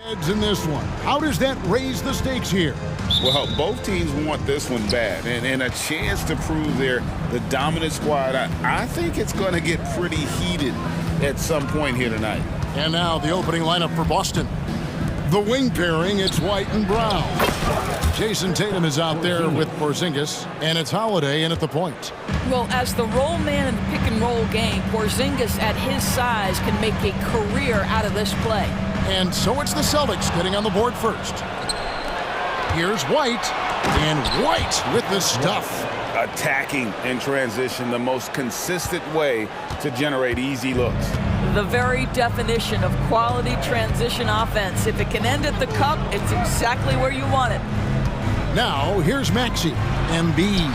Heads in this one. How does that raise the stakes here? Well, both teams want this one bad, and a chance to prove they're the dominant squad. I think it's going to get pretty heated at some point here tonight. And now the opening lineup for Boston. The wing pairing, it's White and Brown. Jason Tatum is out there with Porzingis, and it's Holiday in at the point. Well, as the roll man in the pick-and-roll game, Porzingis at his size can make a career out of this play. And so it's the Celtics getting on the board first. Here's White, and White with the stuff. Attacking in transition, the most consistent way to generate easy looks. The very definition of quality transition offense. If it can end at the cup, it's exactly where you want it. Now, here's Maxey. Embiid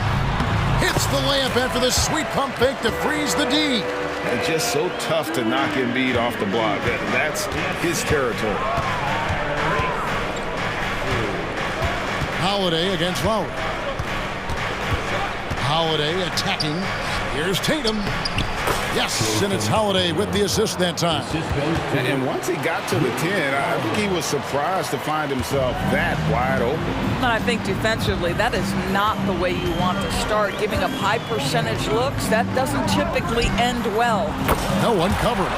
hits the layup after the sweet pump fake to freeze the D. It's just so tough to knock Embiid off the block. That's his territory. Holiday against Lowry. Holiday attacking. Here's Tatum. Yes, and it's Holiday with the assist that time. And once he got to the 10, I think he was surprised to find himself that wide open. And I think defensively, that is not the way you want to start. Giving up high percentage looks, that doesn't typically end well. No one covering.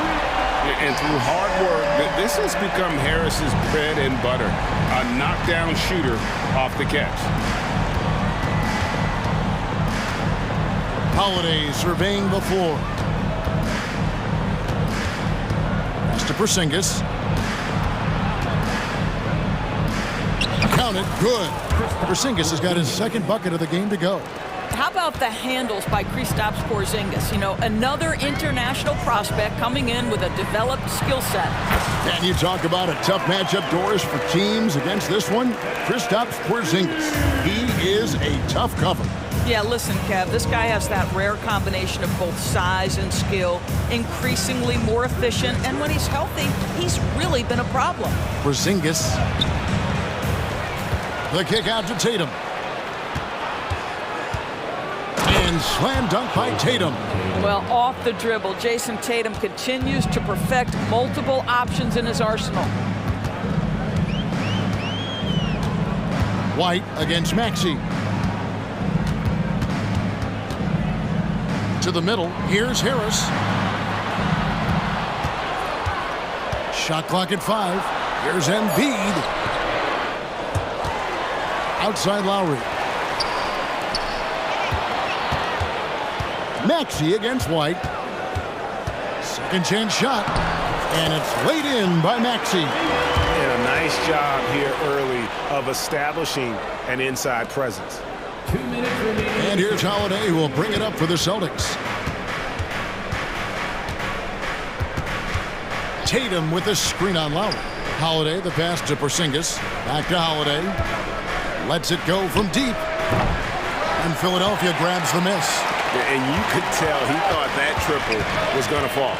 And through hard work, this has become Harris's bread and butter. A knockdown shooter off the catch. Holiday surveying the floor. To Porzingis. Counted. Good. Porzingis has got his second bucket of the game to go. How about the handles by Kristaps Porzingis? You know, another international prospect coming in with a developed skill set. And you talk about a tough matchup, Doris, for teams against this one. Kristaps Porzingis. He is a tough cover. Yeah, listen, Kev, this guy has that rare combination of both size and skill, increasingly more efficient, and when he's healthy, he's really been a problem. Porzingis. The kick out to Tatum. And slam dunk by Tatum. Well, off the dribble, Jason Tatum continues to perfect multiple options in his arsenal. White against Maxey. To the middle. Here's Harris. Shot clock at 5. Here's Embiid. Outside Lowry. Maxey against White. Second chance shot. And it's laid in by Maxey. And a nice job here early of establishing an inside presence. 2 minutes remaining. And here's Holiday, who will bring it up for the Celtics. Tatum with the screen on Lowry. Holiday, the pass to Porzingis. Back to Holiday. Lets it go from deep. And Philadelphia grabs the miss. And you could tell he thought that triple was going to fall.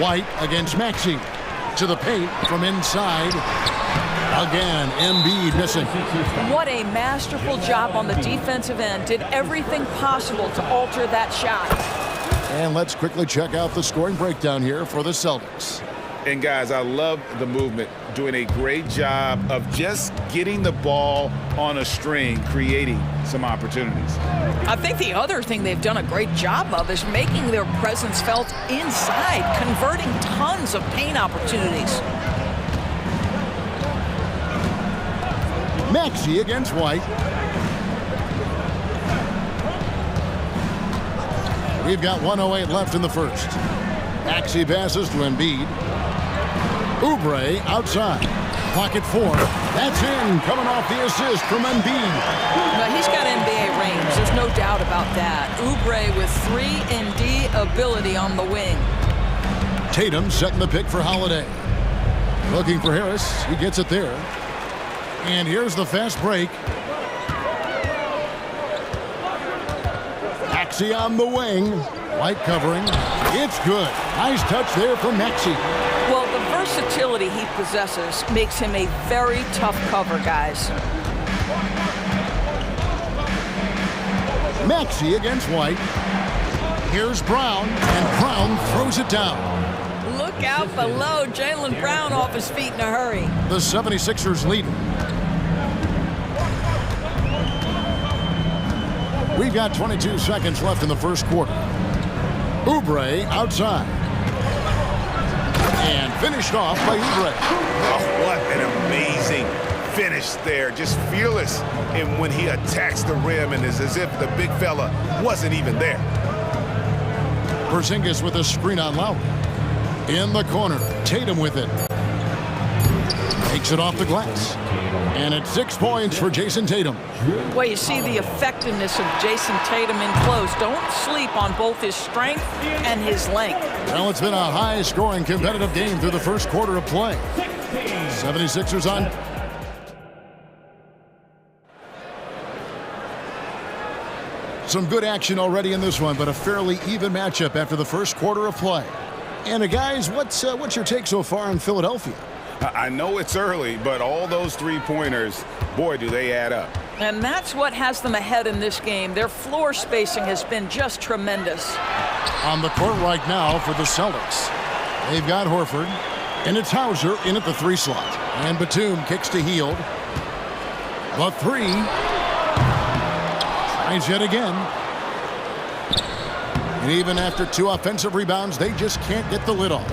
White against Maxey. To the paint from inside. Again, Embiid missing. What a masterful job on the defensive end. Did everything possible to alter that shot. And let's quickly check out the scoring breakdown here for the Celtics. And guys, I love the movement. Doing a great job of just getting the ball on a string, creating some opportunities. I think the other thing they've done a great job of is making their presence felt inside, converting tons of paint opportunities. Maxey against White. We've got 1:08 left in the first. Maxey passes to Embiid. Oubre outside. Pocket 4. That's in. Coming off the assist from Embiid. Well, he's got NBA range. There's no doubt about that. Oubre with 3-and-D ability on the wing. Tatum setting the pick for Holiday. Looking for Harris. He gets it there. And here's the fast break. Maxey on the wing. White covering. It's good. Nice touch there from Maxey. Well, the versatility he possesses makes him a very tough cover, guys. Maxey against White. Here's Brown, and Brown throws it down. Look out below. Jaylen Brown off his feet in a hurry. The 76ers lead. We've got 22 seconds left in the first quarter. Oubre outside. And finished off by Oubre. Oh, what an amazing finish there. Just fearless and when he attacks the rim, and it's as if the big fella wasn't even there. Porzingis with a screen on Lowry. In the corner, Tatum with it. Takes it off the glass. And it's 6 points for Jason Tatum. Well, you see the effectiveness of Jason Tatum in close. Don't sleep on both his strength and his length. Well, it's been a high-scoring competitive game through the first quarter of play. 76ers on. Some good action already in this one, but a fairly even matchup after the first quarter of play. And guys, what's your take so far on Philadelphia? I know it's early, but all those three-pointers, boy, do they add up. And that's what has them ahead in this game. Their floor spacing has been just tremendous. On the court right now for the Celtics. They've got Horford, and it's Hauser in at the 3 slot. And Batum kicks to Hield. The 3. Tries yet again. And even after 2 offensive rebounds, they just can't get the lid off.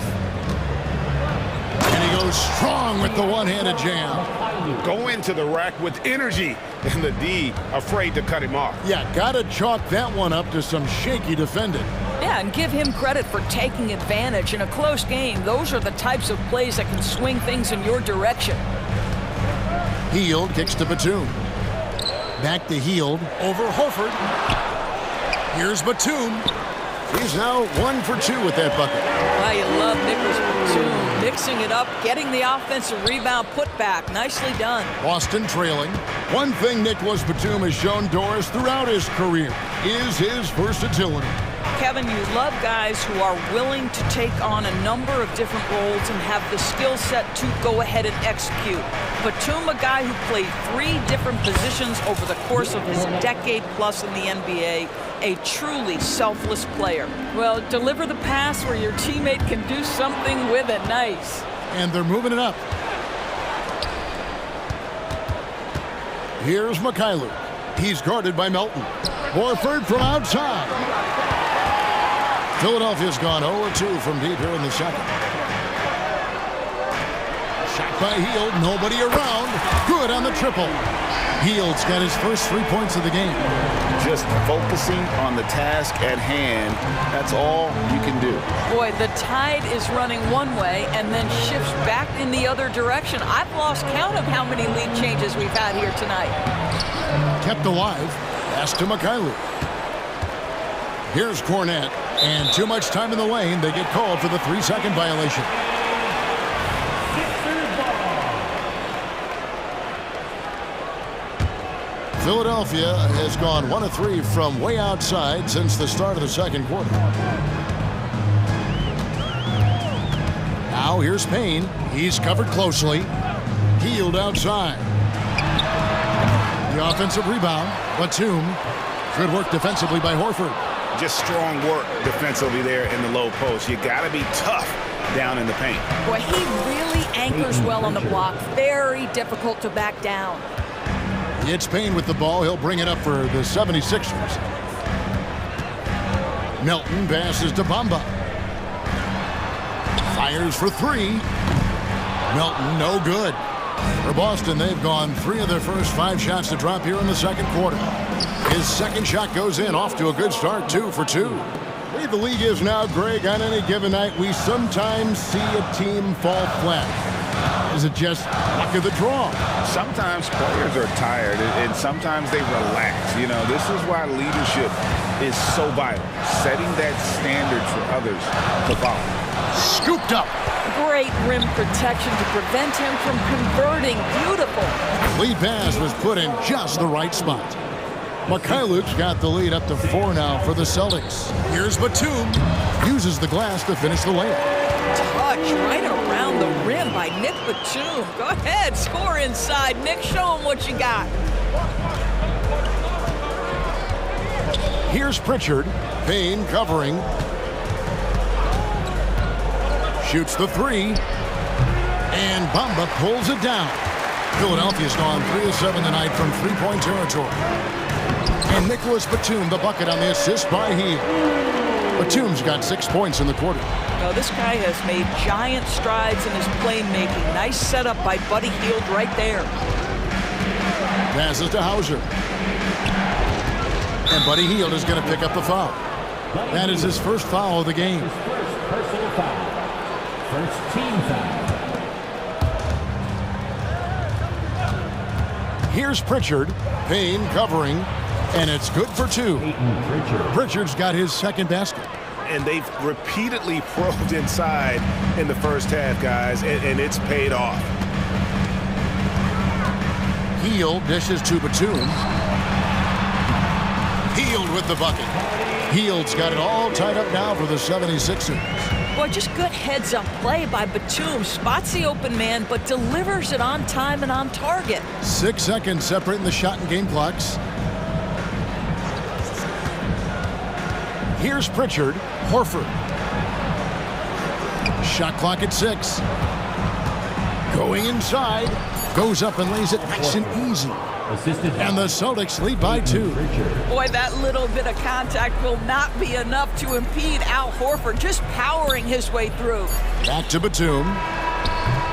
And he goes strong with the one-handed jam. Go into the rack with energy, and the D afraid to cut him off. Yeah, gotta chalk that one up to some shaky defending. Yeah, and give him credit for taking advantage in a close game. Those are the types of plays that can swing things in your direction. Hield kicks to Batum. Back to Hield over Horford. Here's Batum. He's now 1 for 2 with that bucket. Well, you love Nicholas Batum mixing it up, getting the offensive rebound put back. Nicely done. Boston trailing. One thing Nicholas Batum has shown Doris throughout his career is his versatility. Kevin, you love guys who are willing to take on a number of different roles and have the skill set to go ahead and execute. Batum, a guy who played 3 different positions over the course of his decade plus in the NBA, a truly selfless player. Well, deliver the pass where your teammate can do something with it. Nice. And they're moving it up. Here's Mikhailuk. He's guarded by Melton. Horford from outside. Philadelphia's gone 0-2 from deep here in the second. Shot by Hield, nobody around. Good on the triple. Hield's got his first 3 points of the game. Just focusing on the task at hand, that's all you can do. Boy, the tide is running one way and then shifts back in the other direction. I've lost count of how many lead changes we've had here tonight. Kept alive. Pass to Mikhailuk. Here's Cornette. And too much time in the lane. They get called for the 3-second violation. Philadelphia has gone 1 of 3 from way outside since the start of the second quarter. Now here's Payne. He's covered closely. Hield outside. The offensive rebound. Batum. Good work defensively by Horford. Just strong work defensively there in the low post. You got to be tough down in the paint. Boy, he really anchors well on the block. Very difficult to back down. It's Payne with the ball. He'll bring it up for the 76ers. Melton passes to Bamba. Fires for 3. Melton, no good. For Boston, they've gone 3 of their first 5 shots to drop here in the second quarter. His second shot goes in, off to a good start, 2 for 2. The way the league is now, Greg, on any given night, we sometimes see a team fall flat. Is it just luck of the draw? Sometimes players are tired, and sometimes they relax. You know, this is why leadership is so vital. Setting that standard for others to follow. Scooped up. Great rim protection to prevent him from converting. Beautiful. Lead pass was put in just the right spot. Mikhailuk's got the lead up to 4 now for the Celtics. Here's Batum. Uses the glass to finish the layup. Touch right around the rim by Nick Batum. Go ahead, score inside. Nick, show him what you got. Here's Pritchard. Payne covering. Shoots the three. And Bamba pulls it down. Philadelphia's gone 3 of 7 tonight from three-point territory. And Nicholas Batum, the bucket on the assist by Hield. Batum's got 6 points in the quarter. Now, this guy has made giant strides in his playmaking. Nice setup by Buddy Hield right there. Passes to Hauser. And Buddy Hield is going to pick up the foul. That is his first foul of the game. His first personal foul. First team foul. Here's Pritchard. Payne covering. And it's good for 2. Pritchard's got his second basket. And they've repeatedly probed inside in the first half, guys, and it's paid off. Hield dishes to Batum. Hield with the bucket. Hield's got it all tied up now for the 76ers. Boy, just good heads-up play by Batum. Spots the open man, but delivers it on time and on target. 6 seconds separating the shot and game clocks. Here's Pritchard. Horford. Shot clock at 6. Going inside. Goes up and lays it nice and easy. And the Celtics lead by 2. Boy, that little bit of contact will not be enough to impede Al Horford, just powering his way through. Back to Batum.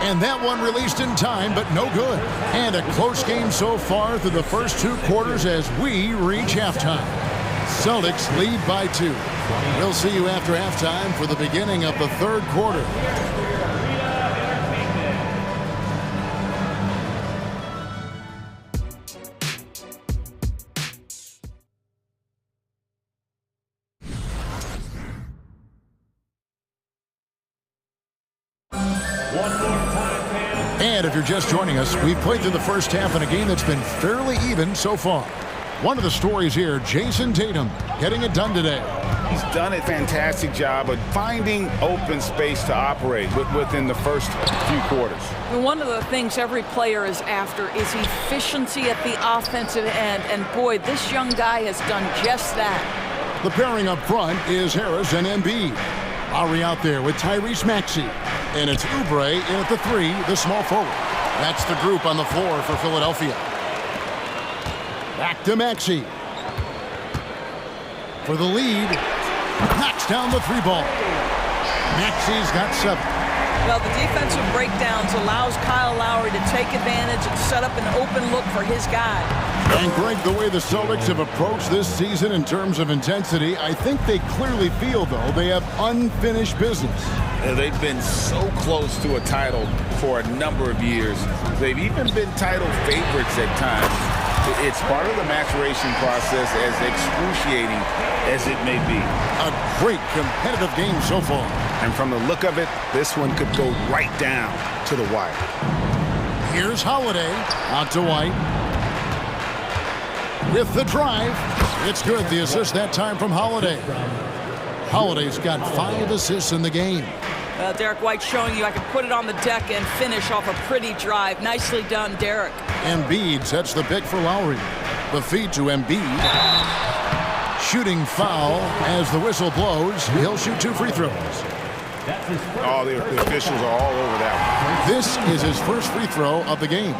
And that one released in time, but no good. And a close game so far through the first 2 quarters as we reach halftime. Celtics lead by 2. We'll see you after halftime for the beginning of the third quarter. And if you're just joining us, we've played through the first half in a game that's been fairly even so far. One of the stories here, Jason Tatum, getting it done today. He's done a fantastic job of finding open space to operate within the first few quarters. One of the things every player is after is efficiency at the offensive end, and boy, this young guy has done just that. The pairing up front is Harris and Embiid. Lowry out there with Tyrese Maxey. And it's Oubre in at the 3, the small forward. That's the group on the floor for Philadelphia. Back to Maxey. For the lead. Knocks down the 3 ball. Maxey's got 7. Well, the defensive breakdowns allows Kyle Lowry to take advantage and set up an open look for his guy. And Greg, the way the Celtics have approached this season in terms of intensity, I think they clearly feel, though, they have unfinished business. They've been so close to a title for a number of years. They've even been title favorites at times. It's part of the maturation process, as excruciating as it may be. A great competitive game so far. And from the look of it, this one could go right down to the wire. Here's Holiday out to White. With the drive. It's good. The assist that time from Holiday. Holiday's got 5 assists in the game. Derek White showing you I can put it on the deck and finish off a pretty drive. Nicely done, Derek. Embiid sets the pick for Lowry. The feed to Embiid. Shooting foul as the whistle blows. He'll shoot 2 free throws. Oh, the officials are all over that one. This is his first free throw of the game.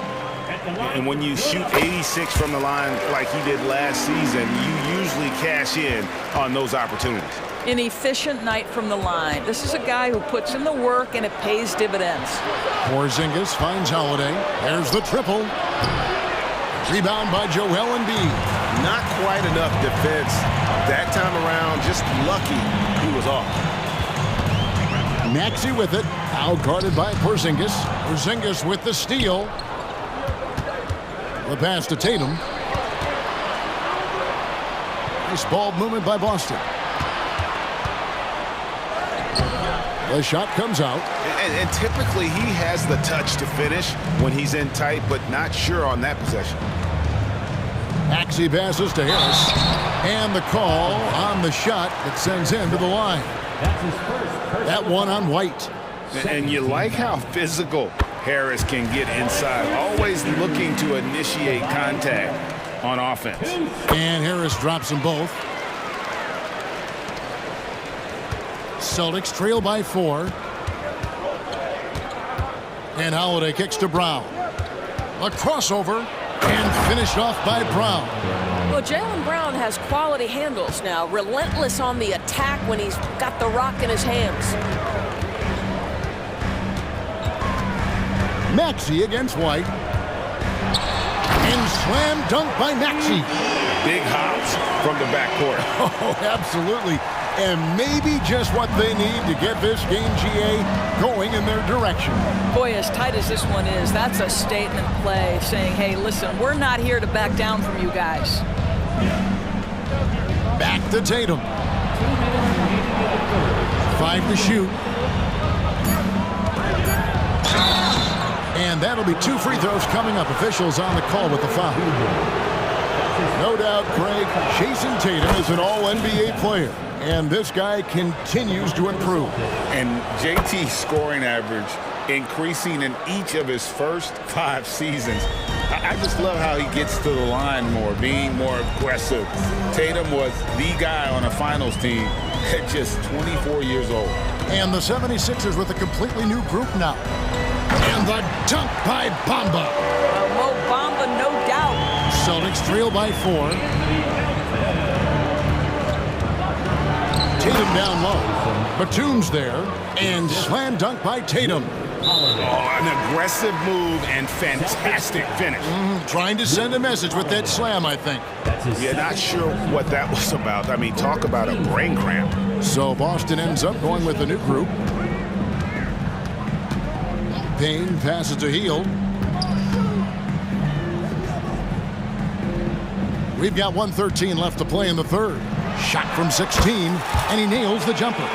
And when you shoot 86 from the line like he did last season, you usually cash in on those opportunities. An efficient night from the line. This is a guy who puts in the work and it pays dividends. Porzingis finds Holiday. There's the triple. Rebound by Joel Embiid. Not quite enough defense that time around. Just lucky he was off. Maxey with it. Out guarded by Porzingis. Porzingis with the steal. The pass to Tatum. Nice ball movement by Boston. The shot comes out. And typically he has the touch to finish when he's in tight, but not sure on that possession. Maxey passes to Harris. And the call on the shot that sends him to the line. That's his first. That one on White. And you like how physical Harris can get inside, always looking to initiate contact on offense. And Harris drops them both. Celtics trail by 4. And Holiday kicks to Brown. A crossover and finished off by Brown. Well, Jaylen Brown has quality handles now. Relentless on the attack when he's got the rock in his hands. Maxey against White. And slam dunk by Maxey. Big hops from the backcourt. Oh, absolutely. And maybe just what they need to get this game, GA, going in their direction. Boy, as tight as this one is, that's a statement play saying, hey, listen, we're not here to back down from you guys. Back to Tatum. 5 to shoot. And that'll be 2 free throws coming up. Officials on the call with the foul. No doubt, Craig, Jason Tatum is an all-NBA player. And this guy continues to improve. And JT's scoring average increasing in each of his first 5 seasons. I just love how he gets to the line more, being more aggressive. Tatum was the guy on a finals team at just 24 years old. And the 76ers with a completely new group now. And the dunk by Bamba. Mo Bamba, no doubt. Celtics trail by 4. Tatum down low. Batum's there. And slam dunk by Tatum. Oh, an aggressive move and fantastic finish. Trying to send a message with that slam, I think. Yeah, not sure what that was about. I mean, talk about a brain cramp. So Boston ends up going with a new group. Payne passes to Hield. We've got 1:13 left to play in the third. Shot from 16, and he nails the jumper.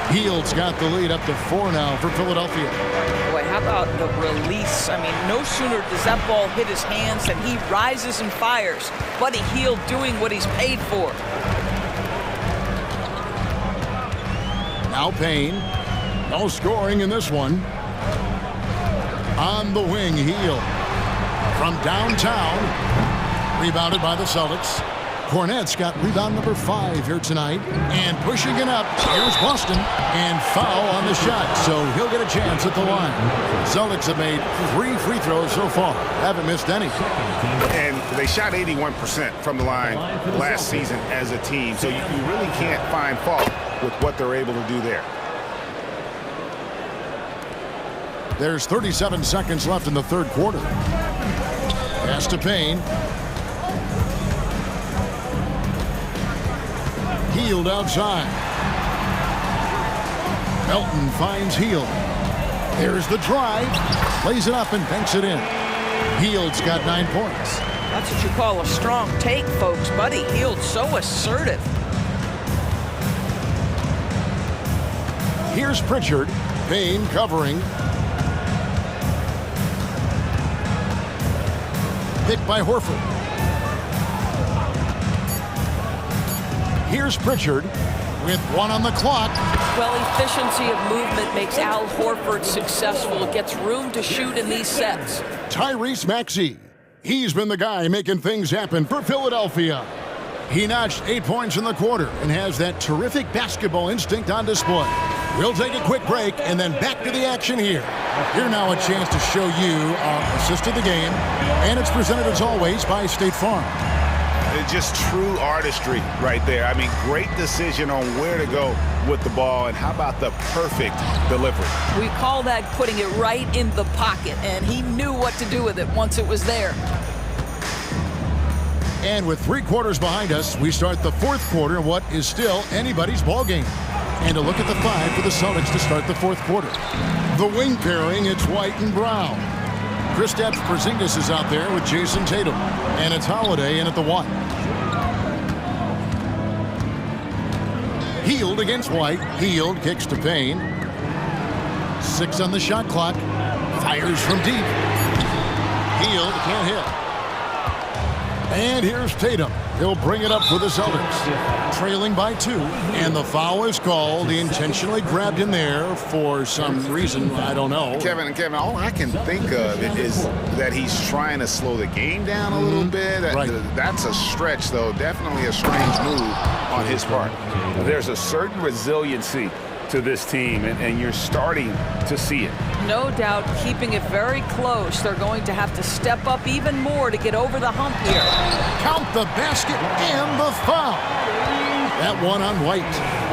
Hield's got the lead up to 4 now for Philadelphia. Boy, how about the release? I mean, no sooner does that ball hit his hands than he rises and fires. Buddy Hield doing what he's paid for. Now Payne. No scoring in this one. On the wing, Hield. From downtown. Rebounded by the Celtics. Cornette's got rebound number 5 here tonight. And pushing it up, here's Boston. And foul on the shot, so he'll get a chance at the line. Celtics have made 3 free throws so far. Haven't missed any. And they shot 81% from the line last season as a team, so you really can't find fault with what they're able to do there. There's 37 seconds left in the third quarter. Pass to Payne. Hield outside. Melton finds Hield. There's the drive. Plays it up and banks it in. Hield's got 9 points. That's what you call a strong take, folks. Buddy Hield so assertive. Here's Pritchard. Payne covering. Picked by Horford. Here's Pritchard with 1 on the clock. Well, efficiency of movement makes Al Horford successful. Gets room to shoot in these sets. Tyrese Maxey. He's been the guy making things happen for Philadelphia. He notched 8 points in the quarter and has that terrific basketball instinct on display. We'll take a quick break and then back to the action here. Here now a chance to show you our assist of the game. And it's presented as always by State Farm. It's just true artistry right there. I mean, great decision on where to go with the ball, and how about the perfect delivery? We call that putting it right in the pocket, and he knew what to do with it once it was there. And with 3 quarters behind us, we start the fourth quarter in what is still anybody's ball game. And a look at the 5 for the Celtics to start the fourth quarter. The wing pairing, it's White and Brown. Kristaps Porzingis is out there with Jason Tatum. And it's Holiday in at the 1. Hield against White. Hield kicks to Payne. 6 on the shot clock. Fires from deep. Hield can't hit. And here's Tatum. He'll bring it up for the Celtics. Trailing by 2. And the foul is called. He intentionally grabbed in there for some reason. I don't know. Kevin, all I can think of is that he's trying to slow the game down a little bit. Right. That's a stretch, though. Definitely a strange move on his part. There's a certain resiliency to this team, and you're starting to see it. No doubt, keeping it very close. They're going to have to step up even more to get over the hump here. Count the basket and the foul. That one on White.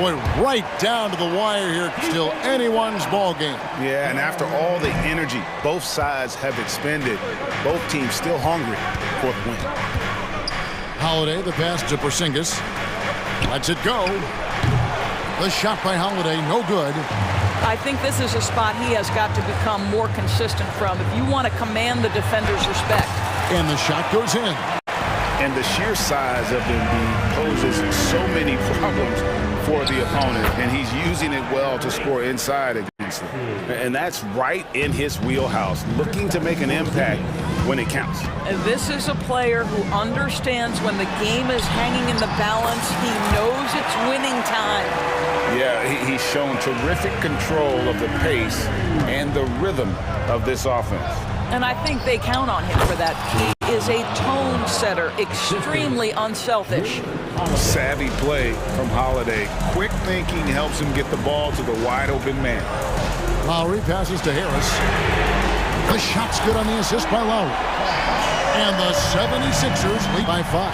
Boy, right down to the wire here. Still anyone's ball game. Yeah, and after all the energy both sides have expended, both teams still hungry for the win. Holiday, the pass to Porzingis. Lets it go. The shot by Holiday, no good. I think this is a spot he has got to become more consistent from if you want to command the defender's respect. And the shot goes in. And the sheer size of Embiid poses so many problems for the opponent, and he's using it well to score inside against them. And that's right in his wheelhouse, looking to make an impact when it counts. And this is a player who understands when the game is hanging in the balance. He knows it's winning time. Yeah, he's shown terrific control of the pace and the rhythm of this offense. And I think they count on him for that. He is a tone setter, extremely unselfish. Savvy play from Holiday. Quick thinking helps him get the ball to the wide open man. Lowry passes to Harris. The shot's good on the assist by Lowry. And the 76ers lead by 5.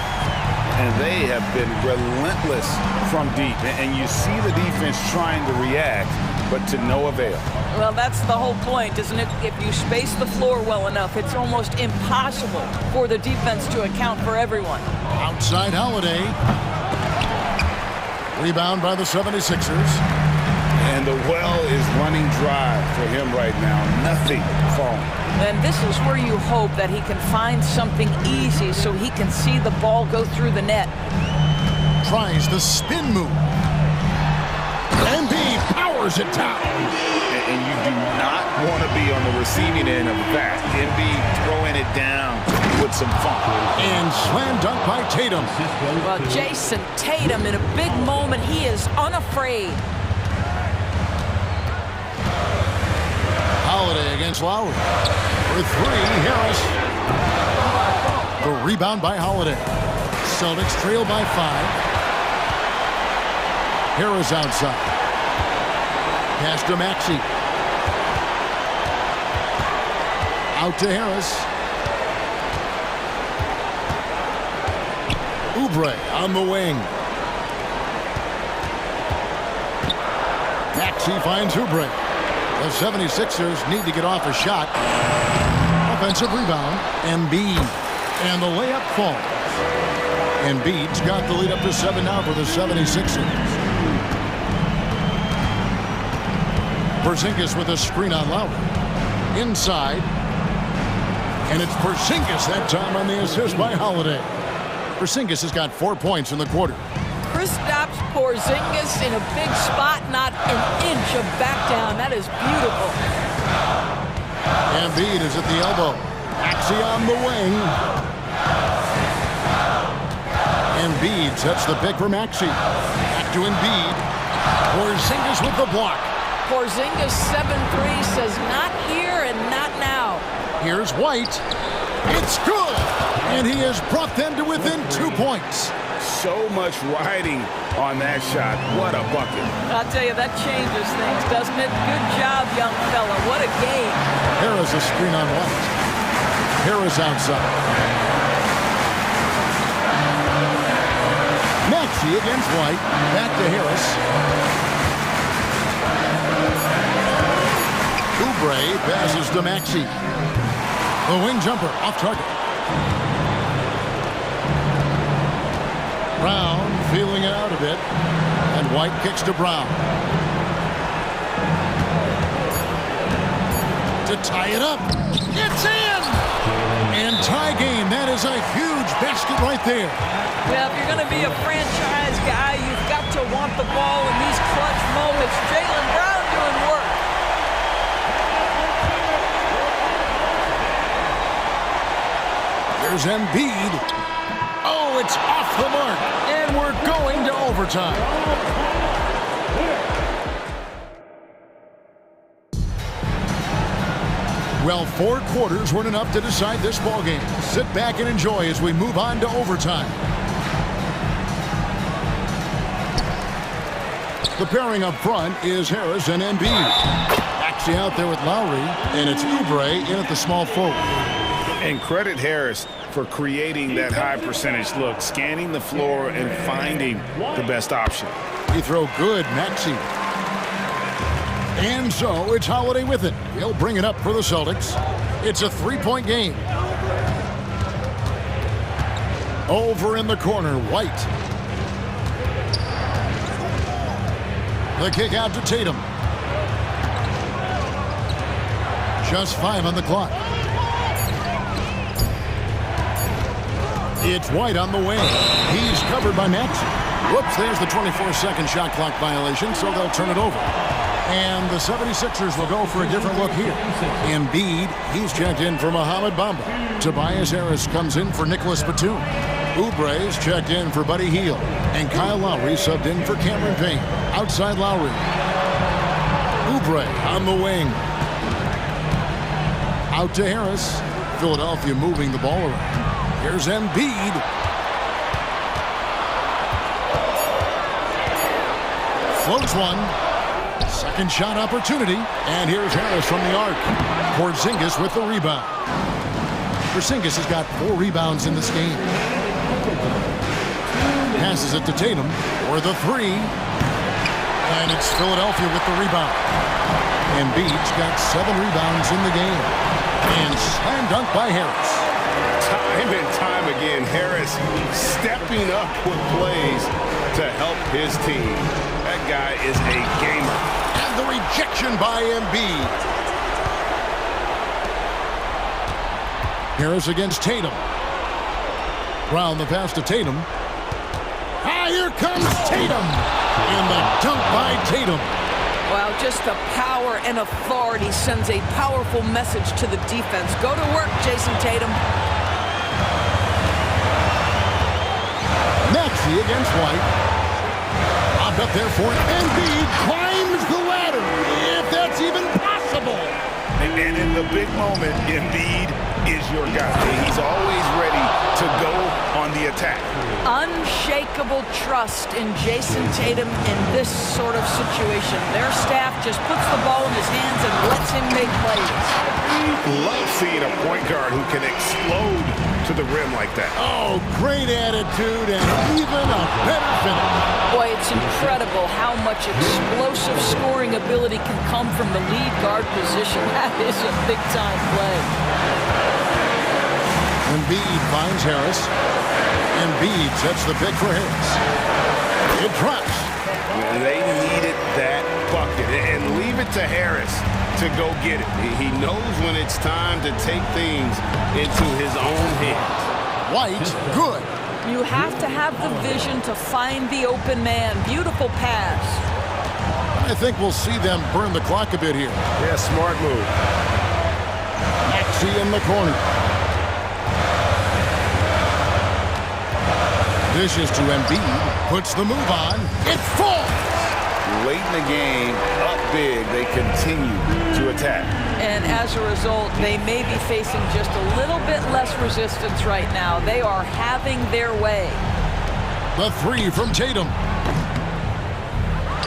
And they have been relentless from deep. And you see the defense trying to react, but to no avail. Well, that's the whole point, isn't it? If you space the floor well enough, it's almost impossible for the defense to account for everyone. Outside Holiday. Rebound by the 76ers. And the well is running dry for him right now. Nothing falling. And this is where you hope that he can find something easy so he can see the ball go through the net. Tries the spin move. Embiid powers it down. And you do not want to be on the receiving end of that. Embiid throwing it down with some funk. And slam dunk by Tatum. Well, Jason Tatum, in a big moment, he is unafraid. Holiday against Lowry. For 3, Harris. The rebound by Holiday. Celtics trail by 5. Harris outside. Pass to Maxey. Out to Harris. Oubre on the wing. Maxey finds Oubre. The 76ers need to get off a shot. Offensive rebound. Embiid. And the layup falls. Embiid's got the lead up to 7 now for the 76ers. Porzingis with a screen on Lowry. Inside. And it's Porzingis that time on the assist by Holiday. Porzingis has got 4 points in the quarter. Kristaps Porzingis in a big spot, not an inch of back down. That is beautiful. Embiid is at the elbow. Maxey on the wing. Embiid sets the pick for Maxey. Back to Embiid. Porzingis with the block. Porzingis 7-3 says not here and not now. Here's White. It's good. And he has brought them to within 2 points. So much riding on that shot. What a bucket. I'll tell you, that changes things, doesn't it? Good job, young fella. What a game. Harris a screen on White. Harris outside. Maxey against White. Back to Harris. Oubre passes to Maxey. The wing jumper off target. Brown feeling it out a bit. And White kicks to Brown. To tie it up. It's in! And tie game. That is a huge basket right there. Well, if you're going to be a franchise guy, you've got to want the ball in these clutch moments. Jaylen Brown doing work. There's Embiid. Oh, it's off the mark. And we're going to overtime. Well, 4 quarters weren't enough to decide this ballgame. Sit back and enjoy as we move on to overtime. The pairing up front is Harris and Embiid. Actually out there with Lowry, and it's Oubre in at the small forward. And credit Harris for creating that high percentage look, scanning the floor and finding the best option. He throw good, Maxey. And so it's Holiday with it. He'll bring it up for the Celtics. It's a three-point game. Over in the corner, White. The kick out to Tatum. Just 5 on the clock. It's White on the wing. He's covered by Maxey. Whoops, there's the 24-second shot clock violation, so they'll turn it over. And the 76ers will go for a different look here. Embiid, he's checked in for Mohamed Bamba. Tobias Harris comes in for Nicholas Batum. Oubre's checked in for Buddy Hield. And Kyle Lowry subbed in for Cameron Payne. Outside Lowry. Oubre on the wing. Out to Harris. Philadelphia moving the ball around. Here's Embiid. Floats one. Second shot opportunity. And here's Harris from the arc. Porzingis with the rebound. Porzingis has got 4 rebounds in this game. Passes it to Tatum for the 3. And it's Philadelphia with the rebound. Embiid's got 7 rebounds in the game. And slam dunk by Harris. Time and time again, Harris stepping up with plays to help his team. That guy is a gamer. And the rejection by Embiid. Harris against Tatum. Round the pass to Tatum. Here comes Tatum. And the dunk by Tatum. Wow, just the power and authority sends a powerful message to the defense. Go to work, Jason Tatum. Maxey against White. Popped up there for it. Embiid climbs the ladder, if that's even possible. And in the big moment, Embiid is your guy. He's always ready to go on the attack. Unshakable trust in Jason Tatum in this sort of situation. Their staff just puts the ball in his hands and lets him make plays. Love seeing a point guard who can explode to the rim like that. Oh, great attitude and even a better finish. Boy, it's incredible how much explosive scoring ability can come from the lead guard position. That is a big-time play. Embiid finds Harris. Embiid sets the pick for Harris. It drops. They needed that bucket. And leave it to Harris to go get it. He knows when it's time to take things into his own hands. White, good. You have to have the vision to find the open man. Beautiful pass. I think we'll see them burn the clock a bit here. Yeah, smart move. Maxey in the corner. Dishes to Embiid. Puts the move on. It falls. Late in the game, up big, they continue to attack. And as a result, they may be facing just a little bit less resistance right now. They are having their way. The 3 from Tatum.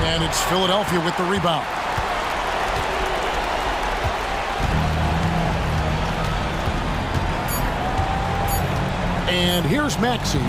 And it's Philadelphia with the rebound. And here's Maxey.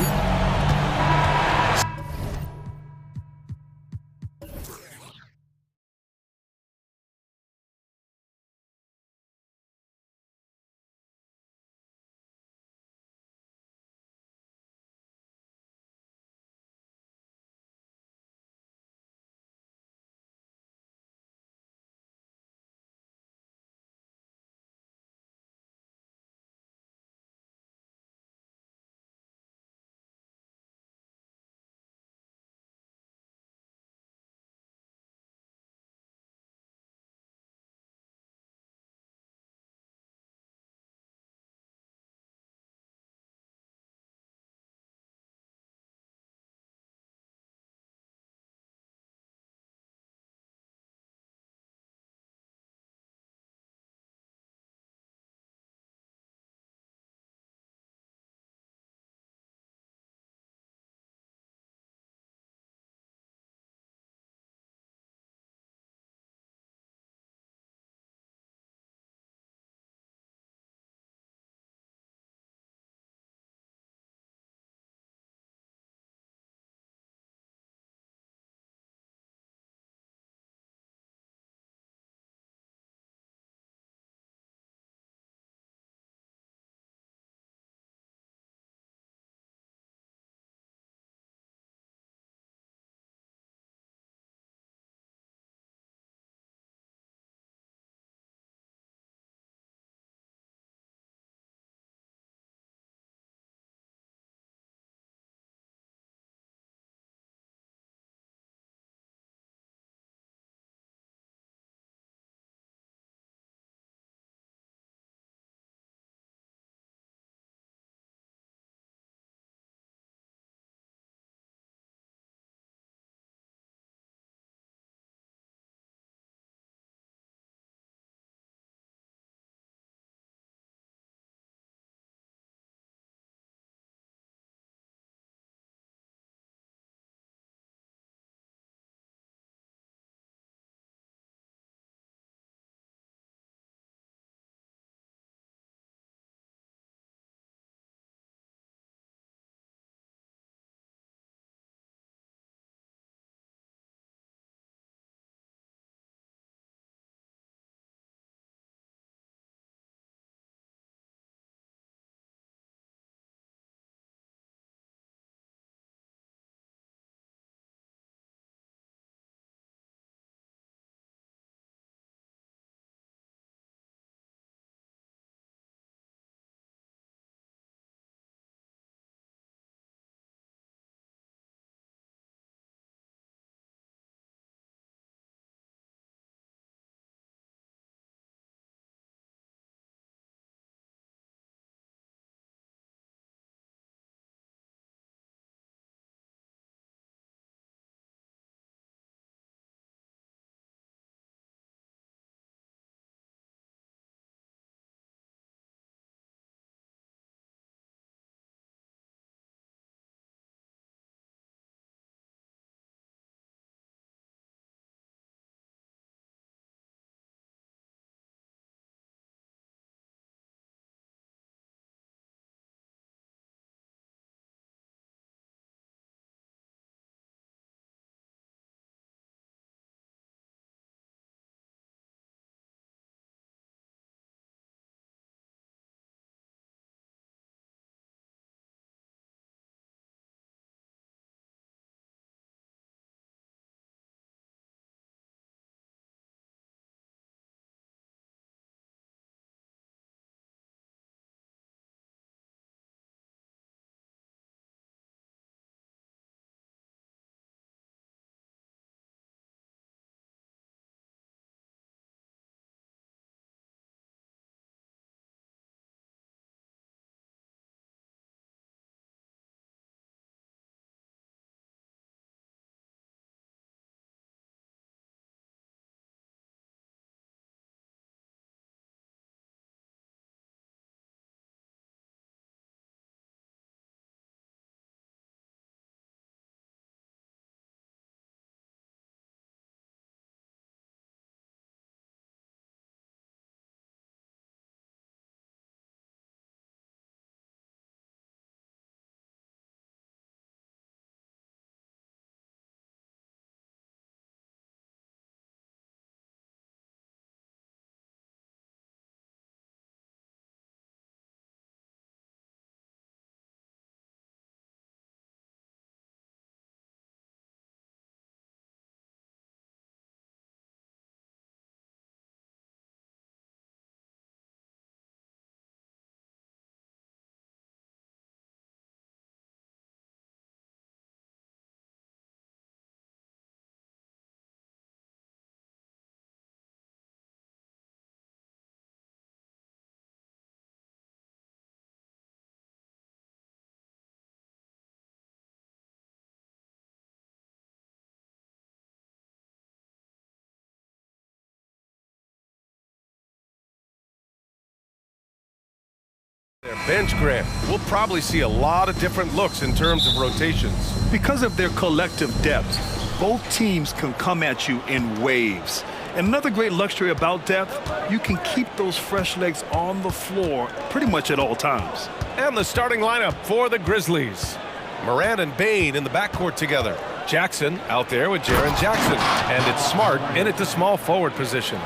Their bench, Grant, we'll probably see a lot of different looks in terms of rotations. Because of their collective depth, both teams can come at you in waves. And another great luxury about depth, you can keep those fresh legs on the floor pretty much at all times. And the starting lineup for the Grizzlies. Morant and Bane in the backcourt together. Jackson out there with Jaren Jackson. And it's Smart in at the small forward position.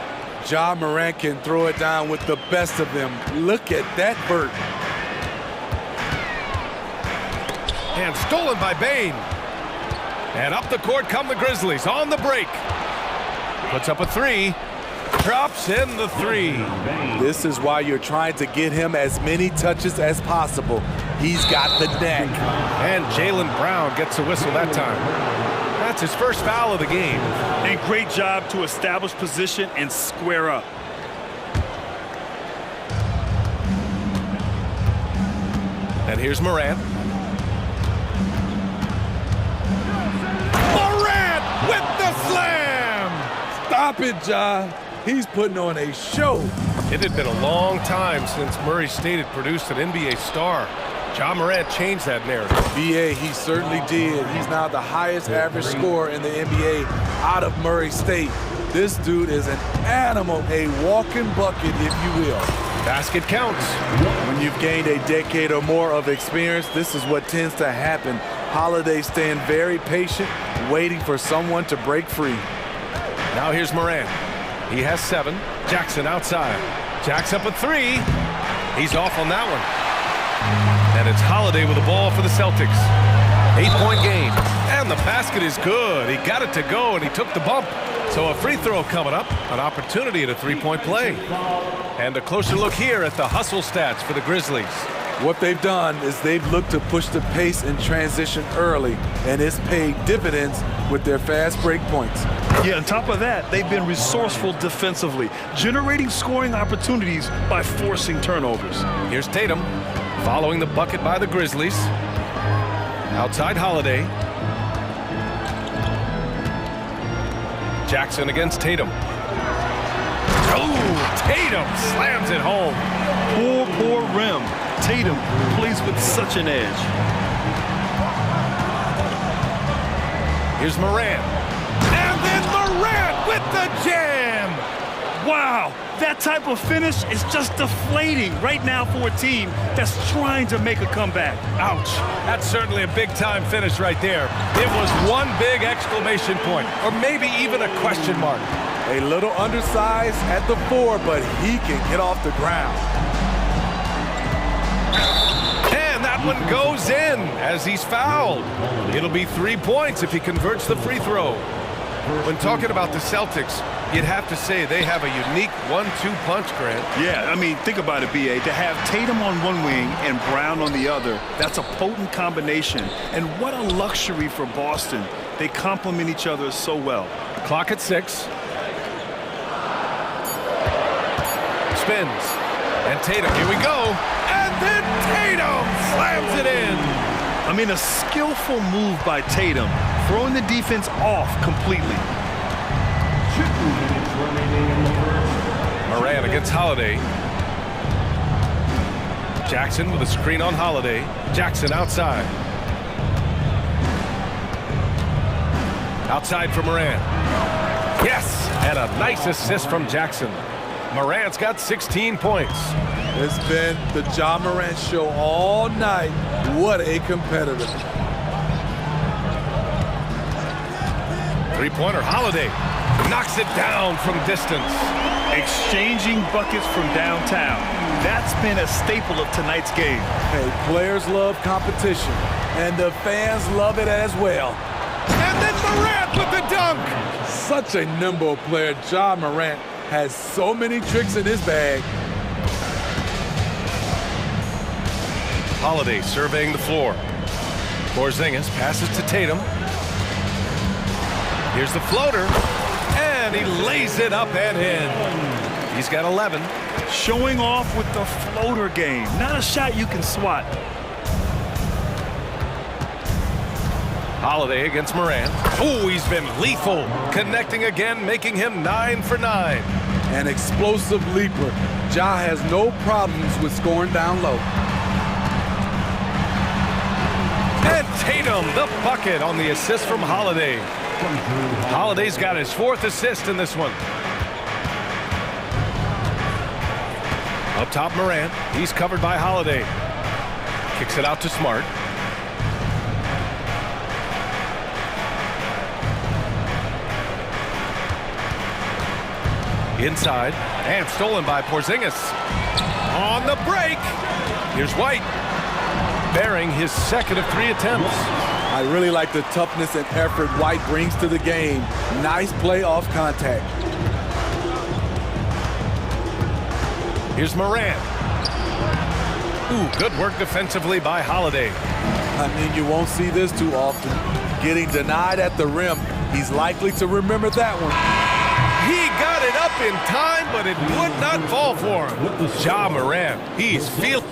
Ja Morant can throw it down with the best of them. Look at that vert. And stolen by Bane. And up the court come the Grizzlies on the break. Puts up a three. Drops in the three. This is why you're trying to get him as many touches as possible. He's got the knack. And Jaylen Brown gets a whistle that time. That's his first foul of the game. And great job to establish position and square up. And here's Morant. Morant with the slam! Stop it, Ja. He's putting on a show. It had been a long time since Murray State had produced an NBA star. Ja Morant changed that narrative. BA, he certainly did. He's now the highest average scorer in the NBA out of Murray State. This dude is an animal, a walking bucket, if you will. Basket counts. When you've gained a decade or more of experience, this is what tends to happen. Holiday staying very patient, waiting for someone to break free. Now here's Morant. He has 7. Jackson outside. Jack's up a 3. He's off on that one. And it's Holiday with the ball for the Celtics. 8-point game. And the basket is good. He got it to go, and he took the bump. So a free throw coming up. An opportunity at a 3-point play. And a closer look here at the hustle stats for the Grizzlies. What they've done is they've looked to push the pace in transition early, and it's paid dividends with their fast break points. Yeah, on top of that, they've been resourceful defensively, generating scoring opportunities by forcing turnovers. Here's Tatum, following the bucket by the Grizzlies. Outside Holiday. Jackson against Tatum. Oh, Tatum slams it home. Poor rim. Tatum plays with such an edge. Here's Morant. And then Morant with the jam. Wow, that type of finish is just deflating right now for a team that's trying to make a comeback. Ouch. That's certainly a big-time finish right there. It was one big exclamation point, or maybe even a question mark. A little undersized at the 4, but he can get off the ground. And that one goes in as he's fouled. It'll be 3 points if he converts the free throw. When talking about the Celtics, you'd have to say they have a unique 1-2 punch, Grant. Yeah, I mean, think about it, B.A. To have Tatum on one wing and Brown on the other, that's a potent combination. And what a luxury for Boston. They complement each other so well. Clock at 6. Spins. And Tatum, here we go. And then Tatum slams it in. I mean, a skillful move by Tatum, throwing the defense off completely. Morant against Holiday. Jackson with a screen on Holiday. Jackson outside. Outside for Morant. Yes! And a nice assist from Jackson. Morant's got 16 points. It's been the Ja Morant show all night. What a competitor. Three-pointer, Holiday knocks it down from distance. Exchanging buckets from downtown. That's been a staple of tonight's game. Hey, players love competition, and the fans love it as well. And then Morant with the dunk. Such a nimble player. Ja Morant has so many tricks in his bag. Holiday surveying the floor. Porzingis passes to Tatum. Here's the floater, and he lays it up and in. He's got 11. Showing off with the floater game. Not a shot you can swat. Holiday against Morant. Oh, he's been lethal. Connecting again, making him 9 for 9. An explosive leaper. Ja has no problems with scoring down low. And Tatum, the bucket on the assist from Holiday. Holiday's got his 4th assist in this one. Up top, Morant. He's covered by Holiday. Kicks it out to Smart. Inside, and stolen by Porzingis. On the break, here's White, bearing his 2nd of 3 attempts. I really like the toughness and effort White brings to the game. Nice play off contact. Here's Morant. Ooh, good work defensively by Holiday. I mean, you won't see this too often. Getting denied at the rim. He's likely to remember that one. He got it up in time, but it would not fall for him. Ja Morant, he's feeling.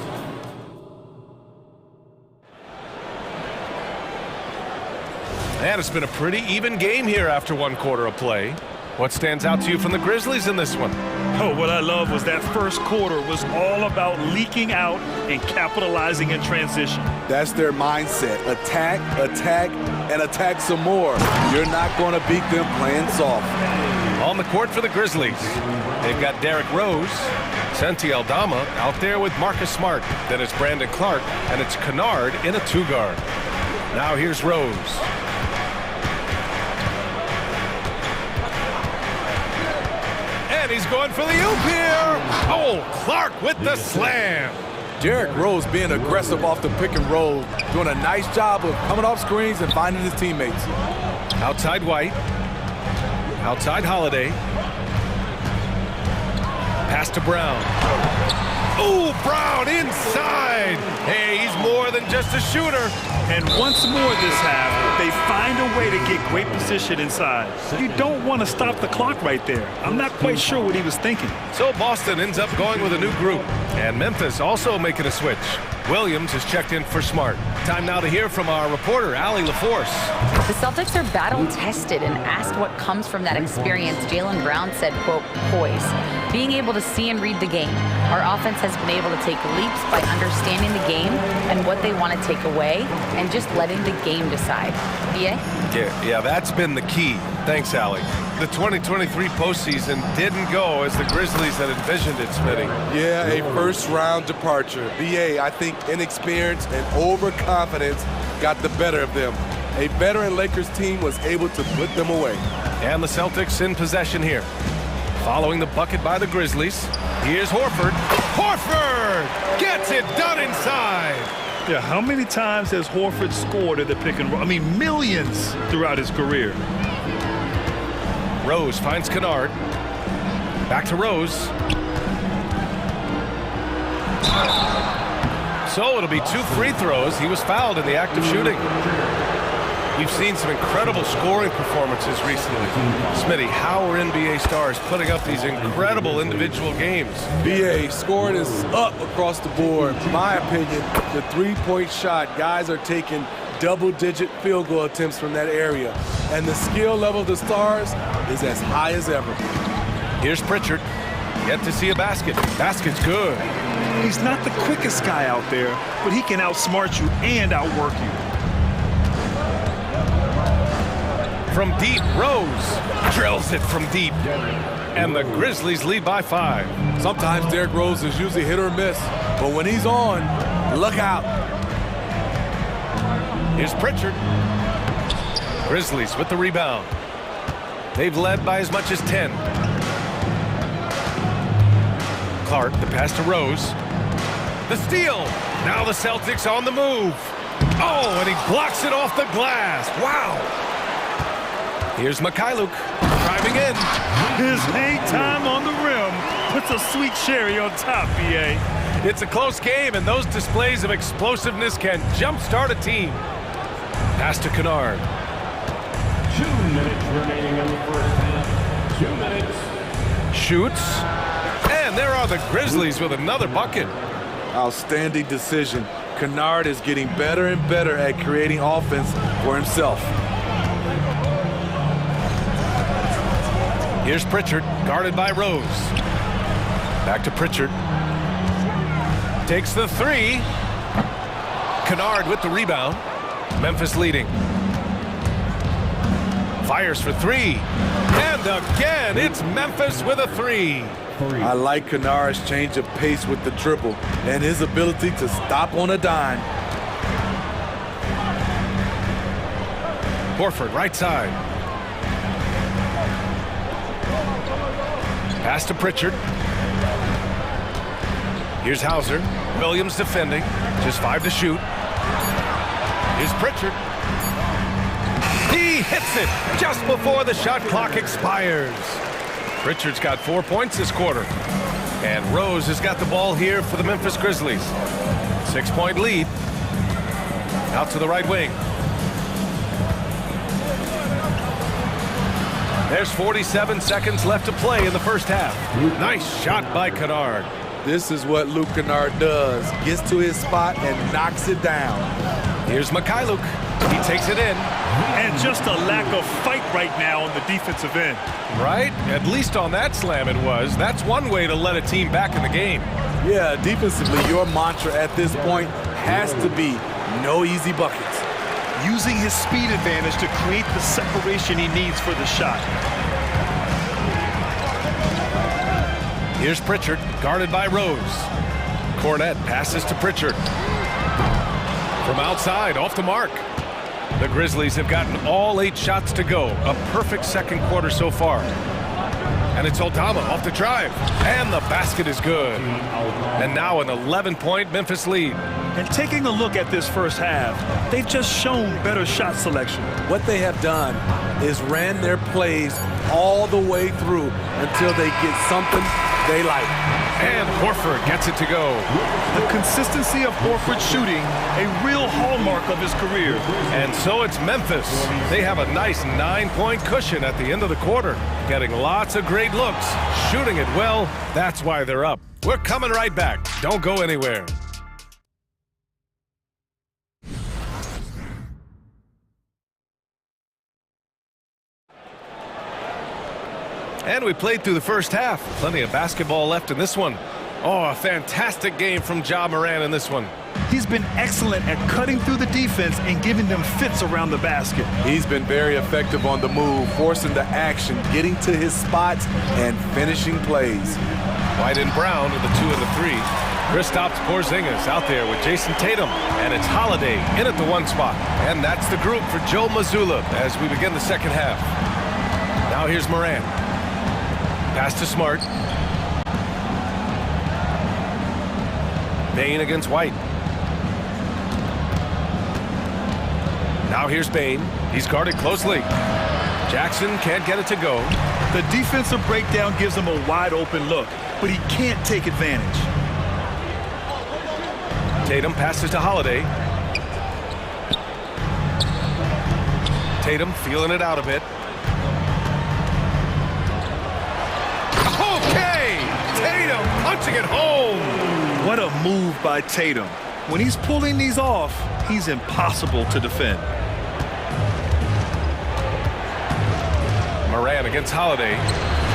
And it's been a pretty even game here after 1 quarter of play. What stands out to you from the Grizzlies in this one? Oh, what I love was that first quarter was all about leaking out and capitalizing in transition. That's their mindset. Attack, attack, and attack some more. You're not going to beat them playing soft. On the court for the Grizzlies, they've got Derrick Rose, Santi Aldama out there with Marcus Smart. Then it's Brandon Clark, and it's Kennard in a 2-guard. Now here's Rose. And he's going for the oop here. Oh, Clark with the slam. Derrick Rose being aggressive off the pick and roll, doing a nice job of coming off screens and finding his teammates. Outside White. Outside Holiday. Pass to Brown. Oh, Brown inside. Hey, he's more than just a shooter. And once more this half, they find a way to get great position inside. You don't want to stop the clock right there. I'm not quite sure what he was thinking. So Boston ends up going with a new group. And Memphis also making a switch. Williams is checked in for Smart. Time now to hear from our reporter, Allie LaForce. The Celtics are battle-tested, and asked what comes from that experience, Jaylen Brown said, quote, poise. Being able to see and read the game. Our offense has been able to take leaps by understanding the game and what they want to take away and just letting the game decide. BA? Yeah, that's been the key. Thanks, Allie. The 2023 postseason didn't go as the Grizzlies had envisioned it, Smitty. Yeah, a first-round departure. BA, I think inexperience and overconfidence got the better of them. A veteran Lakers team was able to put them away. And the Celtics in possession here. Following the bucket by the Grizzlies, here's Horford. Horford gets it done inside. Yeah, how many times has Horford scored at the pick and roll? I mean, millions throughout his career. Rose finds Kennard. Back to Rose. So it'll be 2 free throws. He was fouled in the act of shooting. We've seen some incredible scoring performances recently. Smitty, how are NBA stars putting up these incredible individual games? BA, scoring is up across the board. In my opinion, the three-point shot, guys are taking double-digit field goal attempts from that area. And the skill level of the stars is as high as ever. Here's Pritchard. Yet to see a basket. Basket's good. He's not the quickest guy out there, but he can outsmart you and outwork you. From deep, Rose drills it from deep. And the Grizzlies lead by 5. Sometimes Derrick Rose is usually hit or miss, but when he's on, look out. Here's Pritchard. Grizzlies with the rebound. They've led by as much as 10. Clark, the pass to Rose. The steal. Now the Celtics on the move. Oh, and he blocks it off the glass. Wow. Here's Mikhailuk driving in. His hang time on the rim puts a sweet cherry on top, BA. It's a close game, and those displays of explosiveness can jumpstart a team. Pass to Kennard. 2 minutes remaining in the first half. 2 minutes. Shoots. And there are the Grizzlies with another bucket. Outstanding decision. Kennard is getting better and better at creating offense for himself. Here's Pritchard, guarded by Rose. Back to Pritchard. Takes the 3. Kennard with the rebound. Memphis leading. Fires for three. And again, it's Memphis with a three. I like Kennard's change of pace with the dribble and his ability to stop on a dime. Horford, right side. Pass to Pritchard. Here's Hauser. Williams defending. Just 5 to shoot. Here's Pritchard. He hits it just before the shot clock expires. Pritchard's got 4 points this quarter. And Rose has got the ball here for the Memphis Grizzlies. 6-point lead. Out to the right wing. There's 47 seconds left to play in the first half. Nice shot by Kennard. This is what Luke Kennard does. Gets to his spot and knocks it down. Here's Mikhailuk. He takes it in. And just a lack of fight right now on the defensive end. Right? At least on that slam it was. That's one way to let a team back in the game. Yeah, defensively, your mantra at this point has to be no easy buckets. Using his speed advantage to create the separation he needs for the shot. Here's Pritchard, guarded by Rose. Cornette passes to Pritchard. From outside, off the mark. The Grizzlies have gotten all 8 shots to go. A perfect second quarter so far. And it's Aldama off the drive. And the basket is good. And now an 11-point Memphis lead. And taking a look at this first half, they've just shown better shot selection. What they have done is ran their plays all the way through until they get something they like. And Horford gets it to go. The consistency of Horford shooting, a real hallmark of his career. And so it's Memphis. They have a nice 9-point cushion at the end of the quarter. Getting lots of great looks. Shooting it well. That's why they're up. We're coming right back. Don't go anywhere. And we played through the first half. Plenty of basketball left in this one. Oh, a fantastic game from Ja Morant in this one. He's been excellent at cutting through the defense and giving them fits around the basket. He's been very effective on the move, forcing the action, getting to his spots, and finishing plays. White and Brown with the 2 and the 3. Kristaps Porzingis out there with Jason Tatum. And it's Holiday in at the 1 spot. And that's the group for Joe Mazzulla as we begin the second half. Now here's Morant. Pass to Smart. Bane against White. Now here's Bane. He's guarded closely. Jackson can't get it to go. The defensive breakdown gives him a wide open look, but he can't take advantage. Tatum passes to Holiday. Tatum feeling it out a bit. Okay! Tatum punching it home! What a move by Tatum. When he's pulling these off, he's impossible to defend. Morant against Holiday.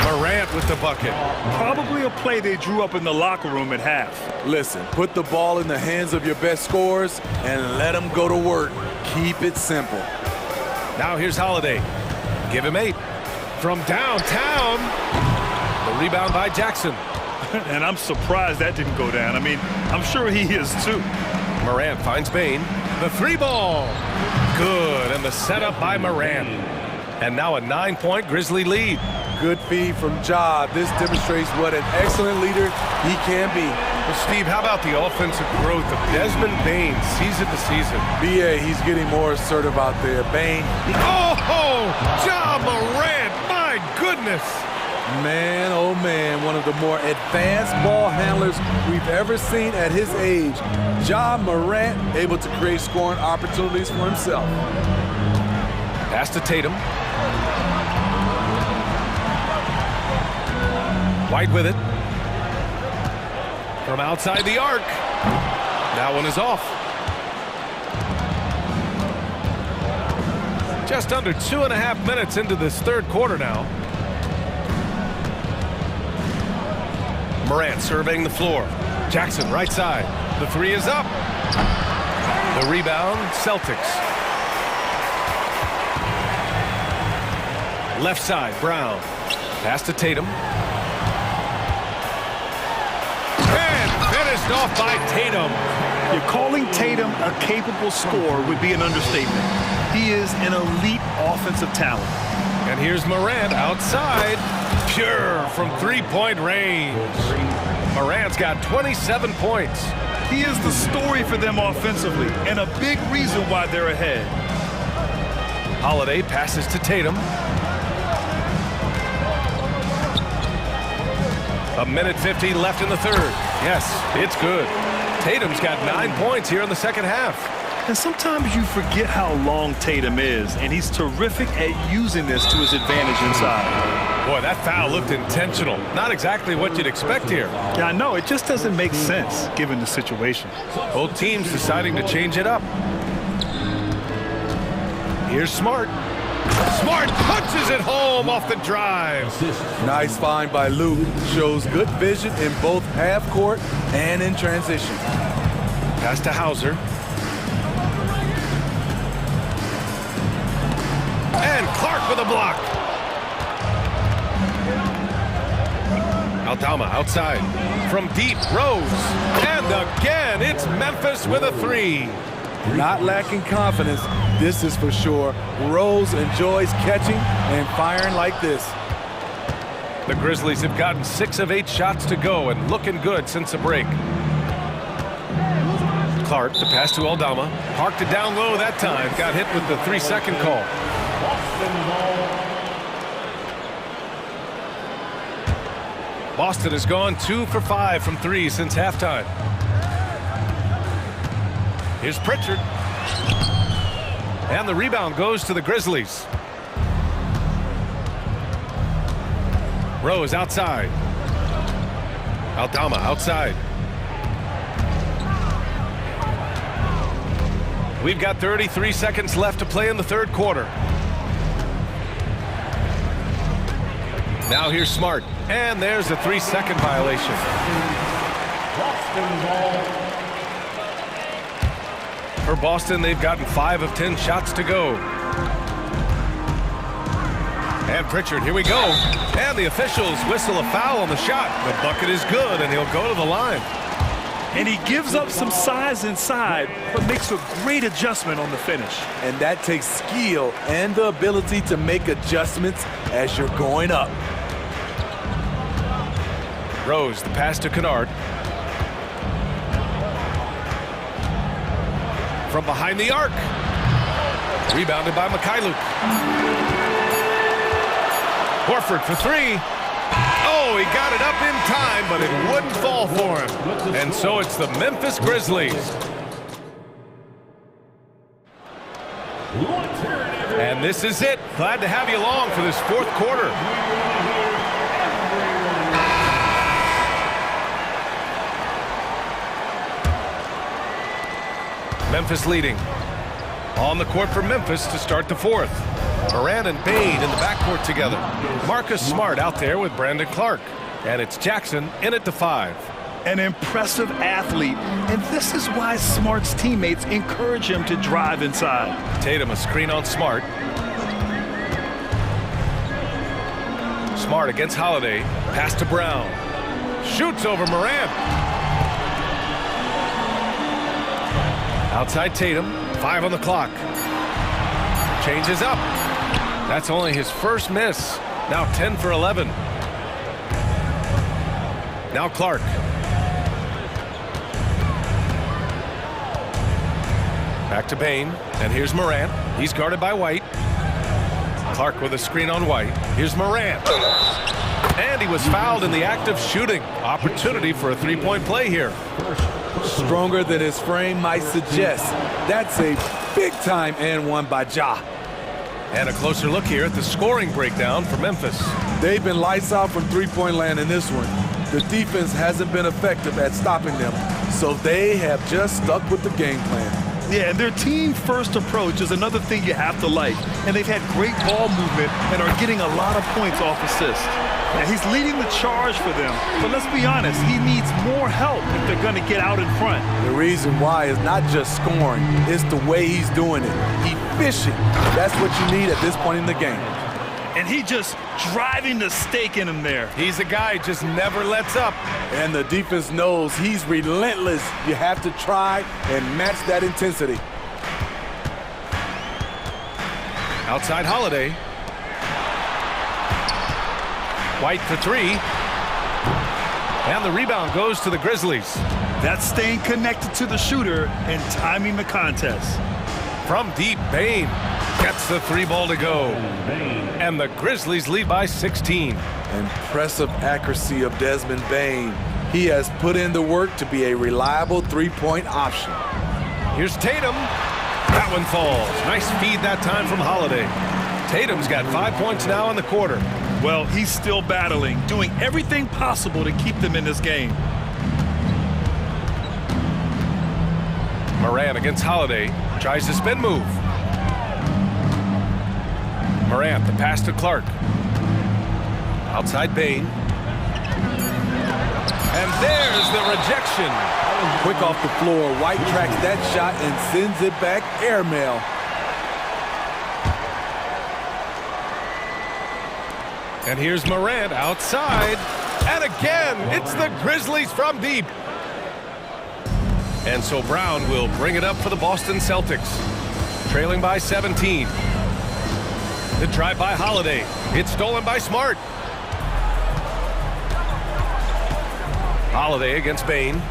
Morant with the bucket. Probably a play they drew up in the locker room at half. Listen, put the ball in the hands of your best scorers and let them go to work. Keep it simple. Now here's Holiday. Give him 8. From downtown. The rebound by Jackson. And I'm surprised that didn't go down. I mean, I'm sure he is too. Morant finds Bane. The 3-ball. Good, and the setup by Morant. And now a 9-point Grizzly lead. Good feed from Ja. This demonstrates what an excellent leader he can be. Well, Steve, how about the offensive growth of Desmond Bane season to season? BA, he's getting more assertive out there. Bane. Oh, Ja Morant, my goodness. Man, oh man, one of the more advanced ball handlers we've ever seen at his age. Ja Morant able to create scoring opportunities for himself. Pass to Tatum. White with it. From outside the arc. That one is off. Just under 2.5 minutes into this third quarter now. Morant surveying the floor. Jackson right side. The 3 is up. The rebound, Celtics. Left side, Brown. Pass to Tatum. And finished off by Tatum. You're calling Tatum a capable scorer would be an understatement. He is an elite offensive talent. And here's Morant outside. Pure from three-point range. Morant's got 27 points. He is the story for them offensively and a big reason why they're ahead. Holiday passes to Tatum. A minute 50 left in the third. Yes, it's good. Tatum's got 9 points here in the second half. And sometimes you forget how long Tatum is, and he's terrific at using this to his advantage inside. Boy, that foul looked intentional. Not exactly what you'd expect here. Yeah, I know. It just doesn't make sense given the situation. Both teams deciding to change it up. Here's Smart. Smart punches it home off the drive. Nice find by Luke. Shows good vision in both half court and in transition. Pass to Hauser. And Clark with a block. Aldama outside. From deep, Rose. And again, it's Memphis with a three. Not lacking confidence, this is for sure. Rose enjoys catching and firing like this. The Grizzlies have gotten 6 of 8 shots to go and looking good since the break. Clark, the pass to Aldama. Parked it down low that time. Got hit with the 3-second call. Boston has gone 2 for 5 from 3 since halftime. Here's Pritchard. And the rebound goes to the Grizzlies. Rose outside. Aldama outside. We've got 33 seconds left to play in the third quarter. Now here's Smart. And there's a 3-second violation. For Boston, they've gotten 5 of 10 shots to go. And Pritchard, here we go. And the officials whistle a foul on the shot. The bucket is good, and he'll go to the line. And he gives up some size inside, but makes a great adjustment on the finish. And that takes skill and the ability to make adjustments as you're going up. Rose, the pass to Kennard. From behind the arc. Rebounded by Mikhailuk. Horford for 3. Oh, he got it up in time, but it wouldn't fall for him. And so it's the Memphis Grizzlies. And this is it. Glad to have you along for this fourth quarter. Memphis leading. On the court for Memphis to start the fourth. Morant and Bane in the backcourt together. Marcus Smart out there with Brandon Clark. And it's Jackson in at the 5. An impressive athlete, and this is why Smart's teammates encourage him to drive inside. Tatum a screen on Smart. Smart against Holiday. Pass to Brown. Shoots over Morant. Outside Tatum. 5 on the clock. Changes up. That's only his first miss. Now 10 for 11. Now Clark. Back to Bane. And here's Morant. He's guarded by White. Clark with a screen on White. Here's Morant. And he was fouled in the act of shooting. Opportunity for a three-point play here. Stronger than his frame might suggest. That's a big-time and one by Ja. And a closer look here at the scoring breakdown for Memphis. They've been lights out from three-point land in this one. The defense hasn't been effective at stopping them, so they have just stuck with the game plan. Yeah, and their team-first approach is another thing you have to like. And they've had great ball movement and are getting a lot of points off assists. Now, he's leading the charge for them, but let's be honest, he needs more help if they're going to get out in front. The reason why is not just scoring, it's the way he's doing it. Efficient. That's what you need at this point in the game. and he just driving the stake in him there. He's a guy who just never lets up. And the defense knows he's relentless. You have to try and match that intensity. Outside Holiday. White for three. And the rebound goes to the Grizzlies. That's staying connected to the shooter and timing the contest. From deep, Bane gets the three ball to go. And the Grizzlies lead by 16. Impressive accuracy of Desmond Bane. He has put in the work to be a reliable three-point option. Here's Tatum. That one falls. Nice feed that time from Holiday. Tatum's got 5 points now in the quarter. Well, he's still battling, doing everything possible to keep them in this game. Morant against Holiday. Tries the spin move. Morant, the pass to Clark. Outside Bane. And there's the rejection. Quick off the floor. White tracks that shot and sends it back airmail. And here's Morant outside. And again, it's the Grizzlies from deep. And so Brown will bring it up for the Boston Celtics. Trailing by 17. The drive by Holiday. It's stolen by Smart. Holiday against Bane.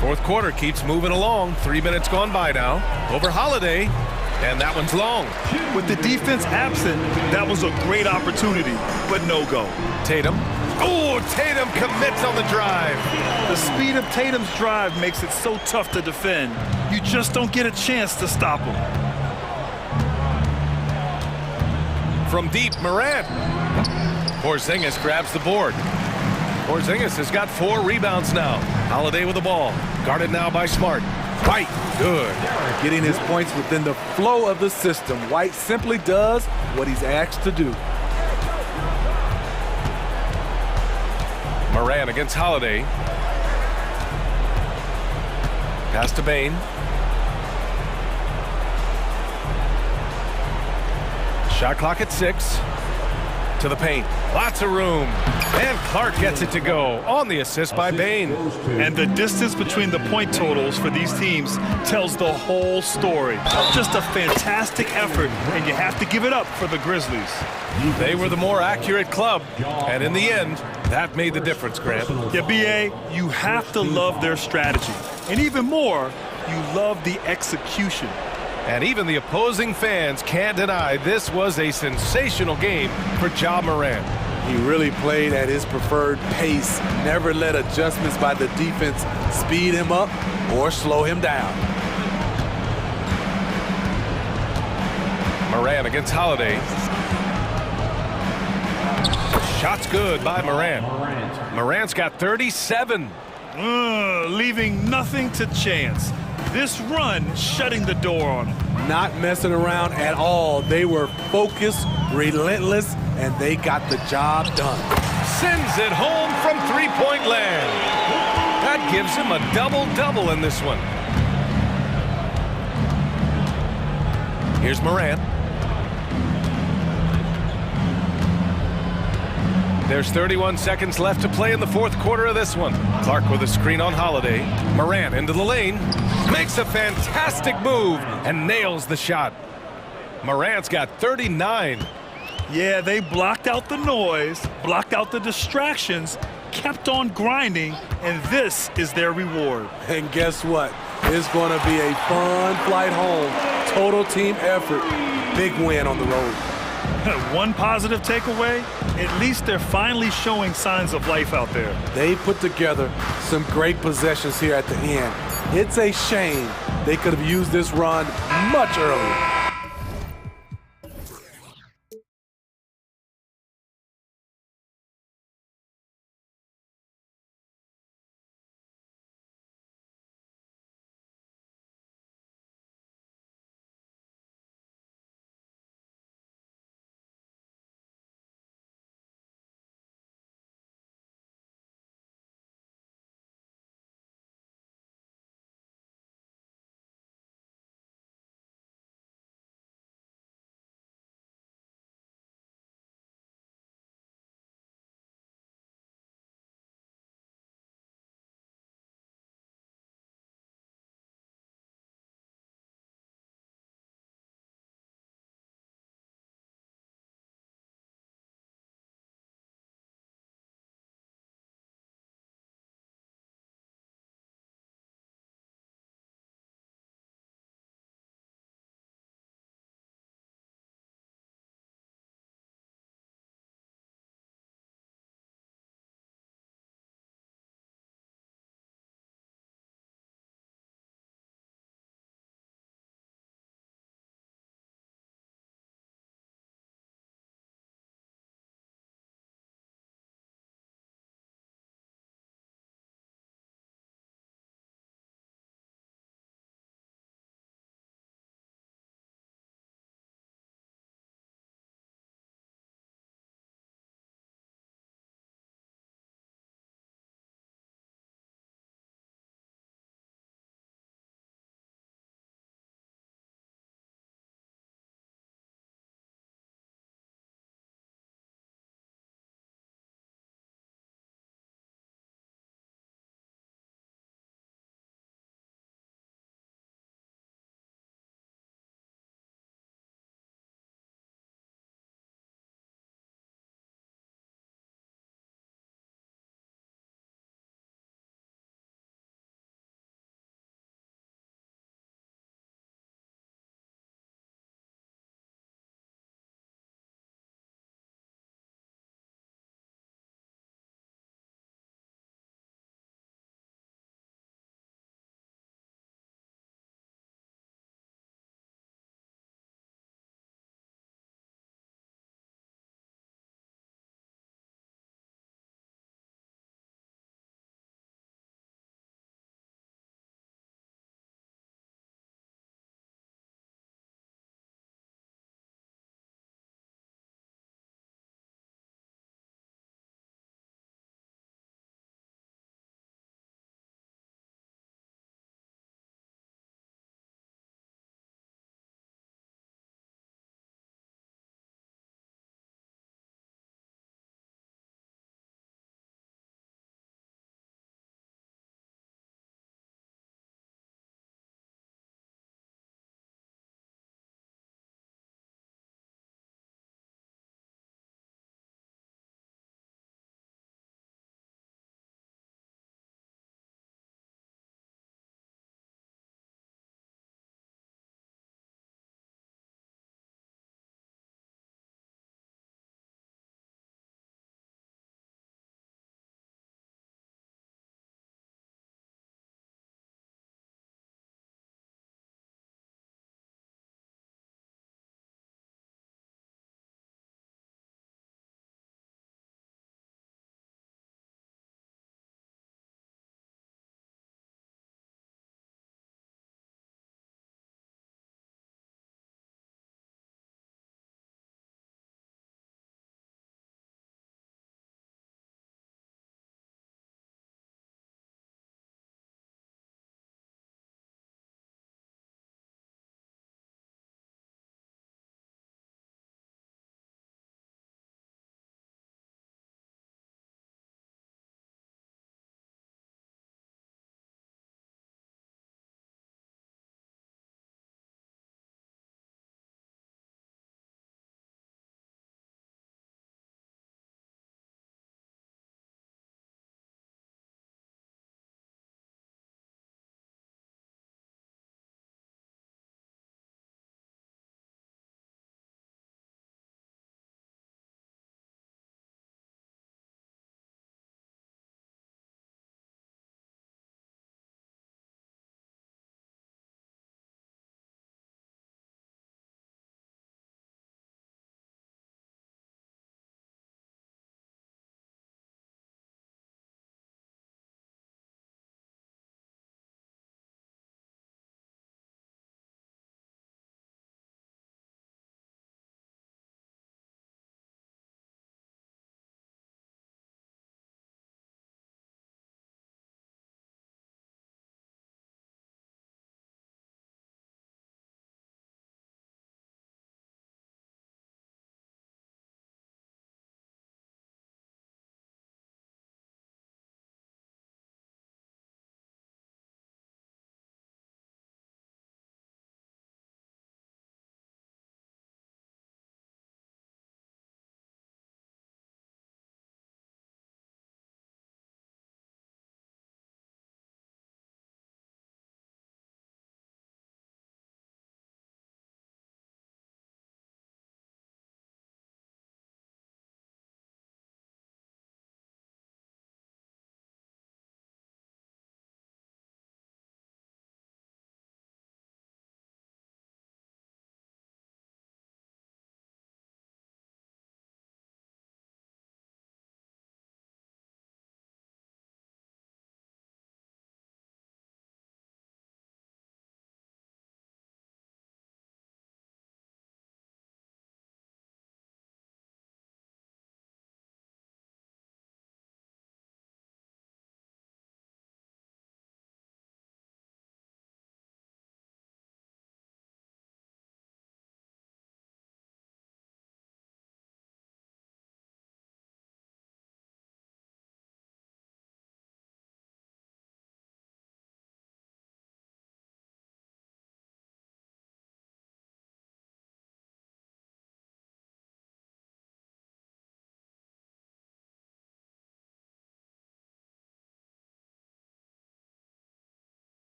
Fourth quarter keeps moving along. 3 minutes gone by now. Over Holiday. And that one's long. With the defense absent, that was a great opportunity, but no go. Tatum. Oh, Tatum commits on the drive. The speed of Tatum's drive makes it so tough to defend. You just don't get a chance to stop him. From deep, Morant. Porzingis grabs the board. Porzingis has got 4 rebounds now. Holiday with the ball. Guarded now by Smart. White, good. Getting his points within the flow of the system. White simply does what he's asked to do. Morant against Holiday. Pass to Bane. Shot clock at 6. To the paint. Lots of room. And Clark gets it to go on the assist by Bane. And the distance between the point totals for these teams tells the whole story. Just a fantastic effort, and you have to give it up for the Grizzlies. They were the more accurate club, and in the end, that made the difference, Grant. Yeah, B.A., you have to love their strategy. And even more, you love the execution. And even the opposing fans can't deny this was a sensational game for Ja Morant. He really played at his preferred pace, never let adjustments by the defense speed him up or slow him down. Morant against Holiday. Shot's good by Morant. Morant's got 37. Leaving nothing to chance. This run shutting the door on him. Not messing around at all. They were focused, relentless, and they got the job done. Sends it home from three-point land. That gives him a double-double in this one. Here's Morant. There's 31 seconds left to play in the fourth quarter of this one. Clark with a screen on Holiday. Morant into the lane. Makes a fantastic move and nails the shot. Morant's got 39. Yeah, they blocked out the noise, blocked out the distractions, kept on grinding, and this is their reward. And guess what? It's going to be a fun flight home. Total team effort. Big win on the road. One positive takeaway, at least they're finally showing signs of life out there. They put together some great possessions here at the end. It's a shame they could have used this run much earlier.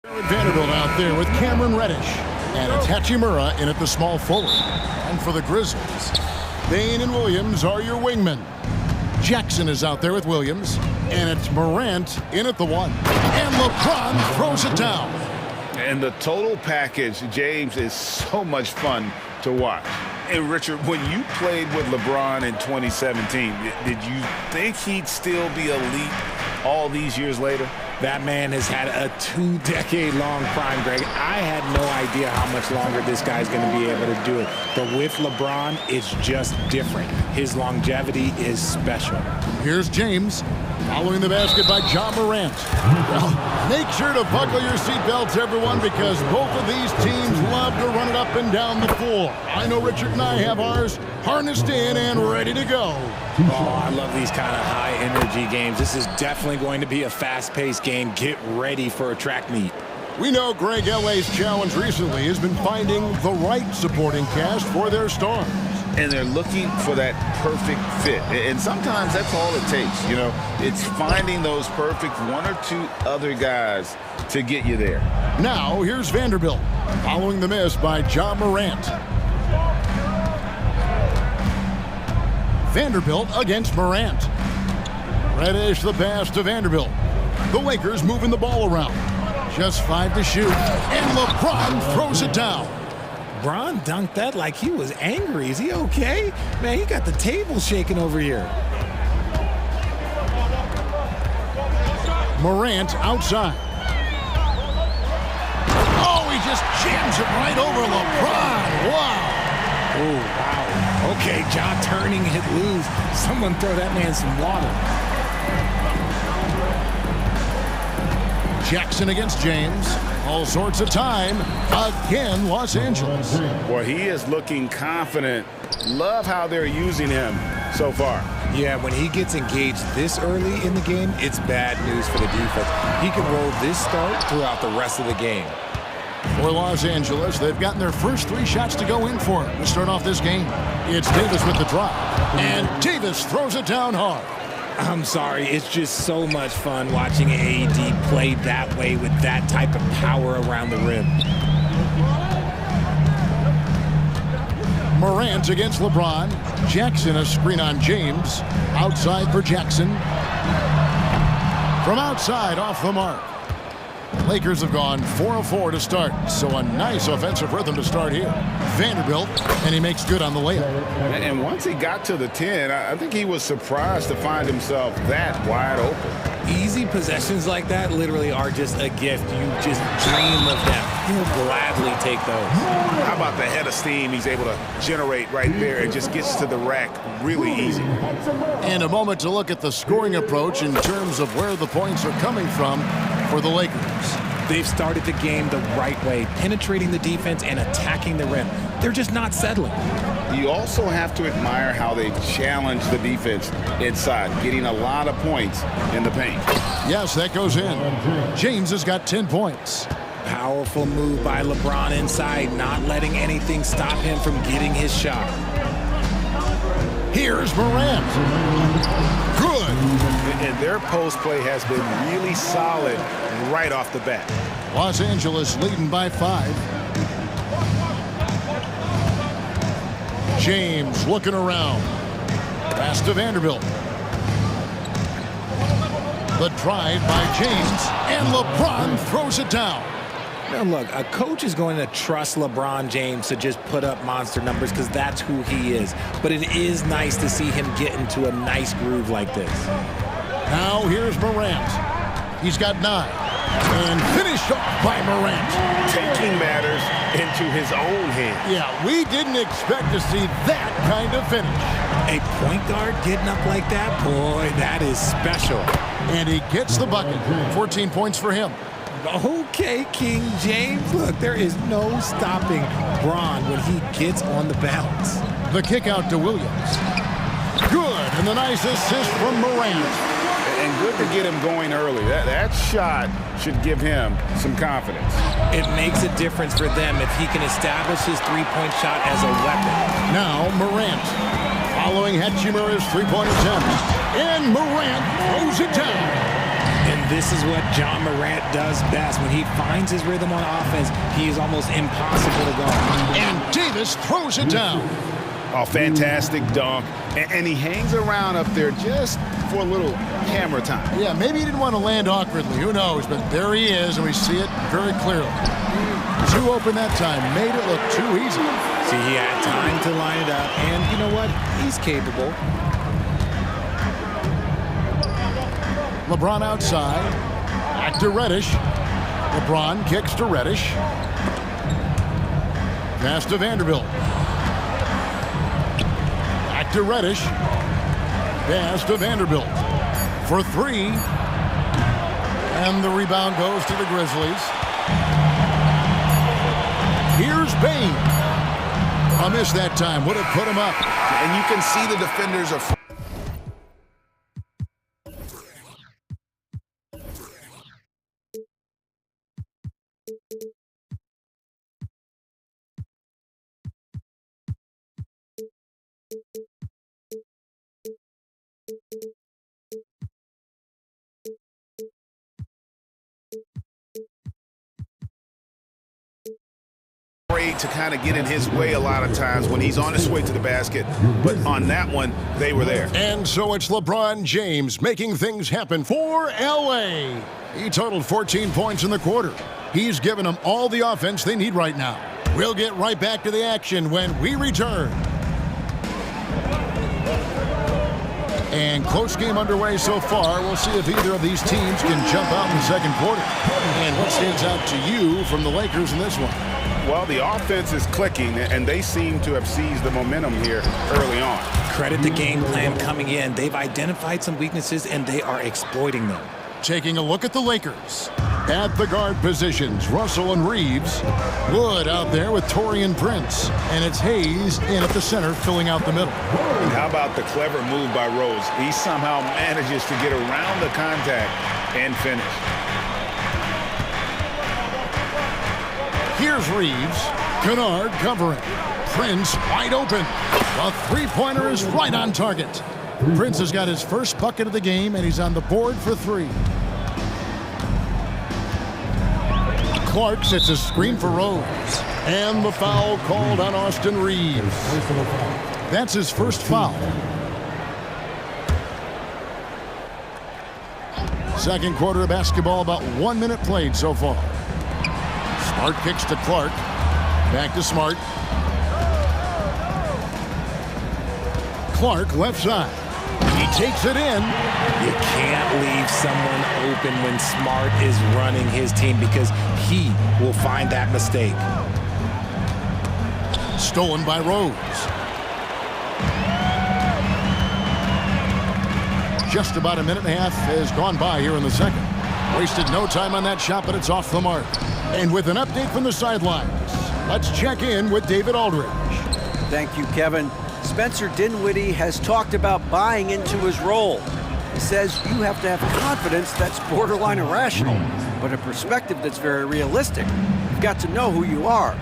Vanderbilt out there with Cameron Reddish. And it's Hachimura in at the small forward. And for the Grizzlies, Bain and Williams are your wingmen. Jackson is out there with Williams. And it's Morant in at the 1. And LeBron throws it down. And the total package, James, is so much fun to watch. And Richard, when you played with LeBron in 2017, did you think he'd still be elite all these years later? That man has had a 2-decade-long prime, Greg. I had no idea how much longer this guy's going to be able to do it. But with LeBron, it's just different. His longevity is special. Here's James. Following the basket by John Morant. Well, make sure to buckle your seatbelts, everyone, because both of these teams love to run it up and down the floor. I know Richard and I have ours harnessed in and ready to go. Oh, I love these kind of high-energy games. This is definitely going to be a fast-paced game. Get ready for a track meet. We know Greg L.A.'s challenge recently has been finding the right supporting cast for their stars. And they're looking for that perfect fit. And sometimes that's all it takes, you know. It's finding those perfect 1 or 2 other guys to get you there. Now, here's Vanderbilt, following the miss by John Morant. Vanderbilt against Morant. Reddish the pass to Vanderbilt. The Lakers moving the ball around. Just 5 to shoot. And LeBron throws it down. Bron dunked that like he was angry. Is he okay? Man, he got the table shaking over here. Morant outside. Oh, he just jams it right over LeBron. Wow. Oh, wow. Okay, Ja turning it loose. Someone throw that man some water. Jackson against James. All sorts of time. Again, Los Angeles. Well, he is looking confident. Love how they're using him so far. Yeah, when he gets engaged this early in the game, it's bad news for the defense. He can roll this start throughout the rest of the game. For Los Angeles, they've gotten their first 3 shots to go in for it to start off this game. It's Davis with the drive. And Davis throws it down hard. I'm sorry, it's just so much fun watching AD play that way with that type of power around the rim. Morant against LeBron. Jackson a screen on James. Outside for Jackson. From outside, off the mark. Lakers have gone 4 of 4 to start, so a nice offensive rhythm to start here. Vanderbilt, and he makes good on the layup. And once he got to the 10, I think he was surprised to find himself that wide open. Easy possessions like that literally are just a gift. You just dream of them. He'll gladly take those. How about the head of steam he's able to generate right there? It just gets to the rack really easy. And a moment to look at the scoring approach in terms of where the points are coming from for the Lakers. They've started the game the right way, penetrating the defense and attacking the rim. They're just not settling. You also have to admire how they challenge the defense inside, getting a lot of points in the paint. Yes, that goes in. James has got 10 points. Powerful move by LeBron inside, not letting anything stop him from getting his shot. Here's Morant. Good. And their post play has been really solid right off the bat. Los Angeles leading by 5. James looking around. Pass to Vanderbilt. The drive by James, and LeBron throws it down. Now look, a coach is going to trust LeBron James to just put up monster numbers because that's who he is. But it is nice to see him get into a nice groove like this. Now here's Morant. He's got 9. And finished off by Morant. Taking matters into his own hands. Yeah, we didn't expect to see that kind of finish. A point guard getting up like that, boy, that is special. And he gets the bucket. 14 points for him. Okay, King James. Look, there is no stopping Bron when he gets on the bounce. The kick out to Williams. Good, and the nice assist from Morant. And good to get him going early. That shot should give him some confidence. It makes a difference for them if he can establish his three-point shot as a weapon. Now Morant, following Hachimura's three-point attempt. And Morant throws it down. And this is what John Morant does best. When he finds his rhythm on offense, he is almost impossible to guard. And Davis throws it down. Oh, fantastic dunk. And he hangs around up there just for a little camera time. Yeah, maybe he didn't want to land awkwardly. Who knows? But there he is, and we see it very clearly. Too open that time. Made it look too easy. See, he had time to line it up. And you know what? He's capable. LeBron outside. Back to Reddish. LeBron kicks to Reddish. Pass to Vanderbilt. Back to Reddish. Pass to Vanderbilt. For three. And the rebound goes to the Grizzlies. Here's Bain. I missed that time. Would have put him up. And you can see the defenders are... to kind of get in his way a lot of times when he's on his way to the basket. But on that one, they were there. And so it's LeBron James making things happen for LA. He totaled 14 points in the quarter. He's given them all the offense they need right now. We'll get right back to the action when we return. And close game underway so far. We'll see if either of these teams can jump out in the second quarter. And what stands out to you from the Lakers in this one? Well, the offense is clicking, and they seem to have seized the momentum here early on. Credit the game plan coming in. They've identified some weaknesses, and they are exploiting them. Taking a look at the Lakers. At the guard positions, Russell and Reeves. Wood out there with Taurean Prince. And it's Hayes in at the center, filling out the middle. And how about the clever move by Rose? He somehow manages to get around the contact and finish. Here's Reeves. Kennard covering. Prince wide open. The three-pointer is right on target. Prince has got his first bucket of the game, and he's on the board for three. Clark sets a screen for Rose. And the foul called on Austin Reeves. That's his first foul. Second quarter of basketball, about 1 minute played so far. Smart kicks to Clark. Back to Smart. Clark left side. He takes it in. You can't leave someone open when Smart is running his team because he will find that mistake. Stolen by Rose. Just about a minute and a half has gone by here in the second. Wasted no time on that shot, but it's off the mark. And with an update from the sidelines, let's check in with David Aldridge. Thank you, Kevin. Spencer Dinwiddie has talked about buying into his role. He says you have to have confidence that's borderline irrational, but a perspective that's very realistic. You've got to know who you are.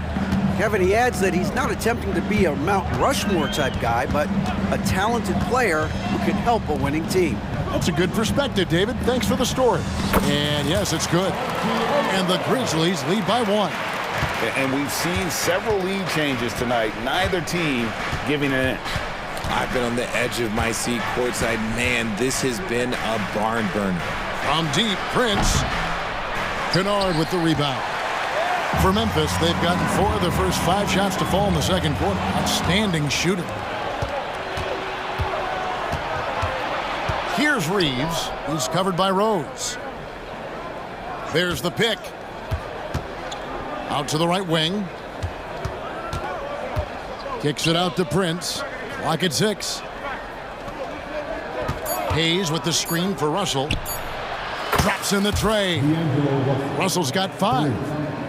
Kevin, he adds that he's not attempting to be a Mount Rushmore type guy, but a talented player who can help a winning team. That's a good perspective, David. Thanks for the story. And yes, it's good. And the Grizzlies lead by 1. And we've seen several lead changes tonight. Neither team giving an inch. I've been on the edge of my seat courtside. Man, this has been a barn burner. From deep, Prince. Kennard with the rebound. For Memphis, they've gotten 4 of their first 5 shots to fall in the second quarter. Outstanding shooting. Here's Reeves. He's covered by Rose. There's the pick. Out to the right wing. Kicks it out to Prince. Clock at 6. Hayes with the screen for Russell. Drops in the tray. Russell's got 5.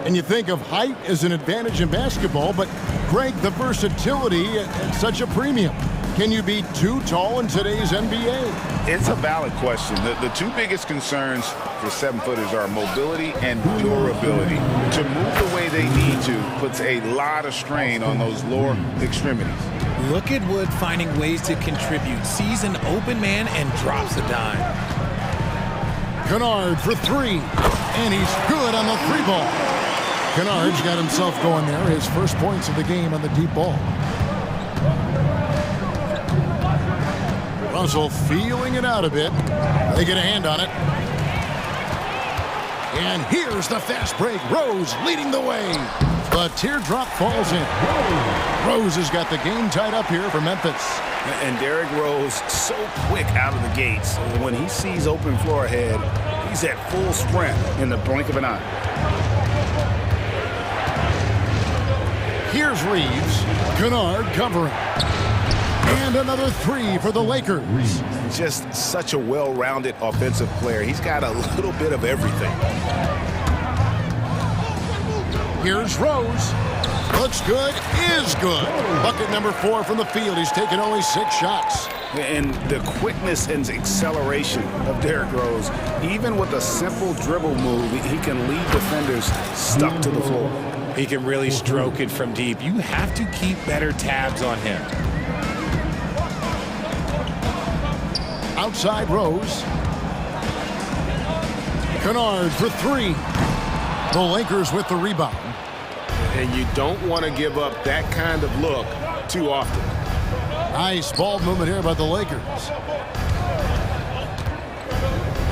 And you think of height as an advantage in basketball, but Greg, the versatility at such a premium. Can you be too tall in today's NBA? It's a valid question. The two biggest concerns for 7-footers are mobility and durability. To move the way they need to puts a lot of strain on those lower extremities. Look at Wood finding ways to contribute. Sees an open man and drops a dime. Kennard for three. And he's good on the three ball. Kennard's got himself going there. His first points of the game on the deep ball. Russell feeling it out a bit. They get a hand on it. And here's the fast break. Rose leading the way. The teardrop falls in. Rose has got the game tied up here for Memphis. And Derrick Rose so quick out of the gates. When he sees open floor ahead, he's at full sprint in the blink of an eye. Here's Reeves. Kennard covering. And another three for the Lakers. Just such a well-rounded offensive player. He's got a little bit of everything. Here's Rose. Looks good, is good. Bucket number 4 from the field. He's taken only 6 shots. And the quickness and acceleration of Derrick Rose, even with a simple dribble move, he can lead defenders stuck to the floor. He can really stroke it from deep. You have to keep better tabs on him. Outside Rose. Kennard for three. The Lakers with the rebound. And you don't want to give up that kind of look too often. Nice ball movement here by the Lakers.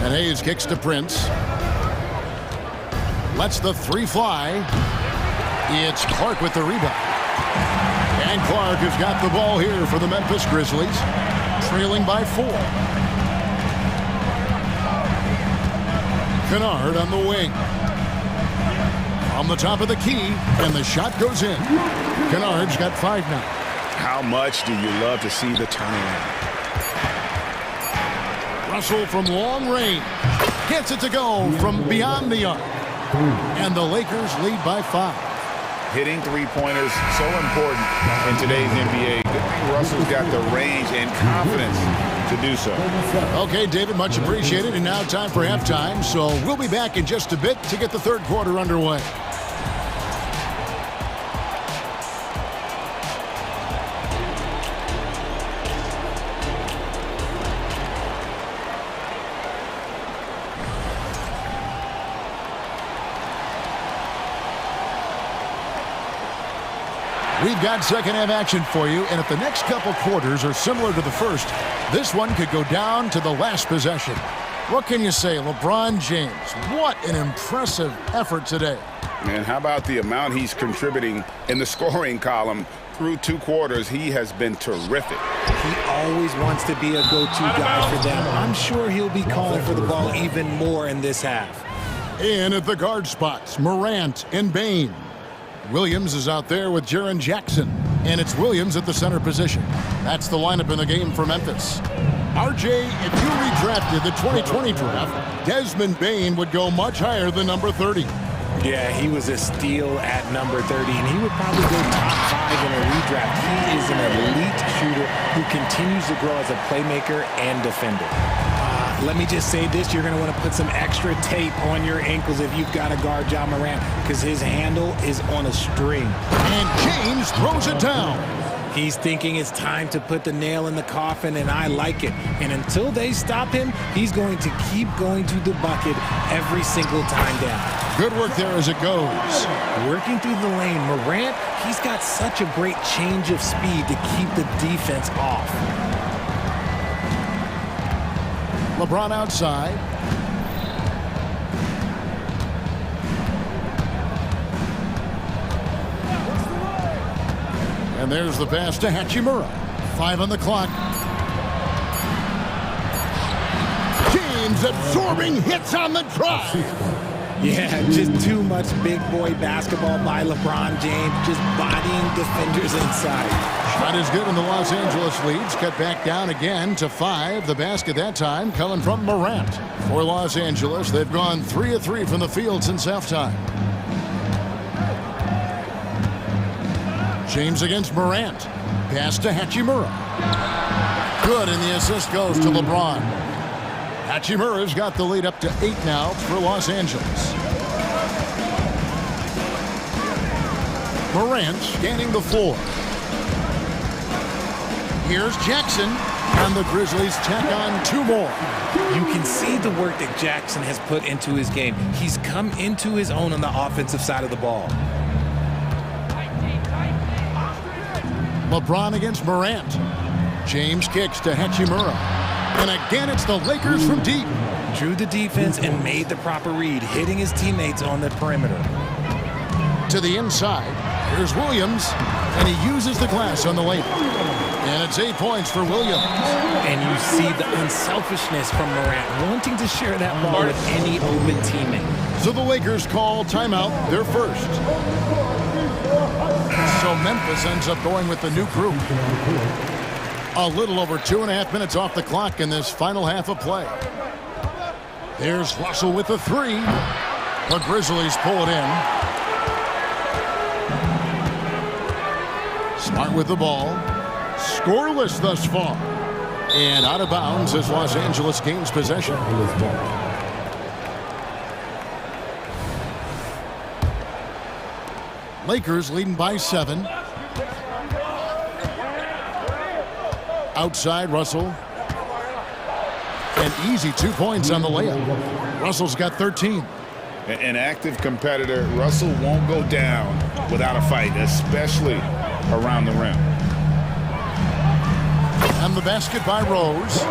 And Hayes kicks to Prince. Lets the three fly. It's Clark with the rebound. And Clark has got the ball here for the Memphis Grizzlies. Trailing by 4. Kennard on the wing. On the top of the key, and the shot goes in. Kennard's got 5 now. How much do you love to see the turnaround? Russell from long range. Gets it to go from beyond the arc. And the Lakers lead by 5. Hitting three-pointers, so important in today's NBA. Good thing Russell's got the range and confidence to do so. Okay, David, much appreciated. And now time for halftime. So we'll be back in just a bit to get the third quarter underway. We've got second half action for you, and if the next couple quarters are similar to the first, this one could go down to the last possession. What can you say, LeBron James? What an impressive effort today. And how about the amount he's contributing in the scoring column? Through 2 quarters, he has been terrific. He always wants to be a go-to guy for them. I'm sure he'll be calling for the ball even more in this half. In at the guard spots, Morant and Bane. Williams is out there with Jaren Jackson, and it's Williams at the center position. That's the lineup in the game for Memphis. RJ, if you redrafted the 2020 draft, Desmond Bane would go much higher than number 30. Yeah, he was a steal at number 30, and he would probably go top 5 in a redraft. He is an elite shooter who continues to grow as a playmaker and defender. Let me just say this, you're going to want to put some extra tape on your ankles if you've got to guard Ja Morant, because his handle is on a string. And James throws it down. He's thinking it's time to put the nail in the coffin, and I like it. And until they stop him, he's going to keep going to the bucket every single time down. Good work there as it goes. Working through the lane, Morant, he's got such a great change of speed to keep the defense off. LeBron outside. And there's the pass to Hachimura. 5 on the clock. James absorbing hits on the drive. Yeah, just too much big boy basketball by LeBron James, just bodying defenders inside. Shot is good, and the Los Angeles leads cut back down again to 5. The basket that time coming from Morant. For Los Angeles, they've gone 3 of 3 from the field since halftime. James against Morant. Pass to Hachimura. Good, and the assist goes to LeBron. Hachimura's got the lead up to 8 now for Los Angeles. Morant scanning the floor. Here's Jackson. And the Grizzlies tack on 2 more. You can see the work that Jackson has put into his game. He's come into his own on the offensive side of the ball. LeBron against Morant. James kicks to Hachimura. And again, it's the Lakers from deep. Drew the defense and made the proper read, hitting his teammates on the perimeter. To the inside. Here's Williams. And he uses the glass on the layup. And it's 8 points for Williams. And you see the unselfishness from Morant, wanting to share that ball with any open teammate. So the Lakers call timeout, their first. So Memphis ends up going with the new group. A little over 2.5 minutes off the clock in this final half of play. There's Russell with the 3. The Grizzlies pull it in. Smart with the ball. Scoreless thus far. And out of bounds as Los Angeles gains possession. Lakers leading by 7. Outside Russell. An easy 2 points on the layup. Russell's got 13. An active competitor, Russell won't go down without a fight, especially around the rim. And the basket by Rose.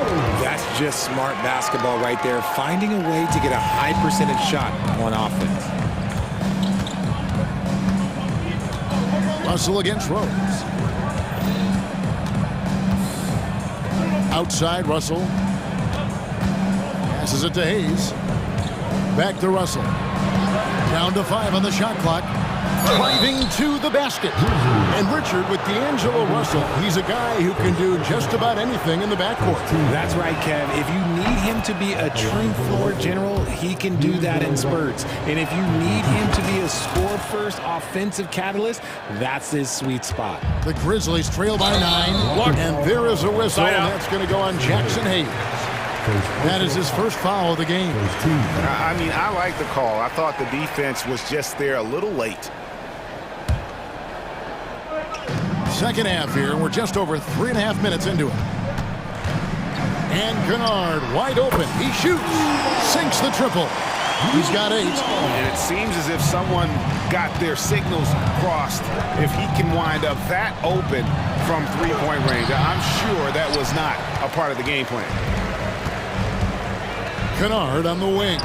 That's just smart basketball right there, finding a way to get a high percentage shot on offense. Russell against Rose. Outside Russell. Passes it to Hayes. Back to Russell. Down to 5 on the shot clock. Driving to the basket. And Richard with D'Angelo Russell. He's a guy who can do just about anything in the backcourt. That's right, Kev. If you need him to be a true floor general, he can do that in spurts. And if you need him to be a score-first offensive catalyst, that's his sweet spot. The Grizzlies trail by 9. And there is a whistle, and that's going to go on Jackson Hayes. That is his first foul of the game. I mean, I like the call. I thought the defense was just there a little late. Second half here. We're just over 3.5 minutes into it. And Kennard wide open. He shoots. Sinks the triple. He's got 8. And it seems as if someone got their signals crossed. If he can wind up that open from 3-point range, I'm sure that was not a part of the game plan. Kennard on the wing.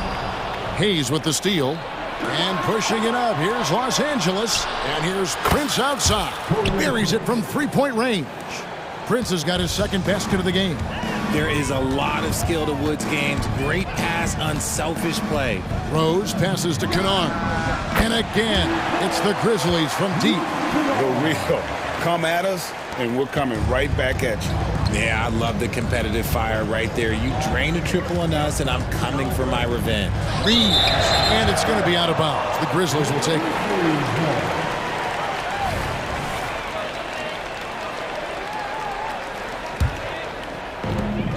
Hayes with the steal. And pushing it up. Here's Los Angeles. And here's Prince outside. Buries it from 3-point range. Prince has got his second basket of the game. There is a lot of skill to Wood's games. Great pass, unselfish play. Rose passes to Kennard. And again, it's the Grizzlies from deep. The real. Come at us, and we're coming right back at you. Yeah, I love the competitive fire right there. You drain a triple on us, and I'm coming for my revenge. Reeves, and it's going to be out of bounds. The Grizzlies will take it.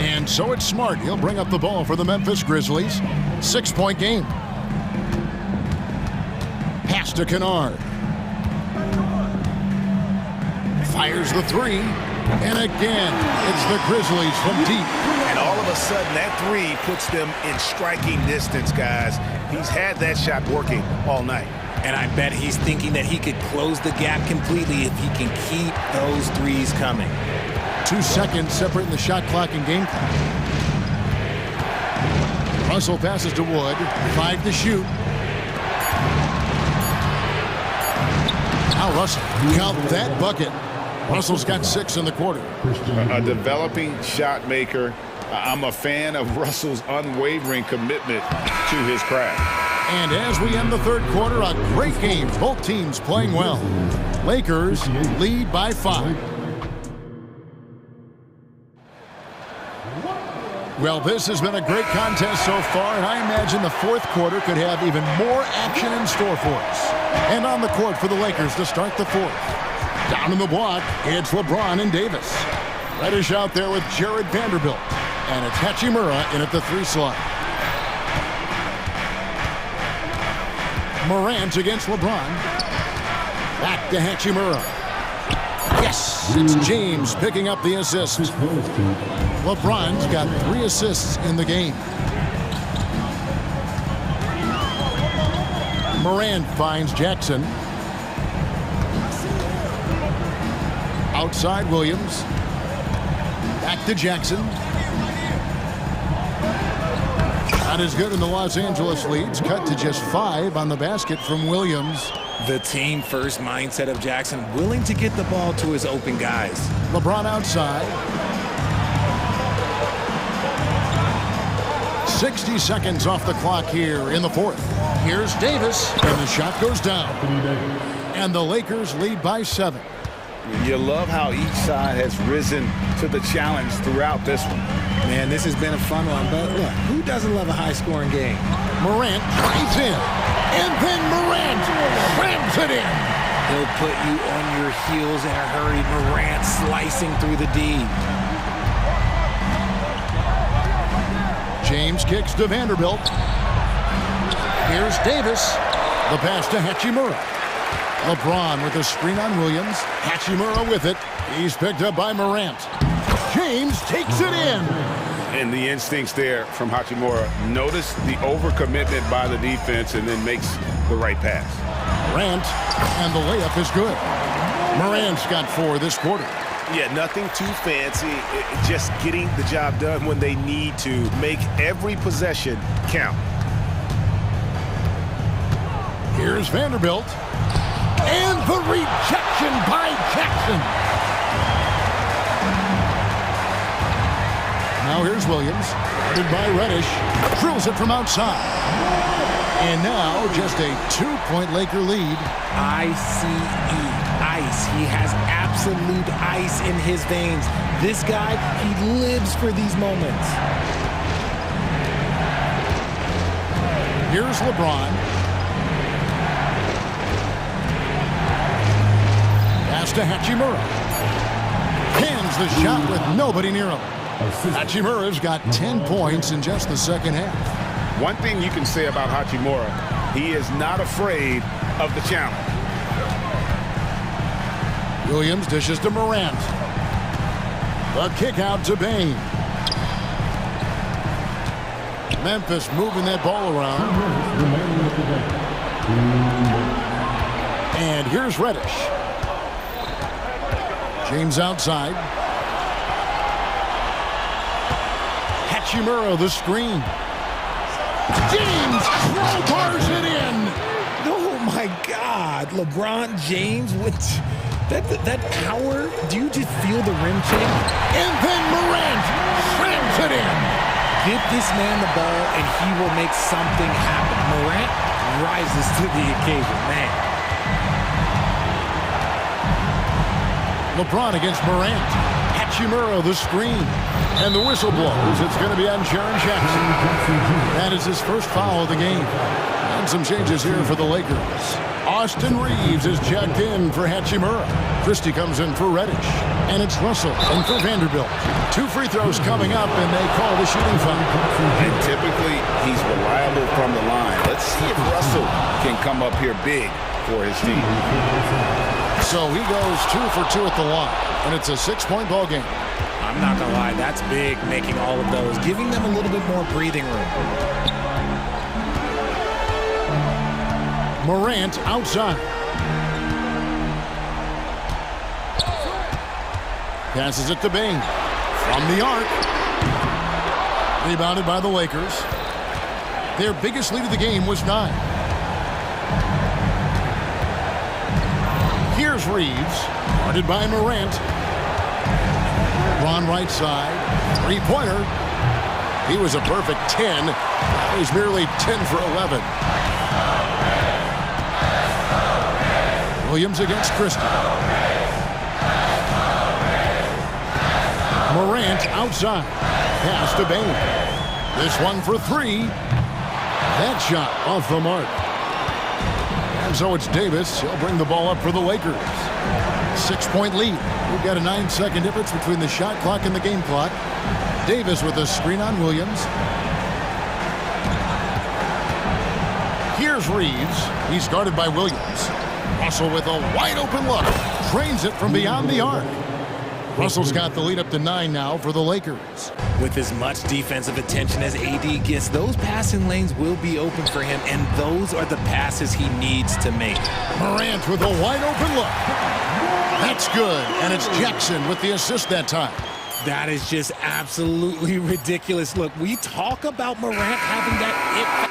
And so it's Smart. He'll bring up the ball for the Memphis Grizzlies. 6-point game. Pass to Kennard. Fires the 3. And again, it's the Grizzlies from deep. And all of a sudden, that 3 puts them in striking distance, guys. He's had that shot working all night. And I bet he's thinking that he could close the gap completely if he can keep those 3s coming. 2 seconds separating the shot clock and game clock. Russell passes to Wood. 5 to shoot. Now Russell, count that bucket. Russell's got 6 in the quarter. A developing shot maker. I'm a fan of Russell's unwavering commitment to his craft. And as we end the third quarter, a great game. Both teams playing well. Lakers lead by 5. Well, this has been a great contest so far, and I imagine the fourth quarter could have even more action in store for us. And on the court for the Lakers to start the fourth. Down in the block, it's LeBron and Davis. Reddish out there with Jared Vanderbilt. And it's Hachimura in at the 3 slot. Morant against LeBron. Back to Hachimura. Yes, it's James picking up the assist. LeBron's got 3 assists in the game. Morant finds Jackson. Outside Williams. Back to Jackson. Not as good in the Los Angeles leads. Cut to just 5 on the basket from Williams. The team-first mindset of Jackson, willing to get the ball to his open guys. LeBron outside. 60 seconds off the clock here in the 4th. Here's Davis, and the shot goes down. And the Lakers lead by 7. You love how each side has risen to the challenge throughout this one. Man, this has been a fun one, but look, who doesn't love a high-scoring game? Morant drives in, and then Morant rams it in. He'll put you on your heels in a hurry. Morant slicing through the D. James kicks to Vanderbilt. Here's Davis. The pass to Hachimura. LeBron with a screen on Williams. Hachimura with it. He's picked up by Morant. James takes it in. And the instincts there from Hachimura. Notice the overcommitment by the defense and then makes the right pass. Morant, and the layup is good. Morant's got 4 this quarter. Yeah, nothing too fancy. Just getting the job done when they need to. Make every possession count. Here's Vanderbilt. And the rejection by Jackson. Now here's Williams. Guarded by Reddish. Drills it from outside. And now just a 2-point Laker lead. ICE. Ice. He has absolute ice in his veins. This guy, he lives for these moments. Here's LeBron. Pass to Hachimura. Hands the shot with nobody near him. Hachimura's got 10 points in just the second half. One thing you can say about Hachimura, he is not afraid of the challenge. Williams dishes to Morant. The kick out to Bain. Memphis moving that ball around. And here's Reddish. James outside. Hachimura the screen. James crowbars it in. Oh my God, LeBron James with that power. Do you just feel the rim change? And then Morant slams it in. Give this man the ball and he will make something happen. Morant rises to the occasion, man. LeBron against Morant. Hachimura the screen. And the whistle blows. It's going to be on Jaren Jackson. That is his first foul of the game. And some changes here for the Lakers. Austin Reeves is checked in for Hachimura. Christie comes in for Reddish. And it's Russell in for Vanderbilt. 2 free throws coming up, and they call the shooting foul. And typically, he's reliable from the line. Let's see if Russell can come up here big for his team. So he goes 2 for 2 at the line, and it's a 6-point ball game. I'm not going to lie, that's big, making all of those, giving them a little bit more breathing room. Morant outside. Passes it to Bain. From the arc. Rebounded by the Lakers. Their biggest lead of the game was 9. Here's Reeves. Guarded by Morant. Ron right side. 3-pointer. He was a perfect 10. He's merely 10 for 11. Williams against Christie. Morant outside. Pass to Bain. This one for 3. That shot off the mark. And so it's Davis. He'll bring the ball up for the Lakers. 6-point lead. We've got a 9-second difference between the shot clock and the game clock. Davis with a screen on Williams. Here's Reeves. He's guarded by Williams. Russell with a wide open look. drains it from beyond the arc. Russell's got the lead up to 9 now for the Lakers. With as much defensive attention as AD gets, those passing lanes will be open for him, and those are the passes he needs to make. Morant with a wide open look. That's good, and it's Jackson with the assist that time. That is just absolutely ridiculous. Look, we talk about Morant having that it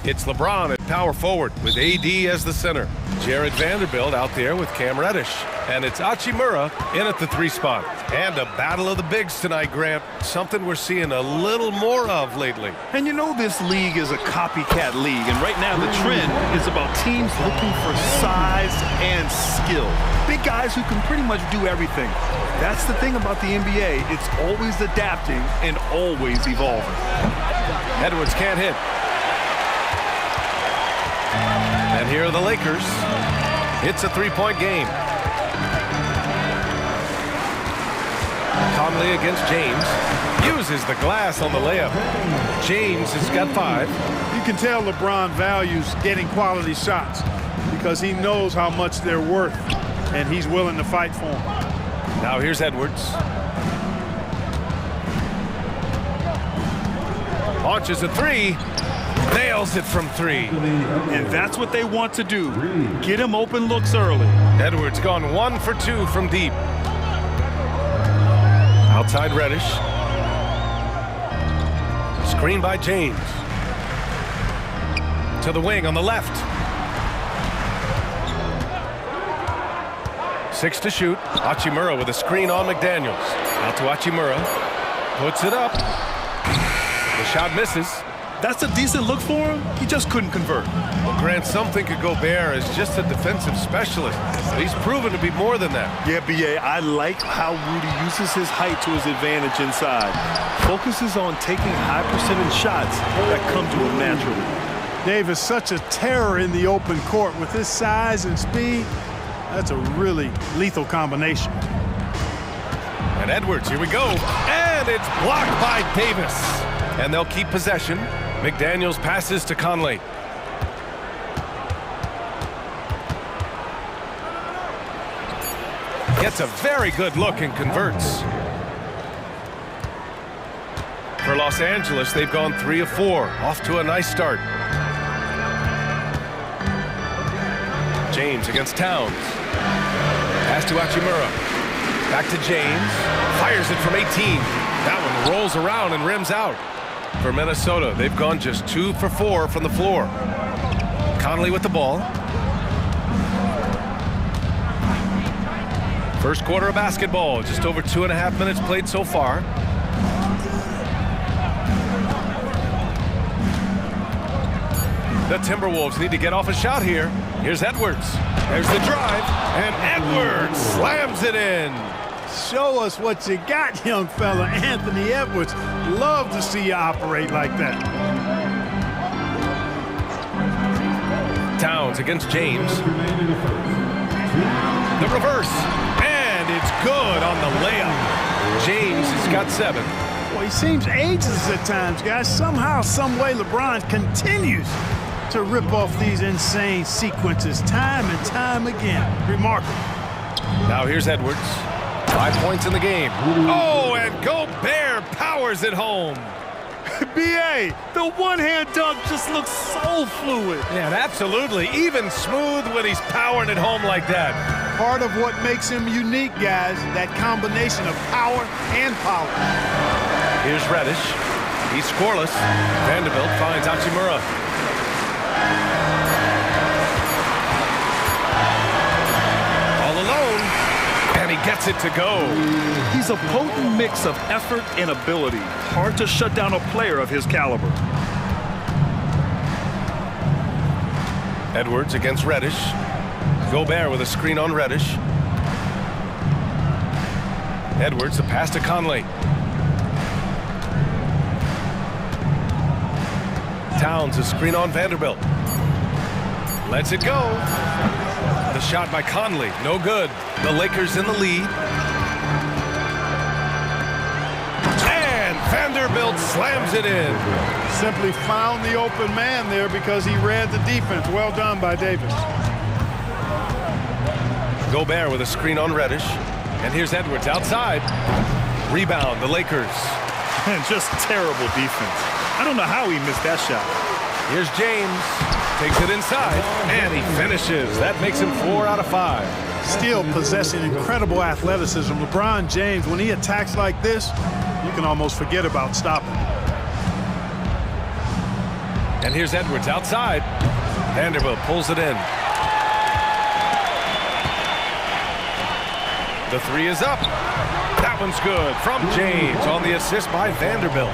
It's LeBron at power forward with AD as the center. Jared Vanderbilt out there with Cam Reddish. And it's Hachimura in at the 3 spot. And a battle of the bigs tonight, Grant. Something we're seeing a little more of lately. And you know this league is a copycat league. And right now the trend is about teams looking for size and skill. Big guys who can pretty much do everything. That's the thing about the NBA. It's always adapting and always evolving. Edwards can't hit. And here are the Lakers. It's a 3-point game. Conley against James. Uses the glass on the layup. James has got 5. You can tell LeBron values getting quality shots because he knows how much they're worth, and he's willing to fight for them. Now here's Edwards. Launches a 3. Nails it from 3. And that's what they want to do. Get him open looks early. Edwards gone 1 for 2 from deep. Outside Reddish. Screen by James. To the wing on the left. 6 to shoot. Hachimura with a screen on McDaniels. Out to Hachimura. Puts it up. The shot misses. That's a decent look for him. He just couldn't convert. Well, Grant, some think of Gobert as just a defensive specialist. But he's proven to be more than that. Yeah, B.A., I like how Rudy uses his height to his advantage inside. Focuses on taking high percentage shots that come to him naturally. Dave is such a terror in the open court. With his size and speed, that's a really lethal combination. And Edwards, here we go. And it's blocked by Davis. And they'll keep possession. McDaniels passes to Conley. Gets a very good look and converts. For Los Angeles, they've gone 3 of 4. Off to a nice start. James against Towns. Pass to Hachimura. Back to James. Fires it from 18. That one rolls around and rims out. For Minnesota, they've gone just 2 for 4 from the floor. Conley with the ball. First quarter of basketball, just over 2.5 minutes played so far. The Timberwolves need to get off a shot here. Here's Edwards. There's the drive, and Edwards slams it in. Show us what you got, young fella. Anthony Edwards. Love to see you operate like that. Towns against James. The reverse. And it's good on the layup. James has got 7. Well, he seems ageless at times, guys. Somehow, some way, LeBron continues to rip off these insane sequences time and time again. Remarkable. Now here's Edwards. 5 points in the game. Oh, and Gobert powers it home. B.A., the one-hand dunk just looks so fluid. Yeah, absolutely. Even smooth when he's powering it home like that. Part of what makes him unique, guys, that combination of power and power. Here's Reddish. He's scoreless. Vanderbilt finds Hachimura. All alone. And he gets it to go. He's a potent mix of effort and ability. Hard to shut down a player of his caliber. Edwards against Reddish. Gobert with a screen on Reddish. Edwards, a pass to Conley. Towns, a screen on Vanderbilt. Lets it go. The shot by Conley, no good. The Lakers in the lead. And Vanderbilt slams it in. Simply found the open man there because he read the defense. Well done by Davis. Gobert with a screen on Reddish. And here's Edwards outside. Rebound, the Lakers. And just terrible defense. I don't know how he missed that shot. Here's James. Takes it inside, and he finishes. That makes him 4 out of 5. Still possessing incredible athleticism. LeBron James, when he attacks like this, you can almost forget about stopping. And here's Edwards outside. Vanderbilt pulls it in. The three is up. That one's good from James on the assist by Vanderbilt.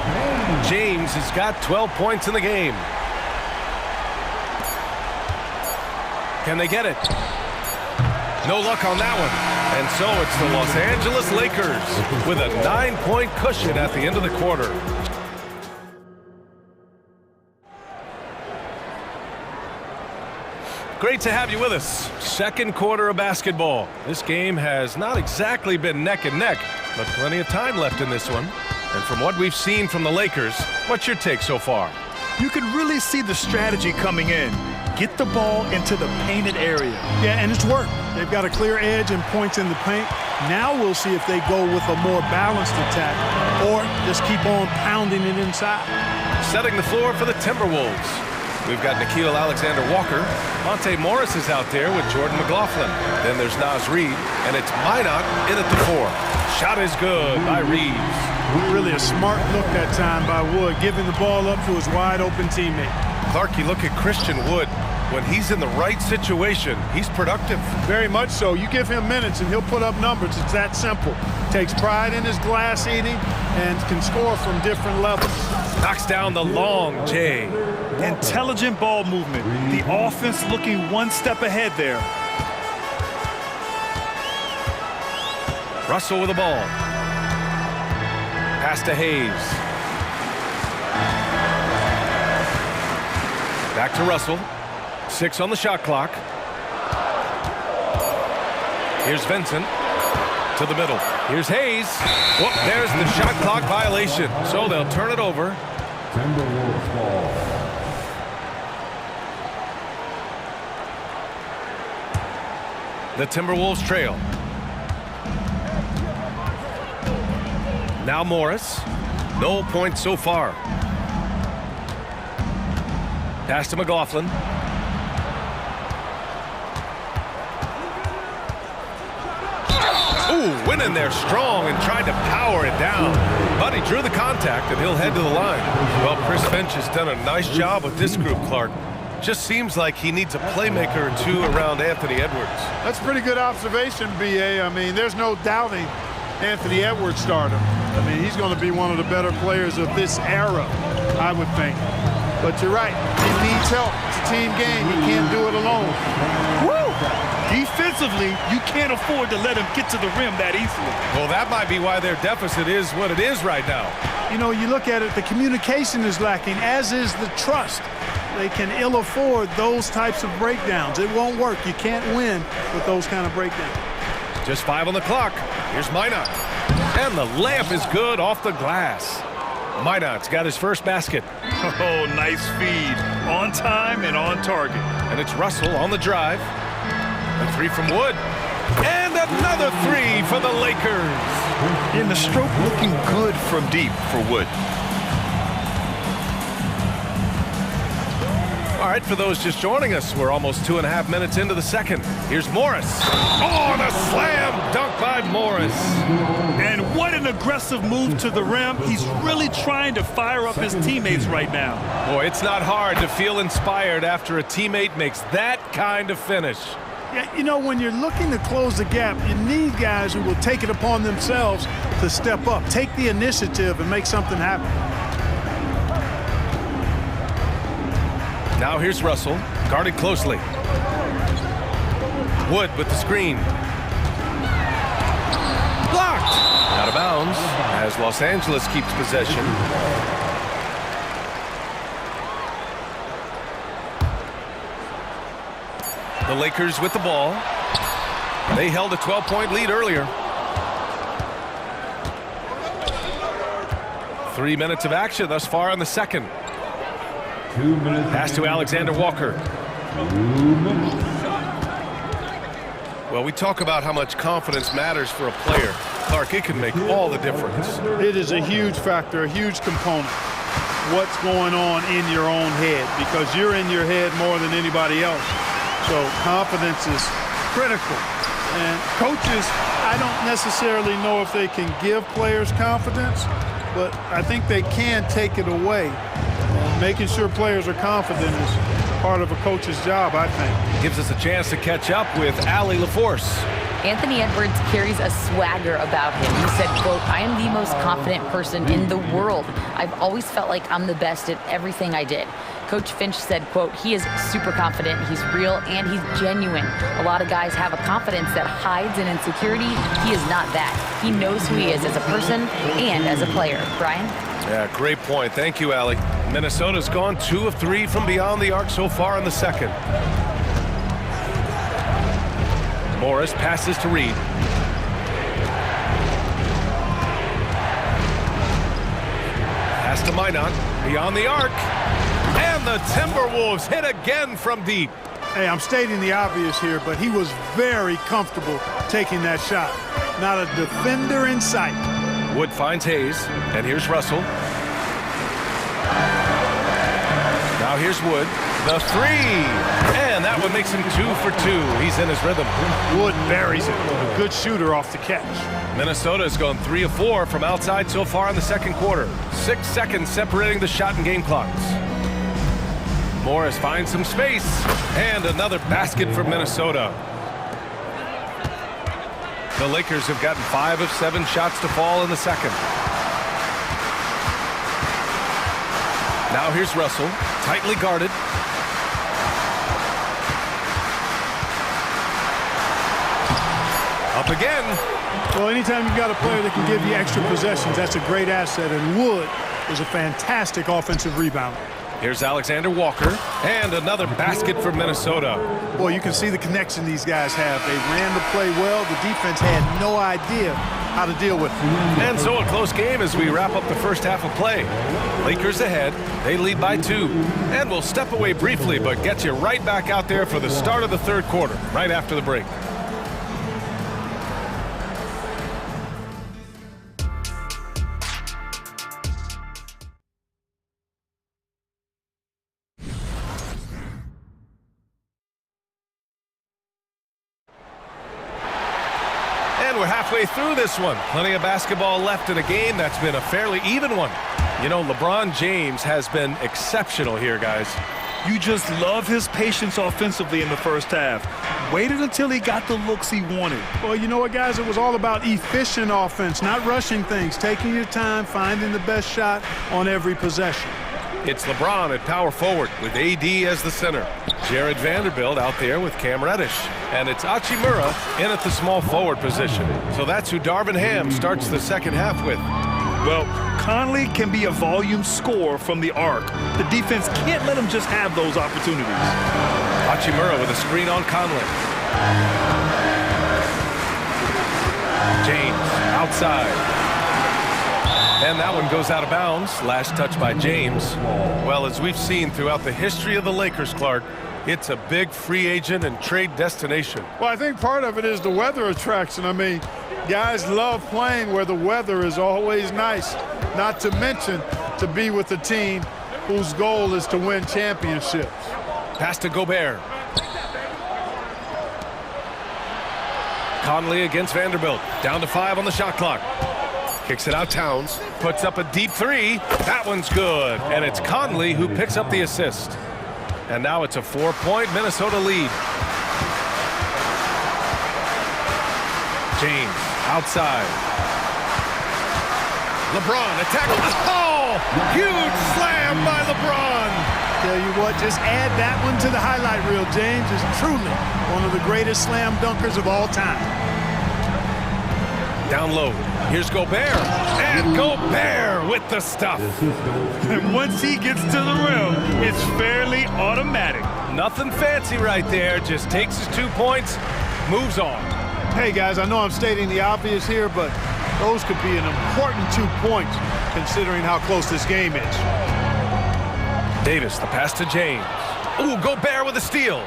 James has got 12 points in the game. Can they get it? No luck on that one. And so it's the Los Angeles Lakers with a 9-point cushion at the end of the quarter. Great to have you with us. Second quarter of basketball. This game has not exactly been neck and neck, but plenty of time left in this one. And from what we've seen from the Lakers, what's your take so far? You can really see the strategy coming in. Get the ball into the painted area. Yeah, and it's worked. They've got a clear edge and points in the paint. Now we'll see if they go with a more balanced attack or just keep on pounding it inside. Setting the floor for the Timberwolves. We've got Nickeil Alexander-Walker. Monte Morris is out there with Jordan McLaughlin. Then there's Naz Reid, and it's Minot in at the 4. Shot is good by Reeves. Really a smart look that time by Wood, giving the ball up to his wide-open teammate. Clark, you look at Christian Wood. When he's in the right situation, he's productive. Very much so. You give him minutes and he'll put up numbers. It's that simple. Takes pride in his glass eating and can score from different levels. Knocks down the long J. Intelligent ball movement. The offense looking one step ahead there. Russell with the ball. Pass to Hayes. Back to Russell. 6 on the shot clock. Here's Vincent to the middle. Here's Hayes. Whoop, there's the shot clock violation. So they'll turn it over. Timberwolves ball. The Timberwolves trail. Now Morris. No points so far. Pass to McLaughlin. Ooh, went in there strong and tried to power it down. But he drew the contact and he'll head to the line. Well, Chris Finch has done a nice job with this group, Clark. Just seems like he needs a playmaker or two around Anthony Edwards. That's a pretty good observation, B.A. I mean, there's no doubting Anthony Edwards stardom. I mean, he's going to be one of the better players of this era, I would think. But you're right. He needs help. It's a team game. He can't do it alone. Woo! Defensively, you can't afford to let him get to the rim that easily. Well, that might be why their deficit is what it is right now. You know, you look at it, the communication is lacking, as is the trust. They can ill afford those types of breakdowns. It won't work. You can't win with those kind of breakdowns. Just 5 on the clock. Here's Minot. And the layup is good off the glass. Minot's got his first basket. Oh, nice feed. On time and on target. And it's Russell on the drive. A 3 from Wood. And another 3 for the Lakers. And the stroke looking good from deep for Wood. All right, for those just joining us, we're almost 2.5 minutes into the second. Here's Morris. Oh, and a slam dunk by Morris. And what an aggressive move to the rim. He's really trying to fire up his teammates right now. Boy, it's not hard to feel inspired after a teammate makes that kind of finish. Yeah, you know, when you're looking to close the gap, you need guys who will take it upon themselves to step up, take the initiative, and make something happen. Now here's Russell, guarded closely. Wood with the screen. Blocked! Out of bounds as Los Angeles keeps possession. The Lakers with the ball. They held a 12-point lead earlier. 3 minutes of action thus far in the second. 2 minutes. Pass to Alexander Walker. 2 minutes. Well, we talk about how much confidence matters for a player. Clark, it can make all the difference. It is a huge factor, a huge component. What's going on in your own head, because you're in your head more than anybody else. So confidence is critical. And coaches, I don't necessarily know if they can give players confidence, but I think they can take it away. Making sure players are confident is part of a coach's job, I think. Gives us a chance to catch up with Allie LaForce. Anthony Edwards carries a swagger about him. He said, quote, "I am the most confident person in the world. I've always felt like I'm the best at everything I did." Coach Finch said, quote, "He is super confident, he's real, and he's genuine. A lot of guys have a confidence that hides in insecurity. He is not that. He knows who he is as a person and as a player." Brian? Yeah, great point. Thank you, Allie. Minnesota's gone 2 of 3 from beyond the arc so far in the second. Morris passes to Reed. Pass to Minot, beyond the arc. And the Timberwolves hit again from deep. Hey, I'm stating the obvious here, but he was very comfortable taking that shot. Not a defender in sight. Wood finds Hayes, and here's Russell. Now here's Wood, the three, and that one makes him 2 for 2. He's in his rhythm. Wood buries it. A good shooter off the catch. Minnesota has gone 3 of 4 from outside so far in the second quarter. 6 seconds separating the shot and game clocks. Morris finds some space, and another basket for Minnesota. The Lakers have gotten 5 of 7 shots to fall in the second. Now here's Russell, tightly guarded. Up again. Well, anytime you've got a player that can give you extra possessions, that's a great asset, and Wood is a fantastic offensive rebounder. Here's Alexander Walker, and another basket for Minnesota. Boy, you can see the connection these guys have. They ran the play well. The defense had no idea how to deal with it. And so a close game as we wrap up the first half of play. Lakers ahead. They lead by 2. And we'll step away briefly, but get you right back out there for the start of the third quarter, right after the break. We're halfway through this one. Plenty of basketball left in a game that's been a fairly even one. You know, LeBron James has been exceptional here, guys. You just love his patience offensively in the first half. Waited until he got the looks he wanted. Well, you know what, guys? It was all about efficient offense, not rushing things, taking your time, finding the best shot on every possession. It's LeBron at power forward with AD as the center. Jared Vanderbilt out there with Cam Reddish. And it's Hachimura in at the small forward position. So that's who Darvin Ham starts the second half with. Well, Conley can be a volume scorer from the arc. The defense can't let him just have those opportunities. Hachimura with a screen on Conley. James outside. And that one goes out of bounds. Last touch by James. Well, as we've seen throughout the history of the Lakers, Clark, it's a big free agent and trade destination. Well, I think part of it is the weather attraction. I mean, guys love playing where the weather is always nice. Not to mention to be with a team whose goal is to win championships. Pass to Gobert. Conley against Vanderbilt. Down to 5 on the shot clock. Kicks it out Towns. Puts up a deep 3. That one's good. And it's Conley who picks up the assist. And now it's a 4-point Minnesota lead. James outside. LeBron attack. Oh! Huge slam by LeBron. Tell you what, just add that one to the highlight reel. James is truly one of the greatest slam dunkers of all time. Down low. Here's Gobert. And Gobert with the stuff. And once he gets to the rim, it's fairly automatic. Nothing fancy right there. Just takes his 2 points, moves on. Hey, guys, I know I'm stating the obvious here, but those could be an important 2 points considering how close this game is. Davis, the pass to James. Ooh, Gobert with a steal.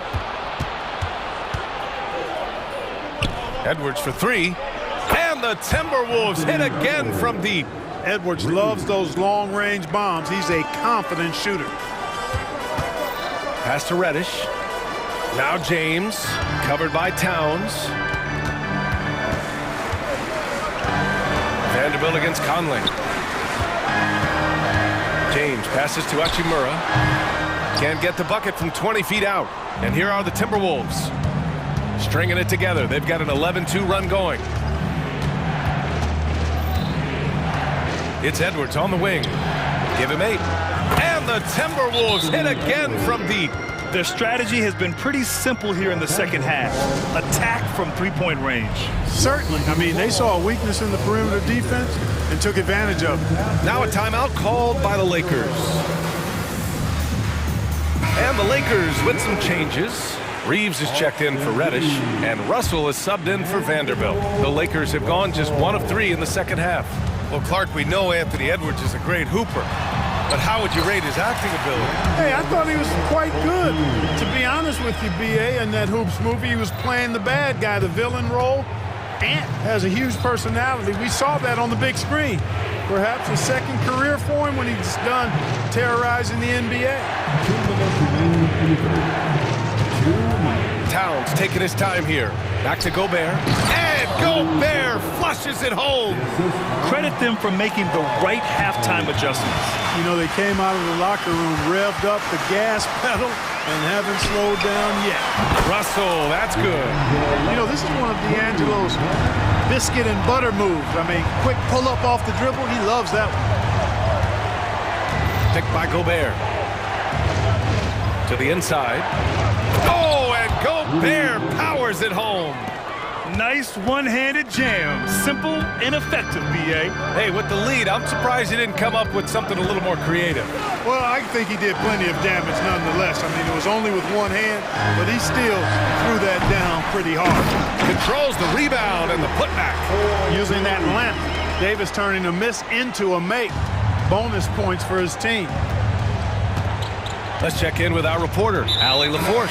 Edwards for 3. And the Timberwolves hit again from deep. Edwards loves those long-range bombs. He's a confident shooter. Pass to Reddish. Now James, covered by Towns. Vanderbilt against Conley. James passes to Hachimura. Can't get the bucket from 20 feet out. And here are the Timberwolves. Stringing it together. They've got an 11-2 run going. It's Edwards on the wing. Give him 8. And the Timberwolves hit again from deep. Their strategy has been pretty simple here in the second half. Attack from three-point range. Certainly. I mean, they saw a weakness in the perimeter defense and took advantage of it. Now a timeout called by the Lakers. And the Lakers with some changes. Reeves is checked in for Reddish, and Russell is subbed in for Vanderbilt. The Lakers have gone just 1 of 3 in the second half. Well, Clark, we know Anthony Edwards is a great hooper, but how would you rate his acting ability? Hey, I thought he was quite good. To be honest with you, B.A., in that Hoops movie, he was playing the bad guy, the villain role. Ant has a huge personality. We saw that on the big screen. Perhaps a second career for him when he's done terrorizing the NBA. Towns taking his time here. Back to Gobert. And Gobert flushes it home. Credit them for making the right halftime adjustments. You know, they came out of the locker room, revved up the gas pedal, and haven't slowed down yet. Russell, that's good. You know, this is one of D'Angelo's biscuit and butter moves. I mean, quick pull-up off the dribble. He loves that one. Picked by Gobert. To the inside. Oh, and Gobert powers it home. Nice one-handed jam. Simple and effective, B.A. Hey, with the lead, I'm surprised he didn't come up with something a little more creative. Well, I think he did plenty of damage nonetheless. I mean, it was only with one hand, but he still threw that down pretty hard. Controls the rebound and the putback. Using that length, Davis turning a miss into a make. Bonus points for his team. Let's check in with our reporter, Allie LaForce.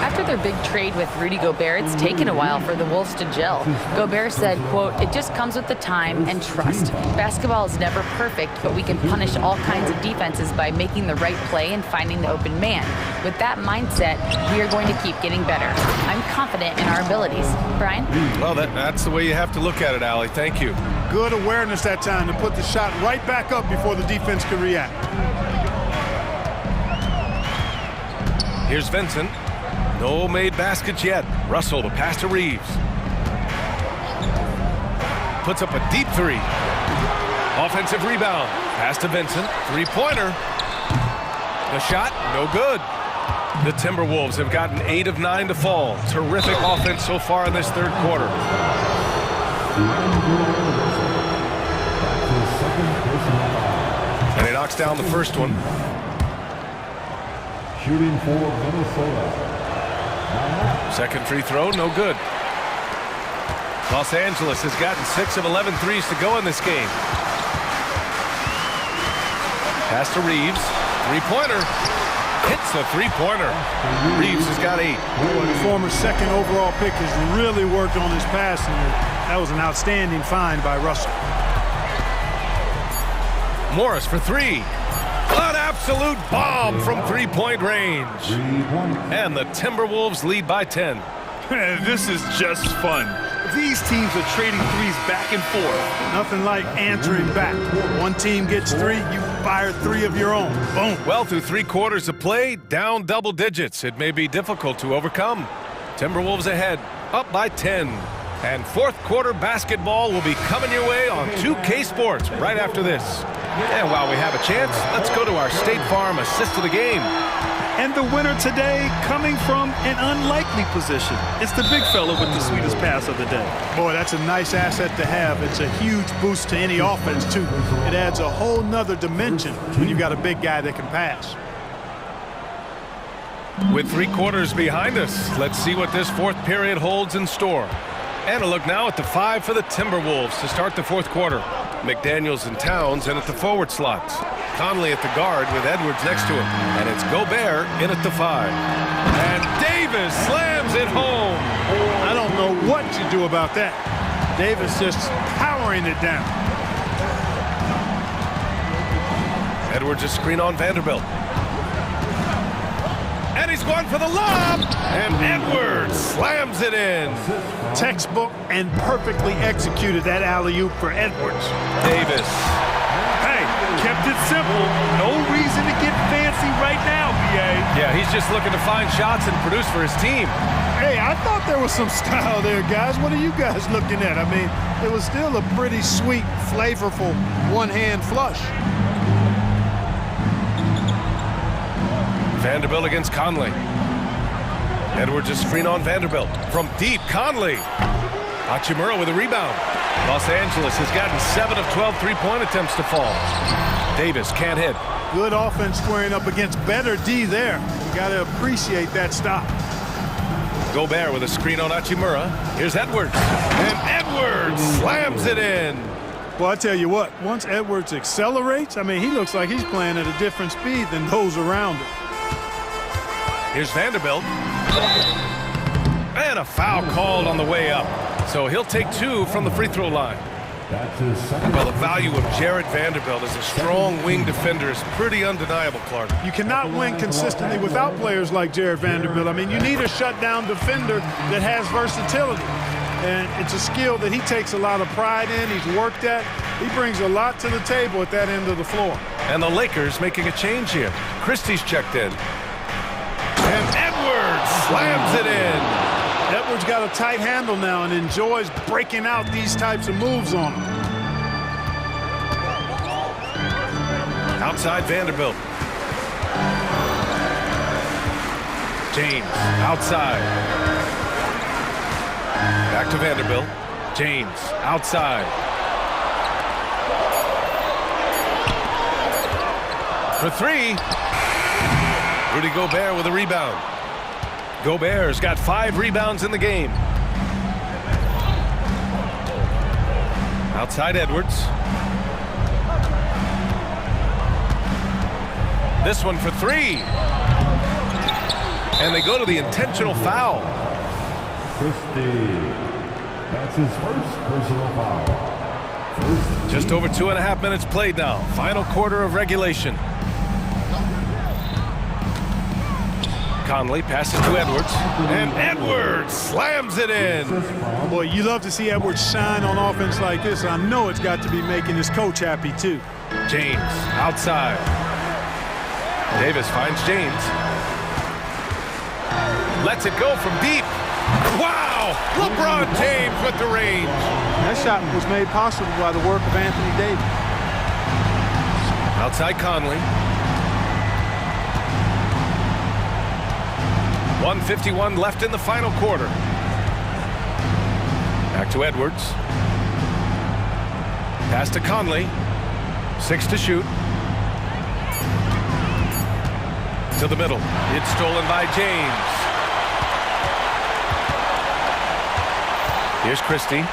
After their big trade with Rudy Gobert, it's taken a while for the Wolves to gel. Gobert said, quote, "It just comes with the time and trust. Basketball is never perfect, but we can punish all kinds of defenses by making the right play and finding the open man. With that mindset, we are going to keep getting better. I'm confident in our abilities." Brian? Well, that's the way you have to look at it, Allie. Thank you. Good awareness that time to put the shot right back up before the defense could react. Here's Vincent. No made baskets yet. Russell, the pass to Reeves. Puts up a deep 3. Offensive rebound. Pass to Vincent. 3-pointer. The shot, no good. The Timberwolves have gotten 8 of 9 to fall. Terrific offense so far in this third quarter. And he knocks down the first one. Shooting for Minnesota. Second free throw, no good. Los Angeles has gotten 6 of 11 threes to go in this game. Pass to Reeves. 3-pointer. Hits a 3-pointer. Reeves has got 8. Well, the former second overall pick has really worked on his passing. That was an outstanding find by Russell. Morris for 3. An absolute bomb from 3-point range. And the Timberwolves lead by 10. This is just fun. These teams are trading threes back and forth. Nothing like answering back. One team gets 3, you fire 3 of your own. Boom. Well, through 3 quarters of play, down double digits. It may be difficult to overcome. Timberwolves ahead, up by 10. And fourth quarter basketball will be coming your way on 2K Sports right after this. And while we have a chance, let's go to our State Farm assist of the game. And the winner today coming from an unlikely position. It's the big fella with the sweetest pass of the day. Boy, that's a nice asset to have. It's a huge boost to any offense, too. It adds a whole nother dimension when you've got a big guy that can pass. With 3 quarters behind us, let's see what this fourth period holds in store. And a look now at the 5 for the Timberwolves to start the fourth quarter. McDaniels and Towns in at the forward slots. Conley at the guard with Edwards next to him. And it's Gobert in at the 5. And Davis slams it home. I don't know what you do about that. Davis just powering it down. Edwards a screen on Vanderbilt. And he's going for the lob. And Edwards slams it in. Textbook and perfectly executed that alley-oop for Edwards. Davis. Hey, kept it simple. No reason to get fancy right now, B.A. Yeah, he's just looking to find shots and produce for his team. Hey, I thought there was some style there, guys. What are you guys looking at? I mean, it was still a pretty sweet, flavorful one-hand flush. Vanderbilt against Conley. Edwards' a screen on Vanderbilt. From deep, Conley. Hachimura with a rebound. Los Angeles has gotten 7 of 12 three-point attempts to fall. Davis can't hit. Good offense squaring up against better D there. You got to appreciate that stop. Gobert with a screen on Hachimura. Here's Edwards. And Edwards slams it in. Well, I tell you what, once Edwards accelerates, I mean, he looks like he's playing at a different speed than those around him. Here's Vanderbilt. And a foul called on the way up. So he'll take 2 from the free throw line. Well, the value of Jared Vanderbilt as a strong wing defender is pretty undeniable, Clark. You cannot win consistently without players like Jared Vanderbilt. I mean, you need a shutdown defender that has versatility. And it's a skill that he takes a lot of pride in. He's worked at. He brings a lot to the table at that end of the floor. And the Lakers making a change here. Christie's checked in. And Edwards slams it in. Edwards got a tight handle now and enjoys breaking out these types of moves on him. Outside Vanderbilt. James outside. Back to Vanderbilt. James outside. For 3. Rudy Gobert with a rebound. Gobert's got 5 rebounds in the game. Outside Edwards. This one for 3. And they go to the intentional foul. That's his first personal foul. Just over 2.5 minutes played now. Final quarter of regulation. Conley passes to Edwards, and Edwards slams it in. Boy, you love to see Edwards shine on offense like this. I know it's got to be making his coach happy, too. James outside. Davis finds James. Lets it go from deep. Wow! LeBron James with the range. That shot was made possible by the work of Anthony Davis. Outside Conley. 1:51 left in the final quarter. Back to Edwards. Pass to Conley. 6 to shoot. To the middle. It's stolen by James. Here's Christie.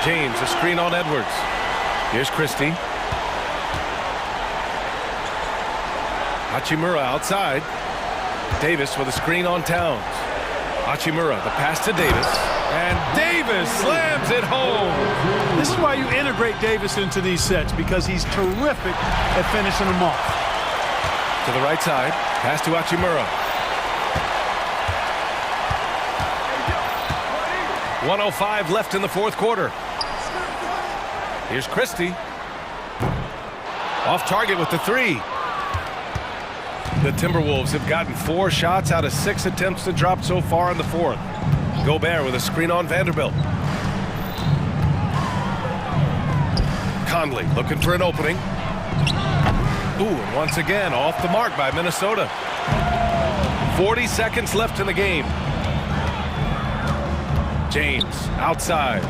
James, a screen on Edwards. Here's Christie. Hachimura outside. Davis with a screen on Towns. Hachimura, the pass to Davis. And Davis slams it home. This is why you integrate Davis into these sets, because he's terrific at finishing them off. To the right side. Pass to Hachimura. 1:05 left in the fourth quarter. Here's Christie. Off target with the 3. The Timberwolves have gotten 4 shots out of 6 attempts to drop so far in the fourth. Gobert with a screen on Vanderbilt. Conley looking for an opening. Ooh, and once again off the mark by Minnesota. 40 seconds left in the game. James outside.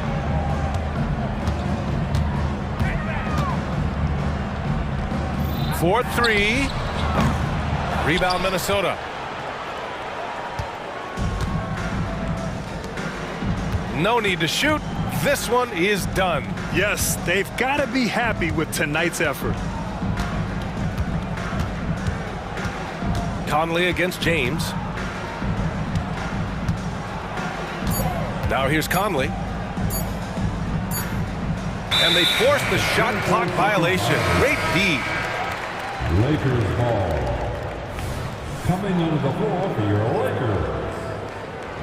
For 3. Rebound Minnesota. No need to shoot. This one is done. Yes, they've got to be happy with tonight's effort. Conley against James. Now here's Conley. And they force the shot clock violation. Great D. Lakers ball. Coming into the floor for your Lakers.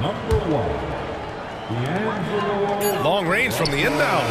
Number 1, D'Angelo. Long range from the inbound.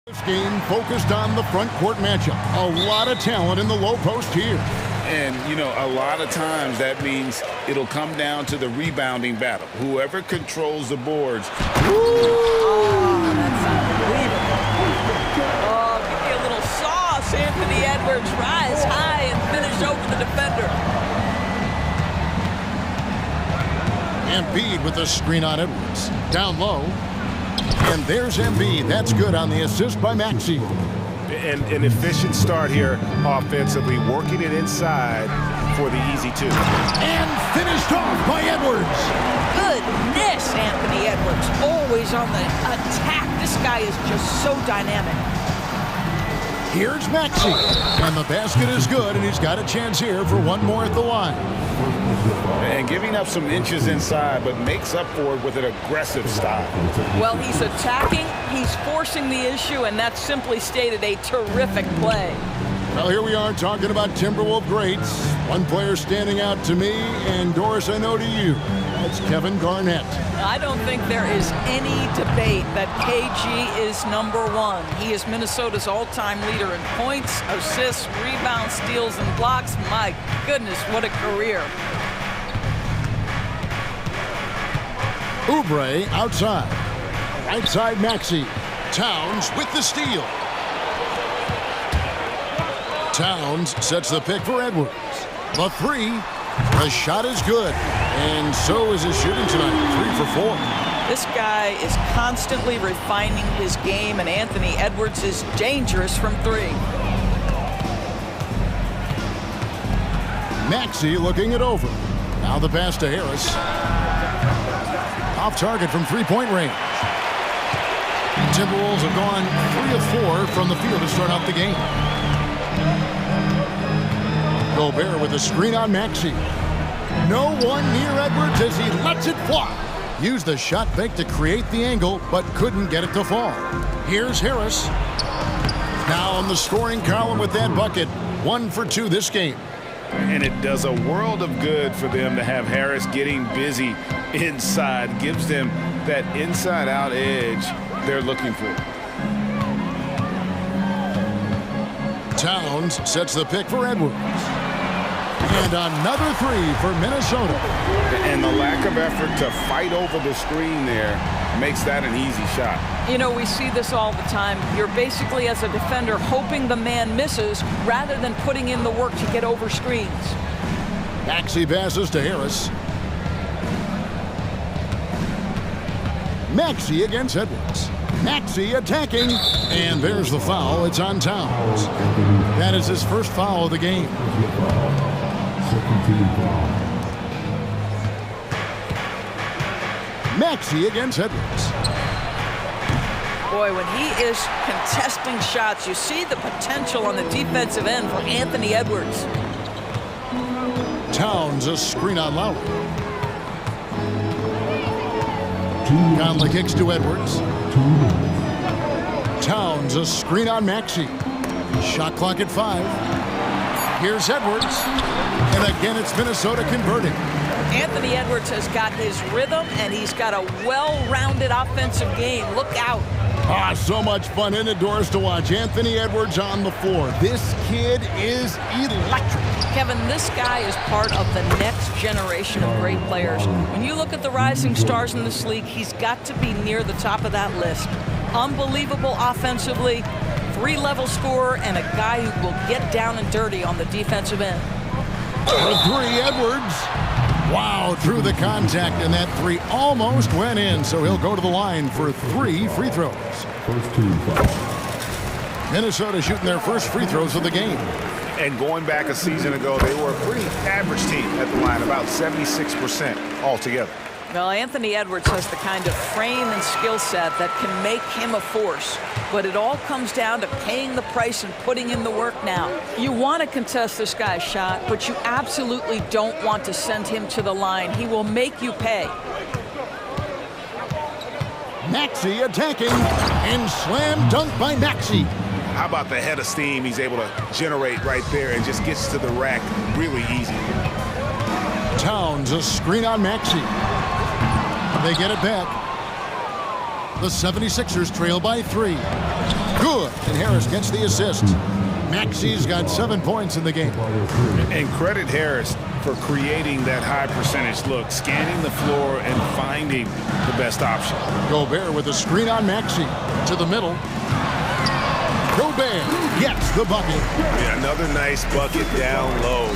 This game focused on the front court matchup. A lot of talent in the low post here. And, you know, a lot of times that means it'll come down to the rebounding battle. Whoever controls the boards. Oh, that's unbelievable. Oh, give me a little sauce. Anthony Edwards rise high and finish over the defender. Embiid with the screen on Edwards. Down low. And there's Embiid. That's good on the assist by Maxey. And an efficient start here offensively, working it inside for the easy two. And finished off by Edwards. Goodness, Anthony Edwards. Always on the attack. This guy is just so dynamic. Here's Maxey. And the basket is good, and he's got a chance here for one more at the line. And giving up some inches inside, but makes up for it with an aggressive style. Well, he's attacking, he's forcing the issue, and that's simply stated a terrific play. Well, here we are talking about Timberwolves greats. One player standing out to me, and Doris, I know to you. That's Kevin Garnett. I don't think there is any debate that KG is #1. He is Minnesota's all-time leader in points, assists, rebounds, steals, and blocks. My goodness, what a career. Oubre outside. Right side Maxey. Towns with the steal. Towns sets the pick for Edwards. The three. The shot is good. And so is his shooting tonight. 3 for 4. This guy is constantly refining his game, and Anthony Edwards is dangerous from 3. Maxey looking it over. Now the pass to Harris. Off target from three-point range. Timberwolves have gone 3 of 4 from the field to start out the game. Gobert with a screen on Maxey. No one near Edwards as he lets it fly. Used the shot fake to create the angle, but couldn't get it to fall. Here's Harris. Now on the scoring column with that bucket. 1 for 2 this game. And it does a world of good for them to have Harris getting busy inside. Gives them that inside-out edge they're looking for. Towns sets the pick for Edwards. And another 3 for Minnesota. And the lack of effort to fight over the screen there makes that an easy shot. You know, we see this all the time. You're basically, as a defender, hoping the man misses rather than putting in the work to get over screens. Maxey passes to Harris. Maxey against Edwards. Maxey attacking. And there's the foul. It's on Towns. That is his first foul of the game. Maxey against Edwards. Boy, when he is contesting shots, you see the potential on the defensive end for Anthony Edwards. Towns a screen on Lowry. Conley kicks to Edwards. Towns a screen on Maxey. Shot clock at 5. Here's Edwards. And again, it's Minnesota converting. Anthony Edwards has got his rhythm, and he's got a well-rounded offensive game. Look out. Ah, so much fun in the doors to watch. Anthony Edwards on the floor. This kid is electric. Kevin, this guy is part of the next generation of great players. When you look at the rising stars in this league, he's got to be near the top of that list. Unbelievable offensively, 3-level scorer, and a guy who will get down and dirty on the defensive end. The 3, Edwards. Wow, through the contact, and that 3 almost went in, so he'll go to the line for 3 free throws. Minnesota shooting their first free throws of the game. And going back a season ago, they were a pretty average team at the line, about 76% altogether. Well, Anthony Edwards has the kind of frame and skill set that can make him a force. But it all comes down to paying the price and putting in the work now. You want to contest this guy's shot, but you absolutely don't want to send him to the line. He will make you pay. Maxey attacking, and slam dunk by Maxey. How about the head of steam he's able to generate right there and just gets to the rack really easy. Towns a screen on Maxey. They get it back. The 76ers trail by 3. Good, and Harris gets the assist. Maxi's got 7 points in the game. And credit Harris for creating that high percentage look, scanning the floor and finding the best option. Gobert with a screen on Maxi. To the middle. Gobert gets the bucket. Yeah, another nice bucket down low.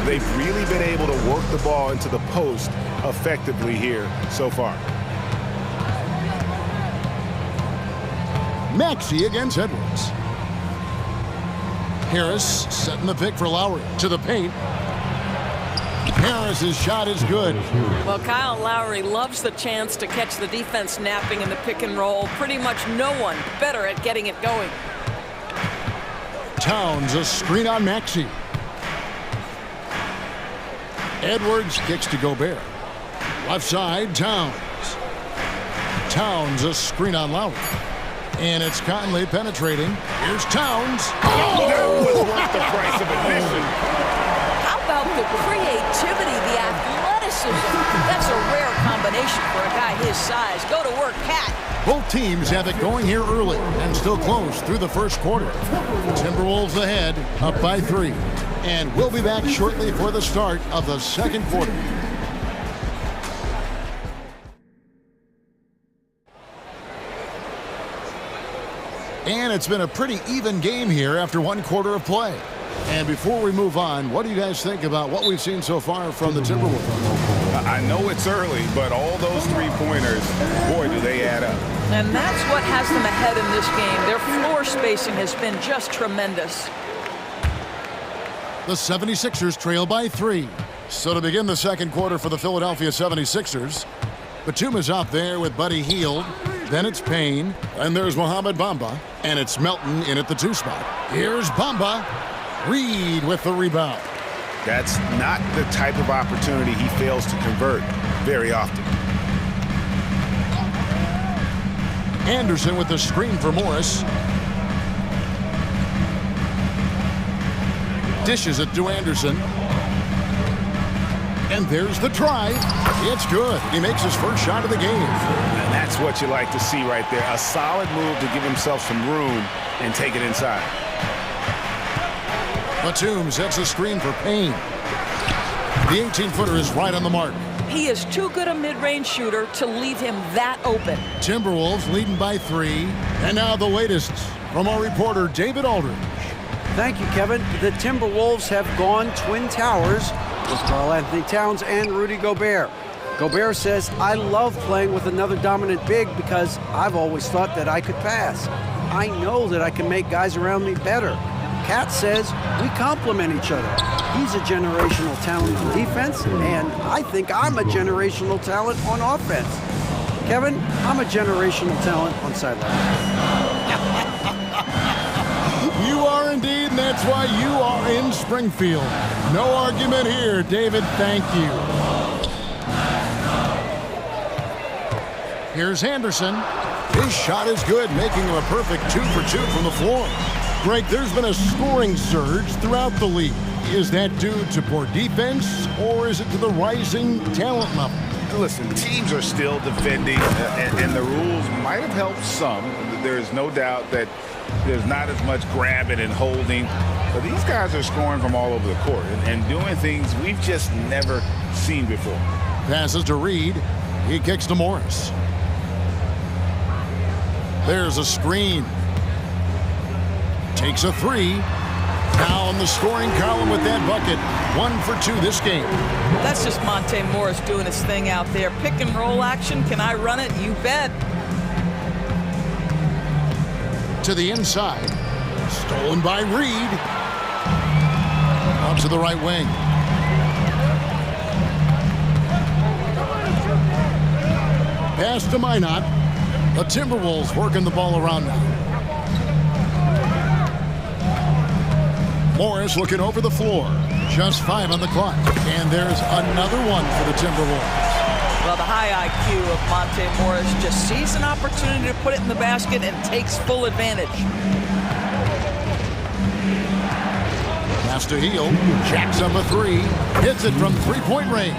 They've really been able to work the ball into the post effectively here so far. Maxi against Edwards. Harris setting the pick for Lowry. To the paint. Harris's shot is good. Well, Kyle Lowry loves the chance to catch the defense napping in the pick and roll. Pretty much no one better at getting it going. Towns a screen on Maxi. Edwards kicks to Gobert. Left side, Towns. Towns a screen on Lowry. And it's Conley penetrating. Here's Towns. Oh, that was worth the price of admission. How about the creativity, the athleticism? That's a rare combination for a guy his size. Go to work, Cat. Both teams have it going here early and still close through the first quarter. Timberwolves ahead, up by 3. And we'll be back shortly for the start of the second quarter. And it's been a pretty even game here after 1 quarter of play. And before we move on, what do you guys think about what we've seen so far from the Timberwolves? I know it's early, but all those three-pointers, boy, do they add up. And that's what has them ahead in this game. Their floor spacing has been just tremendous. The 76ers trail by 3. So to begin the second quarter for the Philadelphia 76ers, Batum is out there with Buddy Hield. Then it's Payne, and there's Mohamed Bamba, and it's Melton in at the 2 spot. Here's Bamba. Reed with the rebound. That's not the type of opportunity he fails to convert very often. Anderson with the screen for Morris. Dishes it to Anderson. And there's the try. It's good. He makes his first shot of the game. And that's what you like to see right there. A solid move to give himself some room and take it inside. Batum sets a screen for Payne. The 18-footer is right on the mark. He is too good a mid-range shooter to leave him that open. Timberwolves leading by 3. And now the latest from our reporter, David Aldridge. Thank you, Kevin. The Timberwolves have gone Twin Towers with Karl-Anthony Towns and Rudy Gobert. Gobert says, I love playing with another dominant big because I've always thought that I could pass. I know that I can make guys around me better. Cat says, we complement each other. He's a generational talent on defense, and I think I'm a generational talent on offense. Kevin, I'm a generational talent on sideline. You are indeed, and that's why you are in Springfield. No argument here, David. Thank you. Here's Anderson. His shot is good, making him a perfect 2 for 2 from the floor. Greg, there's been a scoring surge throughout the league. Is that due to poor defense, or is it to the rising talent level? Listen, teams are still defending, and the rules might have helped some. There's no doubt that there's not as much grabbing and holding. But these guys are scoring from all over the court and doing things we've just never seen before. Passes to Reed. He kicks to Morris. There's a screen. Takes a 3. Now on the scoring column with that bucket. 1 for 2 this game. That's just Monte Morris doing his thing out there. Pick and roll action. Can I run it? You bet. To the inside. Stolen by Reed. Out to the right wing. Pass to Minot. The Timberwolves working the ball around now. Morris looking over the floor. Just 5 on the clock. And there's another one for the Timberwolves. Well, the high IQ of Monte Morris just sees an opportunity to put it in the basket and takes full advantage. Pass to Hield. Jacks up a 3. Hits it from 3-point range.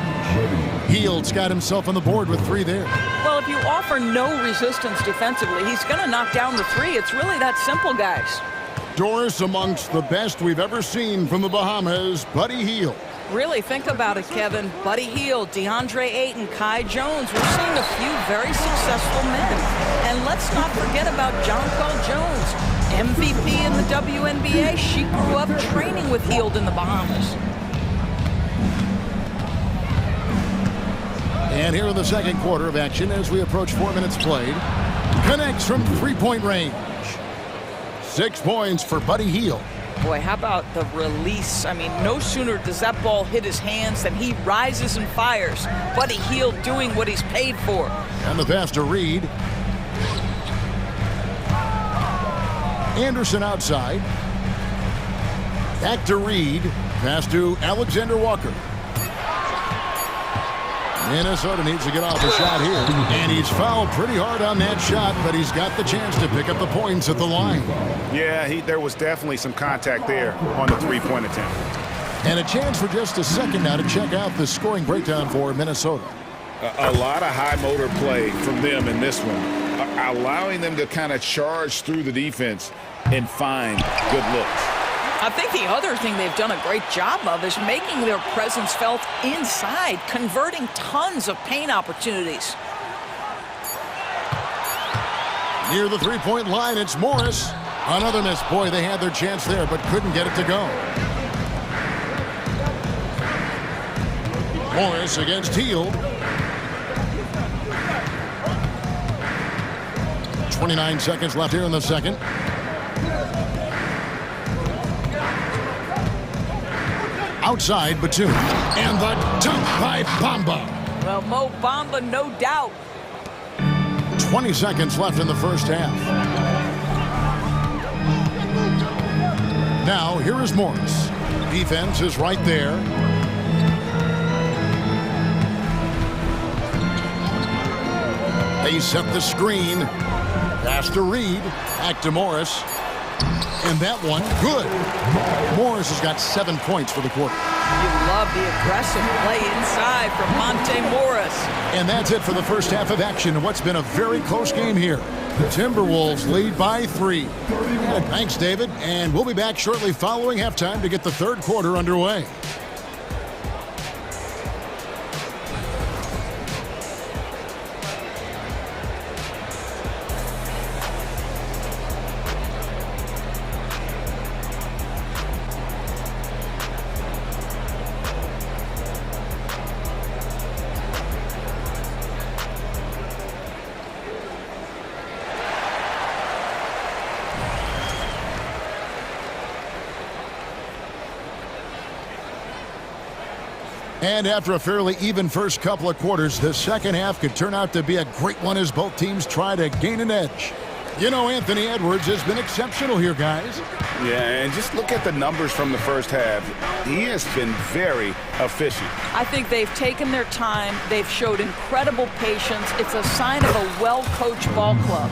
Hield's got himself on the board with 3 there. Well, if you offer no resistance defensively, he's going to knock down the 3. It's really that simple, guys. Doris amongst the best we've ever seen from the Bahamas, Buddy Hield. Really think about it, Kevin. Buddy Hield, DeAndre Ayton, Kai Jones. We're seeing a few very successful men. And let's not forget about Jonquel Jones, MVP in the WNBA. She grew up training with Hield in the Bahamas. And here in the second quarter of action as we approach 4 minutes played. Connects from 3-point range. 6 points for Buddy Hield. Boy, how about the release? I mean, no sooner does that ball hit his hands than he rises and fires. Buddy Hield doing what he's paid for. And the pass to Reed. Anderson outside. Back to Reed. Pass to Alexander Walker. Minnesota needs to get off a shot here. And he's fouled pretty hard on that shot, but he's got the chance to pick up the points at the line. Yeah, there was definitely some contact there on the 3-point attempt. And a chance for just a second now to check out the scoring breakdown for Minnesota. A lot of high motor play from them in this one, allowing them to kind of charge through the defense and find good looks. I think the other thing they've done a great job of is making their presence felt inside, converting tons of paint opportunities. Near the 3-point line, it's Morris. Another miss. Boy, they had their chance there, but couldn't get it to go. Morris against Hield. 29 seconds left here in the second. Outside, Batum. And the dunk by Bamba. Well, Mo Bamba, no doubt. 20 seconds left in the first half. Now, here is Morris. Defense is right there. They set the screen. Pass to Reed. Back to Morris. And that one, good. Morris has got 7 points for the quarter. You love the aggressive play inside from Monte Morris. And that's it for the first half of action. What's been a very close game here. The Timberwolves lead by 3. Thanks, David. And we'll be back shortly following halftime to get the third quarter underway. And after a fairly even first couple of quarters, the second half could turn out to be a great one as both teams try to gain an edge. You know, Anthony Edwards has been exceptional here, guys. Yeah, and just look at the numbers from the first half. He has been very efficient. I think they've taken their time. They've showed incredible patience. It's a sign of a well-coached ball club.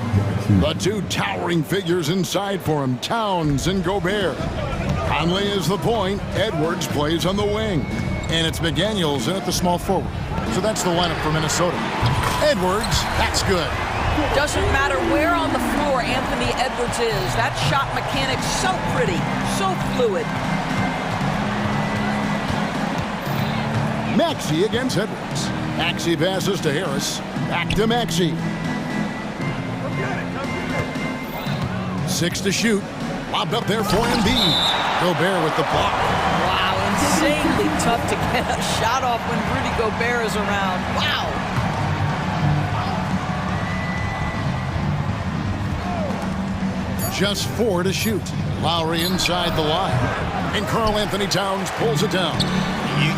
The 2 towering figures inside for him, Towns and Gobert. Conley is the point. Edwards plays on the wing. And it's McDaniels in at the small forward. So that's the lineup for Minnesota. Edwards, that's good. Doesn't matter where on the floor Anthony Edwards is. That shot mechanic's so pretty, so fluid. Maxey against Edwards. Maxey passes to Harris. Back to Maxey. 6 to shoot. Lobbed up there for Embiid. Gobert with the block. Wow, insanely tough to get a shot off when Rudy Gobert is around. Wow. Just 4 to shoot. Lowry inside the line. And Karl Anthony Towns pulls it down.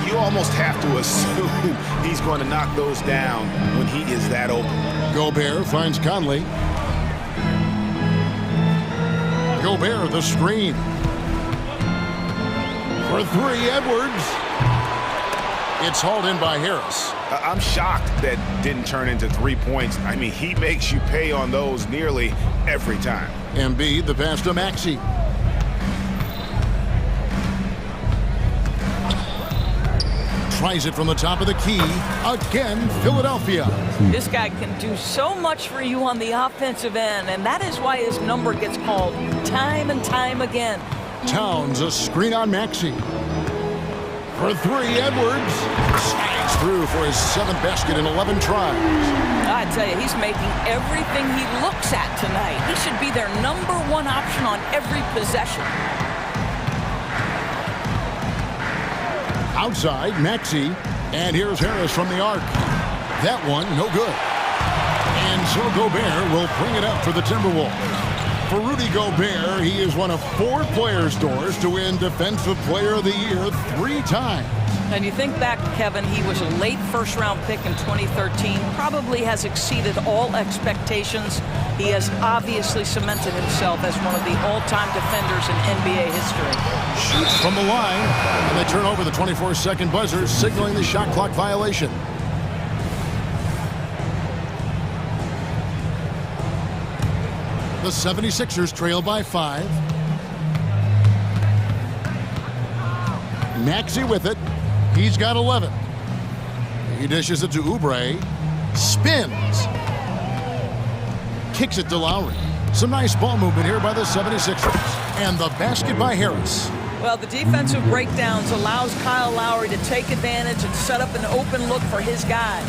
You almost have to assume he's going to knock those down when he is that open. Gobert finds Conley. Gobert the screen. For 3, Edwards. It's hauled in by Harris. I'm shocked that didn't turn into 3 points. I mean, he makes you pay on those nearly every time. Embiid, the pass to Maxey. Tries it from the top of the key. Again, Philadelphia. This guy can do so much for you on the offensive end, and that is why his number gets called time and time again. Towns, a screen on Maxey. For three, Edwards slides through for his 7th basket in 11 tries. I tell you, he's making everything he looks at tonight. He should be their number one option on every possession. Outside, Maxey. And here's Harris from the arc. That one, no good. And so Gobert will bring it up for the Timberwolves. For Rudy Gobert, he is one of 4 players' doors to win Defensive Player of the Year 3 times. And you think back, Kevin, he was a late first-round pick in 2013, probably has exceeded all expectations. He has obviously cemented himself as one of the all-time defenders in NBA history. Shoots from the line, and they turn over the 24-second buzzer, signaling the shot clock violation. The 76ers trail by 5. Maxey with it. He's got 11. He dishes it to Oubre. Spins. Kicks it to Lowry. Some nice ball movement here by the 76ers. And the basket by Harris. Well, the defensive breakdowns allows Kyle Lowry to take advantage and set up an open look for his guy.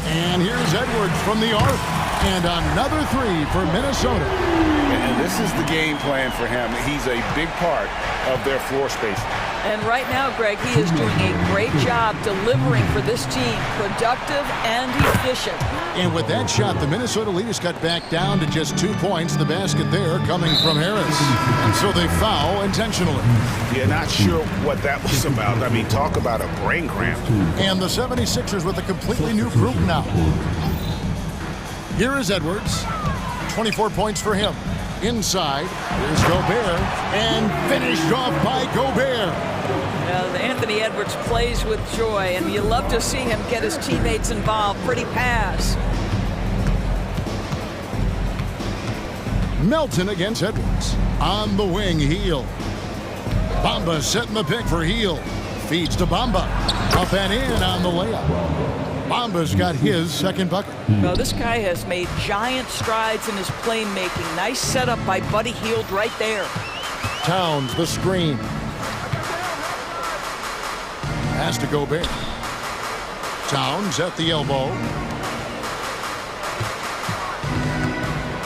And here's Edwards from the arc. And another 3 for Minnesota. And this is the game plan for him. He's a big part of their floor spacing. And right now, Greg, he is doing a great job delivering for this team. Productive and efficient. And with that shot, the Minnesota leaders cut back down to just 2 points. The basket there coming from Harris. And so they foul intentionally. Yeah, not sure what that was about. I mean, talk about a brain cramp. And the 76ers with a completely new group now. Here is Edwards. 24 points for him. Inside, here's Gobert. And finished off by Gobert. Anthony Edwards plays with joy, and you love to see him get his teammates involved. Pretty pass. Melton against Edwards. On the wing, Heel. Bamba setting the pick for Heel. Feeds to Bamba. Up and in on the layup. Bamba's got his 2nd bucket. Well, this guy has made giant strides in his playmaking. Nice setup by Buddy Hield right there. Towns, the screen. Pass to Gobert. Towns at the elbow.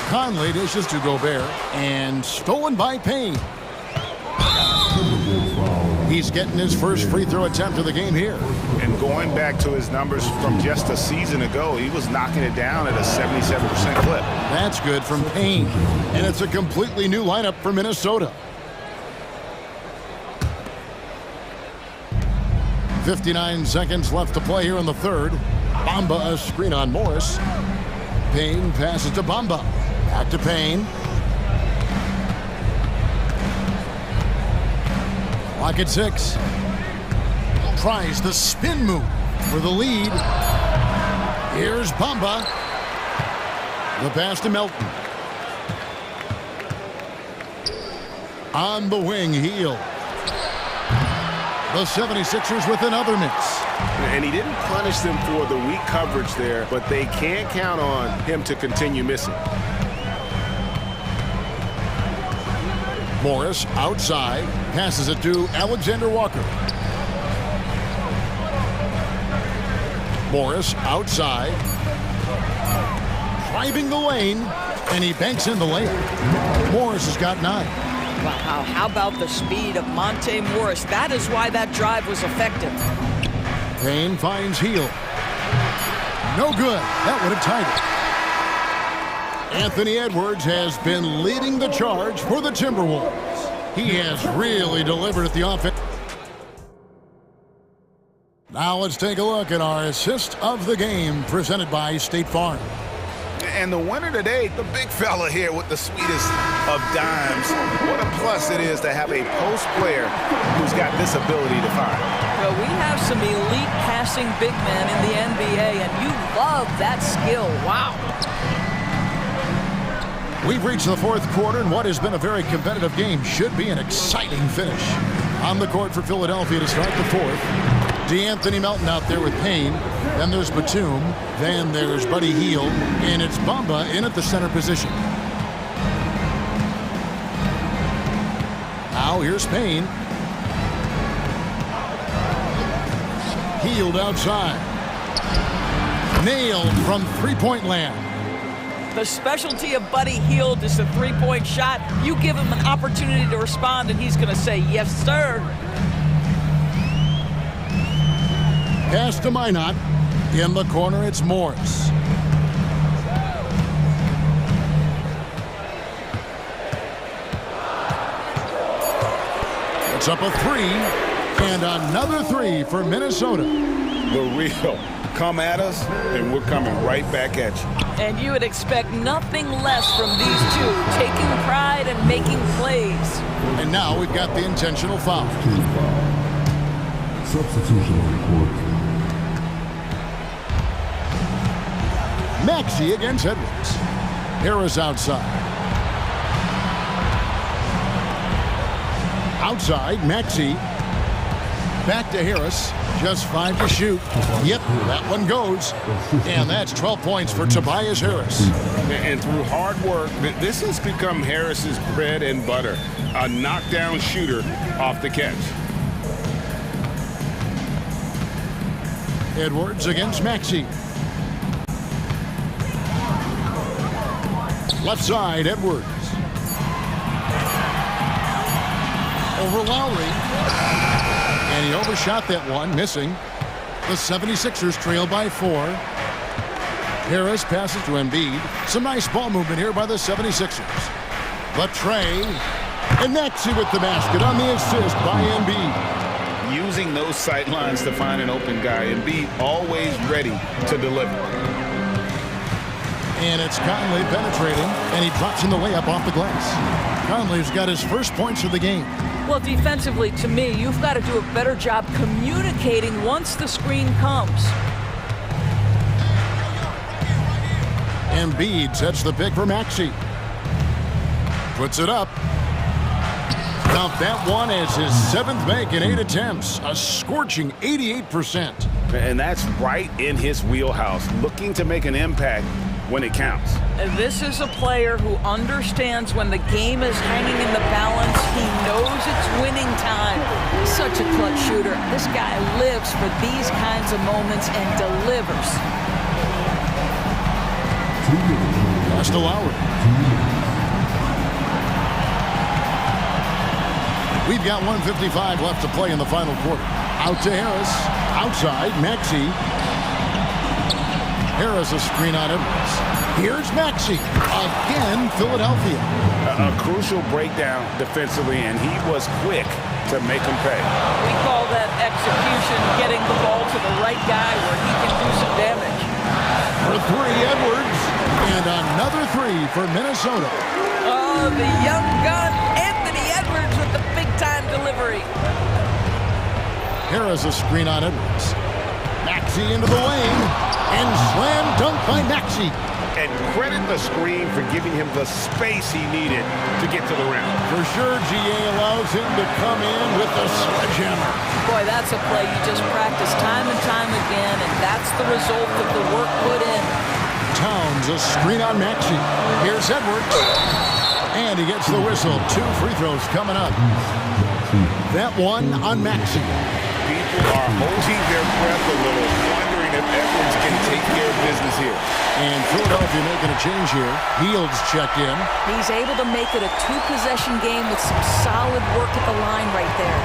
Conley dishes to Gobert. And stolen by Payne. He's getting his first free throw attempt of the game here. And going back to his numbers from just a season ago, he was knocking it down at a 77% clip. That's good from Payne. And it's a completely new lineup for Minnesota. 59 seconds left to play here in the 3rd. Bamba a screen on Morris. Payne passes to Bamba. Back to Payne. Clock at 6. Tries the spin move for the lead. Here's Bamba. The pass to Melton. On the wing, Heel. The 76ers with another miss. And he didn't punish them for the weak coverage there, but they can't count on him to continue missing. Morris outside, passes it to Alexander Walker. Morris outside, driving the lane, and he banks in the layup. Morris has got 9. Wow, how about the speed of Monte Morris? That is why that drive was effective. Payne finds Heel. No good. That would have tied it. Anthony Edwards has been leading the charge for the Timberwolves. He has really delivered at the offense. Now let's take a look at our assist of the game presented by State Farm. And the winner today, the big fella here with the sweetest of dimes. What a plus it is to have a post player who's got this ability to fire. Well, we have some elite passing big men in the NBA, and you love that skill. Wow. We've reached the 4th quarter, and what has been a very competitive game should be an exciting finish. On the court for Philadelphia to start the fourth. DeAnthony Melton out there with Payne. Then there's Batum. Then there's Buddy Hield. And it's Bamba in at the center position. Now here's Payne. Hield outside. Nailed from three-point land. The specialty of Buddy Hield is the three-point shot. You give him an opportunity to respond, and he's going to say, yes, sir. Pass to Minot. In the corner, it's Morris. It's up a three, and another three for Minnesota. The real. Come at us, and we're coming right back at you. And you would expect nothing less from these two, taking pride and making plays. And now we've got the intentional foul. Substitution on the court. Maxey against Edwards. Harris outside. Outside, Maxey. Back to Harris. Just 5 to shoot. Yep, that one goes. And that's 12 points for Tobias Harris. And through hard work, this has become Harris's bread and butter. A knockdown shooter off the catch. Edwards against Maxey. Left side, Edwards. Over Lowry. And he overshot that one, missing. The 76ers trail by 4. Harris passes to Embiid. Some nice ball movement here by the 76ers. But Trey. And Maxey with the basket on the assist by Embiid. Using those sight lines to find an open guy. Embiid always ready to deliver. And it's Conley penetrating, and he drops in the layup off the glass. Conley's got his first points of the game. Well, defensively, to me, you've got to do a better job communicating once the screen comes. Embiid sets the pick for Maxey. Puts it up. Now that one is his 7th make in 8 attempts. A scorching 88%. And that's right in his wheelhouse. Looking to make an impact when it counts. This is a player who understands when the game is hanging in the balance. He knows it's winning time. Such a clutch shooter. This guy lives for these kinds of moments and delivers. Pass to Lowry. We've got 1:55 left to play in the final quarter. Out to Harris. Outside, Maxey. Harris a screen on Edwards. Here's Maxey. Again, Philadelphia. A crucial breakdown defensively, and he was quick to make him pay. We call that execution, getting the ball to the right guy where he can do some damage. For 3, Edwards. And another 3 for Minnesota. Oh, the young gun, Anthony Edwards with the big-time delivery. Harris a screen on Edwards. Maxey into the lane. And slam dunk by Maxey. And credit the screen for giving him the space he needed to get to the rim. For sure, GA allows him to come in with the sledgehammer. Boy, that's a play you just practice time and time again, and that's the result of the work put in. Towns a screen on Maxey. Here's Edwards. And he gets the whistle. 2 free throws coming up. That one on Maxey. People are holding their breath a little, wondering if Edwards can take care of business here. And Philadelphia making a change here. Hield's checked in. He's able to make it a 2-possession game with some solid work at the line right there.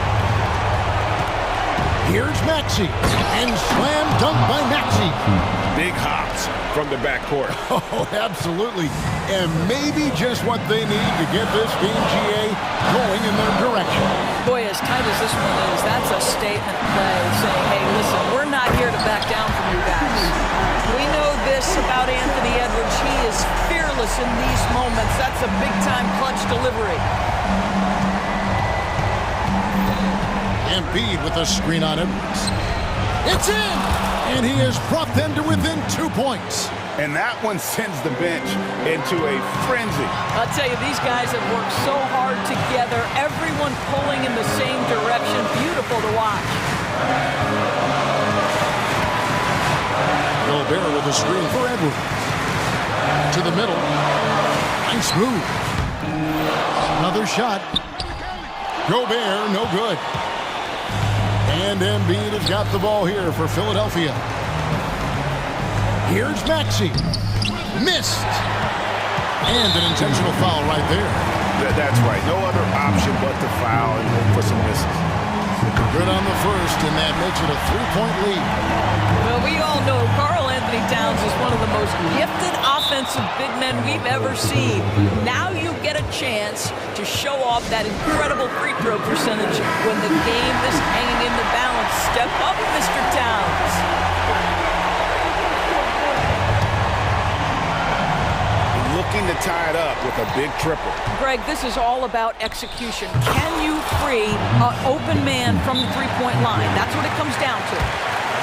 Here's Maxey. And slam dunk by Maxey. Big hops from the backcourt. Oh, absolutely. And maybe just what they need to get this game, GA, going in their direction. Boy, as tight as this one is, that's a statement play saying, hey, listen, we're not here to back down from you guys. We know this about Anthony Edwards. He is fearless in these moments. That's a big-time clutch delivery. Embiid with a screen on Edwards. It's in! And he has brought them to within 2 points. And that one sends the bench into a frenzy. I'll tell you, these guys have worked so hard together, everyone pulling in the same direction. Beautiful to watch. Gobert with a screen for Edwards. To the middle. Nice move. Another shot. Gobert, no good. And Embiid has got the ball here for Philadelphia. Here's Maxey. Missed. And an intentional foul right there. That's right. No other option but to foul and hope for some misses. Good on the first, and that makes it a 3-point lead. Well, we all know Karl Anthony Towns is one of the most gifted offensive big men we've ever seen. Now you get a chance to show off that incredible free throw percentage when the game is hanging in the balance. Step up, Mr. Towns. Looking to tie it up with a big triple. Greg, this is all about execution. Can you free an open man from the three-point line? That's what it comes down to.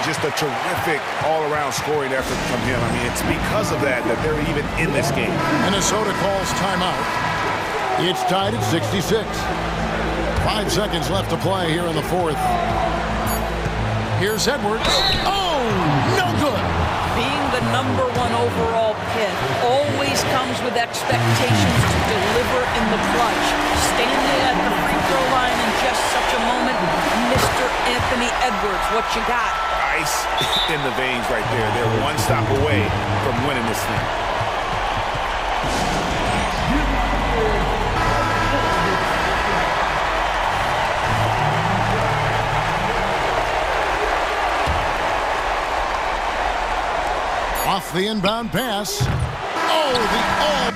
Just a terrific all-around scoring effort from him. I mean, it's because of that they're even in this game. Minnesota calls timeout. It's tied at 66. 5 seconds left to play here in the fourth. Here's Edwards. Oh, no good. Being the #1 overall pick always comes with expectations to deliver in the clutch. Standing at the free throw line in just such a moment, Mr. Anthony Edwards, what you got? Ice in the veins right there. They're one stop away from winning this thing. Off the inbound pass. Oh, the all.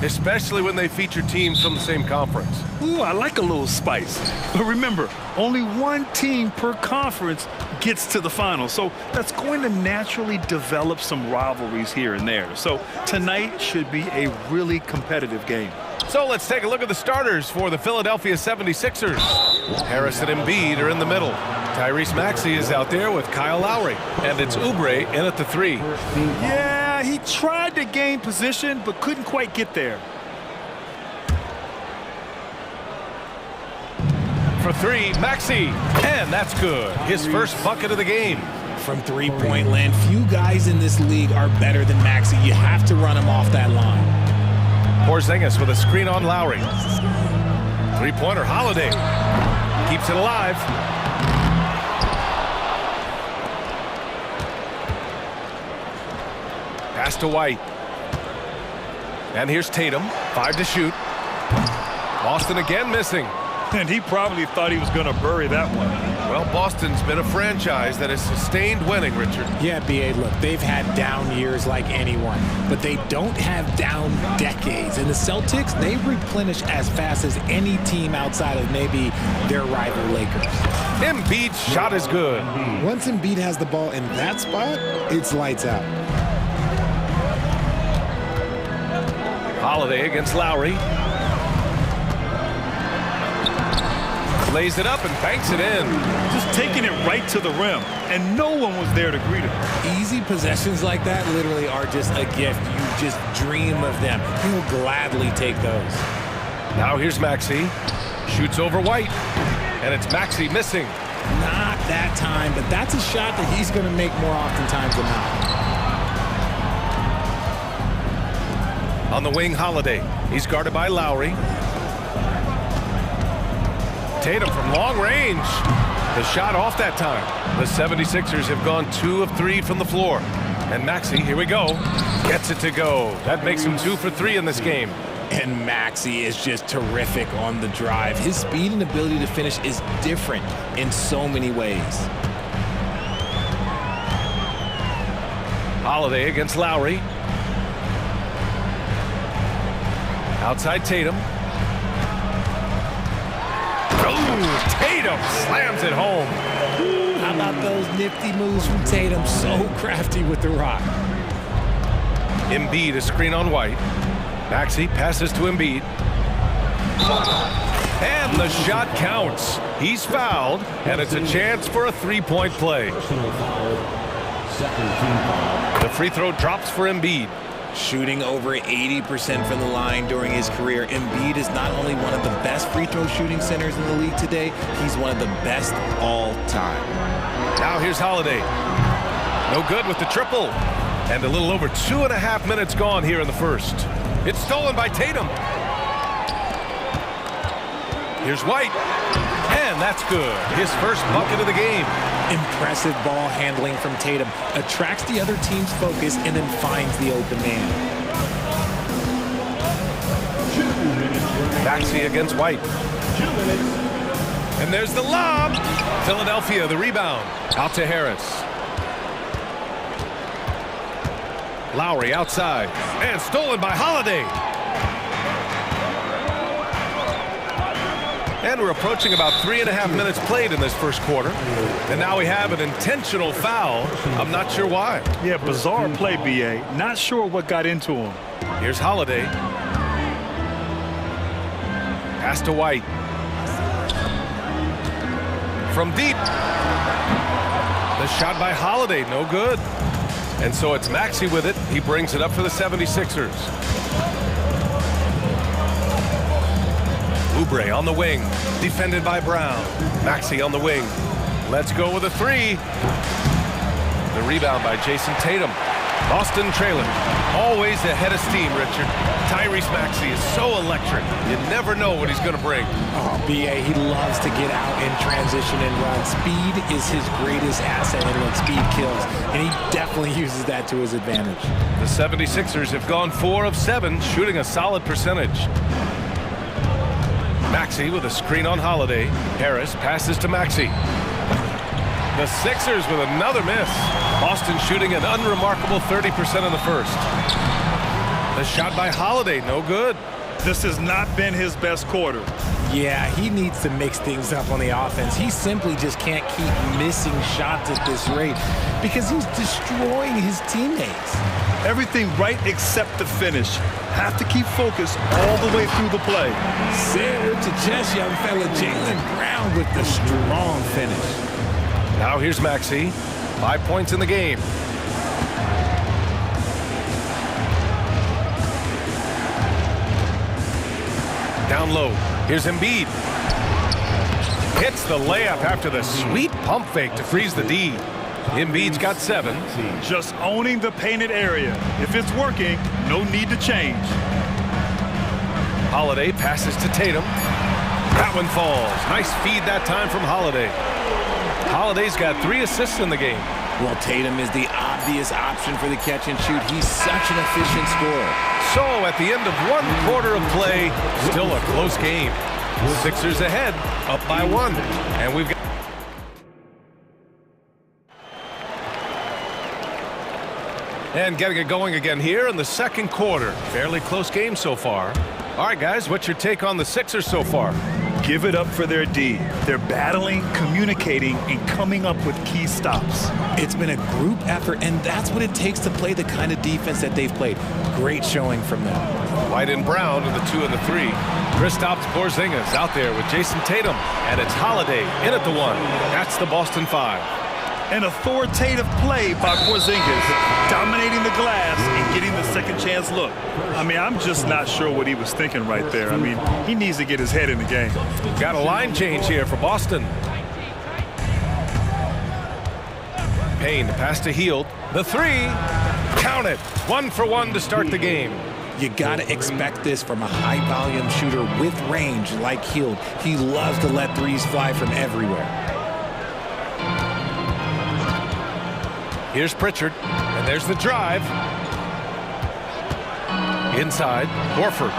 especially when they feature teams from the same conference. Ooh, I like a little spice. But remember, only one team per conference gets to the final. So that's going to naturally develop some rivalries here and there. So tonight should be a really competitive game. So let's take a look at the starters for the Philadelphia 76ers. Harris and Embiid are in the middle. Tyrese Maxey is out there with Kyle Lowry. And it's Oubre in at the 3. Yeah, he tried to gain position, but couldn't quite get there. For 3, Maxey. And that's good. His first bucket of the game. From three-point land, few guys in this league are better than Maxey. You have to run him off that line. Porzingis with a screen on Lowry. Three-pointer, Holiday. Keeps it alive. Pass to White. And here's Tatum. 5 to shoot. Boston again missing. And he probably thought he was going to bury that one. Well, Boston's been a franchise that has sustained winning, Richard. Yeah, B.A., look, they've had down years like anyone, but they don't have down decades. And the Celtics, they replenish as fast as any team outside of maybe their rival Lakers. Embiid's shot is good. Once Embiid has the ball in that spot, it's lights out. Holiday against Lowry. Lays it up and banks it in. Just taking it right to the rim, and no one was there to greet him. Easy possessions like that literally are just a gift. You just dream of them. He'll gladly take those. Now here's Maxey. Shoots over White. And it's Maxey missing. Not that time, but that's a shot that he's going to make more oftentimes than not. On the wing, Holiday. He's guarded by Lowry. Tatum from long range. The shot off that time. The 76ers have gone 2 of 3 from the floor. And Maxey, here we go, gets it to go. That makes him 2 for 3 in this game. And Maxey is just terrific on the drive. His speed and ability to finish is different in so many ways. Holiday against Lowry. Outside Tatum. Oh, Tatum slams it home. How about those nifty moves from Tatum? So crafty with the rock. Embiid, a screen on White. Maxey passes to Embiid. And the shot counts. He's fouled, and it's a chance for a three-point play. The free throw drops for Embiid. Shooting over 80% from the line during his career, Embiid is not only one of the best free throw shooting centers in the league today, he's one of the best all time. Now here's Holiday. No good with the triple. And a little over 2.5 minutes gone here in the first. It's stolen by Tatum. Here's White. And that's good. His first bucket of the game. Impressive ball handling from Tatum. Attracts the other team's focus and then finds the open man. Maxey against White. 2 minutes. And there's the lob. Philadelphia, the rebound. Out to Harris. Lowry outside. And stolen by Holiday. And we're approaching about 3.5 minutes played in this first quarter. And now we have an intentional foul. I'm not sure why. Yeah, bizarre play, B.A. Not sure what got into him. Here's Holiday. Pass to White. From deep. The shot by Holiday, no good. And so it's Maxey with it. He brings it up for the 76ers. Oubre on the wing, defended by Brown. Maxey on the wing. Let's go with a 3. The rebound by Jason Tatum. Boston trailing. Always ahead of steam, Richard. Tyrese Maxey is so electric. You never know what he's going to bring. Oh, B.A., he loves to get out in transition and run. Speed is his greatest asset, and when speed kills, and he definitely uses that to his advantage. The 76ers have gone 4 of 7, shooting a solid percentage. Maxey with a screen on Holiday. Harris passes to Maxey. The Sixers with another miss. Boston shooting an unremarkable 30% in the first. The shot by Holiday, no good. This has not been his best quarter. Yeah, he needs to mix things up on the offense. He simply just can't keep missing shots at this rate because he's destroying his teammates. Everything right except the finish. Have to keep focused all the way through the play. Sarah to just young fella Jaylen Brown with the strong finish. Now here's Maxey. 5 points in the game. Down low. Here's Embiid. Hits the layup after the sweet pump fake to freeze the D. Embiid's got 7. Just owning the painted area. If it's working, no need to change. Holiday passes to Tatum. That one falls. Nice feed that time from Holiday. Holiday's got 3 assists in the game. Well, Tatum is the obvious option for the catch and shoot. He's such an efficient scorer. So at the end of 1 quarter of play, still a close game. Sixers ahead, up by 1. And we've got... And getting it going again here in the second quarter. Fairly close game so far. All right, guys, what's your take on the Sixers so far? Give it up for their D. They're battling, communicating, and coming up with key stops. It's been a group effort, and that's what it takes to play the kind of defense that they've played. Great showing from them. White and Brown in the 2 and the 3. Kristaps Porzingis out there with Jason Tatum, and it's Holiday in at the 1. That's the Boston 5. An authoritative play by Porzingis, dominating the glass and getting the second chance look. I mean, I'm just not sure what he was thinking right there. I mean, he needs to get his head in the game. Got a line change here for Boston. Payne to pass to Hield. The 3. Count it. 1 for 1 to start the game. You got to expect this from a high-volume shooter with range like Hield. He loves to let threes fly from everywhere. Here's Pritchard, and there's the drive. Inside, Horford,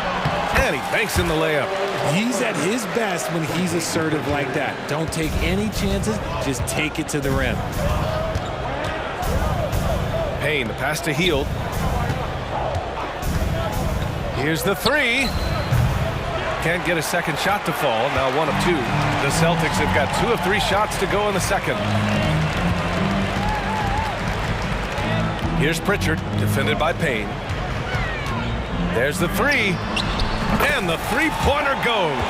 and he banks in the layup. He's at his best when he's assertive like that. Don't take any chances, just take it to the rim. Payne, the pass to Hield. Here's the 3. Can't get a second shot to fall, now 1 of 2. The Celtics have got 2 of 3 shots to go in the second. Here's Pritchard, defended by Payne. There's the 3, and the three-pointer goes.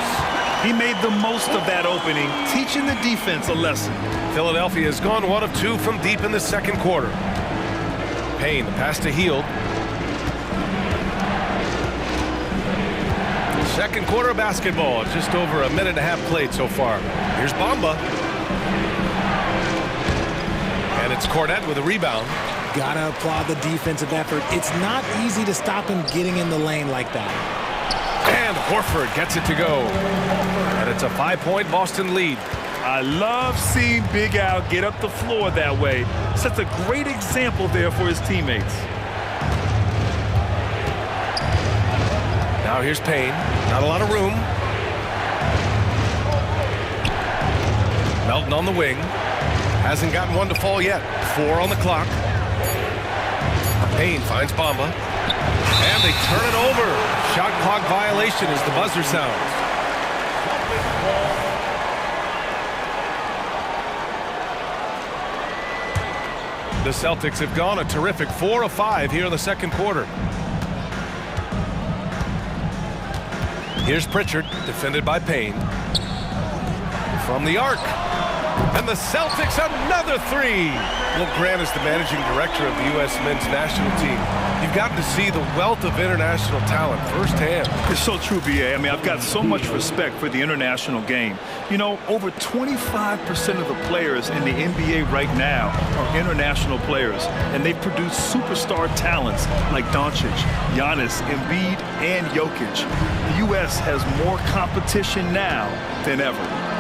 He made the most of that opening, teaching the defense a lesson. Philadelphia has gone 1 of 2 from deep in the second quarter. Payne, the pass to Hield. Second quarter of basketball, just over a minute and a half played so far. Here's Bamba. And it's Cornette with a rebound. Gotta applaud the defensive effort. It's not easy to stop him getting in the lane like that. And Horford gets it to go. And it's a 5-point Boston lead. I love seeing Big Al get up the floor that way. Sets a great example there for his teammates. Now here's Payne. Not a lot of room. Melton on the wing. Hasn't gotten one to fall yet. 4 on the clock. Payne finds Bamba. And they turn it over. Shot clock violation as the buzzer sounds. The Celtics have gone a terrific 4 of 5 here in the second quarter. Here's Pritchard, defended by Payne. From the arc. And the Celtics, another 3. Well, Grant is the managing director of the U.S. men's national team. You've gotten to see the wealth of international talent firsthand. It's so true, B.A. I mean, I've got so much respect for the international game. You know, over 25% of the players in the NBA right now are international players, and they produce superstar talents like Doncic, Giannis, Embiid, and Jokic. The U.S. has more competition now than ever.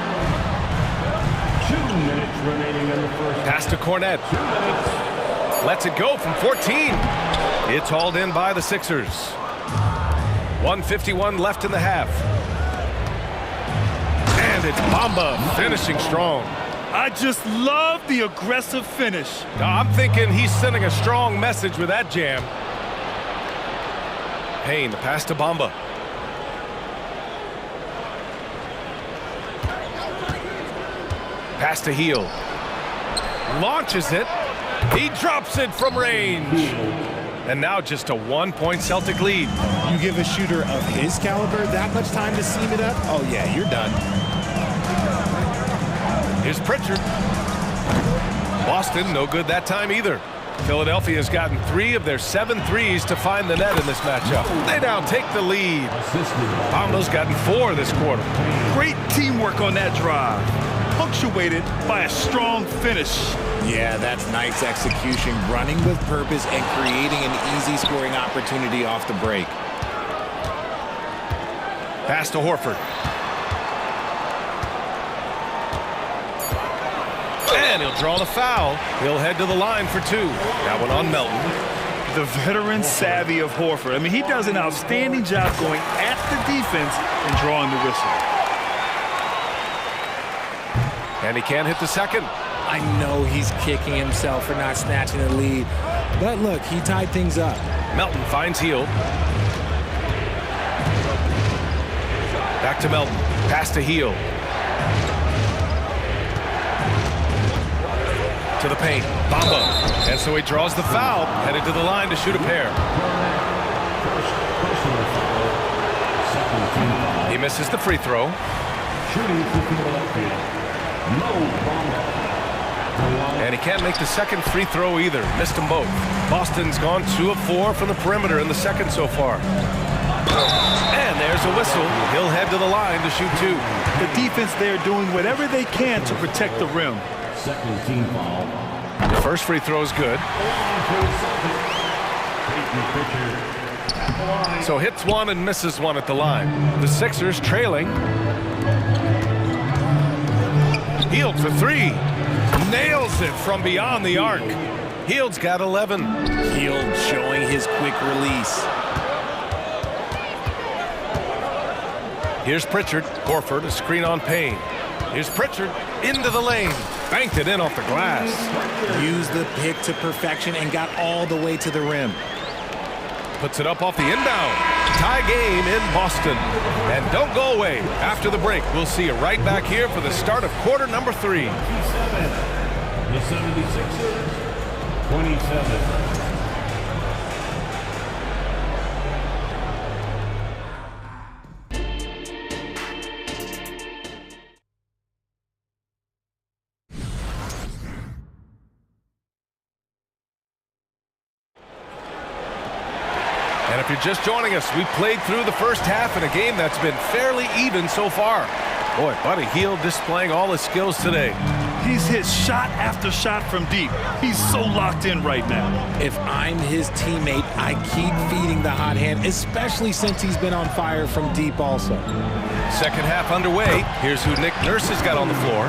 2 minutes remaining in the first. Pass to Cornette. 2 minutes. Lets it go from 14. It's hauled in by the Sixers. 1:51 left in the half. And it's Bamba finishing strong. I just love the aggressive finish. I'm thinking he's sending a strong message with that jam. Payne, the pass to Bamba. Pass to Heel. Launches it. He drops it from range. And now just a 1-point Celtic lead. You give a shooter of his caliber that much time to seam it up? Oh, yeah, you're done. Here's Pritchard. Boston, no good that time either. Philadelphia's gotten 3 of their 7 threes to find the net in this matchup. They now take the lead. Bamba's gotten 4 this quarter. Great teamwork on that drive, punctuated by a strong finish. Yeah, that's nice execution, running with purpose and creating an easy scoring opportunity off the break. Pass to Horford. And he'll draw the foul. He'll head to the line for 2. That one on Melton. The veteran savvy of Horford. I mean, he does an outstanding job going at the defense and drawing the whistle. And he can't hit the second. I know he's kicking himself for not snatching the lead. But look, he tied things up. Melton finds Heel. Back to Melton. Pass to Heel. To the paint. Bamba. And so he draws the foul. Headed to the line to shoot a pair. He misses the free throw. And he can't make the second free throw either. Missed them both. Boston's gone 2 of 4 from the perimeter in the second so far. And there's a whistle. He'll head to the line to shoot 2. The defense there doing whatever they can to protect the rim. Second team foul. The first free throw is good. So hits 1 and misses 1 at the line. The Sixers trailing. Hield for 3. Nails it from beyond the arc. Hield's got 11. Hield showing his quick release. Here's Pritchard. Horford, a screen on Payne. Here's Pritchard into the lane. Banked it in off the glass. Used the pick to perfection and got all the way to the rim. Puts it up off the inbound. Tie game in Boston. And don't go away. After the break, we'll see you right back here for the start of quarter number 3. The 76ers, 27. And if you're just joining us, we played through the first half in a game that's been fairly even so far. Boy, Buddy Hield displaying all his skills today. He's hit shot after shot from deep. He's so locked in right now. If I'm his teammate, I keep feeding the hot hand, especially since he's been on fire from deep also. Second half underway. Here's who Nick Nurse has got on the floor.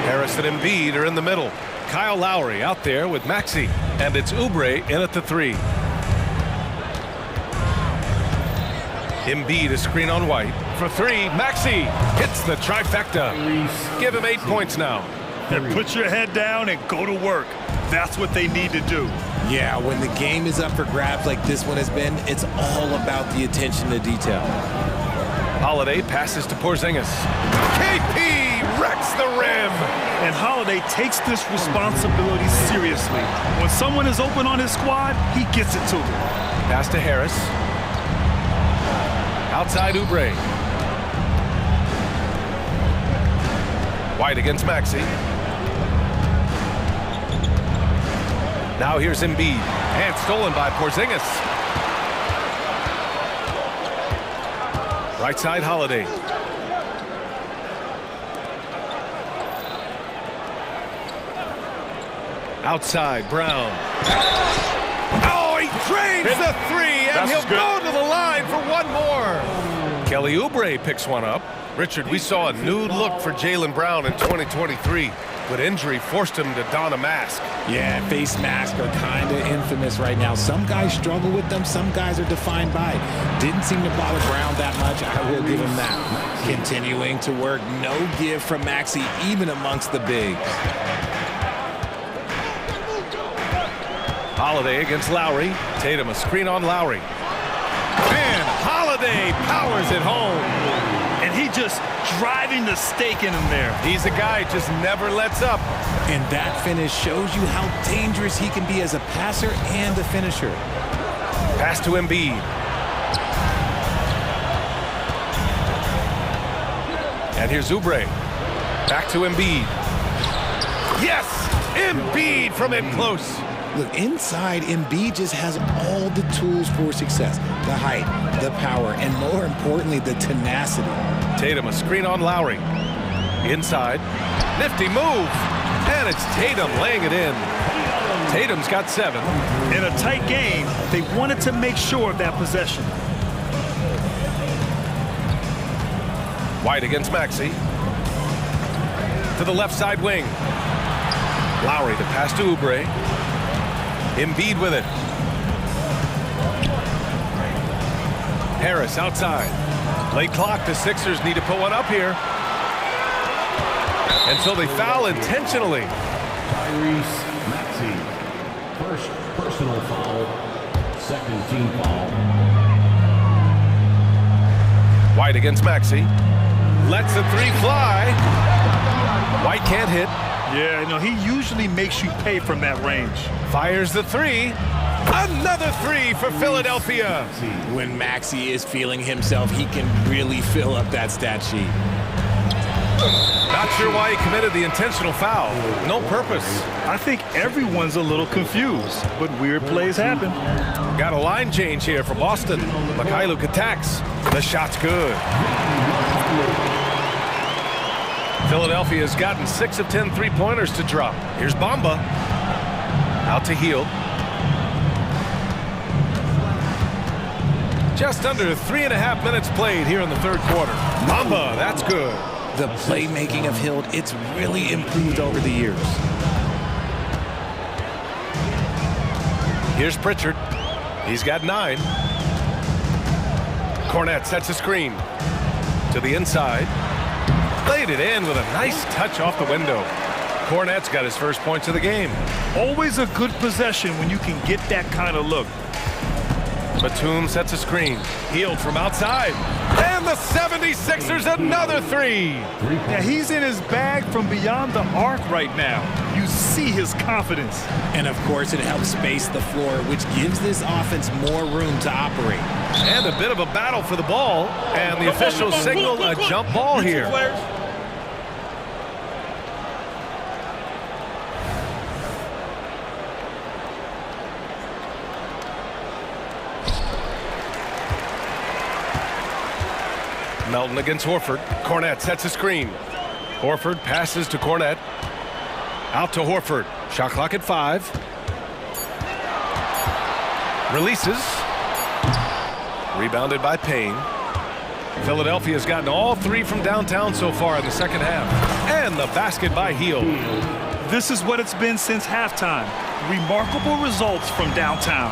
Harris and Embiid are in the middle. Kyle Lowry out there with Maxey. And it's Oubre in at the 3. Embiid, a screen on White. For 3, Maxey hits the trifecta. Give him 8 points now. And put your head down and go to work. That's what they need to do. Yeah, when the game is up for grabs like this one has been, it's all about the attention to detail. Holiday passes to Porzingis. KP wrecks the rim. And Holiday takes this responsibility seriously. When someone is open on his squad, he gets it to them. Pass to Harris. Outside Oubre. White against Maxey. Now here's Embiid. And stolen by Porzingis. Right side Holiday. Outside Brown. Oh, he drains the 3, and he'll go to the line for 1 more. Kelly Oubre picks one up. Richard, we saw a new look for Jaylen Brown in 2023, but injury forced him to don a mask. Yeah, face masks are kind of infamous right now. Some guys struggle with them, some guys are defined by it. Didn't seem to bother Brown that much, I will give him that. Continuing to work, no give from Maxey, even amongst the bigs. Holiday against Lowry. Tatum, a screen on Lowry. And Holiday powers it home. And he just driving the stake in him there. He's a guy just never lets up. And that finish shows you how dangerous he can be as a passer and a finisher. Pass to Embiid. And here's Oubre. Back to Embiid. Yes! Embiid from in close. Look, inside, Embiid just has all the tools for success. The height, the power, and more importantly, the tenacity. Tatum, a screen on Lowry. Inside. Nifty move. And it's Tatum laying it in. Tatum's got 7. In a tight game, they wanted to make sure of that possession. White against Maxey. To the left side wing. Lowry to pass to Oubre. Embiid with it. Harris outside. Late clock. The Sixers need to put one up here. And so they foul intentionally. Tyrese Maxey. First personal foul. Second team foul. White against Maxey. Lets the 3 fly. White can't hit. Yeah, you know, he usually makes you pay from that range. Fires the 3. Another 3 for Philadelphia. When Maxey is feeling himself, he can really fill up that stat sheet. Not sure why he committed the intentional foul. No purpose. I think everyone's a little confused, but weird plays happen. Got a line change here for Boston. Mikhailuk attacks. The shot's good. Philadelphia's gotten 6 of 10 three-pointers to drop. Here's Bamba. Out to Hield. Just under 3.5 minutes played here in the third quarter. Bamba, that's good. The playmaking of Hield, it's really improved over the years. Here's Pritchard. He's got 9. Cornette sets a screen. To the inside. Laid it in with a nice touch off the window. Cornette's got his first points of the game. Always a good possession when you can get that kind of look. Batum sets a screen. Hield from outside. And the 76ers another 3. Yeah, he's in his bag from beyond the arc right now. You see his confidence. And of course, it helps space the floor, which gives this offense more room to operate. And a bit of a battle for the ball. And the officials signal a jump ball here. Melton against Horford. Cornette sets a screen. Horford passes to Cornette. Out to Horford. Shot clock at 5. Releases. Rebounded by Payne. Philadelphia's gotten all 3 from downtown so far in the second half. And the basket by Hield. This is what it's been since halftime. Remarkable results from downtown.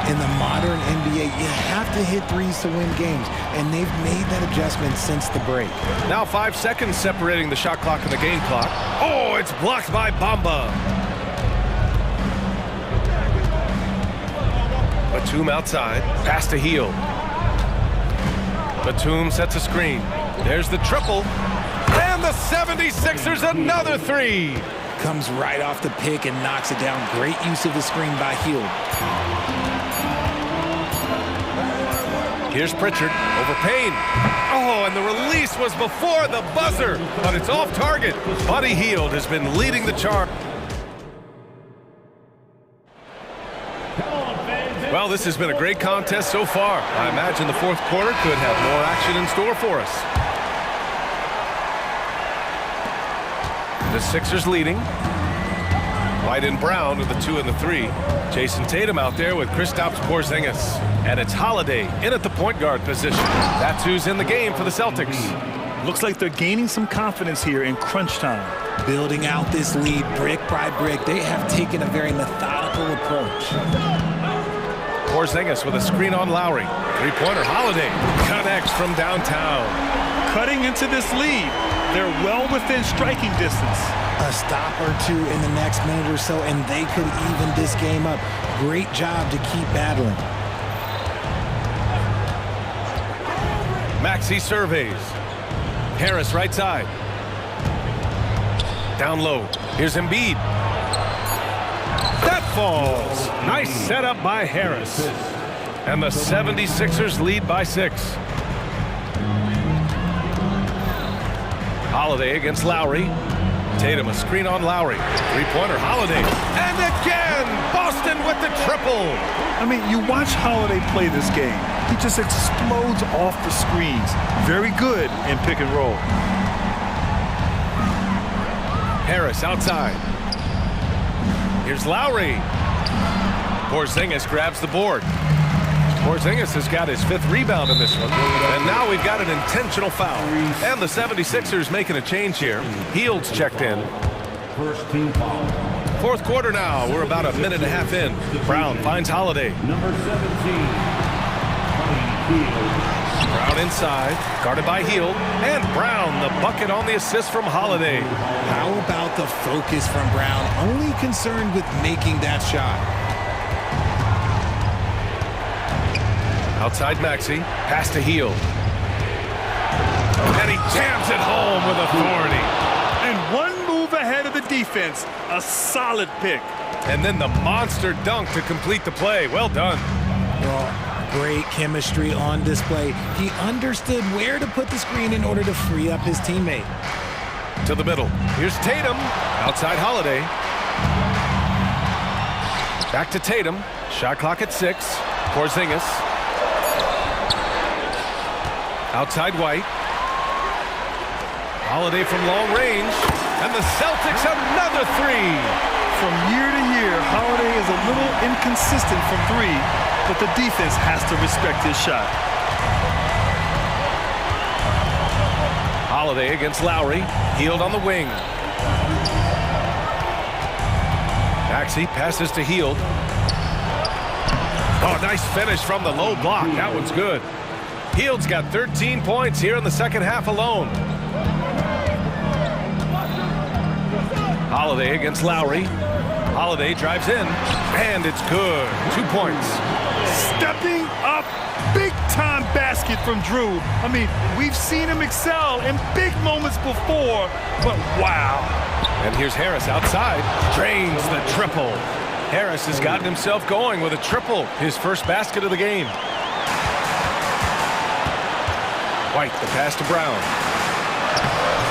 In the modern NBA, you have to hit threes to win games, and they've made that adjustment since the break. Now 5 seconds separating the shot clock and the game clock. Oh, it's blocked by Bamba. Batum outside. Pass to Hield. Batum sets a screen. There's the triple. And the 76ers another 3. Comes right off the pick and knocks it down. Great use of the screen by Hield. Here's Pritchard over Payne. Oh, and the release was before the buzzer, but it's off target. Buddy Hield has been leading the charge. Well, this has been a great contest so far. I imagine the fourth quarter could have more action in store for us. The Sixers leading. White and Brown with the 2 and the 3. Jason Tatum out there with Kristaps Porzingis. And it's Holiday in at the point guard position. That's who's in the game for the Celtics. Looks like they're gaining some confidence here in crunch time. Building out this lead brick by brick, they have taken a very methodical approach. Porzingis with a screen on Lowry. Three-pointer Holiday connects from downtown. Cutting into this lead. They're well within striking distance. A stop or 2 in the next minute or so, and they could even this game up. Great job to keep battling. Maxey surveys. Harris right side. Down low. Here's Embiid. That falls. Nice setup by Harris. And the 76ers lead by 6. Holiday against Lowry. Tatum, a screen on Lowry. Three-pointer, Holiday. And again, Boston with the triple. I mean, you watch Holiday play this game. He just explodes off the screens. Very good in pick and roll. Harris outside. Here's Lowry. Porzingis grabs the board. Porzingis has got his 5th rebound in this one. And now we've got an intentional foul. And the 76ers making a change here. Hield's checked in. First team foul. 4th quarter now. We're about a minute and a half in. Brown finds Holiday. Number 17. Brown inside, guarded by Hield. And Brown, the bucket on the assist from Holiday. How about the focus from Brown? Only concerned with making that shot. Outside Maxey, pass to Hield. And he jams it home with authority. And one move ahead of the defense. A solid pick. And then the monster dunk to complete the play. Well done. Well, great chemistry on display. He understood where to put the screen in order to free up his teammate. To the middle. Here's Tatum. Outside Holiday. Back to Tatum. Shot clock at 6. Porzingis. Outside White. Holiday from long range. And the Celtics another 3. From year to year, Holiday is a little inconsistent from 3, but the defense has to respect his shot. Holiday against Lowry. Hield on the wing. Maxey passes to Hield. Oh, nice finish from the low block. That one's good. Hield's got 13 points here in the second half alone. Holiday against Lowry. Holiday drives in, and it's good. 2 points. Stepping up, big-time basket from Drew. I mean, we've seen him excel in big moments before, but wow. And here's Harris outside. Drains the triple. Harris has gotten himself going with a triple, his first basket of the game. White, the pass to Brown.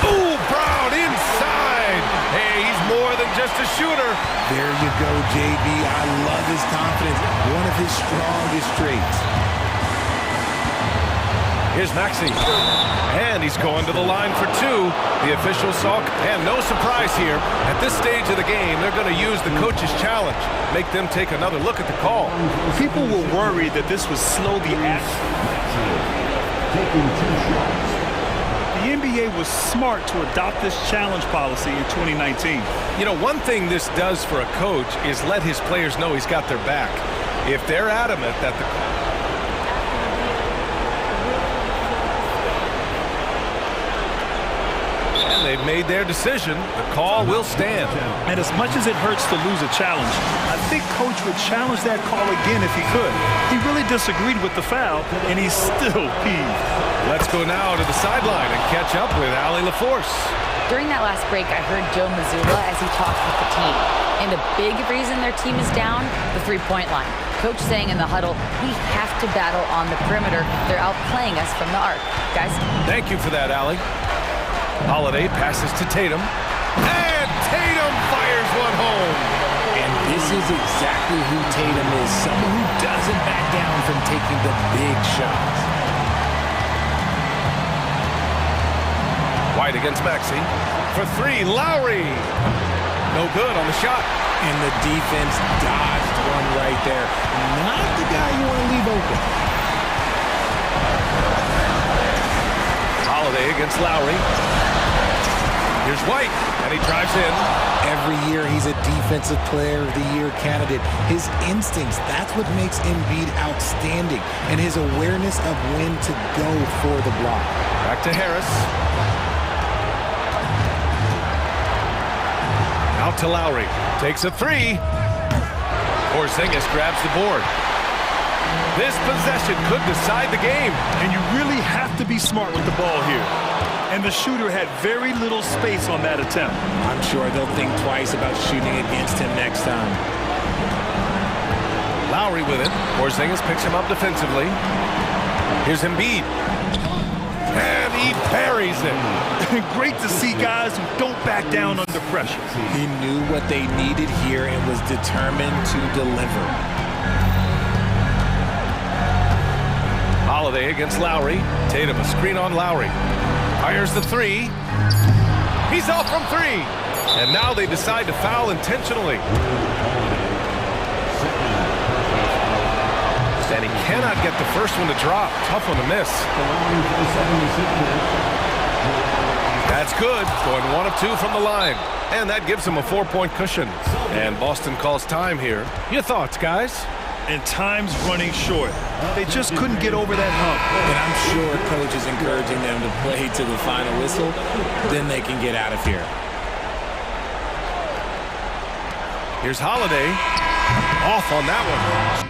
Ooh, Brown inside. Hey, he's more than just a shooter. There you go, JB. I love his confidence. One of his strongest traits. Here's Maxey. And he's going to the line for 2. The official saw, and no surprise here. At this stage of the game, they're going to use the coach's challenge. Make them take another look at the call. People were worried that this would slow the action. Taking 2 shots. The NBA was smart to adopt this challenge policy in 2019. You know, one thing this does for a coach is let his players know he's got their back. If they're adamant that and they've made their decision, the call will stand. And as much as it hurts to lose a challenge, I think Coach would challenge that call again if he could. He really disagreed with the foul, and he's still peeved. Let's go now to the sideline and catch up with Allie LaForce. During that last break, I heard Joe Mazzulla as he talked with the team. And a big reason their team is down, the three-point line. Coach saying in the huddle, we have to battle on the perimeter. They're outplaying us from the arc. Guys? Thank you for that, Allie. Holiday passes to Tatum. And Tatum fires one home. And this is exactly who Tatum is. Someone who doesn't back down from taking the big shots. White against Maxey. For 3, Lowry. No good on the shot. And the defense dodged one right there. Not the guy you want to leave open. Holiday against Lowry. Here's White, and he drives in. Every year he's a Defensive Player of the Year candidate. His instincts, that's what makes Embiid outstanding. And his awareness of when to go for the block. Back to Harris. Out to Lowry. Takes a 3. Porzingis grabs the board. This possession could decide the game. And you really have to be smart with the ball here. And the shooter had very little space on that attempt. I'm sure they'll think twice about shooting against him next time. Lowry with it. Porzingis picks him up defensively. Here's Embiid. And he buries it. Great to see guys who don't back down under pressure. He knew what they needed here and was determined to deliver. Holiday against Lowry. Tatum, a screen on Lowry. Fires the three. He's off from three. And now they decide to foul intentionally. And he cannot get the first one to drop. Tough one to miss. That's good. Going 1 of 2 from the line. And that gives him a 4-point cushion. And Boston calls time here. Your thoughts, guys? And time's running short. They just couldn't get over that hump. And I'm sure coach is encouraging them to play to the final whistle. Then they can get out of here. Here's Holiday. Off on that one.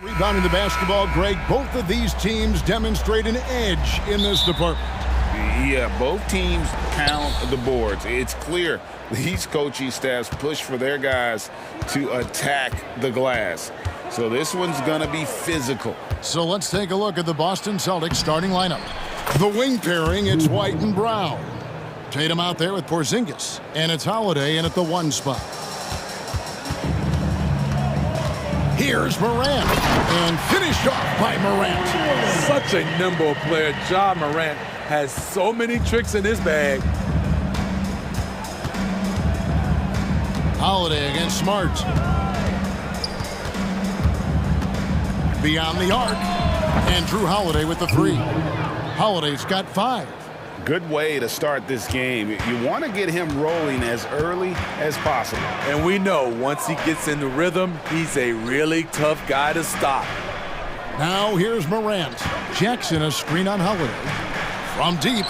Rebounding the basketball, Greg, both of these teams demonstrate an edge in this department. Yeah, both teams pound the boards. It's clear these coaching staffs push for their guys to attack the glass. So this one's going to be physical. So let's take a look at the Boston Celtics starting lineup. The wing pairing, it's White and Brown. Tatum out there with Porzingis, and it's Holiday in at the 1 spot. Here's Morant, and finished off by Morant. Such a nimble player. Ja Morant has so many tricks in his bag. Holiday against Smart. Beyond the arc, and Drew Holiday with the 3. Holiday's got 5. Good way to start this game. You want to get him rolling as early as possible. And we know once he gets in the rhythm, he's a really tough guy to stop. Now here's Morant. Jackson a screen on Holiday. From deep.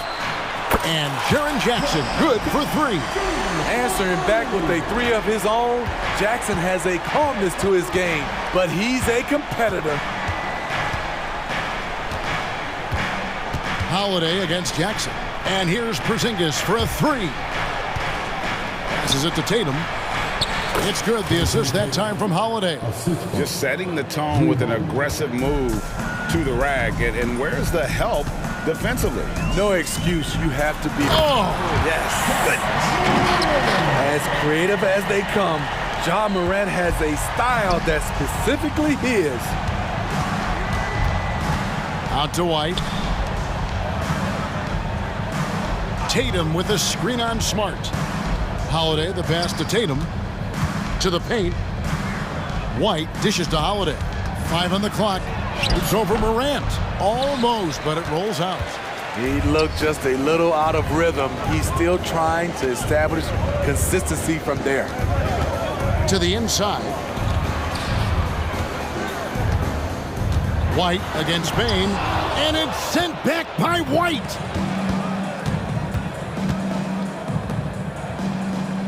And Jaren Jackson good for 3. Answering back with a 3 of his own, Jackson has a calmness to his game, but he's a competitor. Holiday against Jackson. And here's Porzingis for a 3. Passes it to Tatum. It's good. The assist that time from Holiday. Just setting the tone with an aggressive move to the rack. And where's the help defensively? No excuse. You have to be. Oh! Yes. As creative as they come, Ja Morant has a style that's specifically his. Out to White. Tatum with a screen on Smart. Holiday, the pass to Tatum. To the paint. White dishes to Holiday. 5 on the clock. Shoots over Morant. Almost, but it rolls out. He looked just a little out of rhythm. He's still trying to establish consistency from there. To the inside. White against Bain. And it's sent back by White.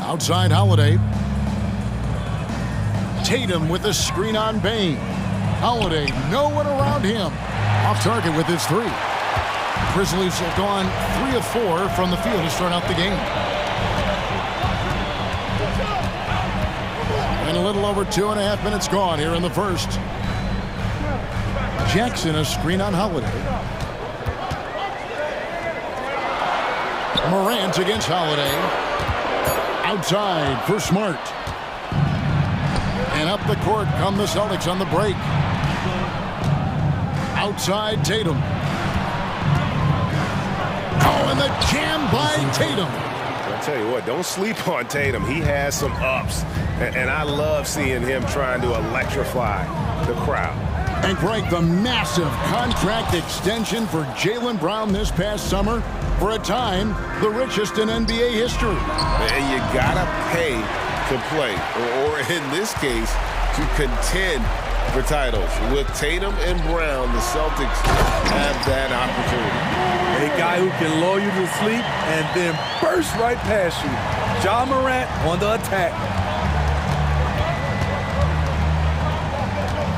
Outside Holiday. Tatum with a screen on Bain. Holiday, no one around him. Off target with his 3. Grizzlies have gone 3 of 4 from the field to start out the game. And a little over 2.5 minutes gone here in the first. Jackson a screen on Holiday. Morant against Holiday. Outside for Smart. And up the court come the Celtics on the break. Outside Tatum. Oh, and the jam by Tatum. I'll tell you what, don't sleep on Tatum. He has some ups. And I love seeing him trying to electrify the crowd. And Greg, the massive contract extension for Jaylen Brown this past summer, for a time, the richest in NBA history. And you gotta pay to play, or in this case, to contend for titles. With Tatum and Brown, the Celtics have that opportunity. A guy who can lull you to sleep and then burst right past you. Ja Morant on the attack.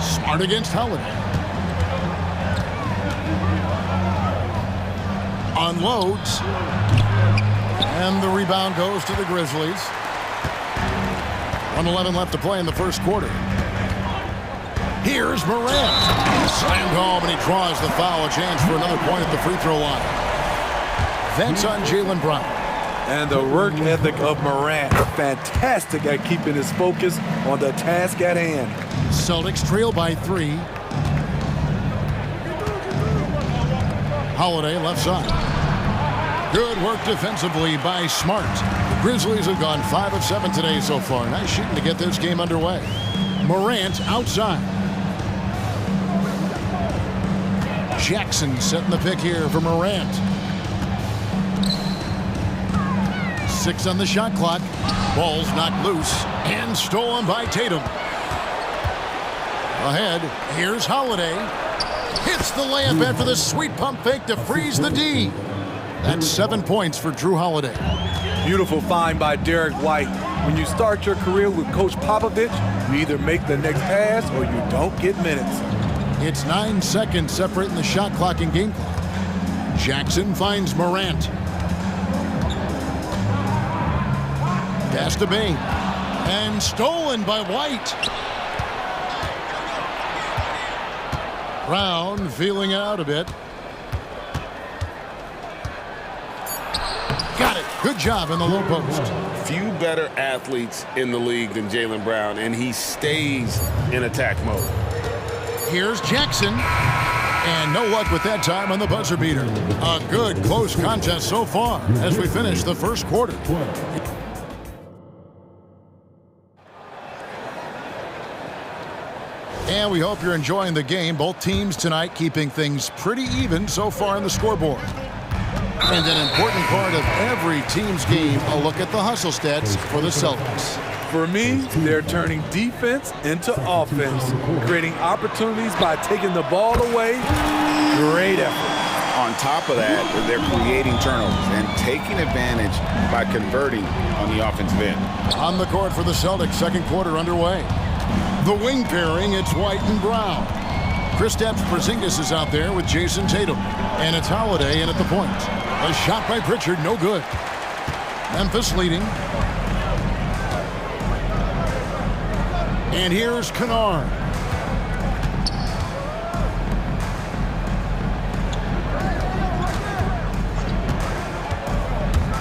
Smart against Holiday. Unloads. And the rebound goes to the Grizzlies. 1:11 left to play in the first quarter. Here's Morant. Slammed home, and he draws the foul. A chance for another point at the free throw line. That's on Jaylen Brown. And the work ethic of Morant, fantastic at keeping his focus on the task at hand. Celtics trail by 3. Holiday left side. Good work defensively by Smart. The Grizzlies have gone 5 of 7 today so far. Nice shooting to get this game underway. Morant outside. Jackson setting the pick here for Morant. 6 on the shot clock. Ball's knocked loose and stolen by Tatum. Ahead, here's Holiday. Hits the layup after the sweet pump fake to freeze the D. That's 7 points for Drew Holiday. Beautiful find by Derek White. When you start your career with Coach Popovich, you either make the next pass or you don't get minutes. It's 9 seconds separating the shot clock and game clock. Jackson finds Morant. Pass to Bay. And stolen by White. Brown feeling it out a bit. Got it. Good job in the low post. Few better athletes in the league than Jaylen Brown, and he stays in attack mode. Here's Jackson. And no luck with that time on the buzzer beater. A good close contest so far as we finish the first quarter. And we hope you're enjoying the game. Both teams tonight keeping things pretty even so far on the scoreboard. And an important part of every team's game, a look at the hustle stats for the Celtics. For me, they're turning defense into offense, creating opportunities by taking the ball away. Great effort. On top of that, they're creating turnovers and taking advantage by converting on the offensive end. On the court for the Celtics, second quarter underway. The wing pairing, it's White and Brown. Kristaps Porzingis is out there with Jason Tatum. And it's Holiday in at the point. A shot by Pritchard, no good. Memphis leading. And here's Kennard.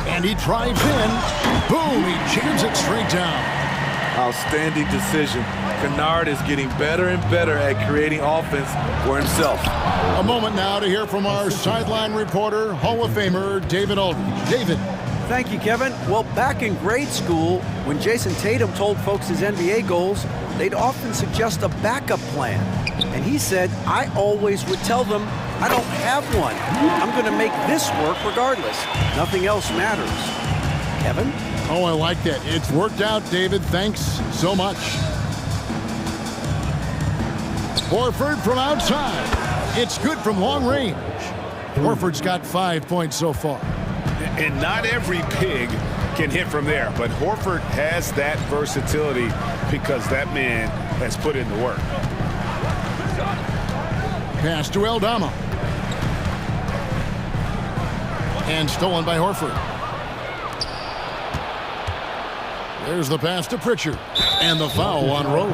And he drives in. Boom, he jams it straight down. Outstanding decision. Kennard is getting better and better at creating offense for himself. A moment now to hear from our sideline reporter, Hall of Famer David Aldridge. David. Thank you, Kevin. Well, back in grade school, when Jason Tatum told folks his NBA goals, they'd often suggest a backup plan. And he said, I always would tell them, I don't have one. I'm going to make this work regardless. Nothing else matters. Kevin? Oh, I like that. It's worked out, David. Thanks so much. Horford from outside. It's good from long range. Horford's got 5 points so far. And not every pig can hit from there, but Horford has that versatility because that man has put in the work. Pass to Aldama. And stolen by Horford. There's the pass to Pritchard. And the foul on Rose.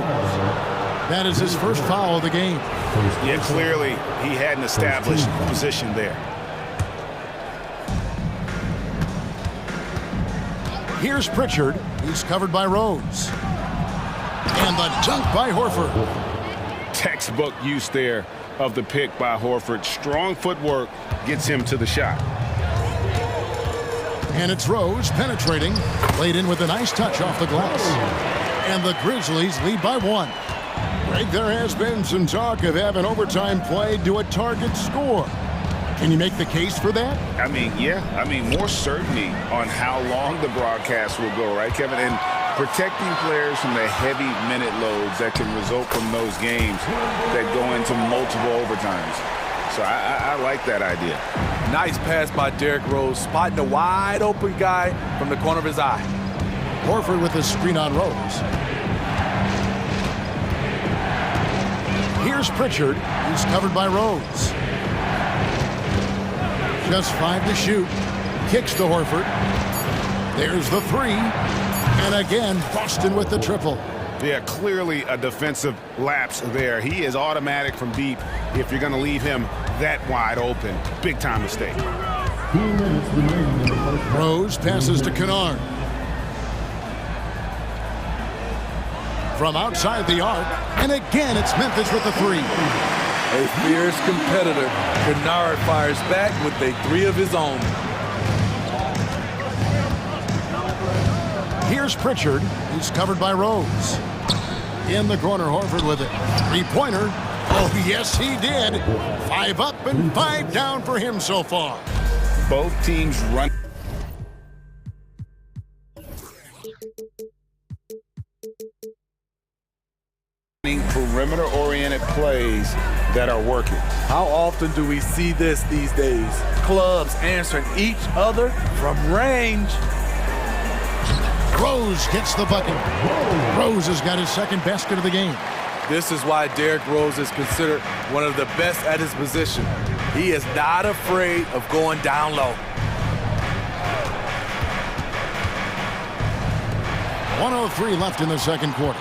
That is his first foul of the game. Yeah, clearly he hadn't established position there. Here's Pritchard. He's covered by Rose. And the dunk by Horford. Textbook use there of the pick by Horford. Strong footwork gets him to the shot. And it's Rose penetrating. Laid in with a nice touch off the glass. And the Grizzlies lead by 1. Greg, there has been some talk of having overtime played to a target score. Can you make the case for that? I mean, yeah. I mean, more certainty on how long the broadcast will go, right, Kevin? And protecting players from the heavy minute loads that can result from those games that go into multiple overtimes. So I like that idea. Nice pass by Derrick Rose, spotting a wide open guy from the corner of his eye. Horford with a screen on Rose. Here's Pritchard. He's covered by Rose. Just 5 to shoot. Kicks to Horford. There's the 3. And again, Boston with the triple. Yeah, clearly a defensive lapse there. He is automatic from deep if you're going to leave him that wide open. Big time mistake. Rose passes to Kennard. From outside the arc. And again, it's Memphis with the 3. A fierce competitor. Kennard fires back with a 3 of his own. Here's Pritchard. He's covered by Rose. In the corner, Horford with it. 3-pointer. Oh, yes, he did. 5 up and 5 down for him so far. Both teams run. Perimeter-oriented plays that are working. How often do we see this these days? Clubs answering each other from range. Rose gets the bucket. Rose has got his second basket of the game. This is why Derrick Rose is considered one of the best at his position. He is not afraid of going down low. 1:03 left in the second quarter.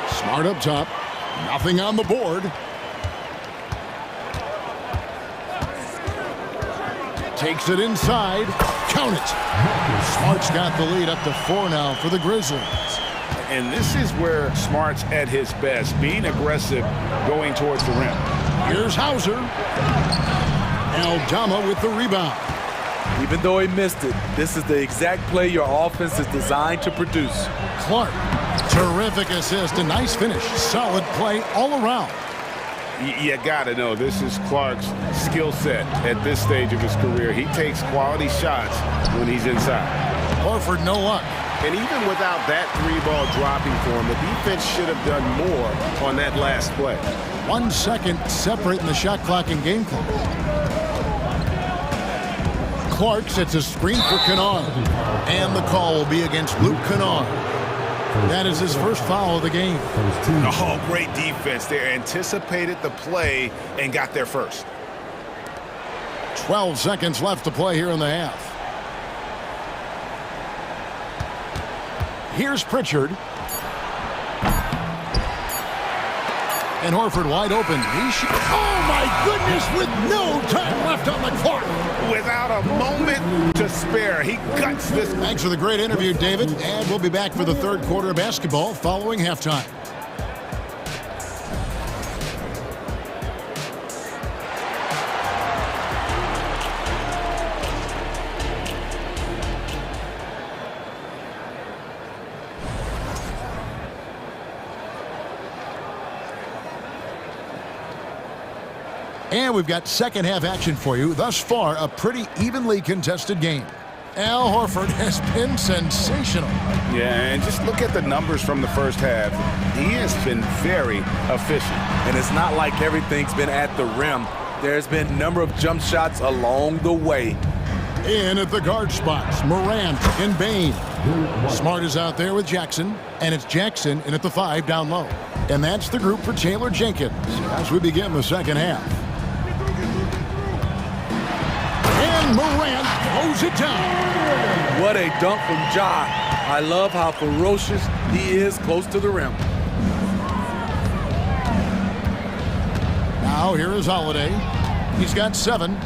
Smart up top. Nothing on the board. Takes it inside. Count it. Smart's got the lead up to 4 now for the Grizzlies. And this is where Smart's at his best, being aggressive, going towards the rim. Here's Hauser. Aldama with the rebound. Even though he missed it, this is the exact play your offense is designed to produce. Clark, terrific assist, a nice finish. Solid play all around. You got to know, this is Clark's skill set at this stage of his career. He takes quality shots when he's inside. Horford, no luck. And even without that 3-ball dropping for him, the defense should have done more on that last play. 1 second separating the shot clock and game clock. Clark sets a screen for Kennard. And the call will be against Luke Kennard. That is his first foul of the game. Oh, great defense there. Anticipated the play and got there first. 12 seconds left to play here in the half. Here's Pritchard. And Horford wide open. Oh, my goodness, with no time left on the clock. Without a moment to spare, he guts this. Thanks for the great interview, David. And we'll be back for the third quarter of basketball following halftime. And we've got second half action for you. Thus far, a pretty evenly contested game. Al Horford has been sensational. Yeah, and just look at the numbers from the first half. He has been very efficient. And it's not like everything's been at the rim. There's been a number of jump shots along the way. In at the guard spots, Morant and Bain. Smart is out there with Jackson, and it's Jackson in at the 5 down low. And that's the group for Taylor Jenkins as we begin the second half. And Morant throws it down. What a dunk from Ja. I love how ferocious he is close to the rim. Now here is Holiday. He's got 7.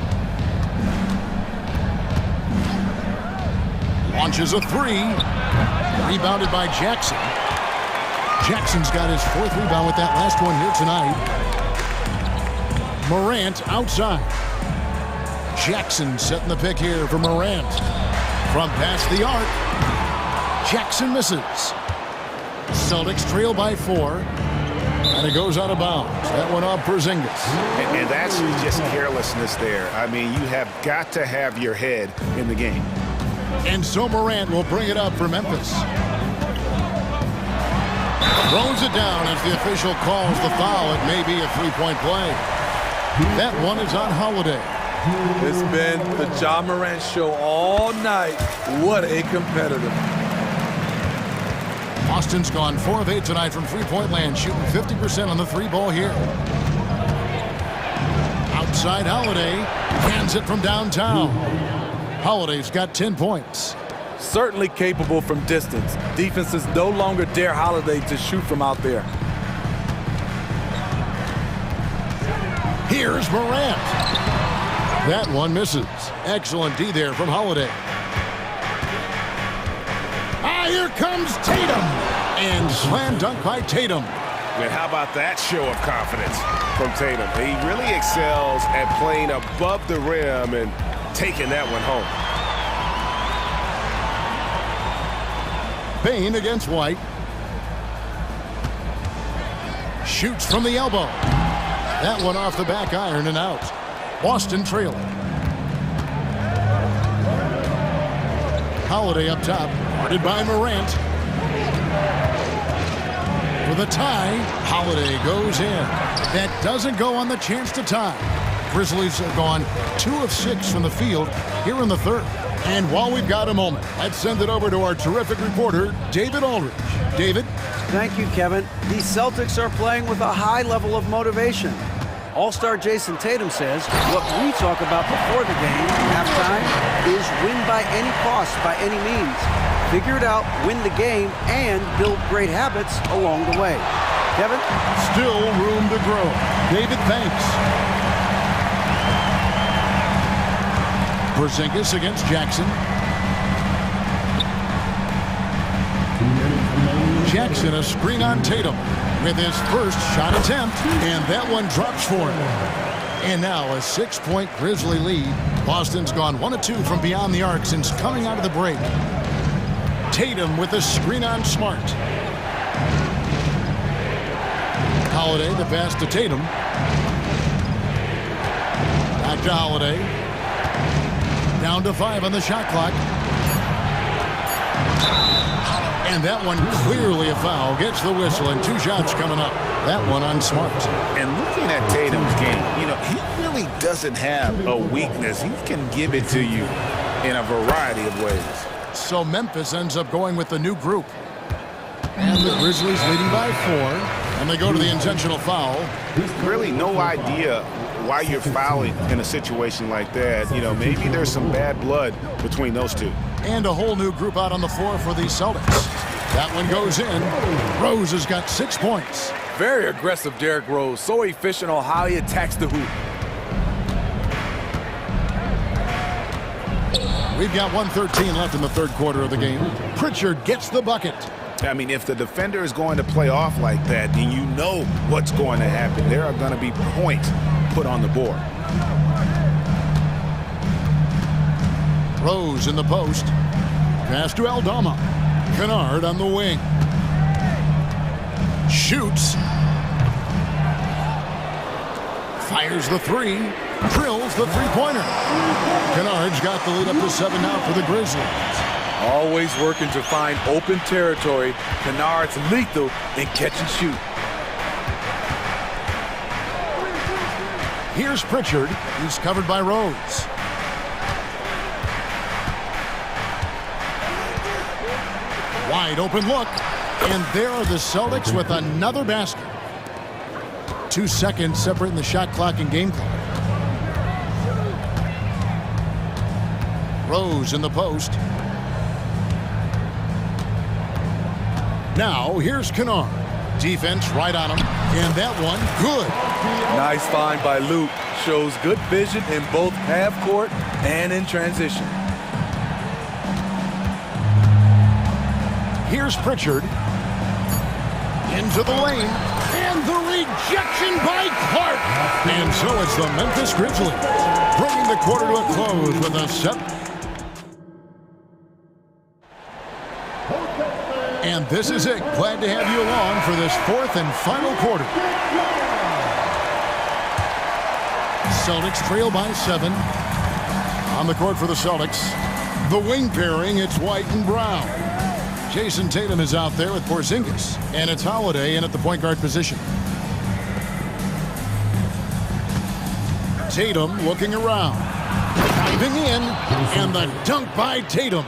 Launches a 3. Rebounded by Jackson. Jackson's got his 4th rebound with that last one here tonight. Morant outside. Jackson setting the pick here for Morant. From past the arc. Jackson misses. Celtics trail by 4. And it goes out of bounds. That went off Porzingis. And that's just carelessness there. I mean, you have got to have your head in the game. And so Morant will bring it up for Memphis. Throws it down as the official calls the foul. It may be a 3-point play. That one is on Holiday. It's been the Ja Morant show all night. What a competitor. Austin's gone 4 of 8 tonight from three-point land, shooting 50% on the 3-ball here. Outside Holiday, cans it from downtown. Holiday's got 10 points. Certainly capable from distance. Defenses no longer dare Holiday to shoot from out there. Here's Morant. That one misses. Excellent D there from Holiday. Here comes Tatum. And slam dunk by Tatum. And how about that show of confidence from Tatum? He really excels at playing above the rim and taking that one home. Bain against White. Shoots from the elbow. That one off the back iron and out. Boston trailing. Holiday up top. Guarded by Morant. For the tie, Holiday goes in. That doesn't go on the chance to tie. Grizzlies have gone 2 of 6 from the field here in the third. And while we've got a moment, let's send it over to our terrific reporter, David Aldridge. David? Thank you, Kevin. The Celtics are playing with a high level of motivation. All-star Jason Tatum says what we talk about before the game, halftime, is win by any cost, by any means. Figure it out, win the game, and build great habits along the way. Kevin? Still room to grow. David, thanks. Porzingis against Jackson. Jackson a screen on Tatum with his first shot attempt, and that one drops for him. And now a 6-point Grizzly lead. Boston's gone 1 of 2 from beyond the arc since coming out of the break. Tatum with a screen on Smart. Holiday the pass to Tatum. Back to Holiday. Down to 5 on the shot clock. And that one clearly a foul. Gets the whistle, and 2 shots coming up. That one on Smart. And looking at Tatum's game, he really doesn't have a weakness. He can give it to you in a variety of ways. So Memphis ends up going with the new group. And the Grizzlies leading by 4. And they go to the intentional foul. Really no idea why you're fouling in a situation like that. Maybe there's some bad blood between those two. And a whole new group out on the floor for the Celtics. That one goes in. Rose has got 6 points. Very aggressive, Derrick Rose. So efficient on how he attacks the hoop. We've got 1:13 left in the third quarter of the game. Pritchard gets the bucket. I mean, if the defender is going to play off like that, then you know what's going to happen. There are going to be points put on the board. Rose in the post. Pass to Aldama. Kennard on the wing. Shoots. Fires the 3. Drills the three-pointer. Kennard's got the lead up to 7 now for the Grizzlies. Always working to find open territory. Kennard's lethal in catch and shoot. Here's Pritchard. He's covered by Rose. Wide open look. And there are the Celtics with another basket. 2 seconds separating the shot clock and game clock. Rose in the post. Now here's Kennard. Defense right on him. And that one good. Nice find by Luke. Shows good vision in both half court and in transition. Here's Pritchard. Into the lane. And the rejection by Clark. And so it's the Memphis Grizzlies bringing the quarter to a close with a 7. And this is it. Glad to have you along for this 4th and final quarter. Celtics trail by 7. On the court for the Celtics, the wing pairing, it's White and Brown. Jason Tatum is out there with Porzingis, and it's Holiday in at the point guard position. Tatum looking around, diving in, and the dunk by Tatum.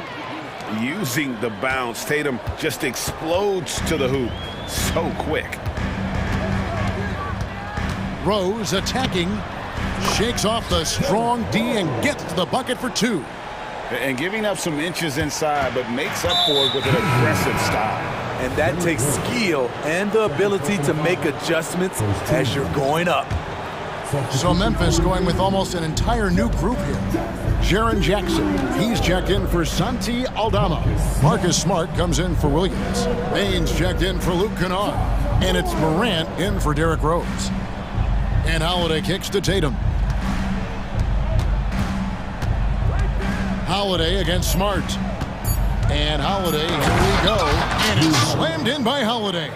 Using the bounce, Tatum just explodes to the hoop so quick. Rose attacking, shakes off the strong D and gets the bucket for 2. And giving up some inches inside, but makes up for it with an aggressive style. And that takes skill and the ability to make adjustments as you're going up. So Memphis going with almost an entire new group here. Jaren Jackson, he's checked in for Santi Aldama. Marcus Smart comes in for Williams. Baines checked in for Luke Kennard. And it's Morant in for Derrick Rose. And Holiday kicks to Tatum. Holiday against Smart. And Holiday, here we go. And it's slammed in by Holiday.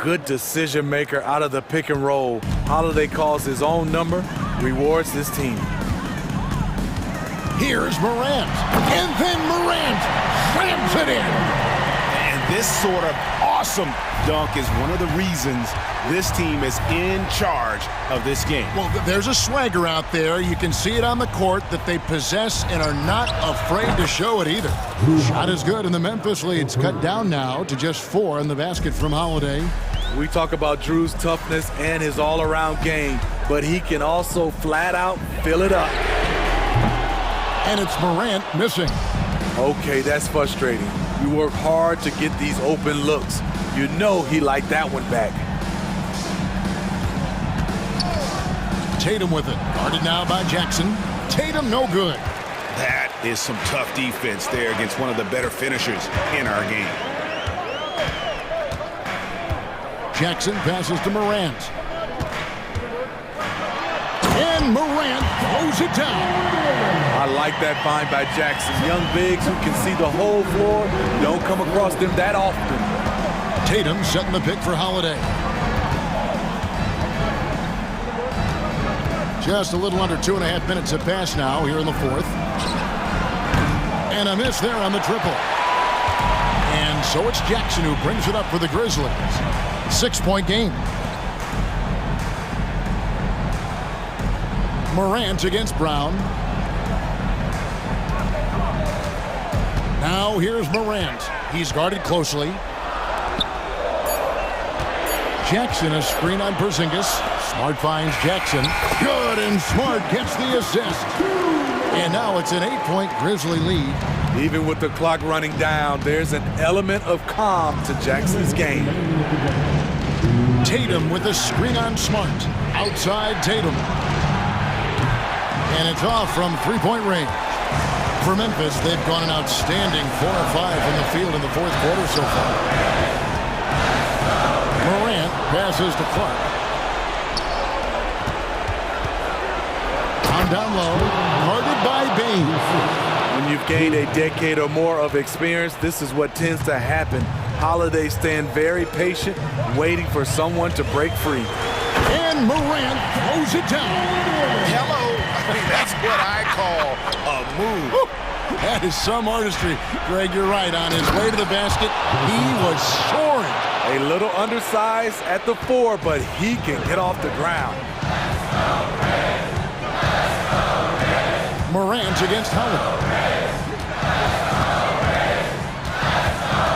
Good decision maker out of the pick and roll. Holiday calls his own number, rewards his team. Here's Morant. And then Morant slams it in. And this this sort of awesome dunk is one of the reasons this team is in charge of this game. Well, there's a swagger out there. You can see it on the court that they possess and are not afraid to show it either. Shot is good, and the Memphis lead's cut down now to just 4 in the basket from Holiday. We talk about Drew's toughness and his all-around game, but he can also flat out fill it up. And it's Morant missing. Okay, that's frustrating. You work hard to get these open looks. You know he liked that one back. Tatum with it. Guarded now by Jackson. Tatum no good. That is some tough defense there against one of the better finishers in our game. Jackson passes to Morant. And Morant throws it down. I like that find by Jackson. Young bigs who can see the whole floor don't come across them that often. Tatum setting the pick for Holiday. Just a little under 2.5 minutes have passed now here in the fourth. And a miss there on the triple. And so it's Jackson who brings it up for the Grizzlies. 6-point game. Morant against Brown. Now here's Morant. He's guarded closely. Jackson a screen on Porzingis. Smart finds Jackson. Good, and Smart gets the assist. And now it's an 8-point Grizzly lead. Even with the clock running down, there's an element of calm to Jackson's game. Tatum with a screen on Smart. Outside Tatum. And it's off from 3-point range. For Memphis, they've gone an outstanding 4 of 5 from the field in the fourth quarter so far. Morant passes to Clark. Down low, guarded by Bean. When you've gained a decade or more of experience, this is what tends to happen. Holiday stand very patient, waiting for someone to break free. And Morant throws it down. Hello. I mean, that's what I call a move. That is some artistry. Greg, you're right. On his way to the basket, he was soaring. A little undersized at the 4, but he can get off the ground. Morant against Howard.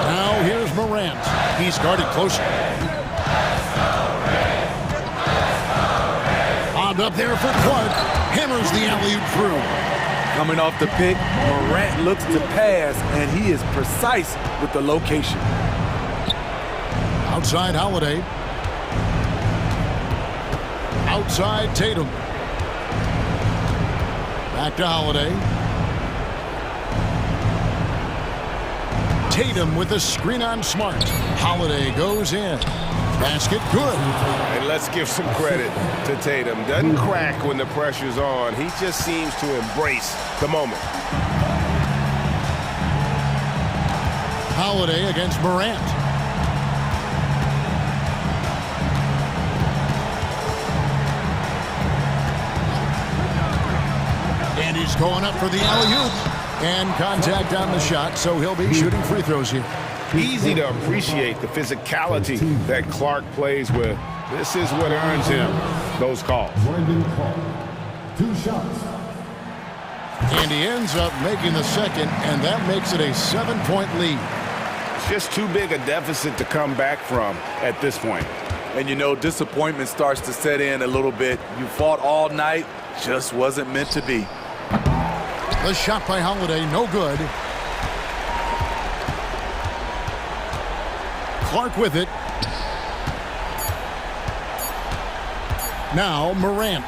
Now here's Morant. He's guarded closer. Bobbed up there for Clark. Hammers the alley-oop through. Coming off the pick, Morant looks to pass, and he is precise with the location. Outside Holiday. Outside Tatum. Back to Holiday. Tatum with a screen on Smart. Holiday goes in. Basket good. And let's give some credit to Tatum. Doesn't crack when the pressure's on. He just seems to embrace the moment. Holiday against Morant. And he's going up for the alley-oop. And contact on the shot, so he'll be shooting free throws here. Easy to appreciate the physicality that Clark plays with. This is what earns him those calls. 2 shots. And he ends up making the second, and that makes it a 7-point lead. It's just too big a deficit to come back from at this point. And you know, disappointment starts to set in a little bit. You fought all night, just wasn't meant to be. The shot by Holiday, no good. Clark with it. Now Morant.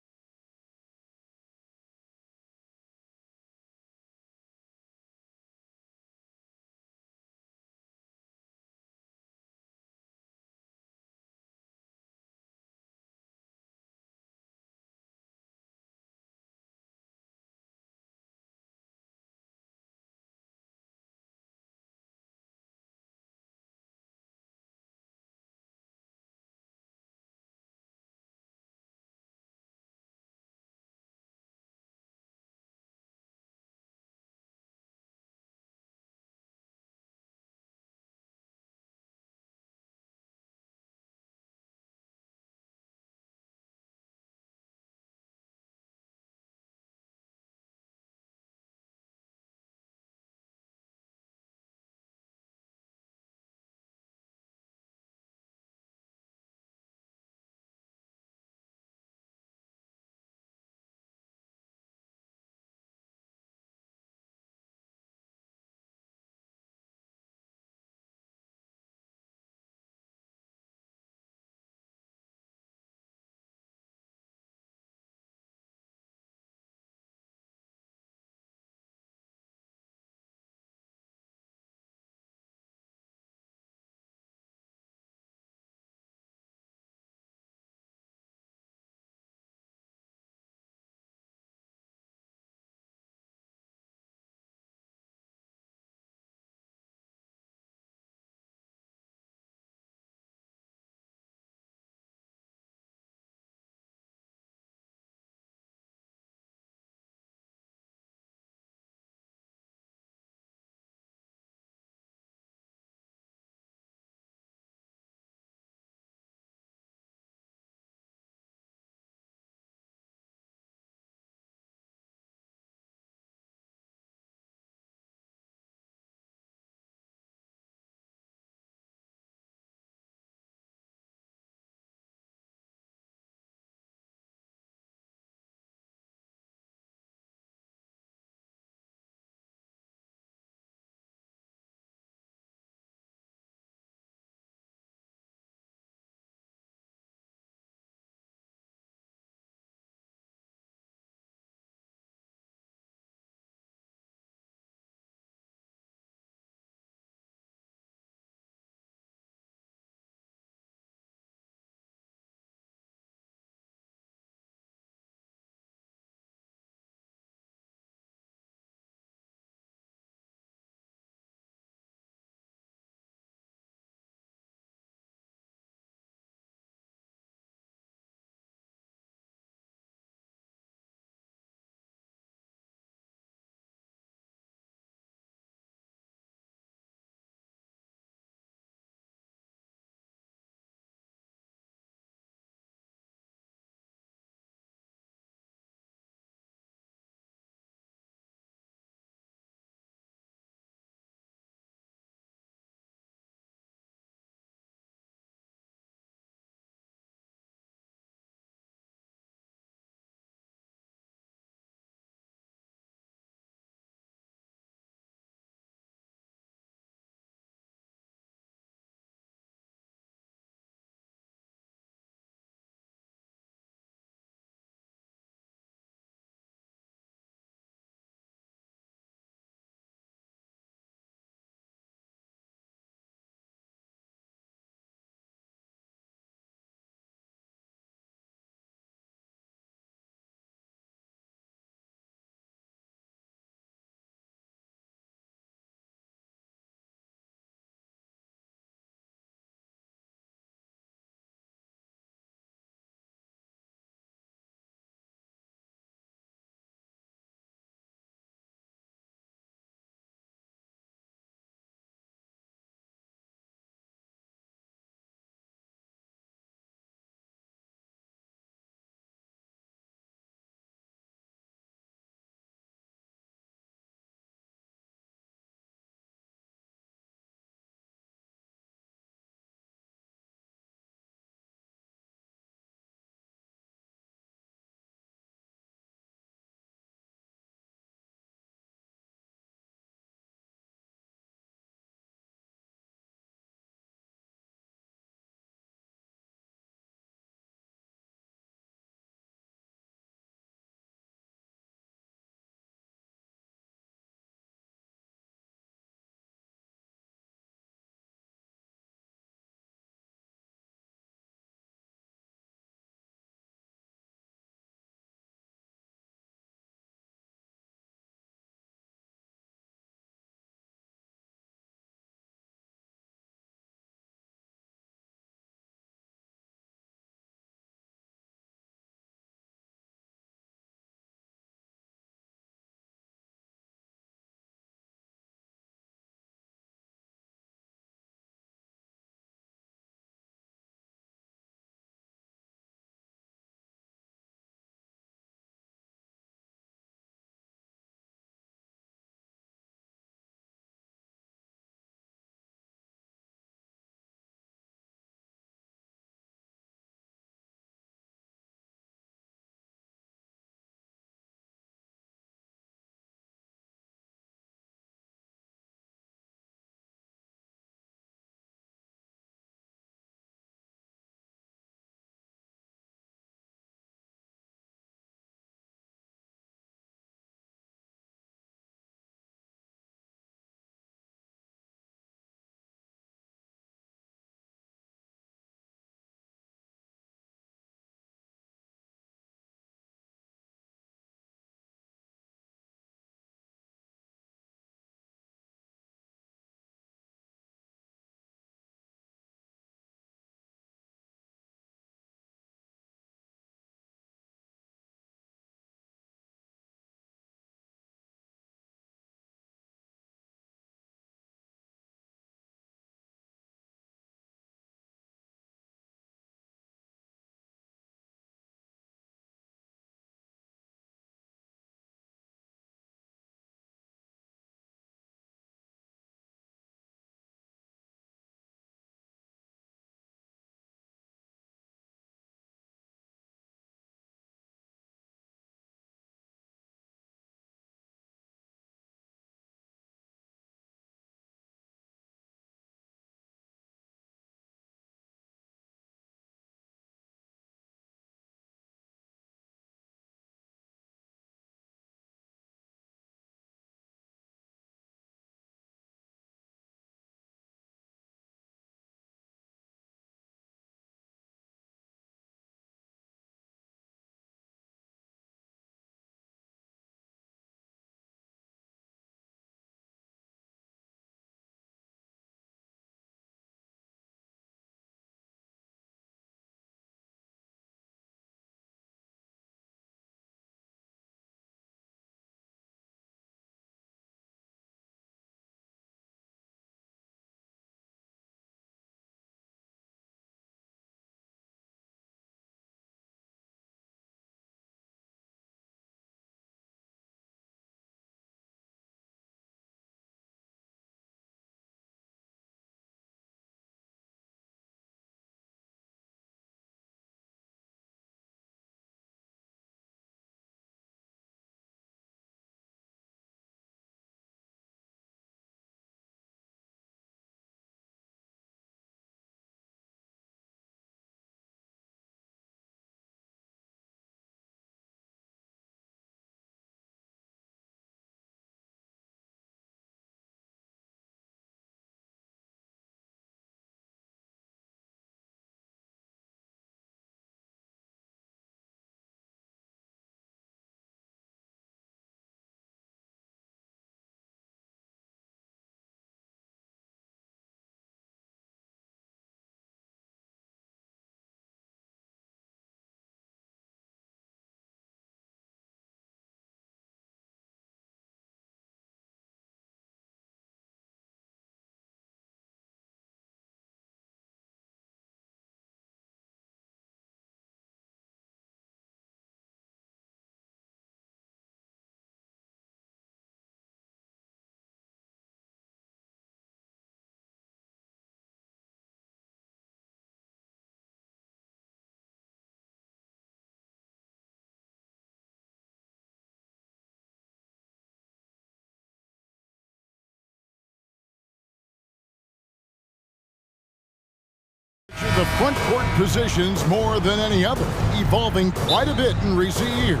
front court positions more than any other, evolving quite a bit in recent years.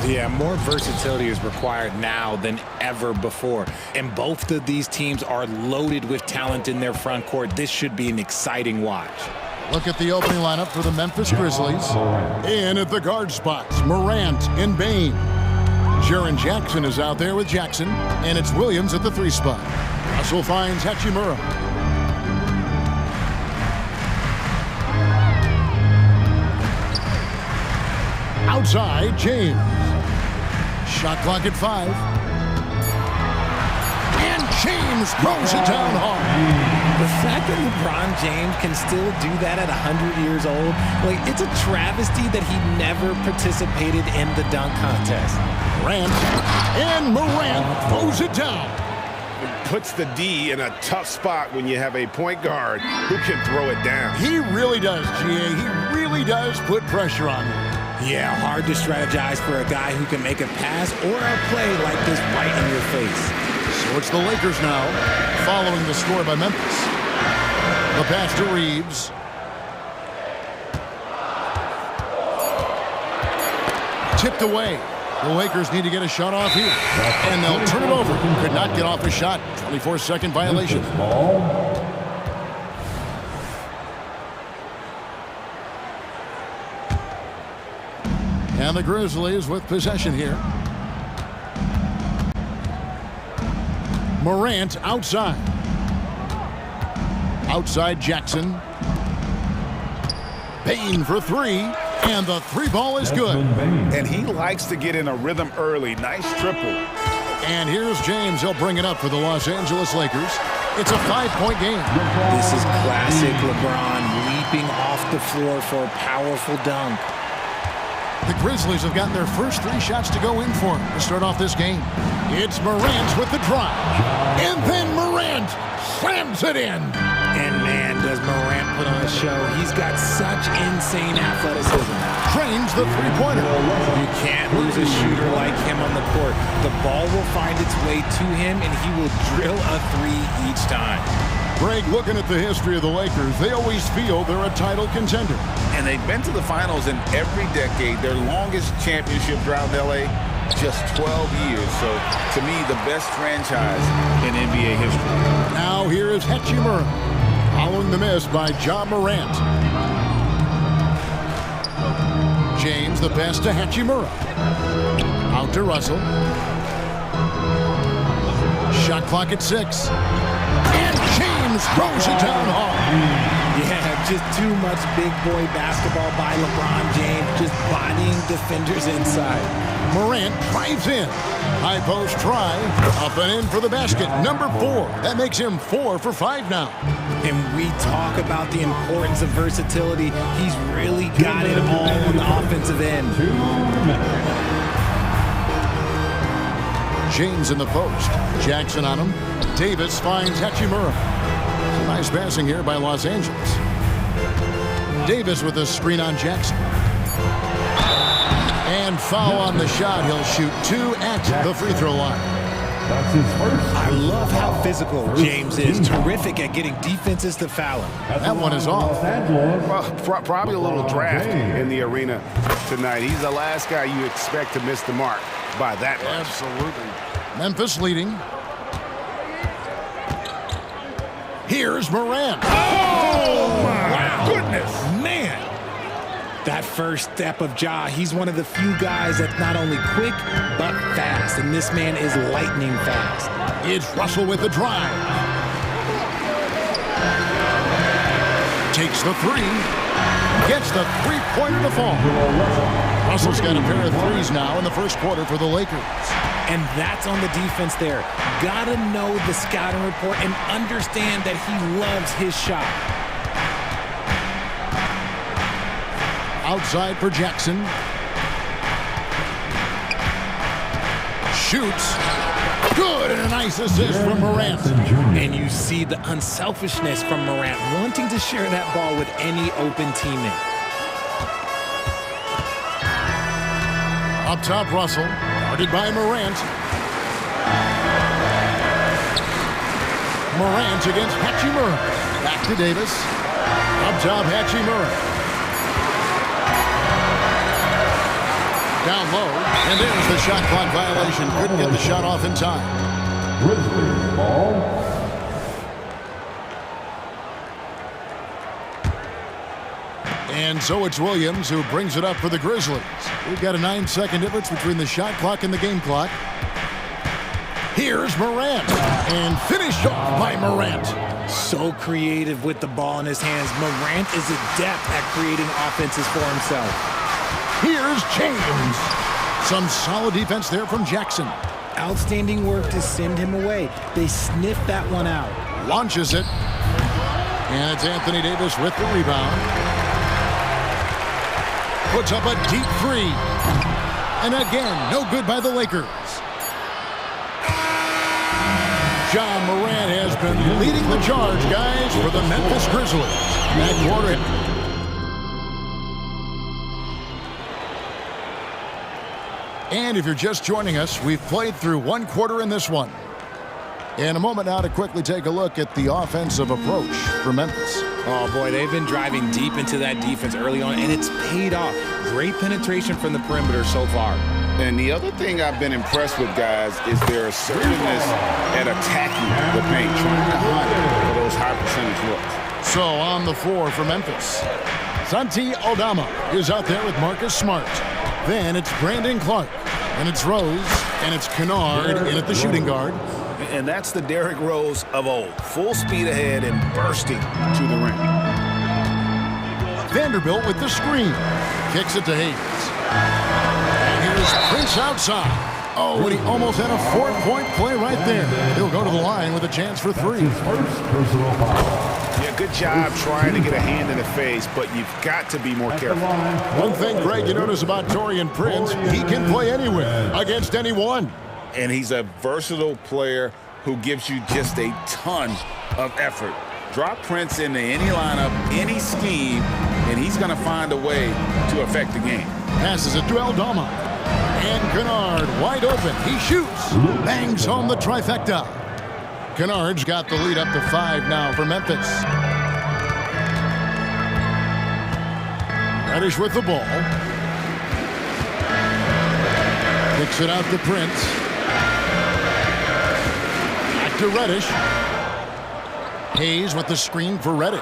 Yeah, more versatility is required now than ever before. And both of these teams are loaded with talent in their front court. This should be an exciting watch. Look at the opening lineup for the Memphis Grizzlies. In at the guard spots, Morant and Bain. Jaren Jackson is out there with Jackson, and it's Williams at the 3 spot. Russell finds Hachimura. Outside, James. Shot clock at 5. And James throws it down hard. The fact that LeBron James can still do that at 100 years old, like, it's a travesty that he never participated in the dunk contest. Morant throws it down. Puts the D in a tough spot when you have a point guard who can throw it down. He really does, GA. He really does put pressure on you. Yeah, hard to strategize for a guy who can make a pass or a play like this right in your face. So it's the Lakers now, following the score by Memphis. The pass to Reeves. Tipped away. The Lakers need to get a shot off here. And they'll turn it over. Could not get off a shot. 24-second violation. And the Grizzlies with possession here. Morant outside. Outside Jackson. Bain for 3. And the 3 ball is good. And he likes to get in a rhythm early. Nice triple. And here's James. He'll bring it up for the Los Angeles Lakers. It's a 5-point game. This is classic LeBron leaping off the floor for a powerful dunk. The Grizzlies have gotten their first 3 shots to go in for him to start off this game. It's Morant with the drive. And then Morant slams it in. And man, does Morant put on a show. He's got such insane athleticism. Trains the 3-pointer. You can't lose a shooter like him on the court. The ball will find its way to him, and he will drill a 3 each time. Greg, looking at the history of the Lakers, they always feel they're a title contender. And they've been to the finals in every decade. Their longest championship drought in L.A., just 12 years. So, to me, the best franchise in NBA history. Now here is Hachimura, following the miss by Ja Morant. James, the pass to Hachimura. Out to Russell. Shot clock at 6. And James throws it down hard. Yeah, just too much big boy basketball by LeBron James, just bodying defenders inside. Morant drives in. High post try. Up and in for the basket. Number 4. That makes him 4 for 5 now. And we talk about the importance of versatility. He's really got it all on the offensive end. James in the post. Jackson on him. Davis finds Hachimura. Nice passing here by Los Angeles. Davis with a screen on Jackson. And foul on the shot. He'll shoot 2 at the free throw line. That's his first. I love how physical James is. Terrific at getting defenses to foul him. That one is off. Well, probably a little draft in the arena tonight. He's the last guy you expect to miss the mark by that much. Absolutely. Memphis leading. Here's Morant. Oh, my goodness. Man. That first step of Ja, he's one of the few guys that's not only quick, but fast. And this man is lightning fast. It's Russell with the drive. Takes the 3. Gets the 3-pointer to fall. Russell's got a pair of 3s now in the first quarter for the Lakers. And that's on the defense there. Gotta know the scouting report and understand that he loves his shot. Outside for Jackson. Shoots. Good, and a nice assist from Morant. And you see the unselfishness from Morant, wanting to share that ball with any open teammate. Up top, Russell. Guarded by Morant. Morant against Hachimura. Back to Davis. Up top, Hachimura. Down low, and there's the shot clock violation. Couldn't get the shot off in time. Grizzlies ball. And so it's Williams who brings it up for the Grizzlies. We've got a 9-second difference between the shot clock and the game clock. Here's Morant, and finished off by Morant. So creative with the ball in his hands. Morant is adept at creating offenses for himself. Here's James. Some solid defense there from Jackson. Outstanding work to send him away. They sniffed that one out. Launches it. And it's Anthony Davis with the rebound. Puts up a deep three. And again, no good by the Lakers. John Morant has been leading the charge, guys, for the Memphis Grizzlies. That quarter. And if you're just joining us, we've played through one quarter in this one. In a moment now to quickly take a look at the offensive approach for Memphis. Oh, boy, they've been driving deep into that defense early on, and it's paid off. Great penetration from the perimeter so far. And the other thing I've been impressed with, guys, is their assertiveness at attacking the paint, trying to hunt for those high percentage looks. So on the floor for Memphis, Santi Aldama is out there with Marcus Smart. Then it's Brandon Clark, and it's Rose, and it's Kennard in at the shooting guard. And that's the Derrick Rose of old. Full speed ahead and bursting to the rim. Vanderbilt with the screen. Kicks it to Hayes. And here's Prince outside. Oh, and he almost had a 4-point play right there. He'll go to the line with a chance for three. Yeah, good job trying to get a hand in the face, but you've got to be more careful. One thing, Greg, you notice about Taurean Prince, he can play anywhere against anyone. And he's a versatile player who gives you just a ton of effort. Drop Prince into any lineup, any scheme, and he's going to find a way to affect the game. Passes it to Aldama. And Kennard wide open. He shoots. Bangs home the trifecta. Kennard's got the lead up to 5 now for Memphis. Reddish with the ball. Kicks it out to Prince. Back to Reddish. Hayes with the screen for Reddish.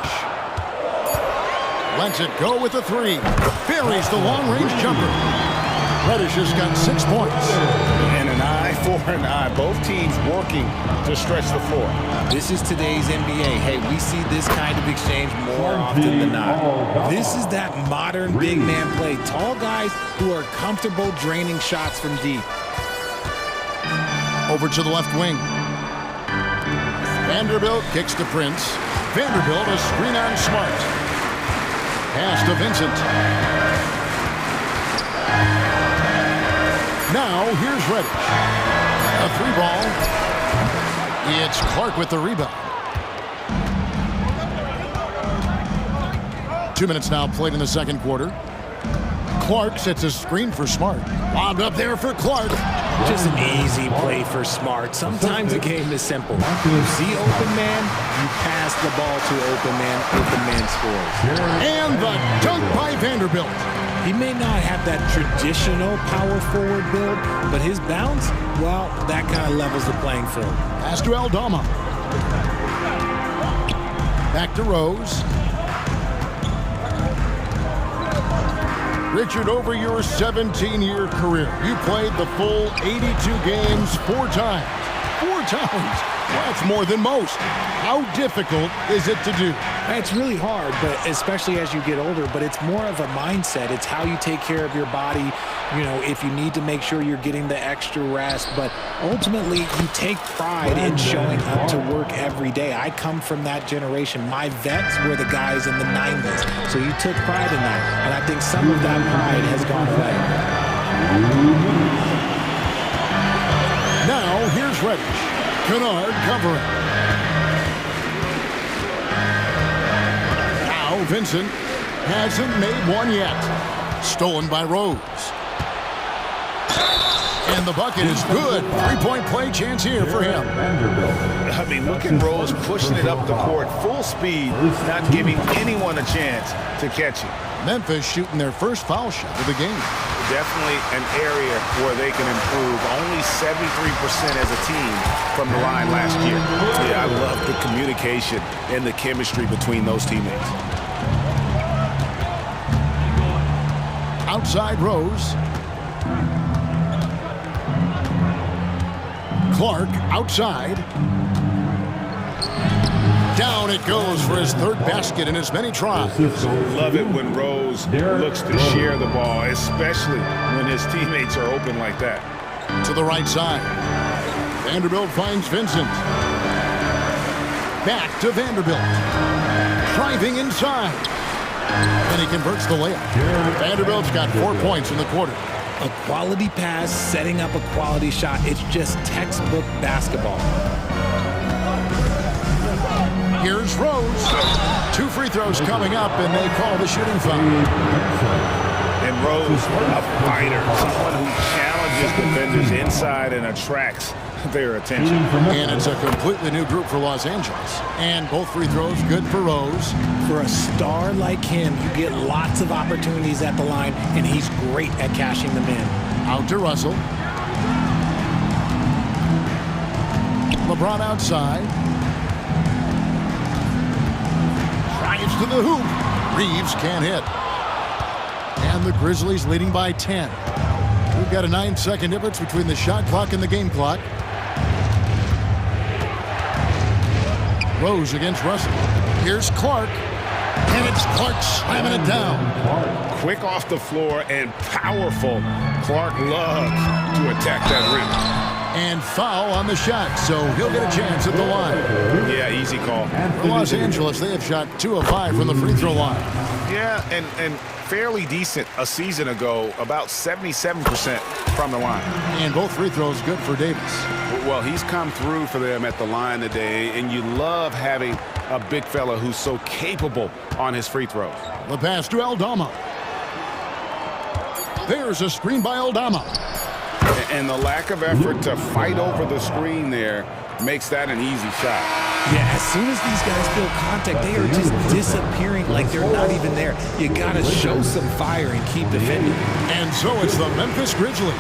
Lets it go with the three. Buries the long-range jumper. Reddish has got 6 points. And an eye for an eye. Both teams working to stretch the floor. This is today's NBA. Hey, we see this kind of exchange more often than not. This is that modern big man play. Tall guys who are comfortable draining shots from deep. Over to the left wing. Vanderbilt kicks to Prince. Vanderbilt a screen on Smart. Pass to Vincent. Now here's Reddish. A 3-ball. It's Clark with the rebound. 2 minutes now played in the second quarter. Clark sets a screen for Smart. Lobbed up there for Clark. Just an easy play for Smart. Sometimes the game is simple. You see open man, you pass the ball to open man scores. And the dunk by Vanderbilt. He may not have that traditional power forward build, but his bounce, well, that kind of levels the playing field. Pass to Aldama. Back to Rose. Richard, over your 17-year career, you played the full 82 games 4 times. 4 times. That's more than most. How difficult is it to do? It's really hard, but especially as you get older, but it's more of a mindset. It's how you take care of your body, you know, if you need to make sure you're getting the extra rest. But ultimately, you take pride in showing up to work every day. I come from that generation. My vets were the guys in the 90s. So you took pride in that. And I think some of that pride has gone away. Now, here's Reddish. Kennard covering. Now Vincent hasn't made one yet. Stolen by Rose. And the bucket is good. Three-point play chance here for him. I mean, look at Rose pushing it up the court, full speed, not giving anyone a chance to catch it. Memphis shooting their first foul shot of the game. Definitely an area where they can improve. Only 73% as a team from the line last year. Yeah, I love the communication and the chemistry between those teammates. Outside Rose. Clark outside. Down it goes for his third basket in as many tries. Love it when Rose looks to share the ball, especially when his teammates are open like that. To the right side. Vanderbilt finds Vincent. Back to Vanderbilt. Driving inside. And he converts the layup. Vanderbilt's got 4 points in the quarter. A quality pass, setting up a quality shot. It's just textbook basketball. Here's Rose. 2 free throws coming up, and they call the shooting foul. And Rose, a fighter, someone who challenges defenders inside and attracts their attention. And it's a completely new group for Los Angeles. And both free throws good for Rose. For a star like him, you get lots of opportunities at the line, and he's great at cashing them in. Out to Russell. LeBron outside. Drives to the hoop. Reeves can't hit. And the Grizzlies leading by 10. We've got a 9-second difference between the shot clock and the game clock. Rose against Russell. Here's Clark. And it's Clark slamming it down. Quick off the floor and powerful. Clark loves to attack that rim. And foul on the shot, so he'll get a chance at the line. Yeah, easy call. For Los Angeles, they have shot 2 of 5 from the free throw line. Yeah, and fairly decent a season ago, about 77% from the line. And both free throws good for Davis. Well, he's come through for them at the line today, and you love having a big fella who's so capable on his free throws. The pass to Aldama. There's a screen by Aldama. And the lack of effort to fight over the screen there makes that an easy shot. Yeah, as soon as these guys feel contact, they are just disappearing like they're not even there. You got to show some fire and keep defending. And so it's the Memphis Grizzlies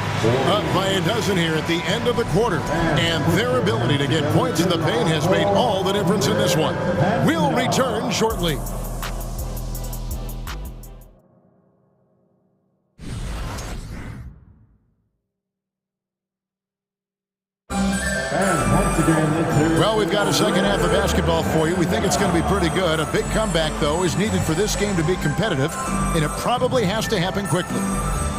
up by a dozen here at the end of the quarter. And their ability to get points in the paint has made all the difference in this one. We'll return shortly. Well, we've got a second half of basketball for you. We think it's going to be pretty good. A big comeback, though, is needed for this game to be competitive, and it probably has to happen quickly.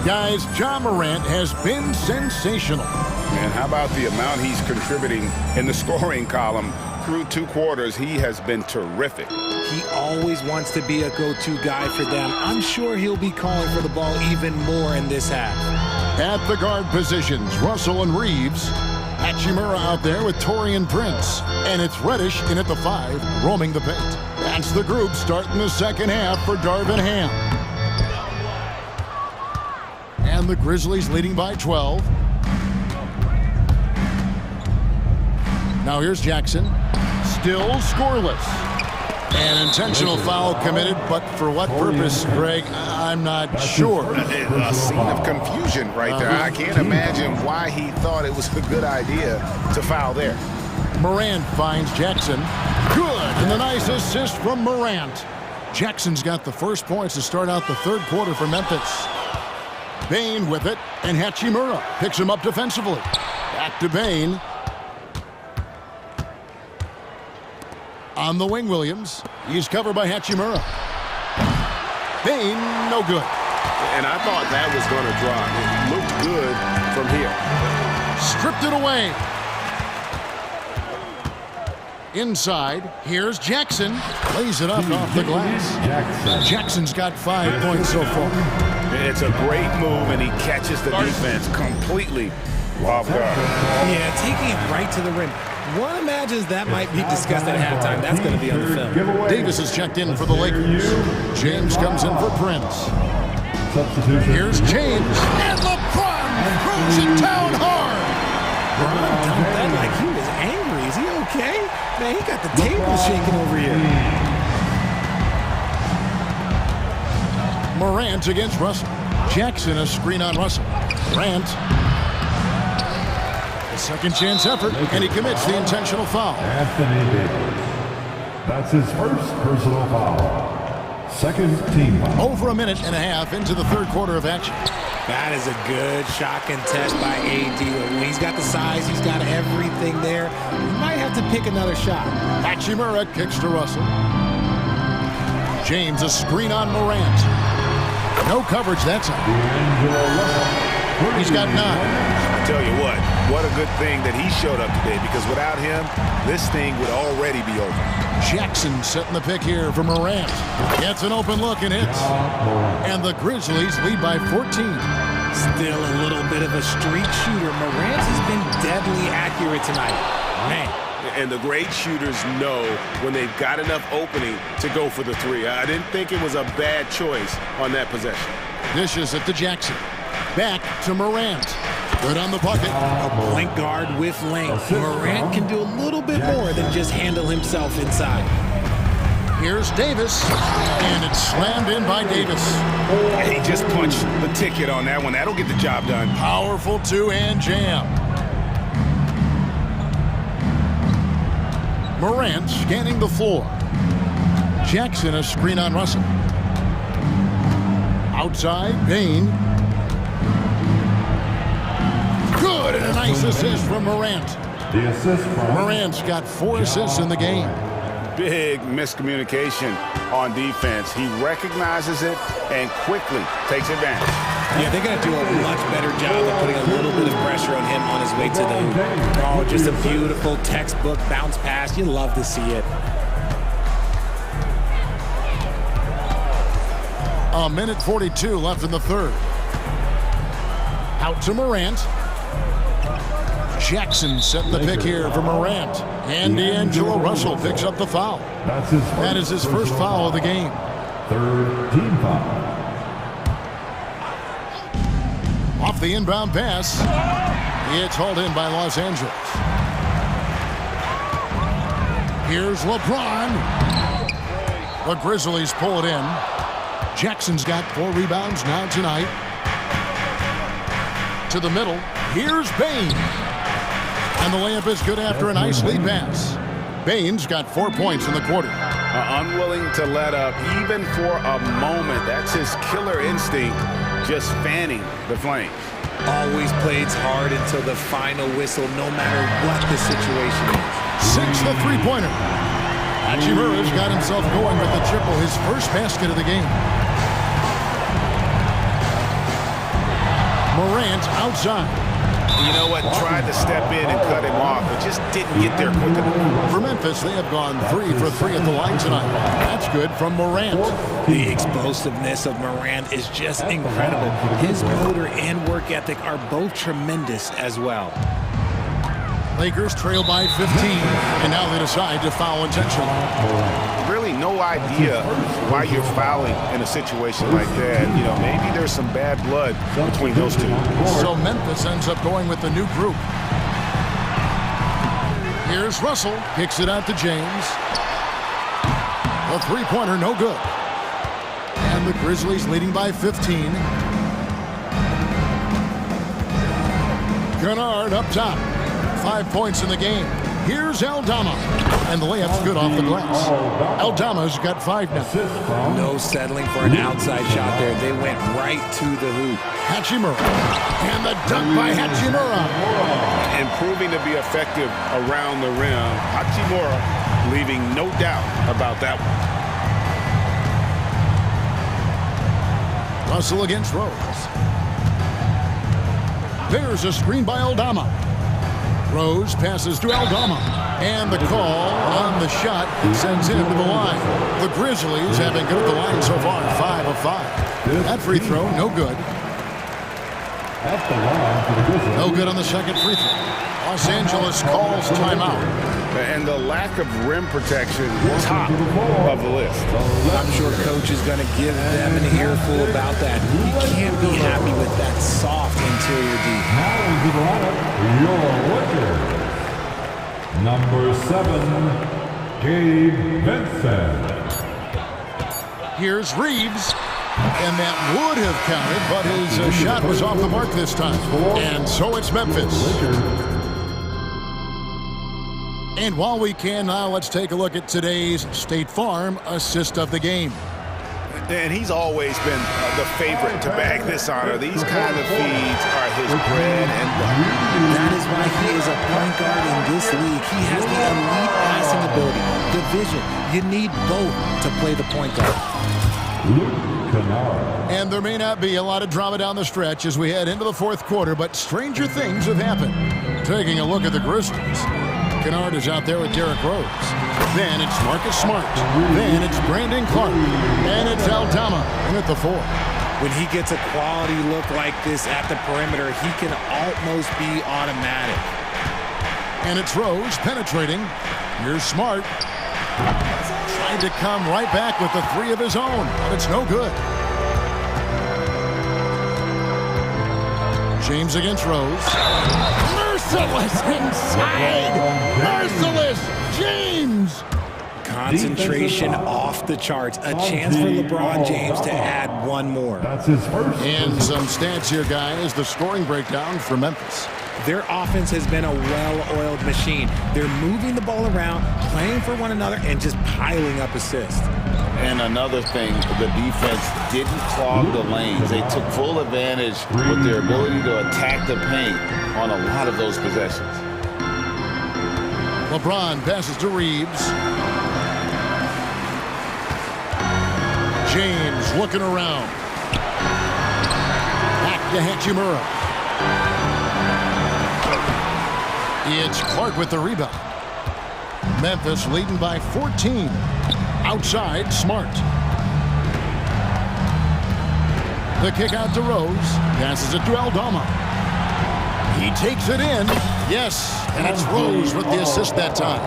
Guys, Ja Morant has been sensational. And how about the amount he's contributing in the scoring column? Through 2 quarters, he has been terrific. He always wants to be a go-to guy for them. I'm sure he'll be calling for the ball even more in this half. At the guard positions, Russell and Reeves. Hachimura out there with Torian Prince. And it's Reddish in at the 5, roaming the paint. That's the group starting the second half for Darvin Ham. And the Grizzlies leading by 12. Now here's Jackson. Still scoreless. An intentional foul committed, but for what purpose, Greg, I'm not sure. A scene of confusion right there. I can't imagine why he thought it was a good idea to foul there. Morant finds Jackson. Good, and a nice assist from Morant. Jackson's got the first points to start out the third quarter for Memphis. Bain with it, and Hachimura picks him up defensively. Back to Bain. On the wing, Williams. He's covered by Hachimura. Bain, no good. And I thought that was going to drop. It looked good from here. Stripped it away. Inside, here's Jackson. Lays it up off the glass. Jackson's got 5 points so far. It's a great move, and he catches the defense completely off guard. Yeah, taking it right to the rim. One imagines that might be discussed at halftime. That's going to be on the film. Davis is checked in for the Lakers. James comes in for Prince. Here's James. And LeBron throws it down hard. LeBron dumped that like he was angry. Is he okay? Man, he got the table shaking over here. Morant against Russell. Jackson a screen on Russell. Morant. A second chance effort, and he commits the intentional foul. Anthony Davis. That's his first personal foul. Second team foul. Over a minute and a half into the third quarter of action. That is a good shot contest by AD. When he's got the size, he's got everything there. He might have to pick another shot. Hachimura kicks to Russell. James a screen on Morant. No coverage that time. He's got 9. I tell you what a good thing that he showed up today, because without him, this thing would already be over. Jackson setting the pick here for Morant. Gets an open look and hits. And the Grizzlies lead by 14. Still a little bit of a streak shooter. Morant has been deadly accurate tonight. Man. And the great shooters know when they've got enough opening to go for the 3. I didn't think it was a bad choice on that possession. Dishes it to Jackson. Back to Morant. Good on the bucket. A point guard with length. Morant can do a little bit more than just handle himself inside. Here's Davis, and it's slammed in by Davis. He just punched the ticket on that one. That'll get the job done. Powerful two-hand jam. Morant scanning the floor. Jackson a screen on Russell. Outside, Payne. Good, and a nice assist from Morant. The assist from Morant's got 4 assists in the game. Big miscommunication on defense. He recognizes it and quickly takes advantage. Yeah, they're going to do a much better job of putting a little bit of pressure on him on his way to the hoop. Oh, just a beautiful textbook bounce pass. You love to see it. A minute 42 left in the third. Out to Morant. Jackson setting the pick here for Morant. And D'Angelo Russell picks up the foul. That is his first foul of the game. Third team foul. Off the inbound pass. It's hauled in by Los Angeles. Here's LeBron. The Grizzlies pull it in. Jackson's got 4 rebounds now tonight. To the middle. Here's Bain. And the layup is good after a nice lead pass. Bain's got 4 points in the quarter. Unwilling to let up even for a moment. That's his killer instinct, just fanning the flames. Always plays hard until the final whistle, no matter what the situation is. 6 the three-pointer. Hachimura's got himself going with the triple, his first basket of the game. Morant outside. You know what? Tried to step in and cut him off, but just didn't get there quick enough. For Memphis, they have gone 3 for 3 at the line tonight. That's good from Morant. The explosiveness of Morant is just incredible. His motor and work ethic are both tremendous as well. Lakers trail by 15, and now they decide to foul intentionally. Really no idea why you're fouling in a situation like that. You know, maybe there's some bad blood between those two. So Memphis ends up going with the new group. Here's Russell, kicks it out to James. A three-pointer, no good. And the Grizzlies leading by 15. Kennard up top. 5 points in the game. Here's Aldama. And the layup's good off the glass. Aldama's got 5 now. No settling for an outside shot there. They went right to the hoop. Hachimura. And the dunk by Hachimura. Improving to be effective around the rim. Hachimura leaving no doubt about that one. Russell against Rose. There's a screen by Aldama. Rose passes to Aldama. And the call on the shot sends him to the line. The Grizzlies have been good at the line so far, 5 of 5. That free throw, no good. No good on the second free throw. Los Angeles calls timeout. And the lack of rim protection, top of the list. I'm sure coach is going to give them an earful about that. You can't be happy with that soft interior D. Number 7, Gabe Vincent. Here's Reeves. And that would have counted, but his shot was off the mark this time. And so it's Memphis. And while we can now, let's take a look at today's State Farm assist of the game. And he's always been the favorite to bag this honor. These kind of feeds are his bread and butter. That is why he is a point guard in this league. He has the elite passing ability, the vision. You need both to play the point guard. And there may not be a lot of drama down the stretch as we head into the fourth quarter, but stranger things have happened. Taking a look at the Grizzlies. Kennard is out there with Derrick Rose. Then it's Marcus Smart. Then it's Brandon Clark. And it's Aldama at the 4. When he gets a quality look like this at the perimeter, he can almost be automatic. And it's Rose penetrating. Here's Smart. Tried to come right back with the 3 of his own, but it's no good. James against Rose. Merciless inside. Merciless James. Concentration off the charts. A chance for LeBron James to add one more. That's his first. And some stats here, guys. The scoring breakdown for Memphis. Their offense has been a well-oiled machine. They're moving the ball around, playing for one another, and just piling up assists. And another thing, the defense didn't clog the lanes. They took full advantage with their ability to attack the paint on a lot of those possessions. LeBron passes to Reeves. James looking around. Back to Hachimura. It's Clark with the rebound. Memphis leading by 14. Outside, Smart. The kick out to Rose. Passes it to Aldama. He takes it in. Yes, and it's Rose with the assist that time.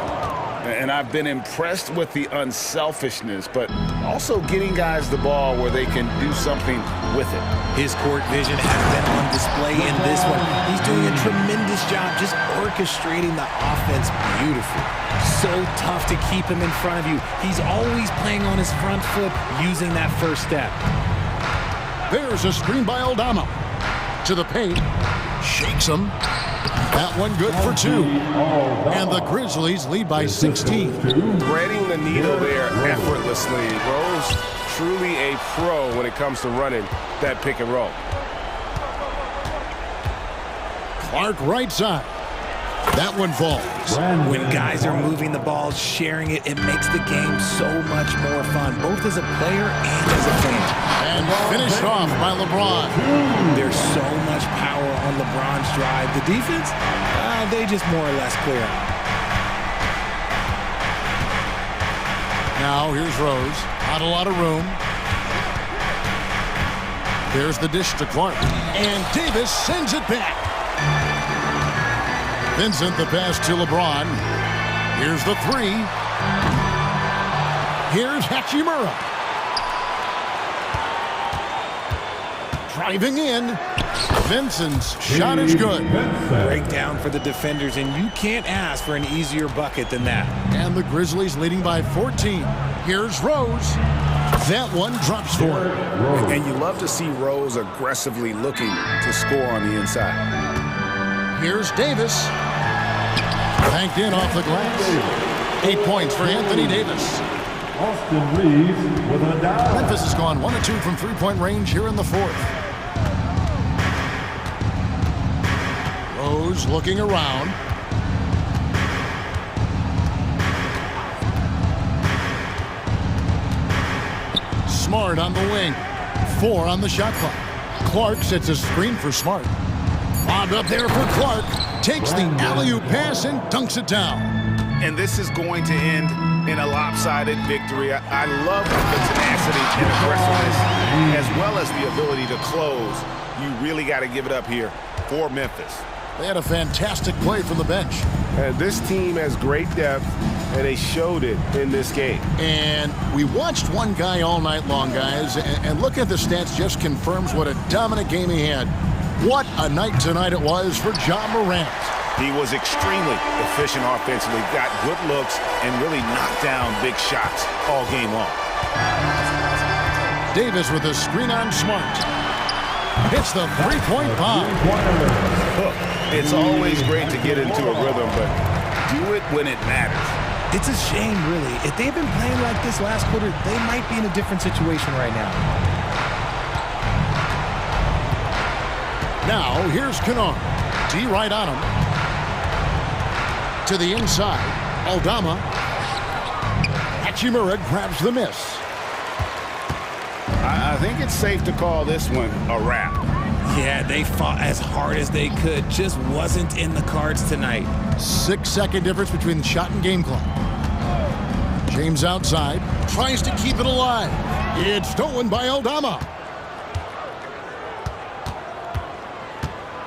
And I've been impressed with the unselfishness, but also getting guys the ball where they can do something with it. His court vision has been on display in this one. He's doing a tremendous job just orchestrating the offense beautifully. So tough to keep him in front of you. He's always playing on his front foot, using that first step. There's a screen by Aldama. To the paint. Shakes him. That one good for 2. And the Grizzlies lead by 16. Threading the needle there effortlessly. Rose, truly a pro when it comes to running that pick and roll. Clark right side. That one falls. When guys are moving the ball, sharing it, it makes the game so much more fun, both as a player and as a fan. And finished off by LeBron. There's so much power on LeBron's drive. The defense, they just more or less clear out. Now here's Rose. Not a lot of room. There's the dish to Clark. And Davis sends it back. Vincent the pass to LeBron. Here's the 3. Here's Hachimura. Driving in. Vincent's shot is good. Breakdown for the defenders, and you can't ask for an easier bucket than that. And the Grizzlies leading by 14. Here's Rose. That one drops for him. And you love to see Rose aggressively looking to score on the inside. Here's Davis. Banked in off the glass. 8 points for Anthony Davis. Austin Reeves with a down. Memphis has gone 1 of 2 from three-point range here in the 4th. Rose looking around. Smart on the wing. 4 on the shot clock. Clark sets a screen for Smart. Bombed up there for Clark. Takes the alley-oop pass and dunks it down. And this is going to end in a lopsided victory. I love the tenacity and aggressiveness, as well as the ability to close. You really got to give it up here for Memphis. They had a fantastic play from the bench. And this team has great depth, and they showed it in this game. And we watched one guy all night long, guys, and look at the stats just confirms what a dominant game he had. What a night tonight it was for Ja Morant. He was extremely efficient offensively, got good looks, and really knocked down big shots all game long. Davis with a screen on Smart. Hits the three-point bomb. Look, it's always great to get into a rhythm, but do it when it matters. It's a shame, really. If they've been playing like this last quarter, they might be in a different situation right now. Now, here's Kennard. D right on him. To the inside. Aldama. Hachimura grabs the miss. I think it's safe to call this one a wrap. Yeah, they fought as hard as they could. Just wasn't in the cards tonight. 6-second difference between the shot and game clock. James outside. Tries to keep it alive. It's stolen by Aldama.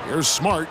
Here's Smart.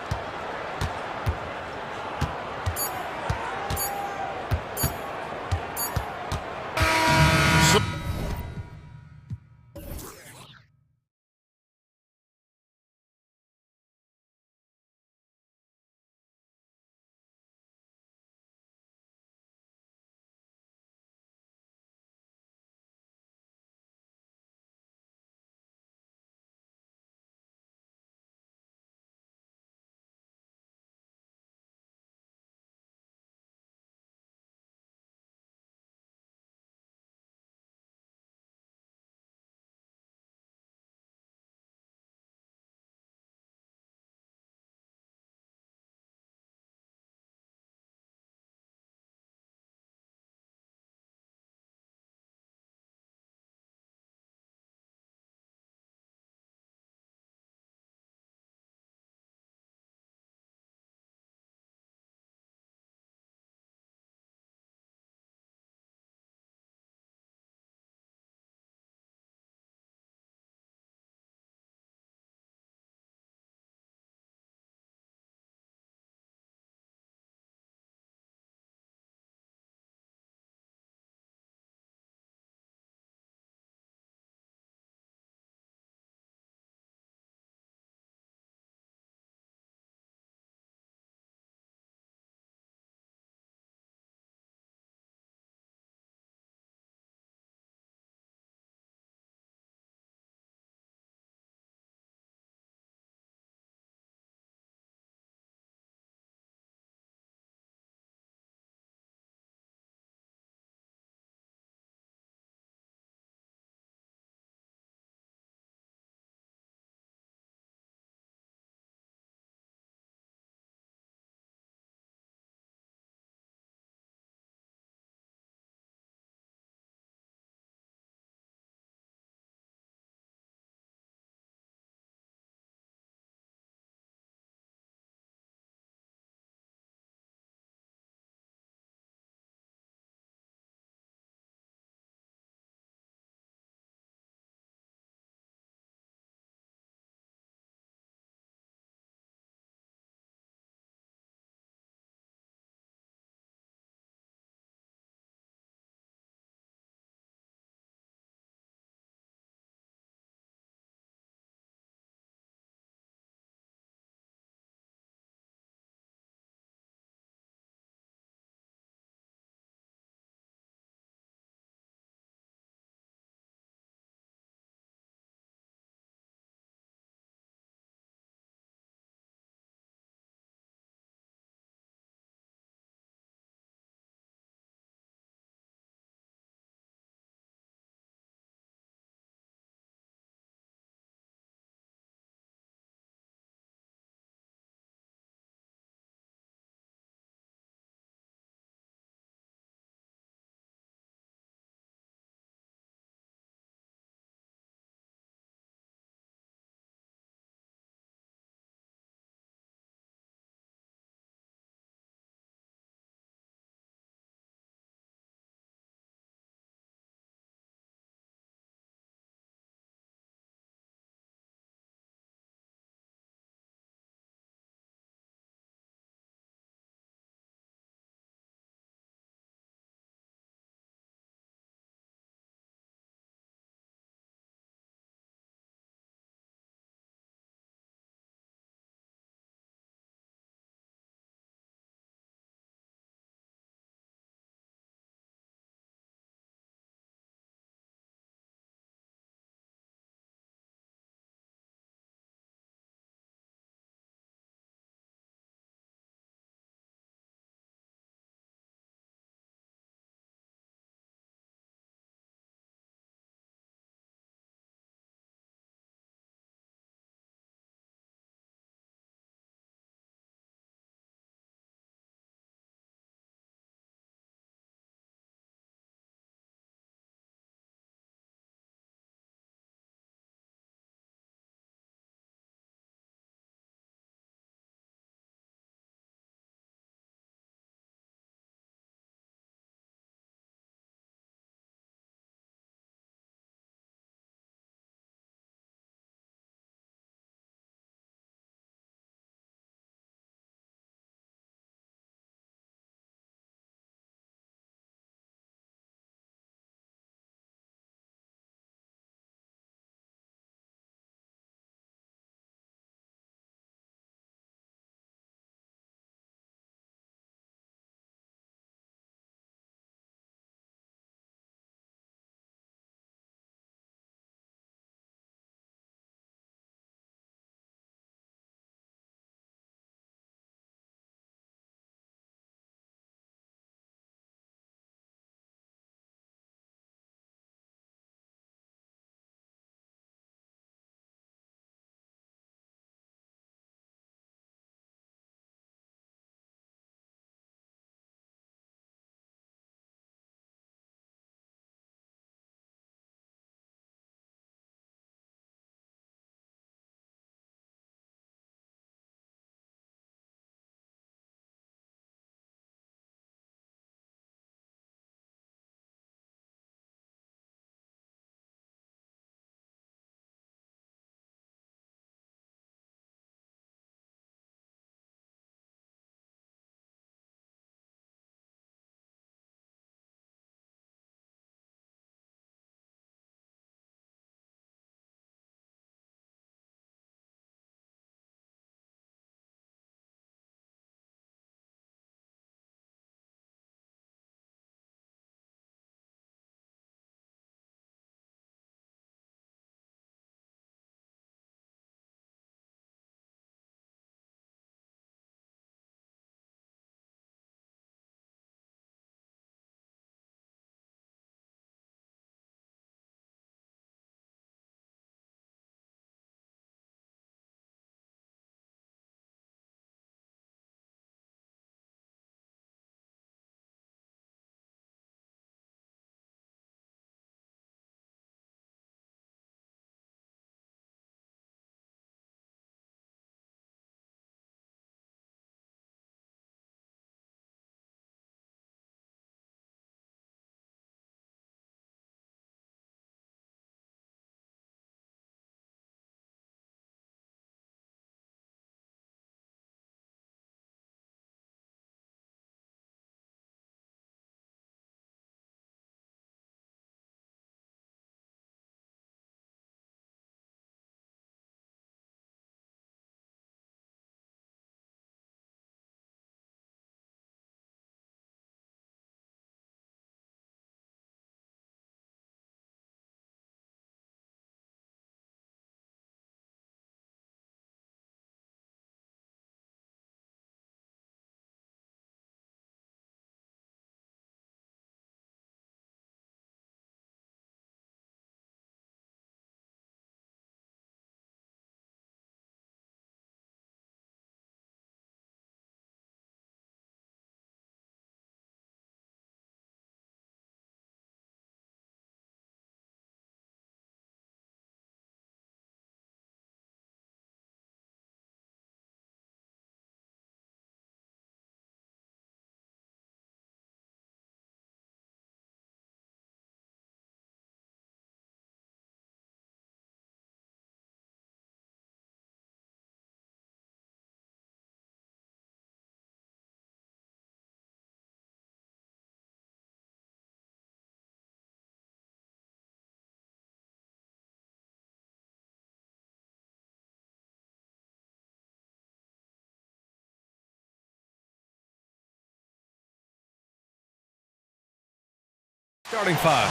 Starting five.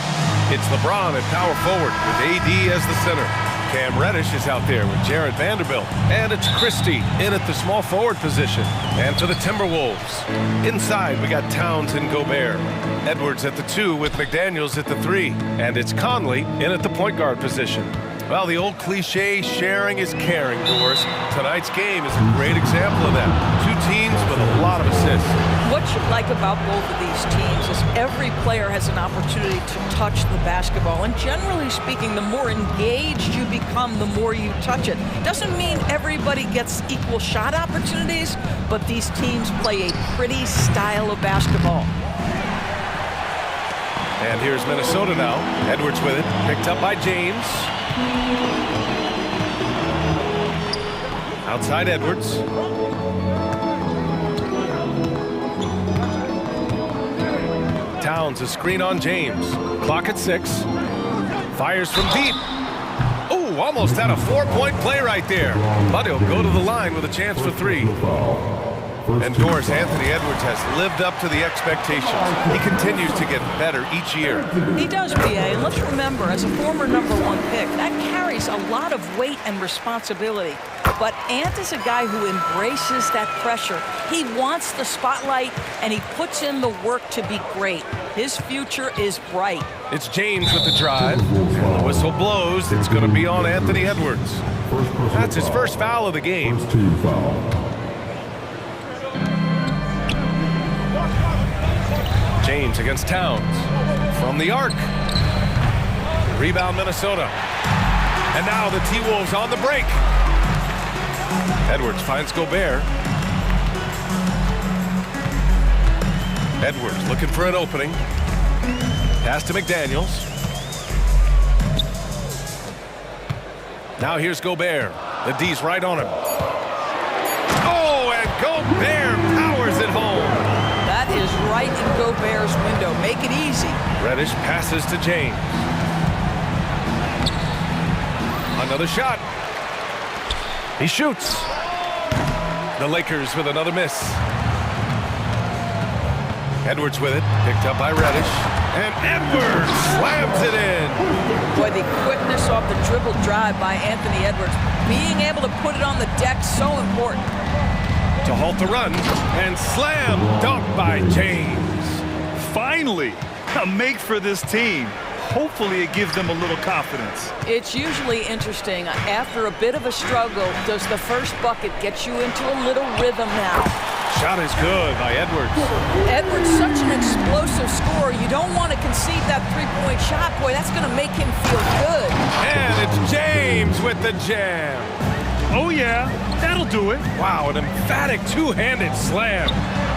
It's LeBron at power forward with AD as the center. Cam Reddish is out there with Jarrett Vanderbilt. And it's Christie in at the small forward position. And for the Timberwolves, inside we got Towns and Gobert. Edwards at the 2 with McDaniels at the 3. And it's Conley in at the point guard position. Well, the old cliche, sharing is caring, Doris. Tonight's game is a great example of that. Two teams with a lot of assists. What you like about both of these teams is every player has an opportunity to touch the basketball. And generally speaking, the more engaged you become, the more you touch it. Doesn't mean everybody gets equal shot opportunities, but these teams play a pretty style of basketball. And here's Minnesota now. Edwards with it, picked up by James. Outside Edwards. Towns a screen on James. Clock at 6. Fires from deep. Ooh, almost had a 4-point play right there. But he'll go to the line with a chance for 3. And Doris, Anthony Edwards has lived up to the expectations. He continues to get better each year. He does, B.A. And let's remember, as a former #1 pick, that carries a lot of weight and responsibility. But Ant is a guy who embraces that pressure. He wants the spotlight, and he puts in the work to be great. His future is bright. It's James with the drive. And the whistle blows. It's going to be on Anthony Edwards. That's his first foul of the game. James against Towns. From the arc. Rebound Minnesota. And now the T-Wolves on the break. Edwards finds Gobert. Edwards looking for an opening. Pass to McDaniels. Now here's Gobert. The D's right on him. Oh, and Gobert powers it home. That is right in Gobert's window. Make it easy. Reddish passes to James. Another shot. He shoots. The Lakers with another miss. Edwards with it. Picked up by Reddish. And Edwards slams it in. Boy, the quickness off the dribble drive by Anthony Edwards. Being able to put it on the deck, so important. To halt the run. And slam dunk by James. Finally, a make for this team. Hopefully it gives them a little confidence. It's usually interesting. After a bit of a struggle, does the first bucket get you into a little rhythm now? Shot is good by Edwards. Edwards, such an explosive scorer. You don't want to concede that three-point shot. Boy, that's going to make him feel good. And it's James with the jam. Oh, yeah, that'll do it. Wow, an emphatic two-handed slam.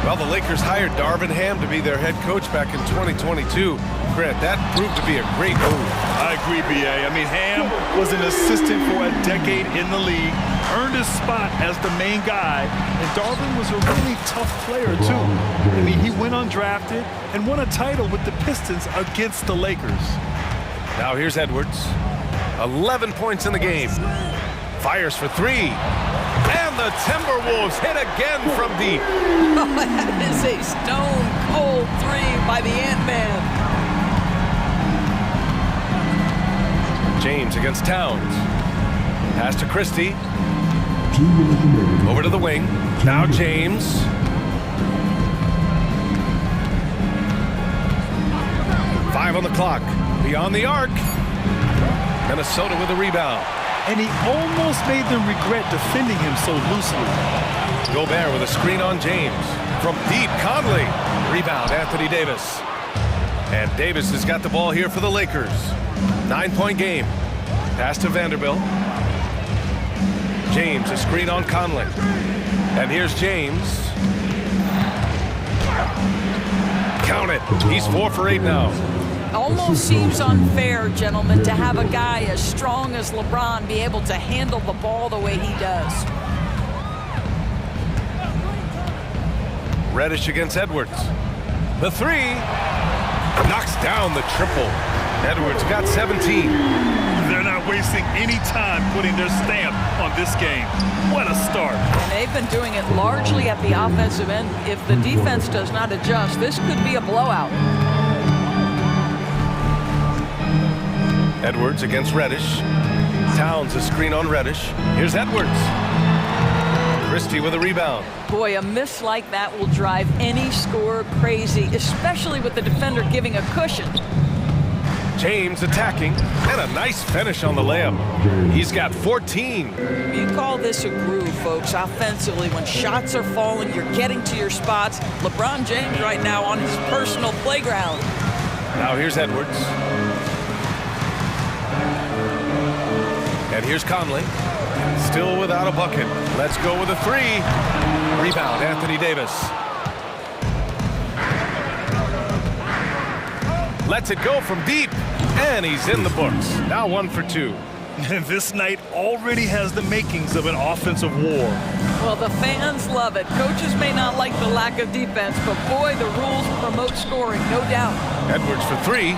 Well, the Lakers hired Darvin Ham to be their head coach back in 2022. Grant, that proved to be a great move. I agree, B.A. I mean, Ham was an assistant for a decade in the league, earned his spot as the main guy, and Darvin was a really tough player, too. I mean, he went undrafted and won a title with the Pistons against the Lakers. Now here's Edwards. 11 points in the game. Fires for 3. And the Timberwolves hit again from deep. Oh, that is a stone-cold 3 by the Ant-Man. James against Towns. Pass to Christie. Over to the wing. Now James. Five on the clock. Beyond the arc. Minnesota with the rebound. And he almost made them regret defending him so loosely. Gobert with a screen on James. From deep, Conley. Rebound, Anthony Davis. And Davis has got the ball here for the Lakers. 9-point game. Pass to Vanderbilt. James, a screen on Conley. And here's James. Count it. He's 4 for 8 now. Almost seems unfair, gentlemen, to have a guy as strong as LeBron be able to handle the ball the way he does. Reddish against Edwards. The 3. Knocks down the triple. Edwards got 17. They're not wasting any time putting their stamp on this game. What a start. And they've been doing it largely at the offensive end. If the defense does not adjust, this could be a blowout. Edwards against Reddish. Towns a screen on Reddish. Here's Edwards. Christie with a rebound. Boy, a miss like that will drive any scorer crazy, especially with the defender giving a cushion. James attacking, and a nice finish on the layup. He's got 14. You call this a groove, folks. Offensively, when shots are falling, you're getting to your spots. LeBron James right now on his personal playground. Now here's Edwards. And here's Conley. Still without a bucket. Let's go with a three. Rebound, Anthony Davis. Lets it go from deep, and he's in the books. Now 1 for 2. And this night already has the makings of an offensive war. Well, the fans love it. Coaches may not like the lack of defense, but boy, the rules promote scoring, no doubt. Edwards for three.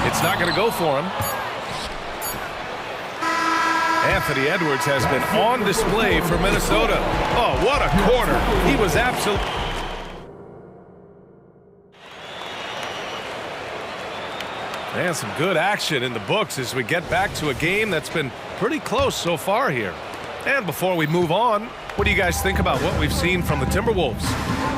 It's not going to go for him. Anthony Edwards has been on display for Minnesota. Oh, what a quarter. He was absolutely... And some good action in the books as we get back to a game that's been pretty close so far here. And before we move on, what do you guys think about what we've seen from the Timberwolves?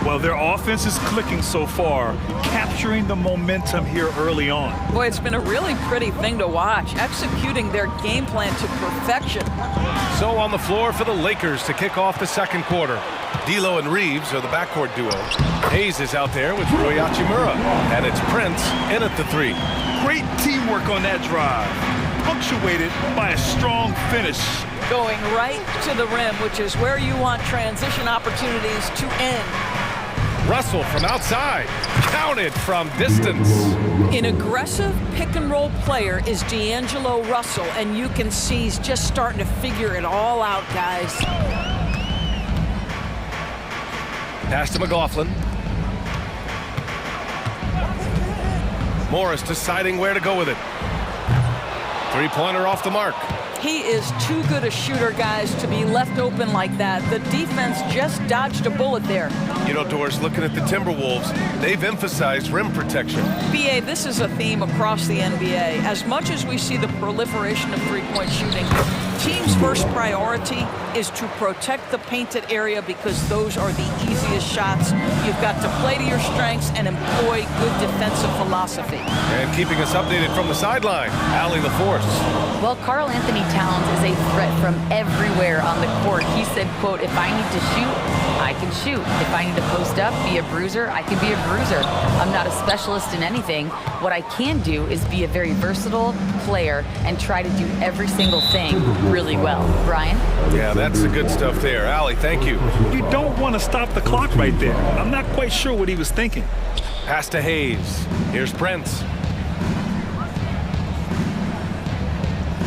Well, their offense is clicking so far, capturing the momentum here early on. Boy, it's been a really pretty thing to watch, executing their game plan to perfection. So on the floor for the Lakers to kick off the second quarter. D'Lo and Reeves are the backcourt duo. Hayes is out there with Rui Hachimura, and it's Prince in at the three. Great teamwork on that drive, punctuated by a strong finish. Going right to the rim, which is where you want transition opportunities to end. Russell from outside, counted from distance. An aggressive pick-and-roll player is D'Angelo Russell, and you can see he's just starting to figure it all out, guys. Pass to McLaughlin. Morris deciding where to go with it. Three-pointer off the mark. He is too good a shooter, guys, to be left open like that. The defense just dodged a bullet there. You know, Doris, looking at the Timberwolves, they've emphasized rim protection. BA, this is a theme across the NBA. As much as we see the proliferation of three-point shooting, team's first priority is to protect the painted area because those are the easiest shots. You've got to play to your strengths and employ good defensive philosophy. And keeping us updated from the sideline, Allie LaForce. Well, Karl Anthony Towns is a threat from everywhere on the court. He said, quote, if I need to shoot, I can shoot. If I need to post up, be a bruiser, I can be a bruiser. I'm not a specialist in anything. What I can do is be a very versatile player and try to do every single thing really well. Brian? Yeah, that's the good stuff there. Allie, thank you. You don't want to stop the clock right there. I'm not quite sure what he was thinking. Pass to Hayes. Here's Prince.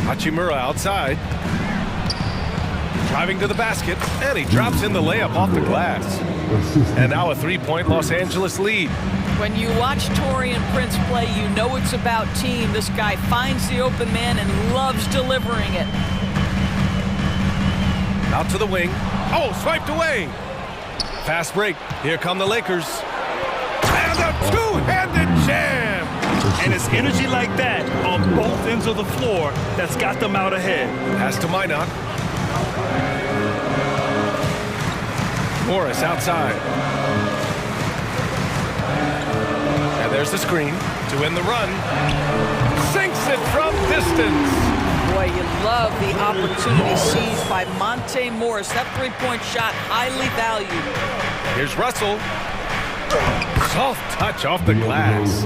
Hachimura outside. Driving to the basket, and he drops in the layup off the glass. And now a three-point Los Angeles lead. When you watch Taurean Prince play, you know it's about team. This guy finds the open man and loves delivering it. Out to the wing. Oh, swiped away. Fast break. Here come the Lakers. And a two-handed jam. And it's energy like that on both ends of the floor that's got them out ahead. Pass to Minot. Morris outside. And there's the screen to win the run. Sinks it from distance. Boy, you love the opportunity seized by Monte Morris. That three-point shot, highly valued. Here's Russell. Soft touch off the glass.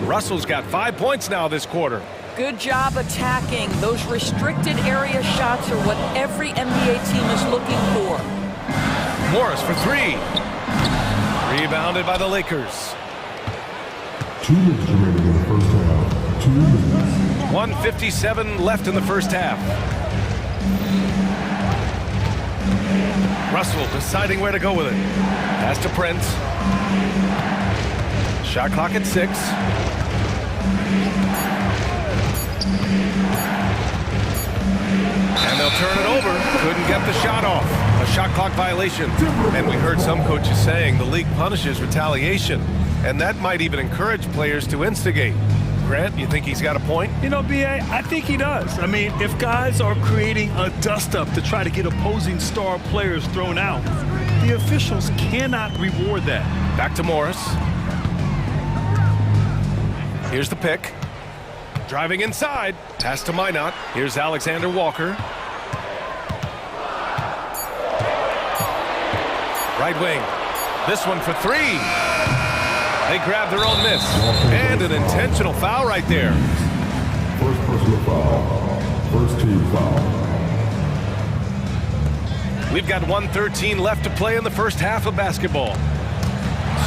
Russell's got 5 points now this quarter. Good job attacking. Those restricted area shots are what every NBA team is looking for. Morris for three. Rebounded by the Lakers. 2 minutes remaining in the first half. 2 minutes. 1:57 left in the first half. Russell deciding where to go with it. Pass to Prince. Shot clock at 6. And they'll turn it over. Couldn't get the shot off. A shot clock violation. And we heard some coaches saying the league punishes retaliation. And that might even encourage players to instigate. Grant, you think he's got a point? You know, B.A., I think he does. I mean, if guys are creating a dust-up to try to get opposing star players thrown out, the officials cannot reward that. Back to Morris. Here's the pick. Driving inside. Pass to Minot. Here's Alexander Walker. Right wing. This one for three. They grab their own miss. And an intentional foul right there. First personal foul. First team foul. We've got 1:13 left to play in the first half of basketball.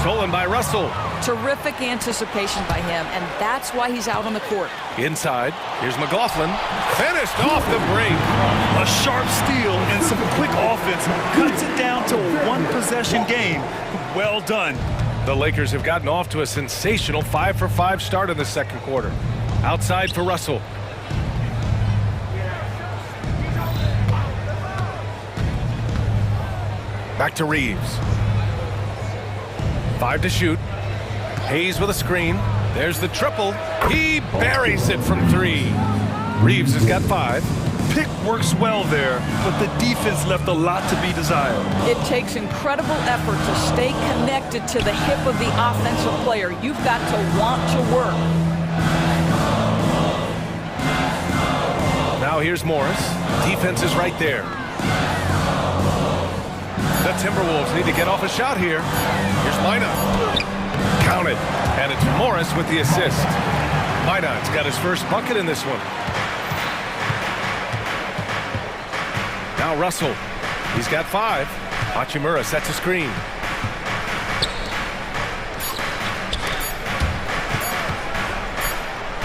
Stolen by Russell. Terrific anticipation by him, and that's why he's out on the court. Inside. Here's McLaughlin. Finished off the break. A sharp steal and some quick offense cuts it down to a one-possession game. Well done. The Lakers have gotten off to a sensational 5-for-5 start in the second quarter. Outside for Russell. Back to Reeves. 5 to shoot. Hayes with a screen. There's the triple. He buries it from 3. Reeves has got 5. Pick works well there, but the defense left a lot to be desired. It takes incredible effort to stay connected to the hip of the offensive player. You've got to want to work. Now here's Morris. Defense is right there. The Timberwolves need to get off a shot here. Here's Minot. Counted. And it's Morris with the assist. Minot's got his first bucket in this one. Now Russell. He's got 5. Hachimura sets a screen.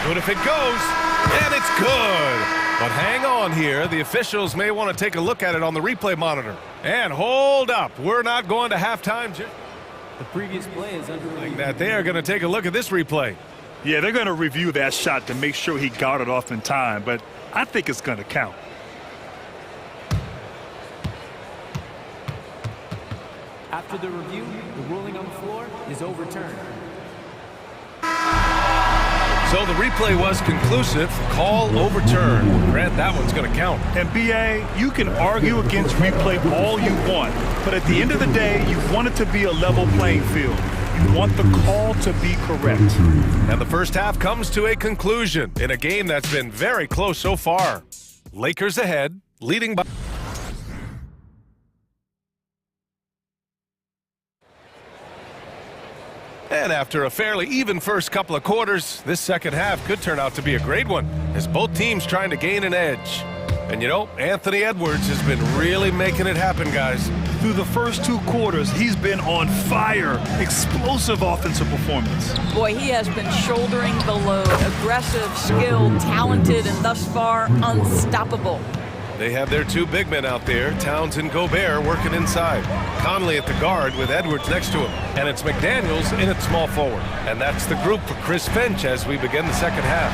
Good if it goes. And it's good. But hang on here. The officials may want to take a look at it on the replay monitor. And hold up. We're not going to halftime. The previous play is underway. Like that, they are going to take a look at this replay. Yeah, they're going to review that shot to make sure he got it off in time, but I think it's going to count. After the review, the ruling on the floor is overturned. So the replay was conclusive. Call overturned. Grant, that one's going to count. And B.A., you can argue against replay all you want, but at the end of the day, you want it to be a level playing field. You want the call to be correct. And the first half comes to a conclusion in a game that's been very close so far. Lakers ahead, leading by... And after a fairly even first couple of quarters, this second half could turn out to be a great one, as both teams trying to gain an edge. And you know, Anthony Edwards has been really making it happen, guys. Through the first 2 quarters, he's been on fire. Explosive offensive performance. Boy, he has been shouldering the load. Aggressive, skilled, talented, and thus far, unstoppable. They have their 2 big men out there, Towns and Gobert, working inside. Conley at the guard with Edwards next to him. And it's McDaniels in at small forward. And that's the group for Chris Finch as we begin the second half.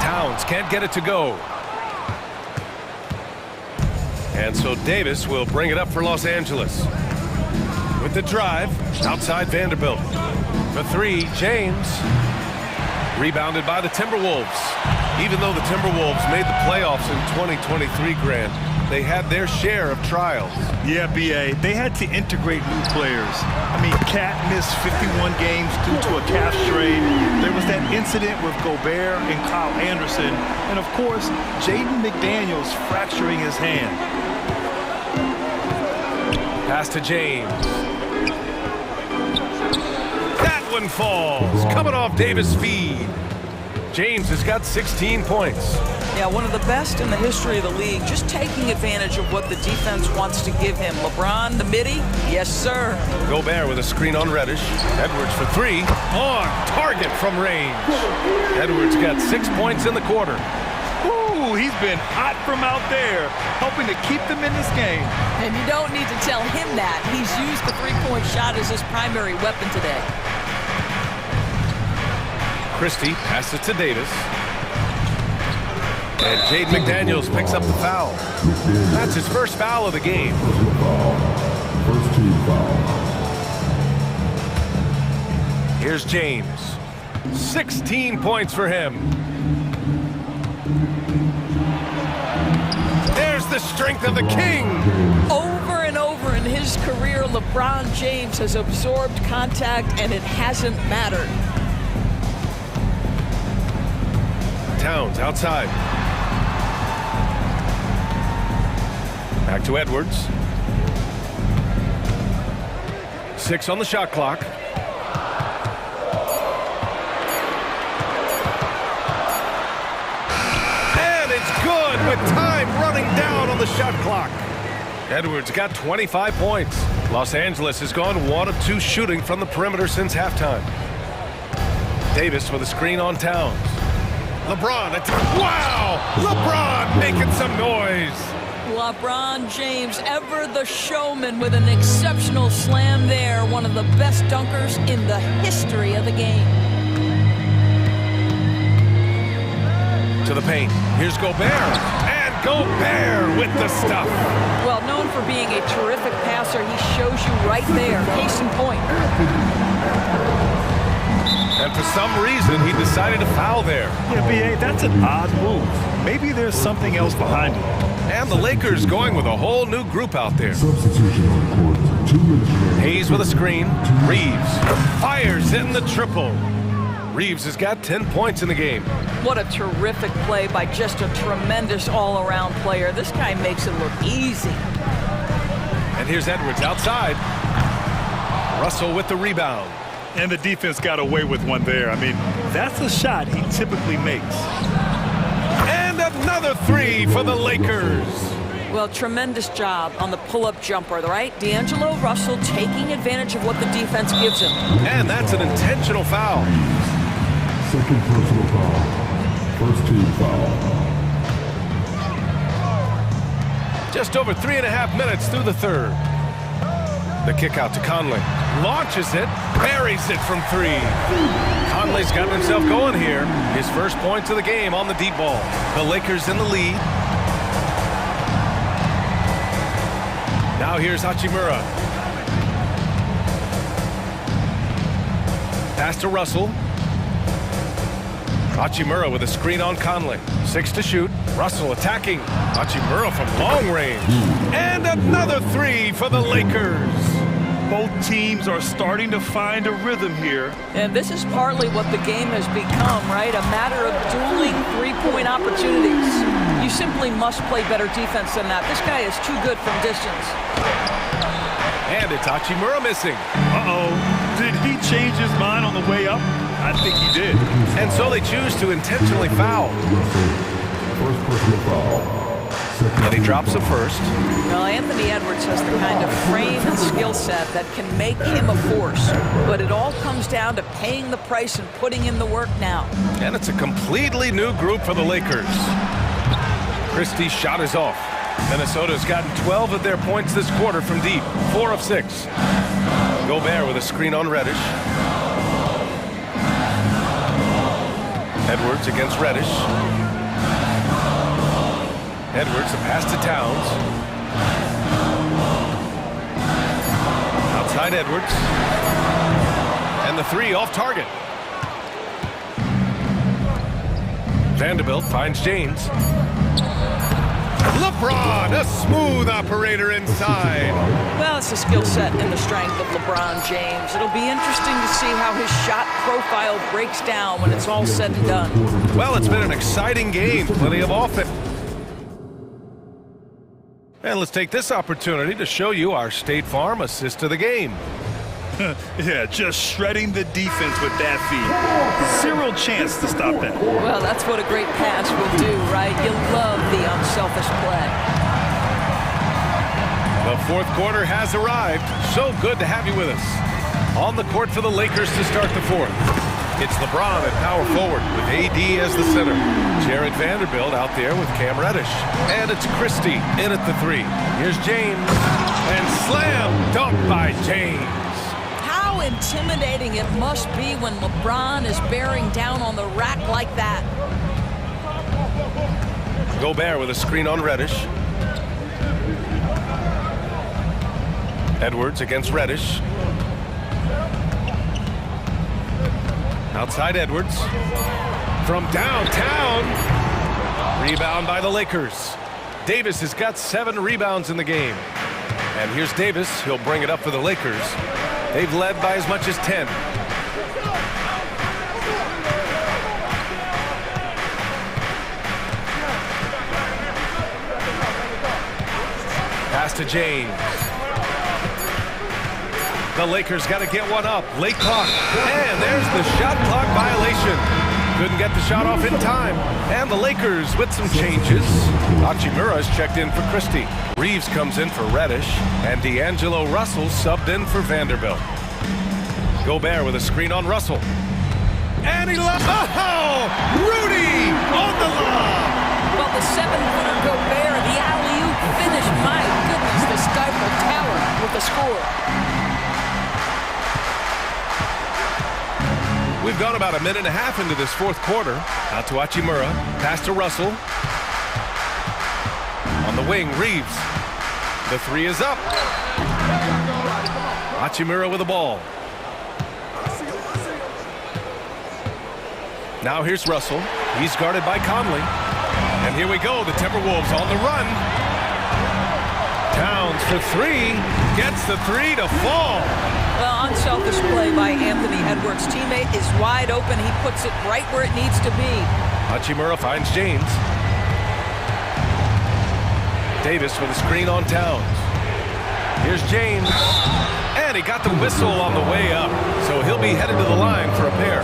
Towns can't get it to go. And so Davis will bring it up for Los Angeles. With the drive, outside Vanderbilt. For 3, James. Rebounded by the Timberwolves. Even though the Timberwolves made the playoffs in 2023, Grant, they had their share of trials. Yeah, B.A., they had to integrate new players. I mean, Cat missed 51 games due to a calf strain. There was that incident with Gobert and Kyle Anderson. And, of course, Jaden McDaniels fracturing his hand. Pass to James. That one falls. Coming off Davis' feed. James has got 16 points. Yeah, one of the best in the history of the league, just taking advantage of what the defense wants to give him. LeBron, the midi, yes, sir. Gobert with a screen on Reddish. Edwards for 3. On target from range. Edwards got 6 points in the quarter. Ooh, he's been hot from out there, helping to keep them in this game. And you don't need to tell him that. He's used the three-point shot as his primary weapon today. Christie passes it to Davis. And Jaden McDaniels picks up the foul. That's his first foul of the game. First team foul. Here's James. 16 points for him. There's the strength of the king. Over and over in his career, LeBron James has absorbed contact, and it hasn't mattered. Towns outside. Back to Edwards. 6 on the shot clock. And it's good with time running down on the shot clock. Edwards got 25 points. Los Angeles has gone 1 of 2 shooting from the perimeter since halftime. Davis with a screen on Towns. LeBron, wow! LeBron making some noise. LeBron James, ever the showman, with an exceptional slam there. One of the best dunkers in the history of the game. To the paint. Here's Gobert. And Gobert with the stuff. Well, known for being a terrific passer, he shows you right there. Case in point. And for some reason, he decided to foul there. Yeah, B.A., that's an odd move. Maybe there's something else behind it. And the Lakers going with a whole new group out there. Hayes with a screen. Reeves fires in the triple. Reeves has got 10 points in the game. What a terrific play by just a tremendous all-around player. This guy makes it look easy. And here's Edwards outside. Russell with the rebound. And the defense got away with one there. I mean, that's a shot he typically makes. And another 3 for the Lakers. Well, tremendous job on the pull-up jumper, right? D'Angelo Russell taking advantage of what the defense gives him. And that's an intentional foul. Second personal foul. First team foul. Just over 3.5 minutes through the third. The kick out to Conley. Launches it, buries it from 3. Conley's got himself going here. His first points of the game on the deep ball. The Lakers in the lead. Now here's Hachimura. Pass to Russell. Hachimura with a screen on Conley. 6 to shoot. Russell attacking. Hachimura from long range. And another 3 for the Lakers. Both teams are starting to find a rhythm here. And this is partly what the game has become, right? A matter of dueling three-point opportunities. You simply must play better defense than that. This guy is too good from distance. And it's Hachimura missing. Uh-oh. Did he change his mind on the way up? I think he did. And so they choose to intentionally foul. First personal foul. And he drops the first. Well, Anthony Edwards has the kind of frame and skill set that can make him a force. But it all comes down to paying the price and putting in the work now. And it's a completely new group for the Lakers. Christie's shot is off. Minnesota's gotten 12 of their points this quarter from deep. 4 of 6. Gobert with a screen on Reddish. Edwards against Reddish. Edwards, the pass to Towns. Outside Edwards. And the 3 off target. Vanderbilt finds James. LeBron, a smooth operator inside. Well, it's the skill set and the strength of LeBron James. It'll be interesting to see how his shot profile breaks down when it's all said and done. Well, it's been an exciting game. Plenty of offense. And let's take this opportunity to show you our State Farm assist to the game. Yeah, just shredding the defense with that feed. Zero chance to stop that. Well, that's what a great pass will do, right? You love the unselfish play. The fourth quarter has arrived. So good to have you with us. On the court for the Lakers to start the fourth. It's LeBron at power forward with AD as the center. Jared Vanderbilt out there with Cam Reddish. And it's Christie in at the 3. Here's James. And slam dunk by James. How intimidating it must be when LeBron is bearing down on the rack like that. Gobert with a screen on Reddish. Edwards against Reddish. Outside Edwards. From downtown. Rebound by the Lakers. Davis has got 7 rebounds in the game. And here's Davis. He'll bring it up for the Lakers. They've led by as much as 10. Pass to James. The Lakers got to get one up. Late clock. And there's the shot clock violation. Couldn't get the shot off in time. And the Lakers with some changes. Hachimura's checked in for Christie. Reeves comes in for Reddish. And D'Angelo Russell subbed in for Vanderbilt. Gobert with a screen on Russell. And he left. Oh! Rudy on the lob! Well, the 7-footer Gobert, the alley-oop finish. My goodness, the Stifle Tower with the score. We've gone about a minute and a half into this fourth quarter. Out to Hachimura. Pass to Russell. On the wing, Reeves. The 3 is up. Hachimura with the ball. Now here's Russell. He's guarded by Conley. And here we go. The Timberwolves on the run. Towns for 3. Gets the 3 to fall. Well, unselfish play by Anthony Edwards. Teammate is wide open. He puts it right where it needs to be. Hachimura finds James. Davis with a screen on Towns. Here's James. And he got the whistle on the way up. So he'll be headed to the line for a pair.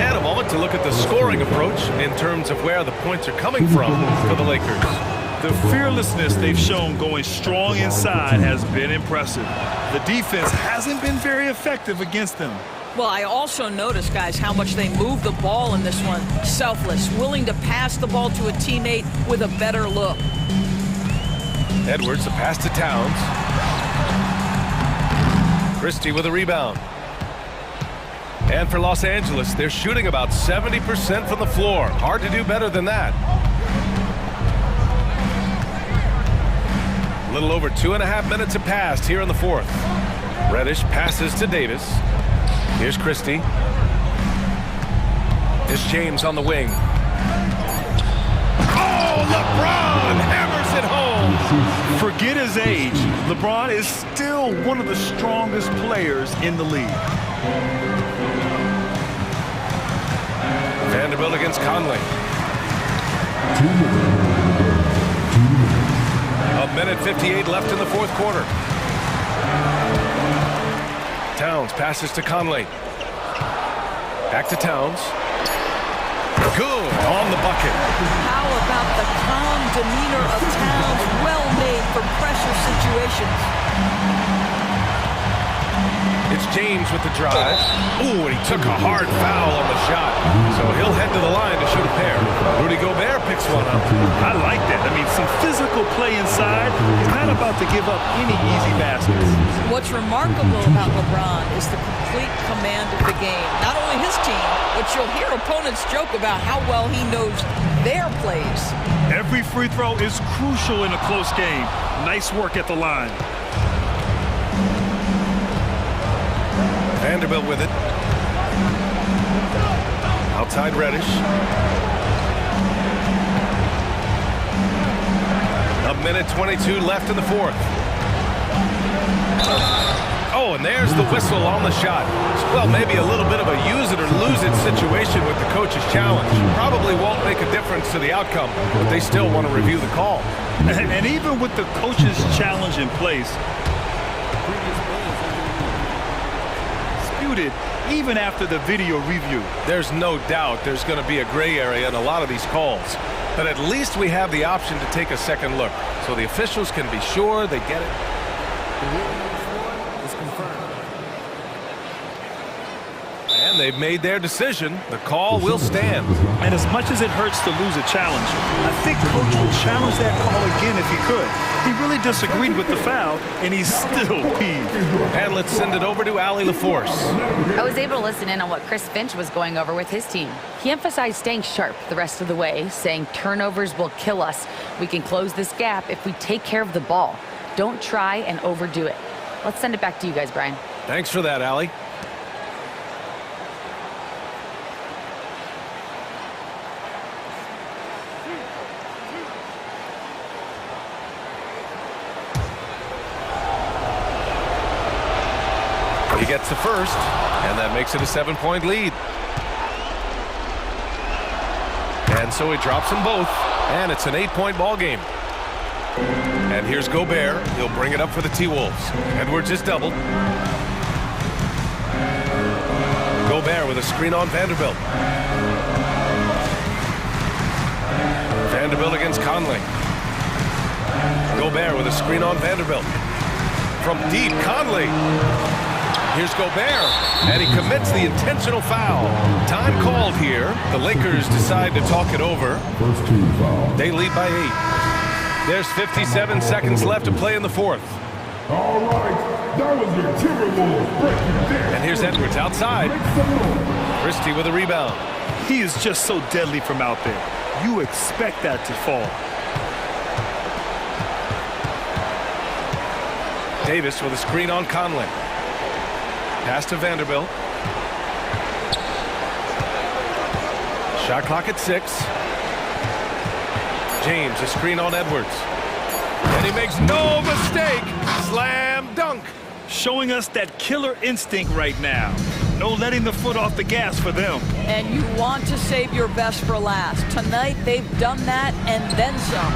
And a moment to look at the scoring approach in terms of where the points are coming from for the Lakers. The fearlessness they've shown going strong inside has been impressive. The defense hasn't been very effective against them. Well, I also noticed, guys, how much they move the ball in this one. Selfless, willing to pass the ball to a teammate with a better look. Edwards, the pass to Towns. Christie with a rebound. And for Los Angeles, they're shooting about 70% from the floor. Hard to do better than that. A little over 2.5 minutes have passed here in the fourth. Reddish passes to Davis. Here's Christie. Here's James on the wing. Oh, LeBron hammers it home. Forget his age. LeBron is still one of the strongest players in the league. Vanderbilt against Conley. 1:58 left in the fourth quarter. Towns passes to Conley. Back to Towns. Good on the bucket. How about the calm demeanor of Towns? Well made for pressure situations. It's James with the drive. Ooh, and he took a hard foul on the shot. So he'll head to the line to shoot a pair. Rudy Gobert picks one up. I like that. I mean, some physical play inside. He's not about to give up any easy baskets. What's remarkable about LeBron is the complete command of the game. Not only his team, but you'll hear opponents joke about how well he knows their plays. Every free throw is crucial in a close game. Nice work at the line. Vanderbilt with it. Outside Reddish. 1:22 left in the fourth. Oh, and there's the whistle on the shot. Well, maybe a little bit of a use it or lose it situation with the coach's challenge. Probably won't make a difference to the outcome, but they still want to review the call. And even with the coach's challenge in place, even after the video review. There's no doubt there's going to be a gray area in a lot of these calls. But at least we have the option to take a second look, so the officials can be sure they get it. The ruling on the floor is confirmed. And they've made their decision. The call will stand. And as much as it hurts to lose a challenge, I think Coach would challenge that call again if he could. He really disagreed with the foul, and he's still peeved. And let's send it over to Allie LaForce. I was able to listen in on what Chris Finch was going over with his team. He emphasized staying sharp the rest of the way, saying turnovers will kill us. We can close this gap if we take care of the ball. Don't try and overdo it. Let's send it back to you guys, Brian. Thanks for that, Allie. He gets the first, and that makes it a 7-point lead. And so he drops them both, and it's an 8-point ball game. And here's Gobert. He'll bring it up for the T-Wolves. Edwards is doubled. Gobert with a screen on Vanderbilt. Vanderbilt against Conley. Gobert with a screen on Vanderbilt. From deep, Conley. Here's Gobert, and he commits the intentional foul. Time called here. The Lakers decide to talk it over. They lead by 8. There's 57 seconds left to play in the fourth. All right, that was your Timberwolves breaking down. And here's Edwards outside. Christie with a rebound. He is just so deadly from out there. You expect that to fall. Davis with a screen on Conley. Pass to Vanderbilt. Shot clock at 6. James, a screen on Edwards. And he makes no mistake. Slam dunk. Showing us that killer instinct right now. No letting the foot off the gas for them. And you want to save your best for last. Tonight, they've done that and then some.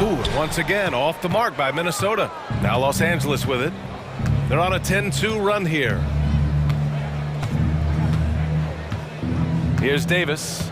Ooh, once again, off the mark by Minnesota. Now Los Angeles with it. They're on a 10-2 run here. Here's Davis.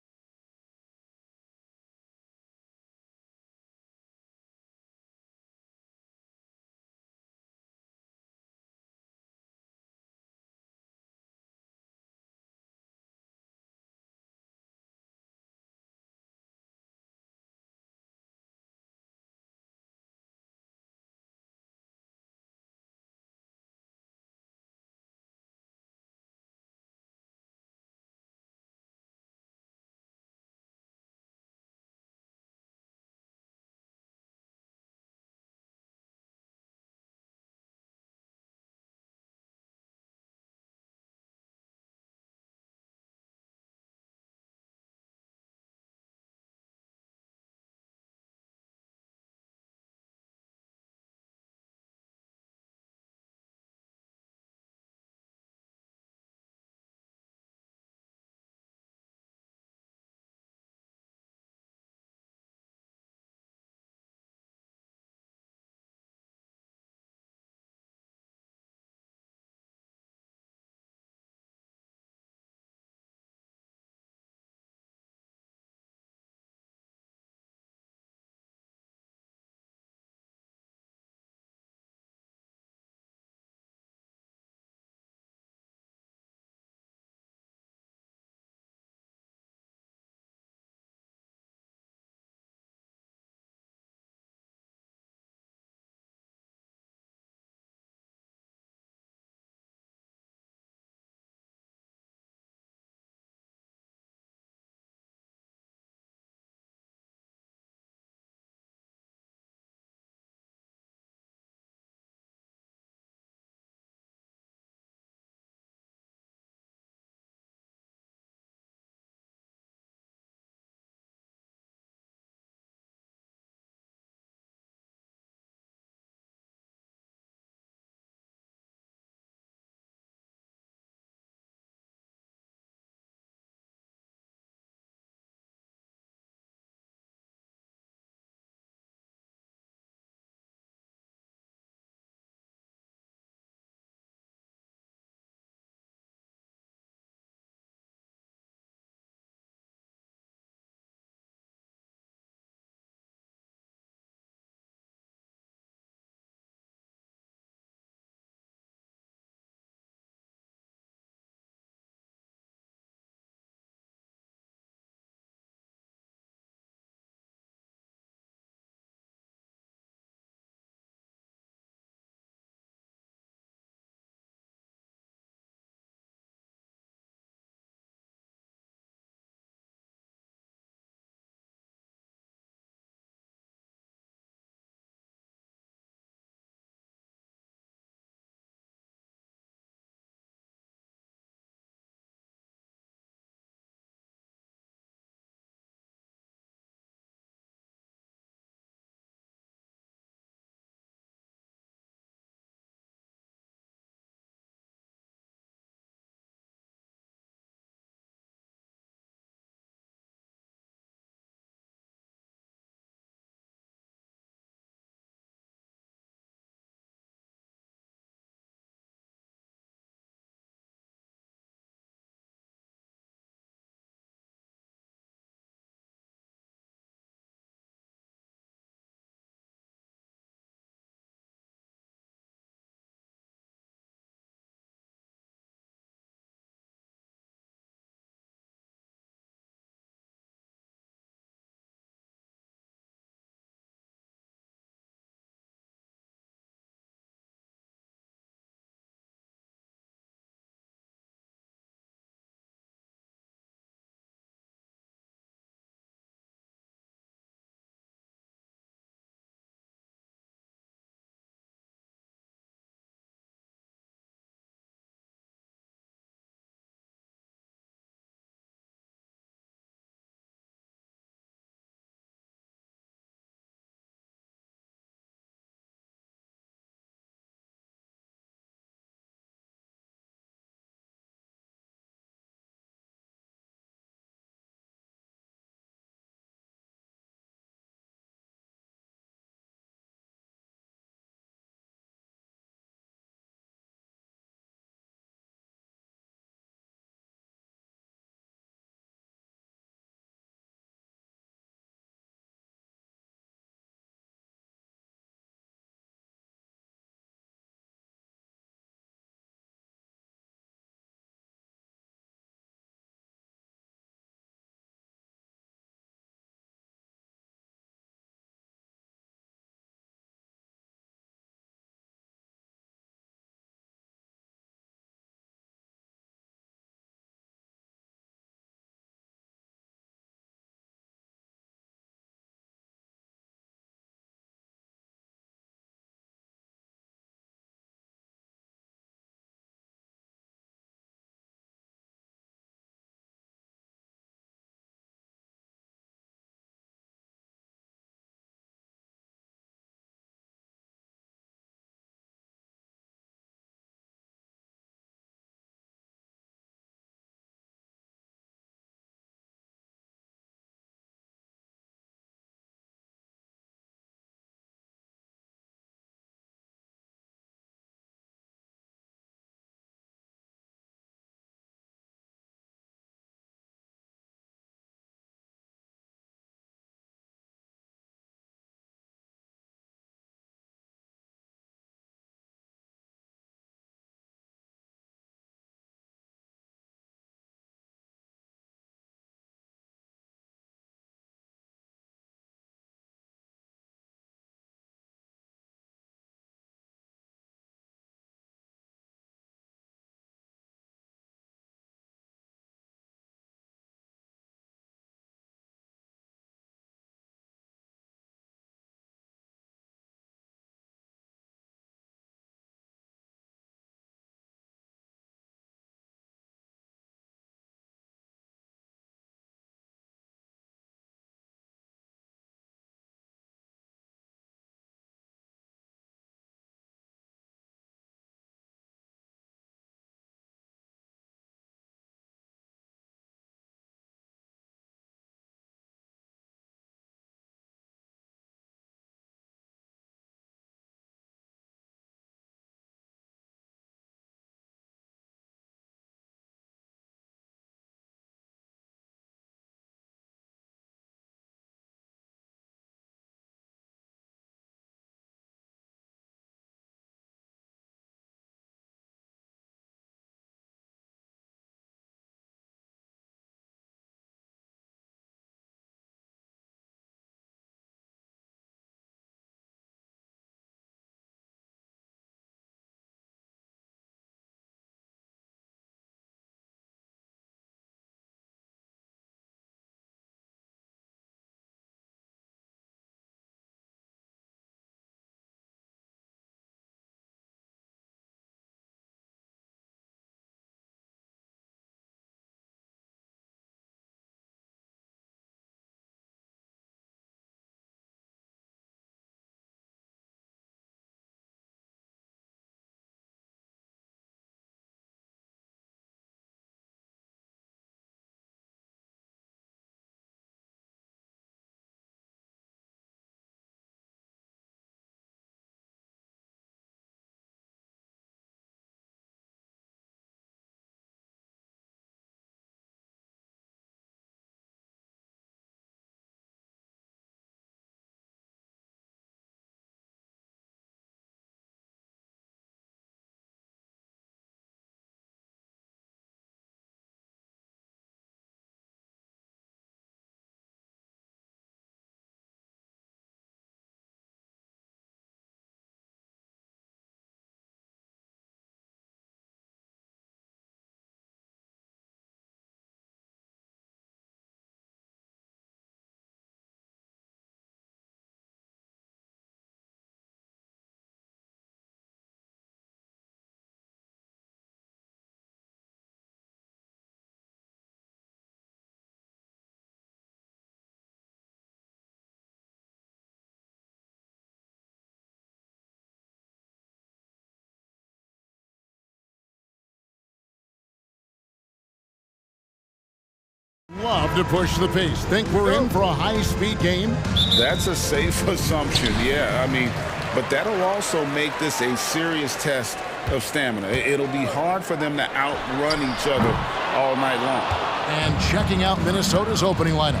Love to push the pace. Think we're in for a high-speed game? That's a safe assumption, yeah. I mean, but that'll also make this a serious test of stamina. It'll be hard for them to outrun each other all night long. And checking out Minnesota's opening lineup.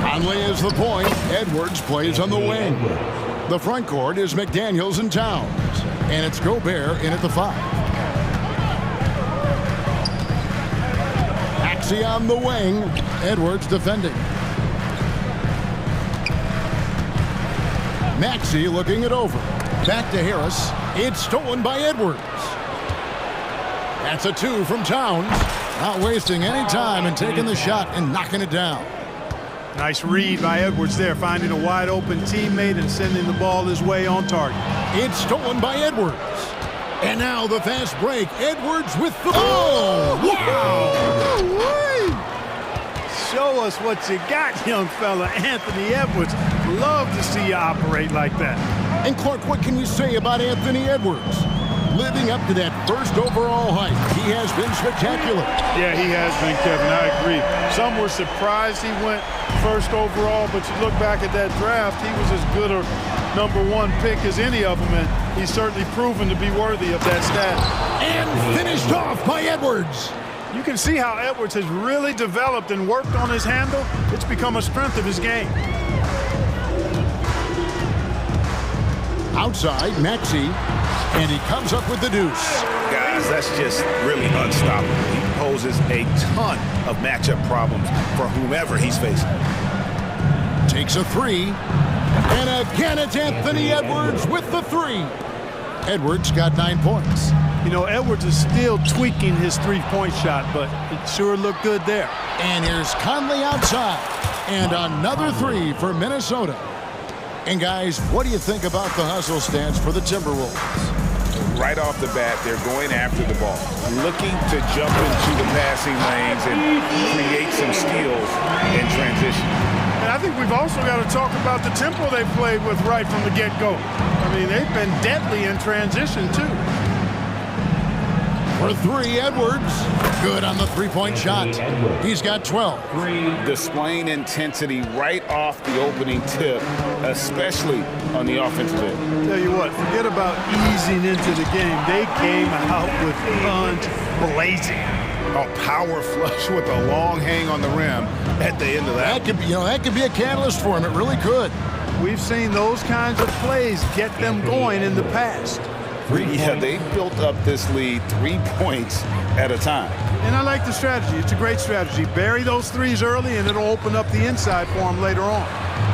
Conley is the point. Edwards plays on the wing. The front court is McDaniels and Towns. And it's Gobert in at the 5. Maxey on the wing. Edwards defending. Maxey looking it over. Back to Harris. It's stolen by Edwards. That's a 2 from Towns. Not wasting any time and taking the shot and knocking it down. Nice read by Edwards there, finding a wide open teammate and sending the ball his way on target. It's stolen by Edwards. And now the fast break. Edwards with the... Oh, wow! Show us what you got, young fella. Anthony Edwards. Love to see you operate like that. And Clark, what can you say about Anthony Edwards? Living up to that first overall hype, he has been spectacular. Yeah, he has been, Kevin. I agree. Some were surprised he went first overall, but you look back at that draft, he was as good a #1 pick as any of them, and he's certainly proven to be worthy of that stat. And finished off by Edwards. You can see how Edwards has really developed and worked on his handle. It's become a strength of his game. Outside, Maxey. And he comes up with the deuce. Guys, that's just really unstoppable. He poses a ton of matchup problems for whomever he's facing. Takes a 3. And again, it's Anthony Edwards with the 3. Edwards got 9 points. You know, Edwards is still tweaking his three-point shot, but it sure looked good there. And here's Conley outside. And another 3 for Minnesota. And guys, what do you think about the hustle stance for the Timberwolves? Right off the bat, they're going after the ball, looking to jump into the passing lanes and create some steals in transition. And I think we've also got to talk about the tempo they played with right from the get-go. I mean, they've been deadly in transition, too. For 3, Edwards. Good on the three-point shot. He's got 12. Displaying intensity right off the opening tip, especially on the offensive end. Tell you what, forget about easing into the game. They came out with guns blazing. A power flush with a long hang on the rim at the end of that. That could be a catalyst for him. It really could. We've seen those kinds of plays get them going in the past. Yeah, they built up this lead 3 points at a time. And I like the strategy. It's a great strategy. Bury those threes early, and it'll open up the inside for them later on.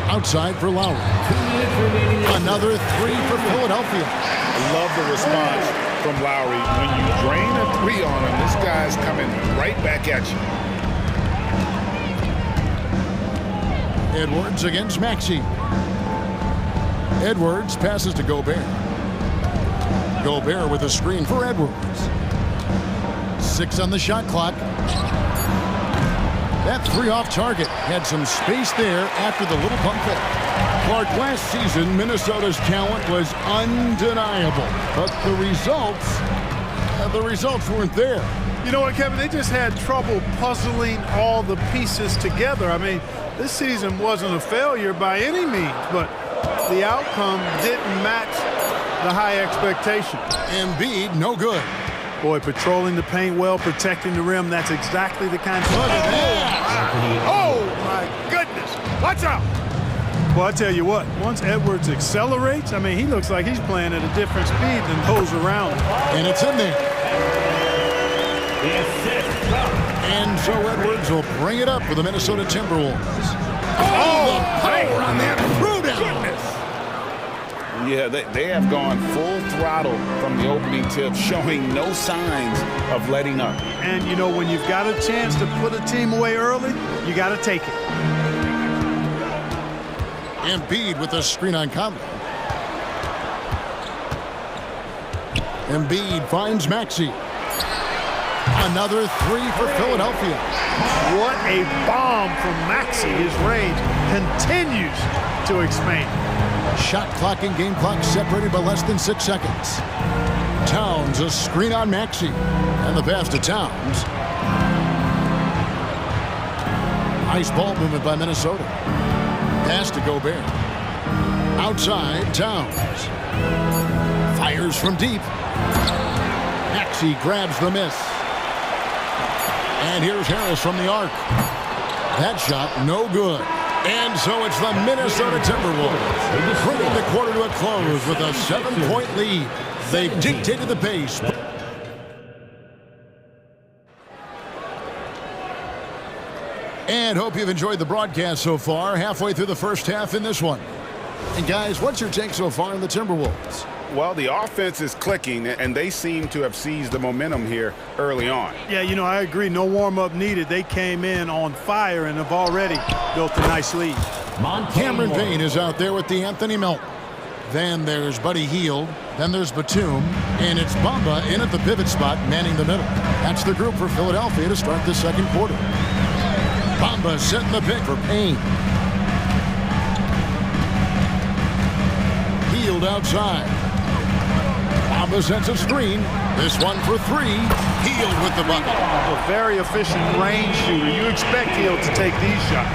Outside for Lowry. Another 3 for Philadelphia. I love the response from Lowry. When you drain a 3 on him, this guy's coming right back at you. Edwards against Maxey. Edwards passes to Gobert. Gobert with a screen for Edwards. 6 on the shot clock. That 3 off target. Had some space there after the little pump fake. Clark, last season, Minnesota's talent was undeniable. But the results weren't there. You know what, Kevin? They just had trouble puzzling all the pieces together. I mean, this season wasn't a failure by any means, but the outcome didn't match the high expectation. Embiid, no good. Boy, patrolling the paint well, protecting the rim, that's exactly the kind of... Oh, my goodness. Watch out. Well, I tell you what, once Edwards accelerates, I mean, he looks like he's playing at a different speed than those around him. And it's in there. And so Edwards will bring it up for the Minnesota Timberwolves. Oh, the power on that throwdown. Yeah, they have gone full throttle from the opening tip, showing no signs of letting up. And, you know, when you've got a chance to put a team away early, you got to take it. Embiid with a screen on Conley. Embiid finds Maxey. Another 3 for Philadelphia. What a bomb from Maxey. His range continues to expand. Shot clock and game clock separated by less than 6 seconds. Towns, a screen on Maxey. And the pass to Towns. Nice ball movement by Minnesota. Pass to Gobert. Outside, Towns. Fires from deep. Maxey grabs the miss. And here's Harris from the arc. That shot, no good. And so it's the Minnesota Timberwolves bringing the quarter to a close with a 7-point lead. They've dictated the pace. And hope you've enjoyed the broadcast so far. Halfway through the first half in this one. And guys, what's your take so far on the Timberwolves? Well, the offense is clicking, and they seem to have seized the momentum here early on. Yeah, you know, I agree. No warm-up needed. They came in on fire and have already built a nice lead. Cameron Payne is out there with the Anthony Melton. Then there's Buddy Hield. Then there's Batum. And it's Bamba in at the pivot spot, manning the middle. That's the group for Philadelphia to start the second quarter. Bamba setting the pick for Payne. Hield outside. Bamba sets a screen. This one for three. Hield with the bucket. A very efficient range shooter. You expect Hield to take these shots.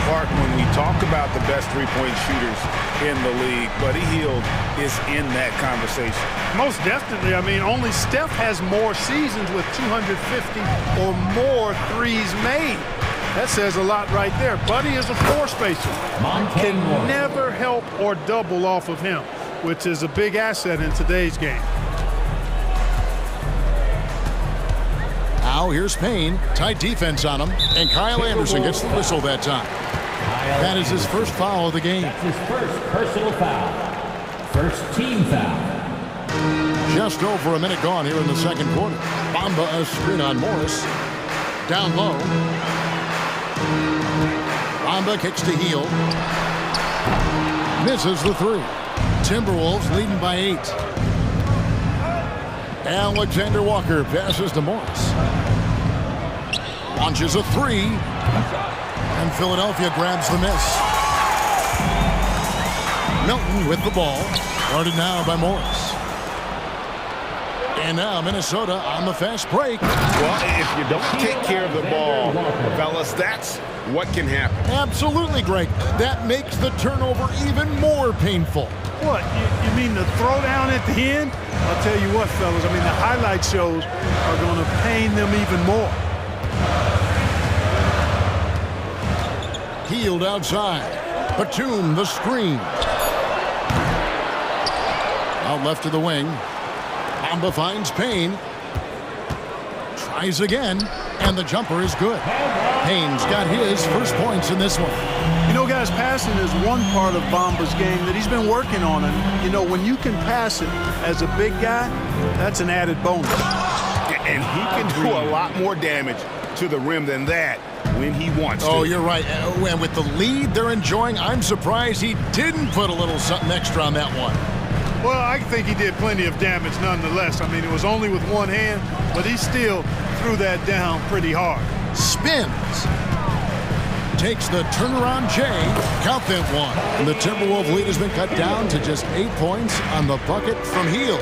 Clark, when we talk about the best three-point shooters in the league, Buddy Hield is in that conversation. Most definitely. I mean, only Steph has more seasons with 250 or more threes made. That says a lot right there. Buddy is a floor spacer. Can never help or double off of him, which is a big asset in today's game. Now here's Payne. Tight defense on him. And Kyle Anderson gets the whistle that time. That is his first foul of the game. That's his first personal foul. First team foul. Just over a minute gone here in the second quarter. Bamba a screen on Morris. Down low. Bamba kicks to Hield. Misses the three. Timberwolves leading by 8. Alexander Walker passes to Morris. Launches a three. And Philadelphia grabs the miss. Melton with the ball. Guarded now by Morris. And now Minnesota on the fast break. Well, if you don't take care of the ball, fellas, that's what can happen. Absolutely, Greg. That makes the turnover even more painful. What? You mean the throwdown at the end? I'll tell you what, fellas. I mean, the highlight shows are going to pain them even more. Hield outside. Batum, the screen. Out left to the wing. Bamba finds Payne. Tries again. And the jumper is good. Payne's got his first points in this one. You know, guys, passing is one part of Bamba's game that he's been working on. And, you know, when you can pass it as a big guy, that's an added bonus. And he can do a lot more damage to the rim than that when he wants to. Oh, you're right. And with the lead they're enjoying, I'm surprised he didn't put a little something extra on that one. Well, I think he did plenty of damage nonetheless. I mean, it was only with one hand, but he still threw that down pretty hard. Spins. Takes the turnaround J. Count that one. And the Timberwolves lead has been cut down to just 8 points on the bucket from Hield.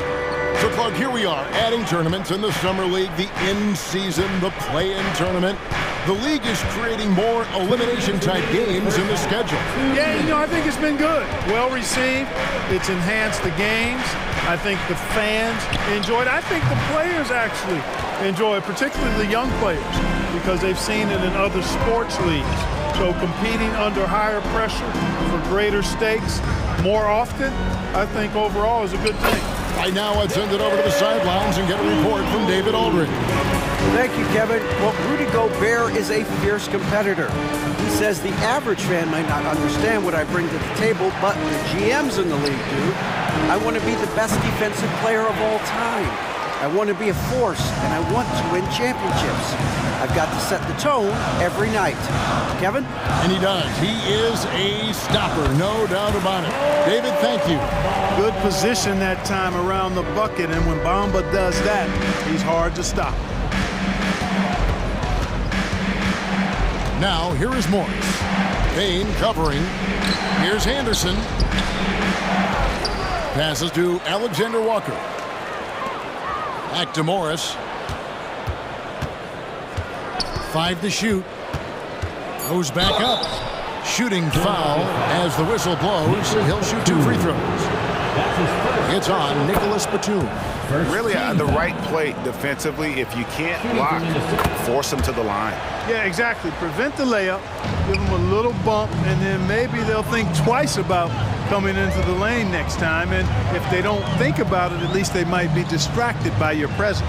So, Clark, here we are, adding tournaments in the Summer League, the in-season, the play-in tournament. The league is creating more elimination-type games in the schedule. Yeah, you know, I think it's been good. Well received. It's enhanced the games. I think the fans enjoy it. I think the players actually enjoy it, particularly the young players, because they've seen it in other sports leagues. So competing under higher pressure for greater stakes more often, I think overall is a good thing. Right now, let's send it over to the sidelines and get a report from David Aldridge. Thank you, Kevin. Well, Rudy Gobert is a fierce competitor. He says the average fan might not understand what I bring to the table, but the GMs in the league do. I want to be the best defensive player of all time. I want to be a force, and I want to win championships. I've got to set the tone every night. Kevin? And he does. He is a stopper, no doubt about it. David, thank you. Good position that time around the bucket, and when Bamba does that, he's hard to stop. Now, here is Morris. Payne covering. Here's Anderson. Passes to Alexander Walker. Back to Morris. 5 to shoot. Goes back up. Shooting foul as the whistle blows. He'll shoot 2 free throws. It's on Nicholas Batum. Really the right play defensively. If you can't block, force him to the line. Yeah, exactly. Prevent the layup, give them a little bump, and then maybe they'll think twice about coming into the lane next time. And if they don't think about it, at least they might be distracted by your presence.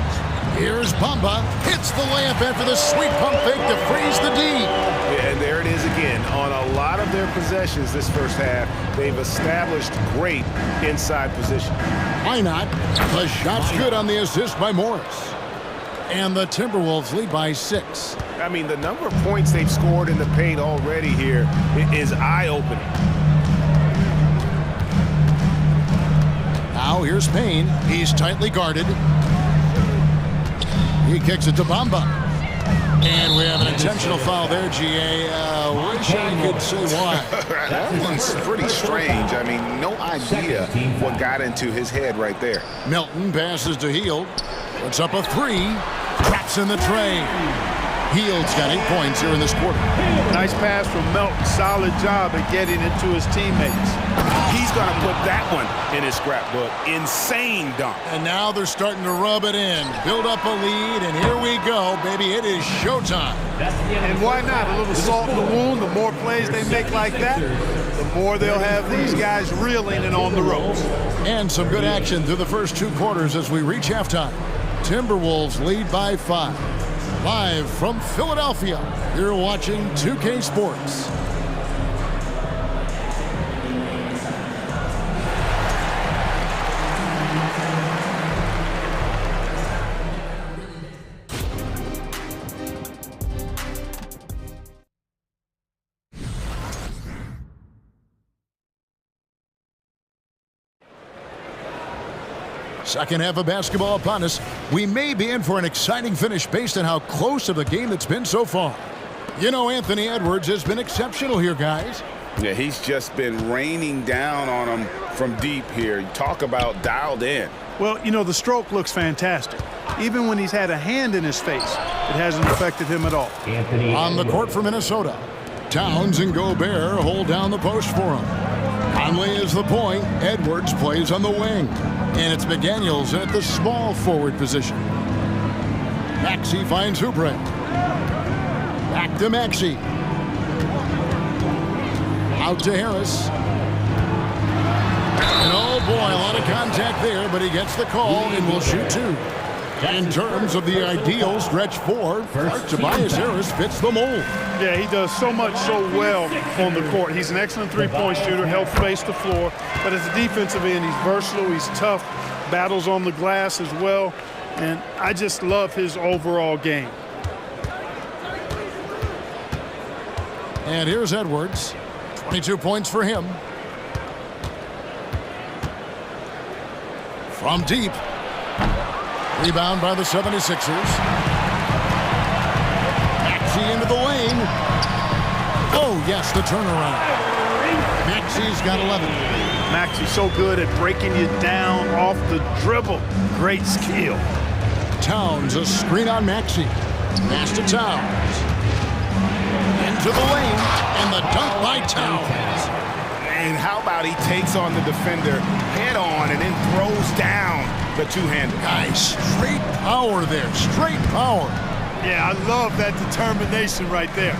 Here's Bamba. Hits the layup after the sweet pump fake to freeze the D. Yeah, and there it is again. On a lot of their possessions this first half, they've established great inside position. Why not? The shot's good on the assist by Morris. And the Timberwolves lead by 6. I mean, the number of points they've scored in the paint already here is eye-opening. Now here's Payne. He's tightly guarded. He kicks it to Bamba. And we have an intentional foul there, GA. Wish I could say why. That one's pretty strange. I mean, no idea what got into his head right there. Milton passes to Hield. Puts up a 3. Traps in the tray. Hield's got 8 points here in this quarter. Nice pass from Milton. Solid job at getting it to his teammates. He's going to put that one in his scrapbook. Insane dunk. And now they're starting to rub it in. Build up a lead, and here we go, baby. It is showtime. And why not? A little salt in the wound. The more plays they make like that, the more they'll have these guys reeling and on the ropes. And some good action through the first 2 quarters as we reach halftime. Timberwolves lead by 5. Live from Philadelphia, you're watching 2K Sports. Second half of basketball upon us. We may be in for an exciting finish based on how close of a game it's been so far. You know, Anthony Edwards has been exceptional here, guys. Yeah, he's just been raining down on them from deep here. You talk about dialed in. Well, you know, the stroke looks fantastic. Even when he's had a hand in his face, it hasn't affected him at all. On the court for Minnesota, Towns and Gobert hold down the post for him. Conley is the point. Edwards plays on the wing. And it's McDaniels at the small forward position. Maxey finds Oubre. Back to Maxey. Out to Harris. And oh boy, a lot of contact there, but he gets the call and will shoot 2. In terms of the ideal stretch 4, Tobias Harris fits the mold. Yeah, he does so much so well on the court. He's an excellent three-point shooter, helps space the floor. But as a defensive end, he's versatile, he's tough, battles on the glass as well. And I just love his overall game. And here's Edwards. 22 points for him. From deep. Rebound by the 76ers. Maxey into the lane. Oh, yes, the turnaround. Maxey's got 11. Maxey's so good at breaking you down off the dribble. Great skill. Towns, a screen on Maxey. Pass to Towns. Into the lane, and the dunk by Towns. And how about he takes on the defender head on and then throws down the two-hander. Guys, straight power there, straight power. Yeah, I love that determination right there.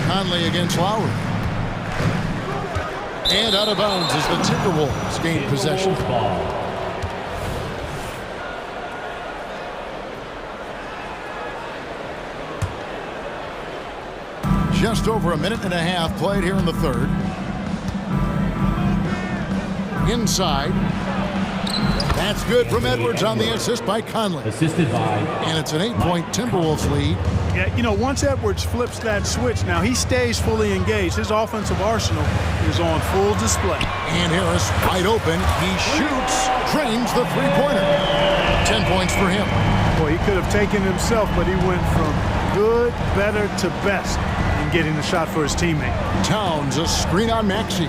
Conley against Lowry. And out of bounds as the Timberwolves gain possession. Just over a minute and a half played here in the third. Inside. That's good from Edwards on the assist by Conley. Assisted by. And it's an 8-point Timberwolves lead. Yeah, you know, once Edwards flips that switch, now he stays fully engaged. His offensive arsenal is on full display. And Harris wide open. He shoots, drains the three-pointer. 10 points for him. Boy, he could have taken himself, but he went from good, better to best in getting the shot for his teammate. Towns, a screen on Maxey.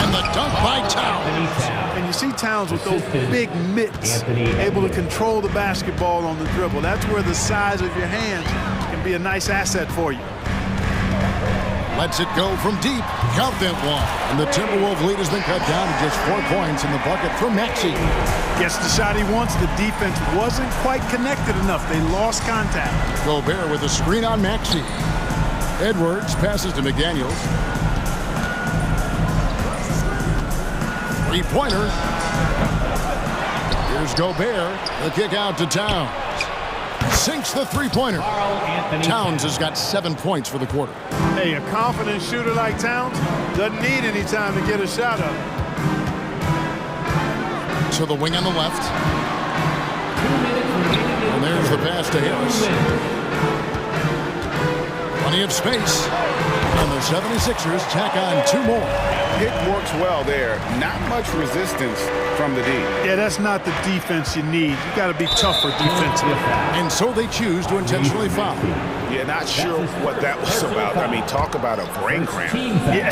And the dunk by Towns. And you see Towns with those big mitts, able to control the basketball on the dribble. That's where the size of your hands can be a nice asset for you. Lets it go from deep. Count that one. And the Timberwolves lead has been cut down to just 4 points in the bucket for Maxey. Gets the shot he wants. The defense wasn't quite connected enough. They lost contact. Gobert with a screen on Maxey. Edwards passes to McDaniels. Three-pointer. Here's Gobert. The kick out to Towns. Sinks the three-pointer. Towns has got 7 points for the quarter. Hey, a confident shooter like Towns doesn't need any time to get a shot up. To the wing on the left. And there's the pass to Harris. Plenty of space. And the 76ers tack on 2 more. It works well there. Not much resistance from the D. Yeah, that's not the defense you need. You got to be tougher defensively. And so they choose to intentionally foul. Yeah, not sure what that was about. I mean, talk about a brain cramp. Yeah,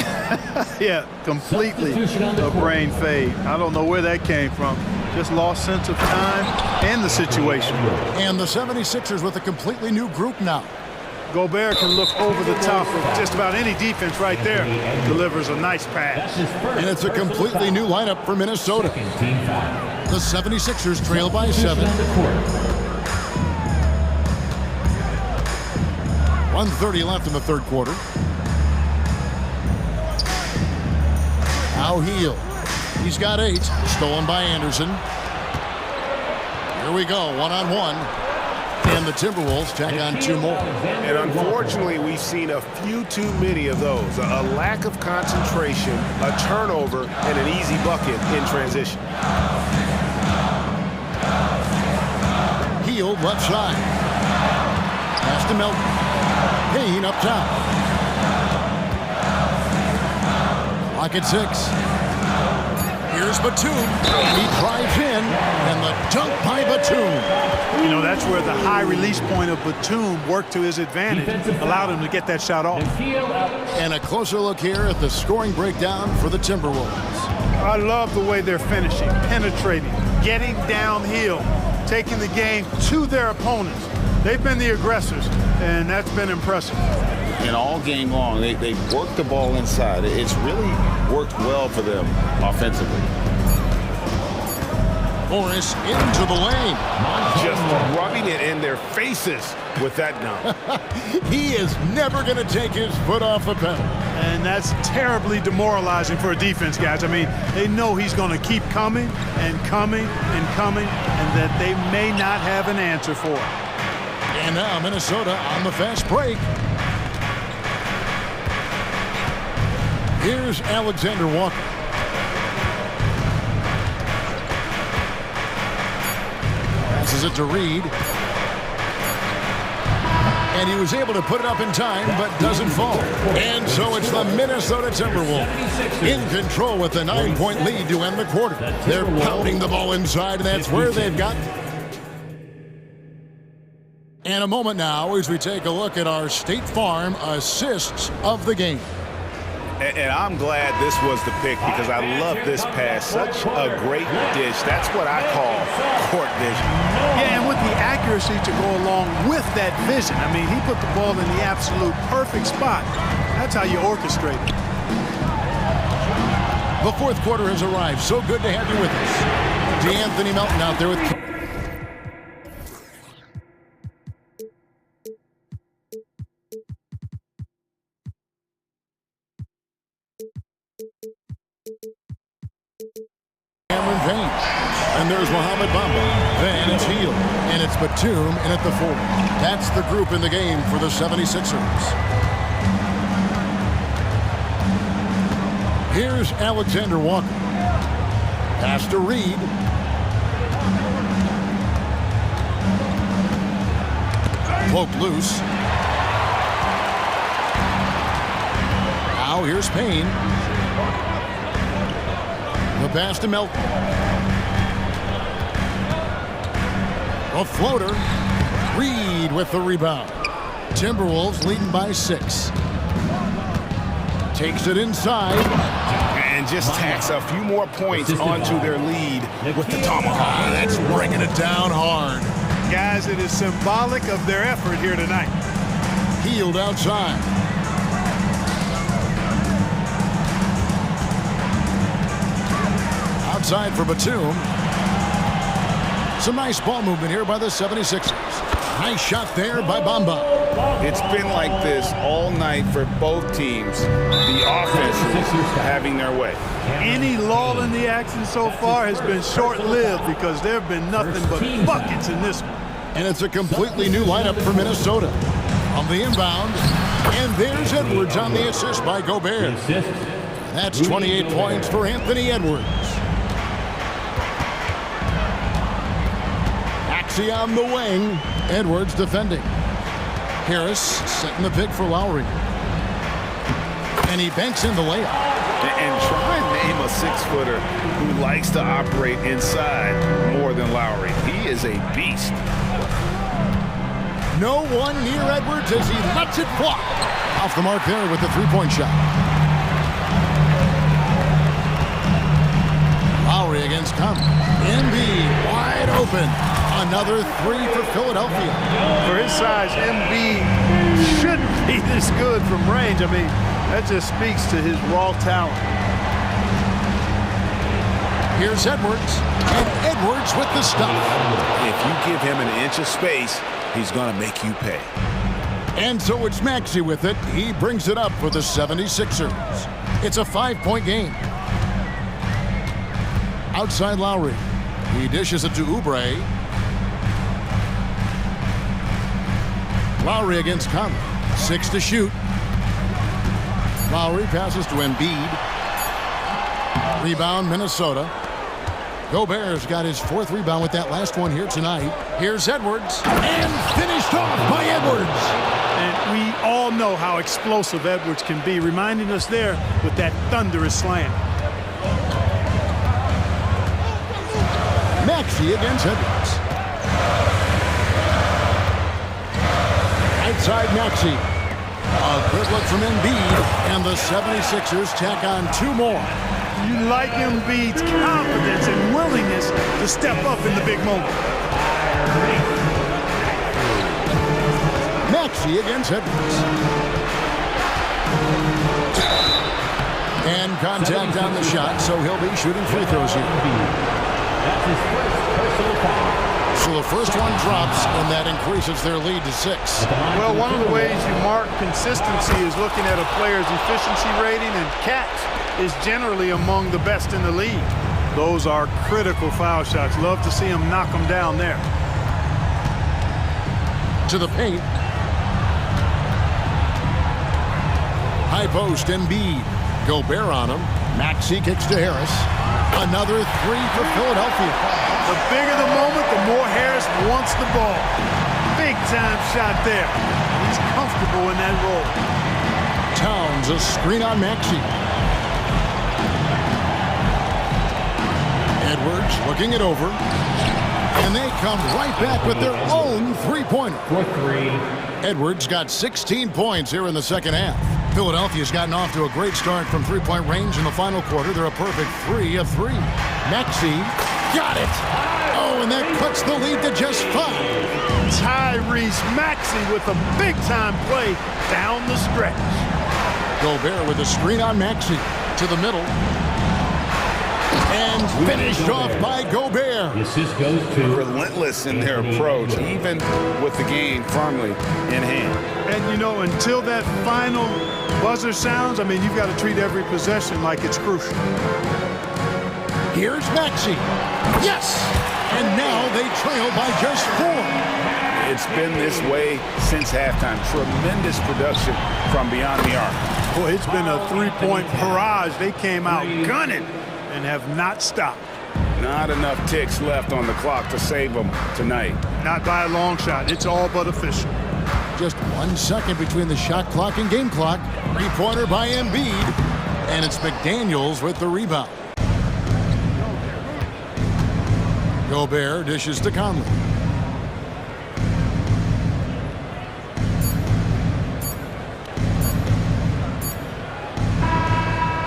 yeah, completely a brain fade. I don't know where that came from. Just lost sense of time and the situation. And the 76ers with a completely new group now. Gobert can look over the top of just about any defense right there. Delivers a nice pass. And it's a completely new lineup for Minnesota. The 76ers trail by 7. 1:30 left in the third quarter. Now Hield. He's got 8. Stolen by Anderson. Here we go, one-on-one. And the Timberwolves tack on 2 more. And unfortunately, we've seen a few too many of those. A lack of concentration, a turnover, and an easy bucket in transition. Hield left side. Pass to Melton. Payne up top. Clock at 6. Here's Batum. He drives in, and the dunk by Batum. You know, that's where the high release point of Batum worked to his advantage, allowed him to get that shot off. And a closer look here at the scoring breakdown for the Timberwolves. I love the way they're finishing, penetrating, getting downhill, taking the game to their opponents. They've been the aggressors, and that's been impressive. And all game long, they've worked the ball inside. It's really worked well for them offensively. Morris into the lane. Just rubbing it in their faces with that dunk. He is never going to take his foot off the pedal. And that's terribly demoralizing for a defense, guys. I mean, they know he's going to keep coming and coming and coming, and that they may not have an answer for it. And now Minnesota on the fast break. Here's Alexander Walker. Passes it to Reed. And he was able to put it up in time, but doesn't fall. And so it's the Minnesota Timberwolves in control with a 9-point lead to end the quarter. They're pounding the ball inside, and that's where they've got. And a moment now as we take a look at our State Farm assists of the game. And I'm glad this was the pick because I love this pass. Such a great dish. That's what I call court vision. Yeah, and with the accuracy to go along with that vision. I mean, he put the ball in the absolute perfect spot. That's how you orchestrate it. The fourth quarter has arrived. So good to have you with us. DeAnthony Melton out there with and there's Mohamed Bamba. Then it's Hield. And it's Batum in at the 4. That's the group in the game for the 76ers. Here's Alexander Walker. Pass to Reed. Poked loose. Now here's Payne. The pass to Melton. A floater. Reed with the rebound. Timberwolves leading by 6. Takes it inside. and just tacks a few more points onto their lead with the tomahawk. That's bringing it down hard. Guys, it is symbolic of their effort here tonight. Healed outside. Outside for Batum. Some nice ball movement here by the 76ers. Nice shot there by Bamba. It's been like this all night for both teams. The offense is having their way. Any lull in the action so far has been short-lived because there have been nothing but buckets in this one. And it's a completely new lineup for Minnesota. On the inbound, and there's Edwards on the assist by Gobert. That's 28 points for Anthony Edwards. Axie on the wing. Edwards defending. Harris setting the pick for Lowry. And he banks in the layup. And try and name a 6-footer who likes to operate inside more than Lowry. He is a beast. No one near Edwards as he lets it fly. Off the mark there with the three-point shot. Lowry against Conley. Embiid wide open. Another three for Philadelphia. For his size, Embiid shouldn't be this good from range. I mean, that just speaks to his raw talent. Here's Edwards, and Edwards with the stop. If you give him an inch of space, he's going to make you pay. And so it's Maxey with it. He brings it up for the 76ers. It's a 5-point game. Outside Lowry. He dishes it to Oubre. Lowry against Conley. 6 to shoot. Lowry passes to Embiid. Rebound, Minnesota. Gobert's got his 4th rebound with that last one here tonight. Here's Edwards. And finished off by Edwards. And we all know how explosive Edwards can be, reminding us there with that thunderous slam. Maxey against Edwards. Outside Maxey. A good look from Embiid, and the 76ers tack on 2 more. You like Embiid's confidence and willingness to step up in the big moment. Maxey against Edwards. And contact on the shot, so he'll be shooting free throws here. That's his first personal foul. So the first one drops, and that increases their lead to 6. Well, one of the ways you mark consistency is looking at a player's efficiency rating, and catch is generally among the best in the league. Those are critical foul shots. Love to see him knock them down there. To the paint. High post, Embiid. Gobert on him. Maxey kicks to Harris. Another 3 for Philadelphia. The bigger the moment, the more Harris wants the ball. Big time shot there. He's comfortable in that role. Towns, a screen on Maxey. Edwards looking it over. And they come right back with their own three-pointer. For 3. Edwards got 16 points here in the second half. Philadelphia's gotten off to a great start from three-point range in the final quarter. They're a perfect 3 of 3. Maxey got it. Oh, and that cuts the lead to just 5. Tyrese Maxey with a big-time play down the stretch. Gobert with a screen on Maxey to the middle. And finished off by Gobert. The assist goes to... Relentless in their approach, even with the game firmly in hand. And, you know, until that final buzzer sounds, I mean, you've got to treat every possession like it's crucial. Here's Maxey. Yes! And now they trail by just 4. It's been this way since halftime. Tremendous production from beyond the arc. Boy, it's been a 3-point barrage. They came out gunning and have not stopped. Not enough ticks left on the clock to save them tonight. Not by a long shot. It's all but official. Just 1 second between the shot clock and game clock. Three-pointer by Embiid. And it's McDaniels with the rebound. Gobert dishes to Conley.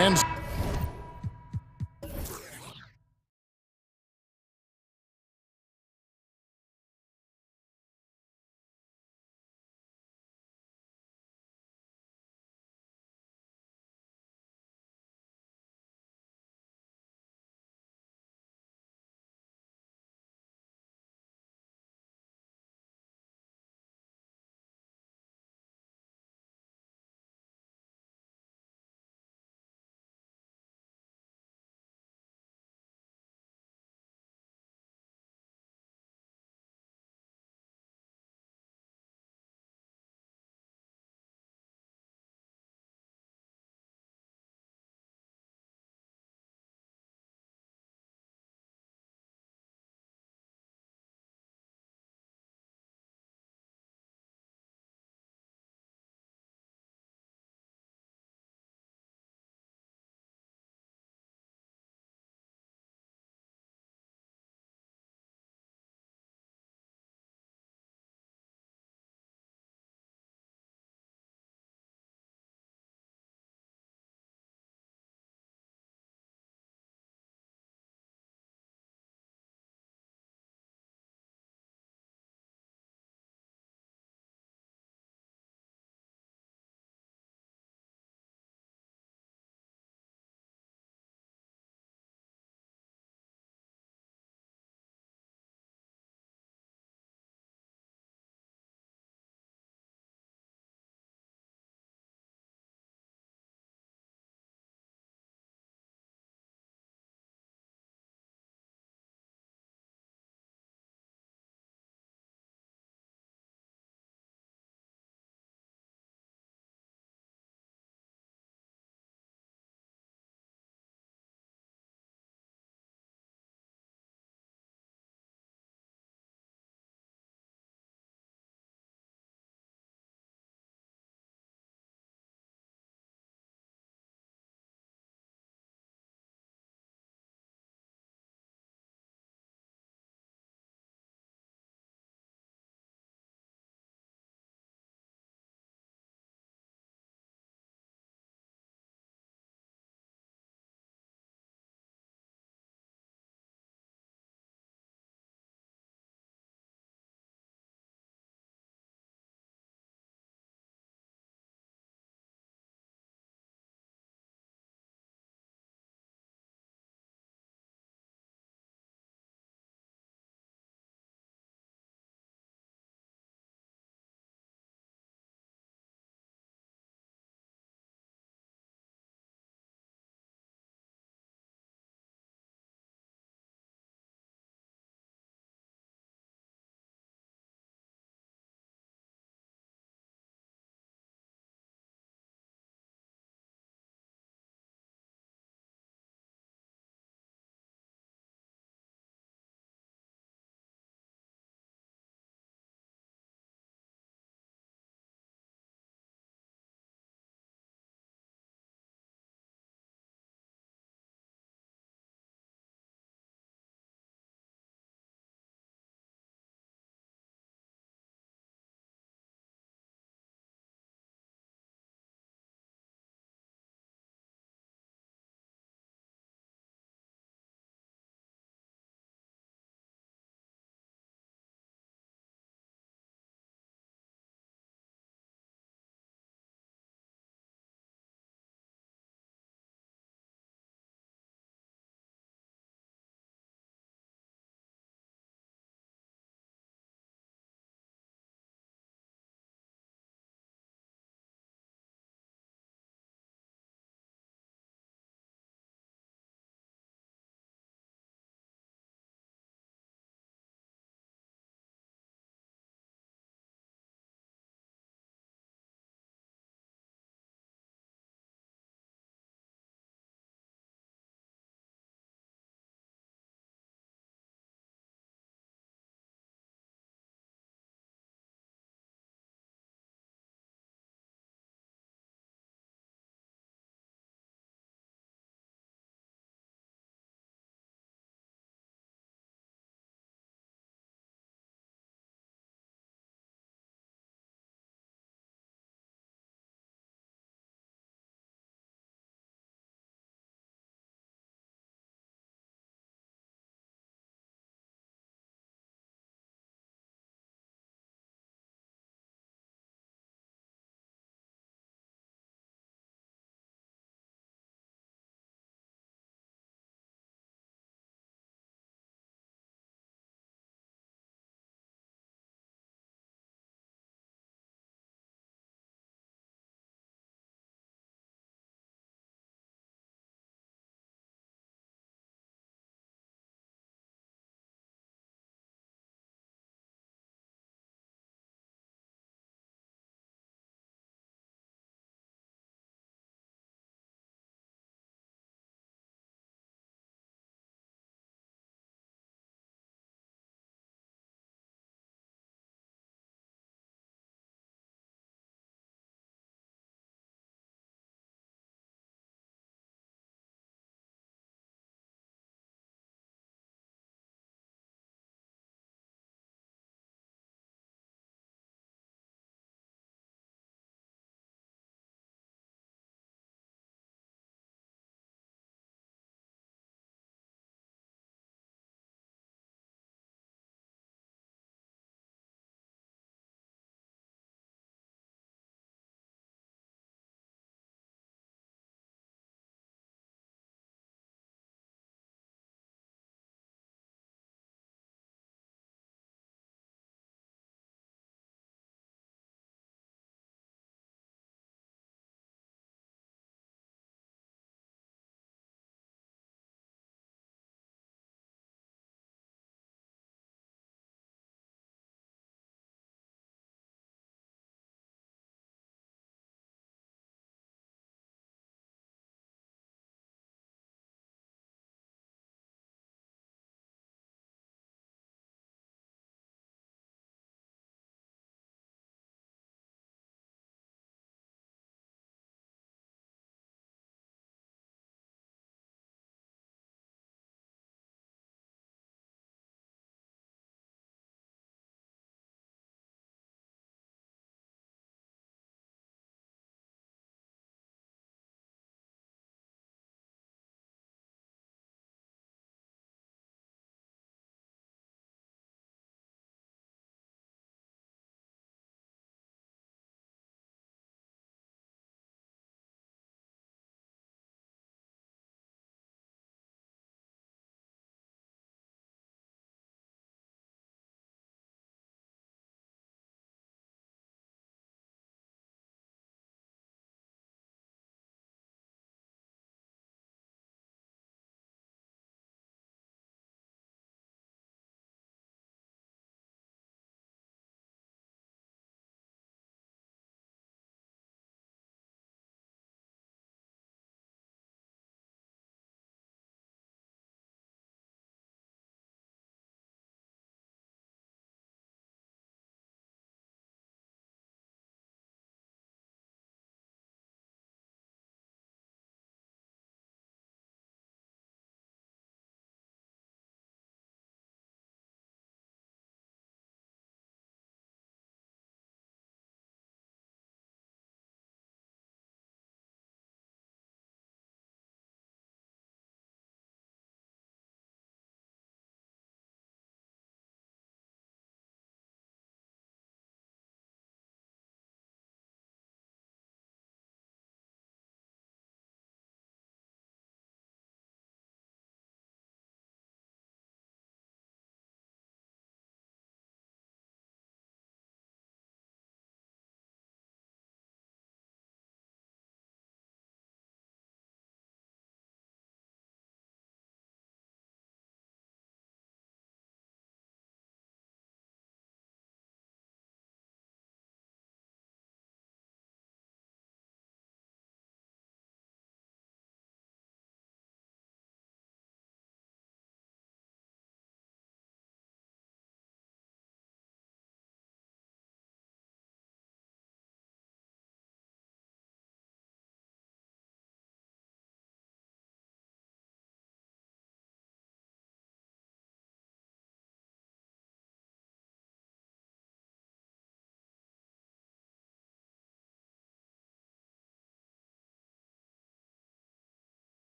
And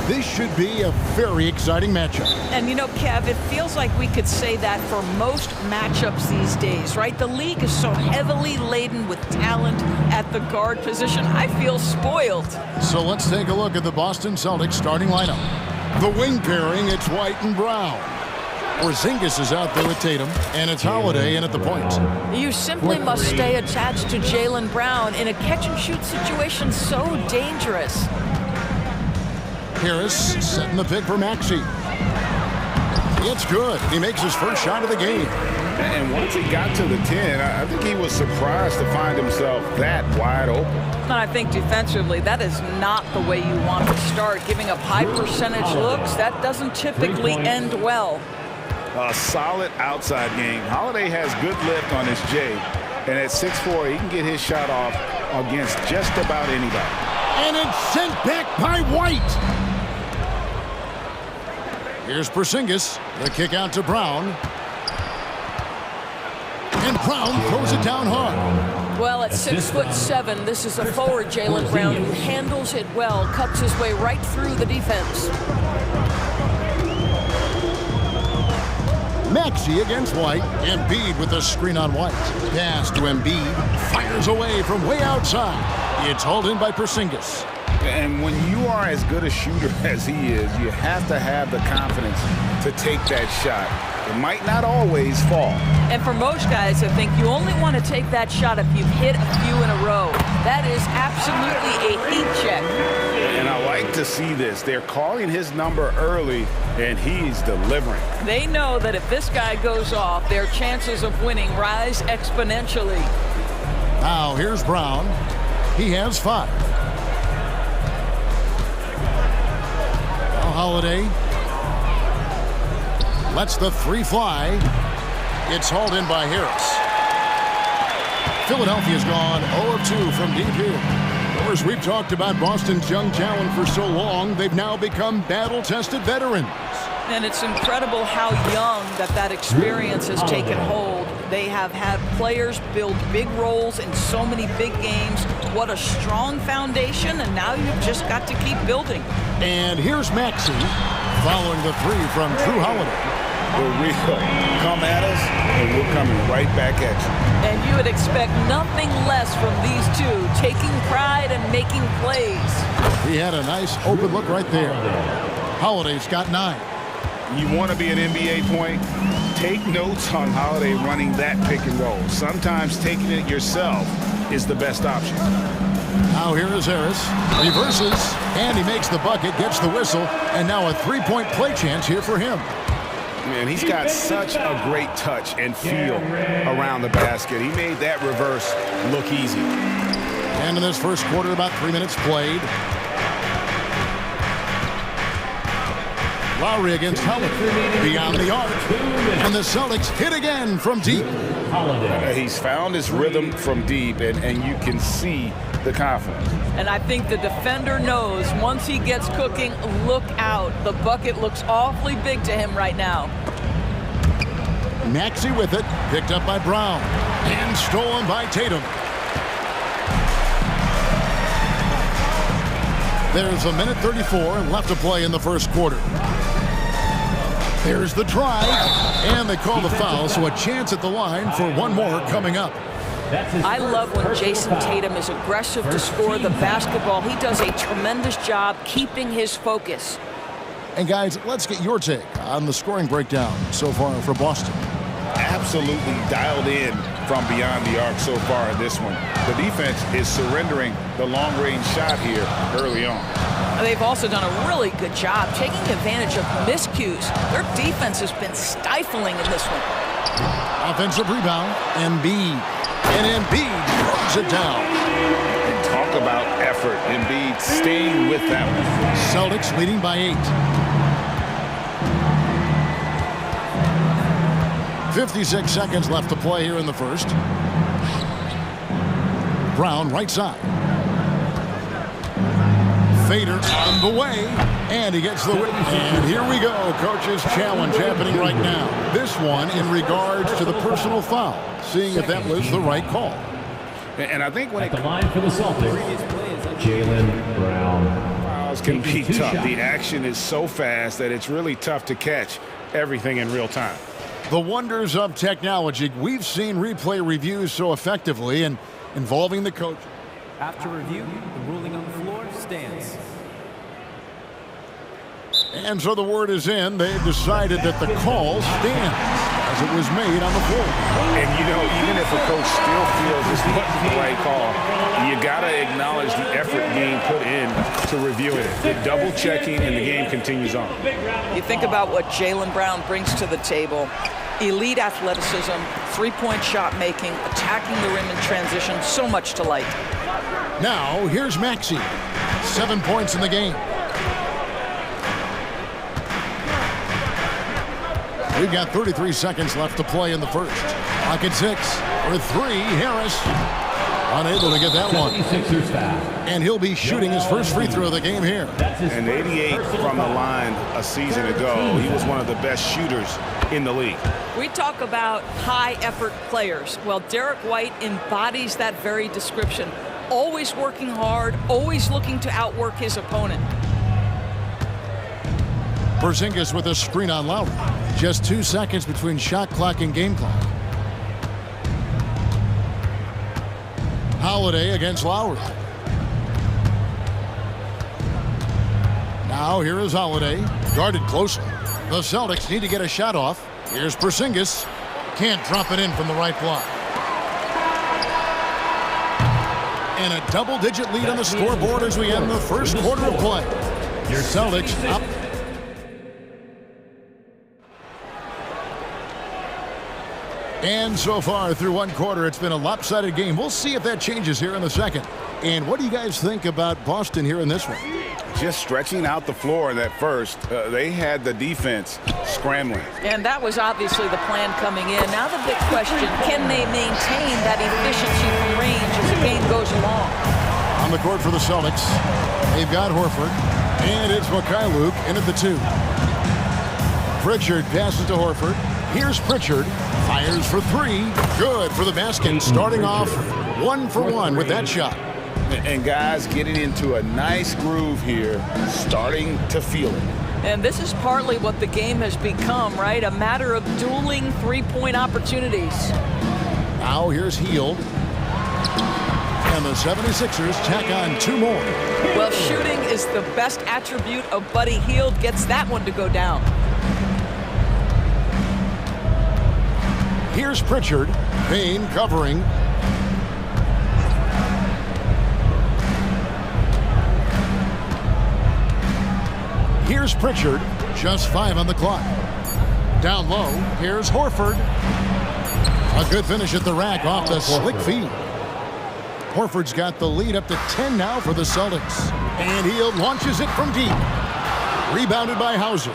This should be a very exciting matchup. And you know, Kev, it feels like we could say that for most matchups these days, right? The league is so heavily laden with talent at the guard position. I feel spoiled. So let's take a look at the Boston Celtics starting lineup. The wing pairing, it's White and Brown. Porzingis is out there with Tatum, and it's Holiday in at the point. You simply must stay attached to Jaylen Brown in a catch-and-shoot situation so dangerous. Harris setting the pick for Maxey. It's good. He makes his first shot of the game. And once he got to the 10, I think he was surprised to find himself that wide open. And I think defensively, that is not the way you want to start. Giving up high percentage looks, that doesn't typically end well. A solid outside game. Holiday has good lift on his J. And at 6'4", he can get his shot off against just about anybody. And it's sent back by White. Here's Porzingis. The kick out to Brown. And Brown throws it down hard. Well, at 6'7", this is a forward Jaylen Brown who handles it well, cuts his way right through the defense. Maxey against White. Embiid with the screen on White. Pass to Embiid. Fires away from way outside. It's hauled in by Porzingis. And when you are as good a shooter as he is, you have to have the confidence to take that shot. It might not always fall. And for most guys, I think you only want to take that shot if you've hit a few in a row. That is absolutely a heat check. And I like to see this. They're calling his number early, and he's delivering. They know that if this guy goes off, their chances of winning rise exponentially. Now here's Brown. He has 5. Holiday lets the 3 fly. It's hauled in by Harris. Philadelphia's gone 0 of 2 from deep here. Of course, we've talked about Boston's young talent for so long. They've now become battle-tested veterans. And it's incredible how young that experience has taken hold. They have had players build big roles in so many big games. What a strong foundation, and now you've just got to keep building. And here's Maxey following the 3 from Drew Holiday. We're real. Come at us, and we're coming right back at you. And you would expect nothing less from these two, taking pride and making plays. He had a nice open look right there. Holiday's got 9. You want to be an NBA point? Take notes on Holiday running that pick and roll. Sometimes taking it yourself is the best option. Now here is Harris. Reverses, and he makes the bucket, gets the whistle, and now a 3-point play chance here for him. Man, he's got such a great touch and feel around the basket. He made that reverse look easy. And in this first quarter, about 3 minutes played. Lowry against Holiday. Beyond the arc. And the Celtics hit again from deep. He's found his rhythm from deep, and you can see the confidence. And I think the defender knows once he gets cooking, look out. The bucket looks awfully big to him right now. Maxey with it. Picked up by Brown. And stolen by Tatum. There's a minute 34 left to play in the first quarter. There's the drive, and they call the foul, so a chance at the line for one more coming up. I love when Jason Tatum is aggressive to score the basketball. He does a tremendous job keeping his focus. And guys, let's get your take on the scoring breakdown so far for Boston. Absolutely dialed in from beyond the arc so far in this one. The defense is surrendering the long-range shot here early on. They've also done a really good job taking advantage of miscues. Their defense has been stifling in this one. Offensive rebound, Embiid. And Embiid throws it down. And talk about effort. Embiid staying with them. Celtics leading by 8. 56 seconds left to play here in the first. Brown right side. Fader on the way, and he gets the win. And here we go, coach's challenge happening right now. This one in regards to the personal foul, seeing if that was the right call. And I think when at the line for the Celtics, Jaylen Brown. fouls can be tough. The action is so fast that it's really tough to catch everything in real time. The wonders of technology. We've seen replay reviews so effectively and involving the coach. After review, the ruling on the floor stands. And so the word is in. They've decided that the call stands as it was made on the floor. And, you know, even if a coach still feels this wasn't the right call, you got to acknowledge the effort being put in to review it. The double checking, and the game continues on. You think about what Jaylen Brown brings to the table. Elite athleticism, three-point shot making, attacking the rim in transition, so much to like. Now, here's Maxey. 7 points in the game. We've got 33 seconds left to play in the first. Clock at 6 for 3. Harris unable to get that one. And he'll be shooting his first free throw of the game here. And 88 from the line a season ago. He was one of the best shooters in the league. We talk about high-effort players. Well, Derek White embodies that very description. Always working hard, always looking to outwork his opponent. Porzingis with a screen on Lowry. Just 2 seconds between shot clock and game clock. Holiday against Lowry. Now here is Holiday, guarded closely. The Celtics need to get a shot off. Here's Porzingis. Can't drop it in from the right block. And a double-digit lead on the scoreboard as we end the first quarter of play. Your Celtics up. And so far through one quarter, it's been a lopsided game. We'll see if that changes here in the second. And what do you guys think about Boston here in this one? Just stretching out the floor in that first. They had the defense scrambling. And that was obviously the plan coming in. Now the big question, can they maintain that efficiency from range as the game goes along? On the court for the Celtics, they've got Horford. And it's Mikhailuk in at the 2. Pritchard passes to Horford. Here's Pritchard. Fires for 3. Good for the basket. Starting off 1 for 1 with that shot. And guys getting into a nice groove here, starting to feel it. And this is partly what the game has become, right? A matter of dueling three-point opportunities. Now here's Hield. And the 76ers tack on 2 more. Well, shooting is the best attribute of Buddy Hield. Gets that one to go down. Here's Pritchard. Payne covering. Here's Pritchard. Just 5 on the clock. Down low. Here's Horford. A good finish at the rack off the slick feed. Horford's got the lead up to 10 now for the Celtics. And he launches it from deep. Rebounded by Hauser.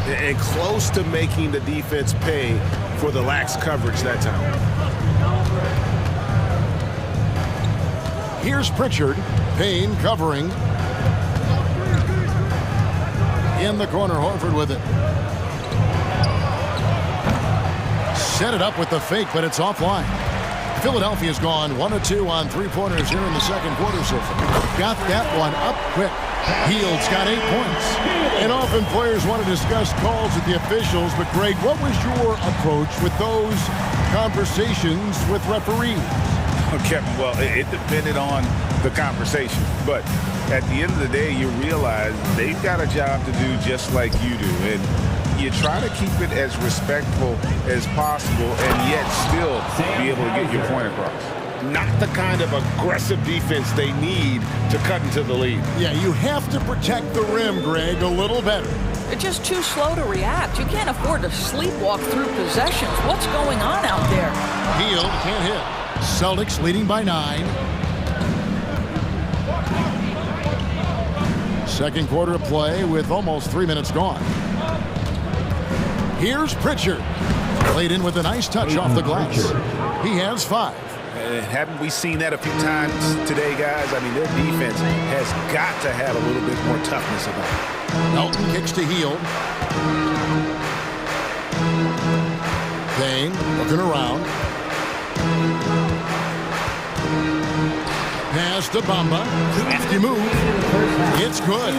And close to making the defense pay for the lax coverage that time. Here's Pritchard. Payne covering. In the corner, Horford with it. Set it up with the fake, but it's offline. Philadelphia's gone 1 of 2 on 3-pointers here in the second quarter so far. Got that one up quick. Hield's got 8 points. And often players want to discuss calls with the officials, but Greg, what was your approach with those conversations with referees? Kevin, well, it depended on the conversation. But at the end of the day, you realize they've got a job to do just like you do. And you try to keep it as respectful as possible and yet still be able to get your point across. Not the kind of aggressive defense they need to cut into the lead. Yeah, you have to protect the rim, Greg, a little better. They're just too slow to react. You can't afford to sleepwalk through possessions. What's going on out there? Hield can't hit. Celtics leading by 9. Second quarter of play with almost 3 minutes gone. Here's Pritchard. Played in with a nice touch off the glass. He has 5. Haven't we seen that a few times today, guys? I mean, their defense has got to have a little bit more toughness about it. Melton kicks to Hield. Payne looking around. Pass Pass to Bamba. Crafty move. It's good.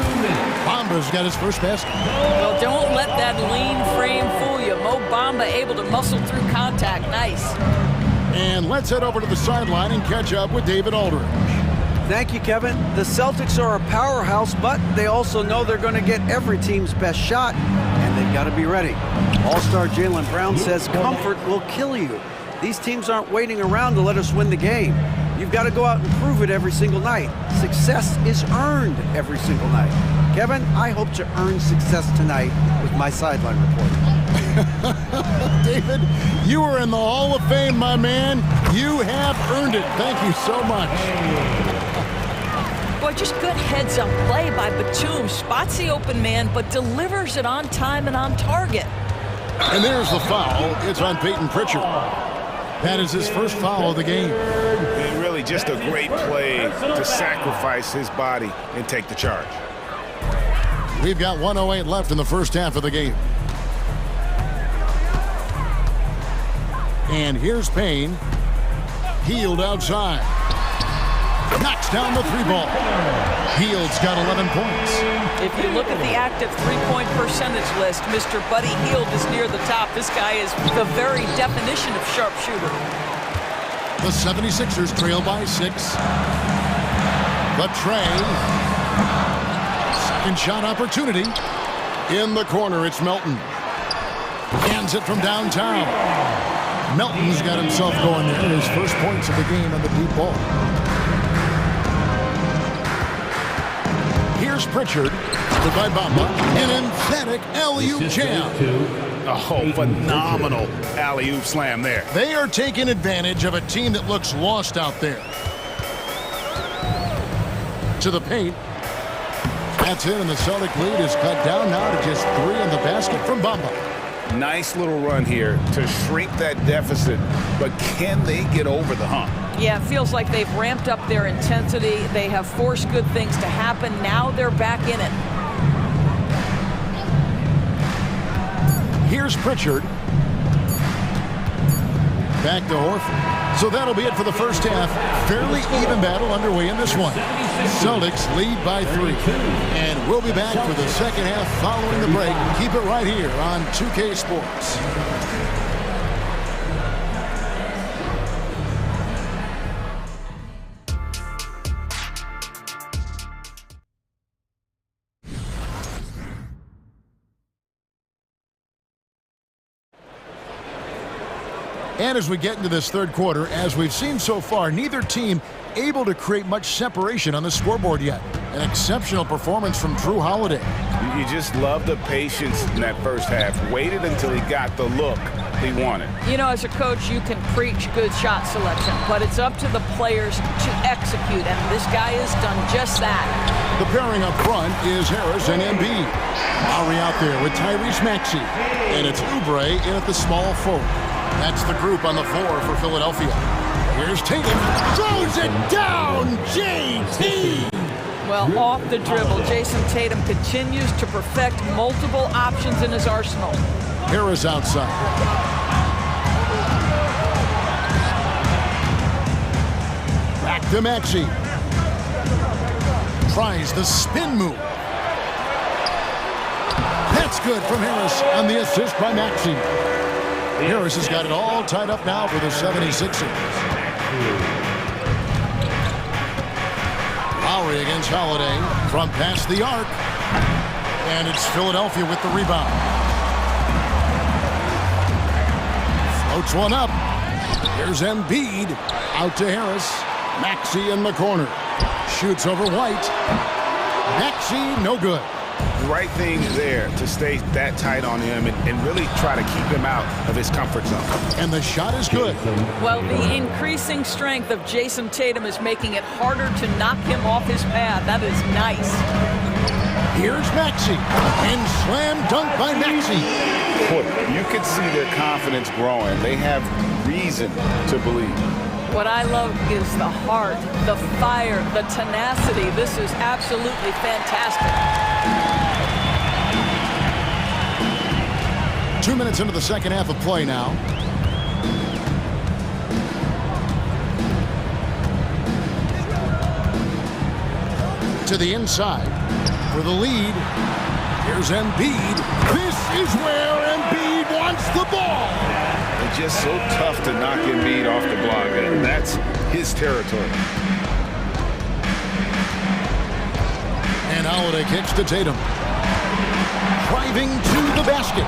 Bamba's got his first basket. Well, don't let that lean frame fool you. Mo Bamba able to muscle through contact. Nice. And let's head over to the sideline and catch up with David Aldridge. Thank you, Kevin. The Celtics are a powerhouse, but they also know they're going to get every team's best shot, and they've got to be ready. All-star Jaylen Brown says comfort will kill you. These teams aren't waiting around to let us win the game. You've got to go out and prove it every single night. Success is earned every single night. Kevin, I hope to earn success tonight with my sideline report. David, you are in the Hall of Fame, my man. You have earned it. Thank you so much. Boy, just good heads-up play by Batum. Spots the open man, but delivers it on time and on target. And there's the foul. It's on Peyton Pritchard. That is his first foul of the game. And really just a great play to sacrifice his body and take the charge. We've got 1:08 left in the first half of the game. And here's Payne. Hield outside. Knocks down the three ball. Hield's got 11 points. If you look at the active three-point percentage list, Mr. Buddy Hield is near the top. This guy is the very definition of sharpshooter. The 76ers trail by 6. The tray. Second shot opportunity. In the corner, it's Melton. Hands it from downtown. Melton's got himself going there. His first points of the game on the deep ball. Here's Pritchard. By Bamba. An emphatic alley-oop jam. Oh, phenomenal alley-oop slam there. They are taking advantage of a team that looks lost out there. To the paint. That's it, and the Celtic lead is cut down now to just 3 in the basket from Bamba. Nice little run here to shrink that deficit, but can they get over the hump? Yeah, it feels like they've ramped up their intensity. They have forced good things to happen. Now they're back in it. Here's Pritchard. Back to Horford. So that'll be it for the first half. Fairly even battle underway in this one. Celtics lead by 3. And we'll be back for the second half following the break. Keep it right here on 2K Sports. And as we get into this third quarter, as we've seen so far, neither team able to create much separation on the scoreboard yet. An exceptional performance from Drew Holiday. You just love the patience in that first half. Waited until he got the look he wanted. You know, as a coach, you can preach good shot selection, but it's up to the players to execute, and this guy has done just that. The pairing up front is Harris and Embiid. Lowry out there with Tyrese Maxey. And it's Oubre in at the small forward. That's the group on the floor for Philadelphia. Here's Tatum. Throws it down, JT! Well, off the dribble, Jason Tatum continues to perfect multiple options in his arsenal. Harris outside. Back to Maxey. Tries the spin move. That's good from Harris on the assist by Maxey. Harris has got it all tied up now for the 76ers. Lowry against Holiday from past the arc. And it's Philadelphia with the rebound. Floats one up. Here's Embiid. Out to Harris. Maxey in the corner. Shoots over White. Maxey, no good. The right thing there to stay that tight on him and really try to keep him out of his comfort zone. And the shot is good. Well, the increasing strength of Jason Tatum is making it harder to knock him off his path. That is nice. Here's Maxey. And slam dunk by Maxey. Boy, you can see their confidence growing. They have reason to believe. What I love is the heart, the fire, the tenacity. This is absolutely fantastic. 2 minutes into the second half of play now. To the inside for the lead. Here's Embiid. This is where Embiid wants the ball. It's just so tough to knock Embiid off the block. And that's his territory. And Holiday kicks to Tatum. Driving to the basket.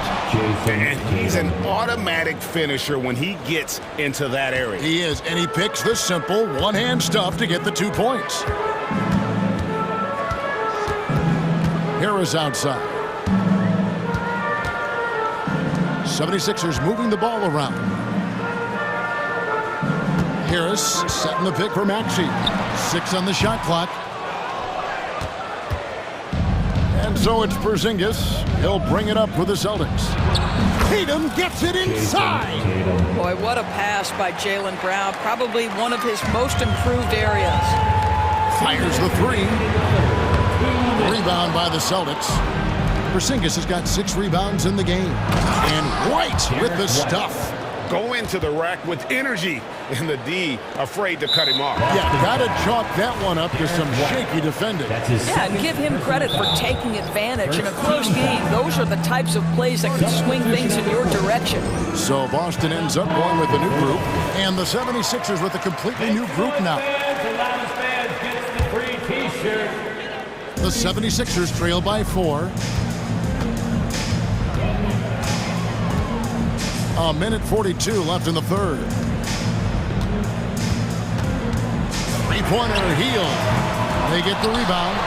And he's an automatic finisher when he gets into that area. He is, and he picks the simple one-hand stuff to get the 2 points. Harris outside. 76ers moving the ball around. Harris setting the pick for Maxey. 6 on the shot clock. And so it's Porzingis. He'll bring it up with the Celtics. Tatum gets it inside. Boy, what a pass by Jaylen Brown. Probably one of his most improved areas. Fires the 3. Rebound by the Celtics. Porzingis has got 6 rebounds in the game. And White with the stuff. Go into the rack with energy. And the D afraid to cut him off. Yeah, gotta chalk that one up to some shaky defending. Yeah, and give him credit for taking advantage in a close game. Those are the types of plays that can swing things in your direction. So Boston ends up going with a new group. And the 76ers with a completely new group now. The 76ers trail by 4. A minute 42 left in the third. Three-pointer heel. They get the rebound.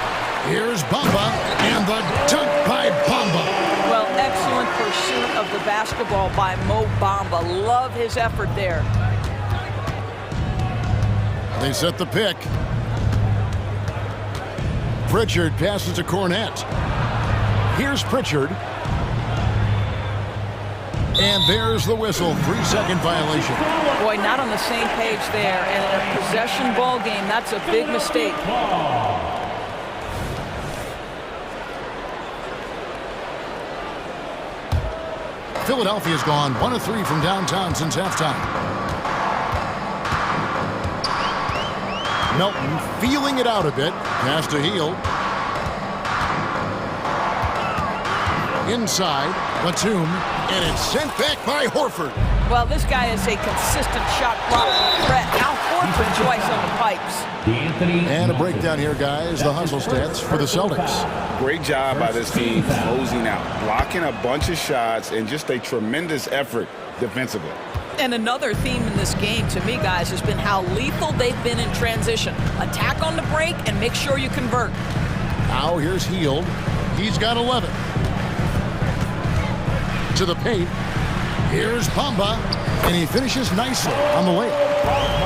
Here's Bamba, and the dunk by Bamba. Well, excellent pursuit of the basketball by Mo Bamba. Love his effort there. They set the pick. Pritchard passes to Cornette. Here's Pritchard. And there's the whistle. 3-second violation. Boy, not on the same page there. And in a possession ball game, that's a big mistake. Philadelphia's gone 1 of 3 from downtown since halftime. Melton feeling it out a bit. Pass to Hield. Inside, Batum, and it's sent back by Horford. Well, this guy is a consistent shot blocking threat. Now Horford twice on the pipes. And a breakdown here, guys. The hustle stats for the Celtics. Great job by this team closing out, blocking a bunch of shots, and just a tremendous effort defensively. And another theme in this game, to me, guys, has been how lethal they've been in transition. Attack on the break and make sure you convert. Now here's Hield. He's got 11. To the paint. Here's Bamba, and he finishes nicely on the layup.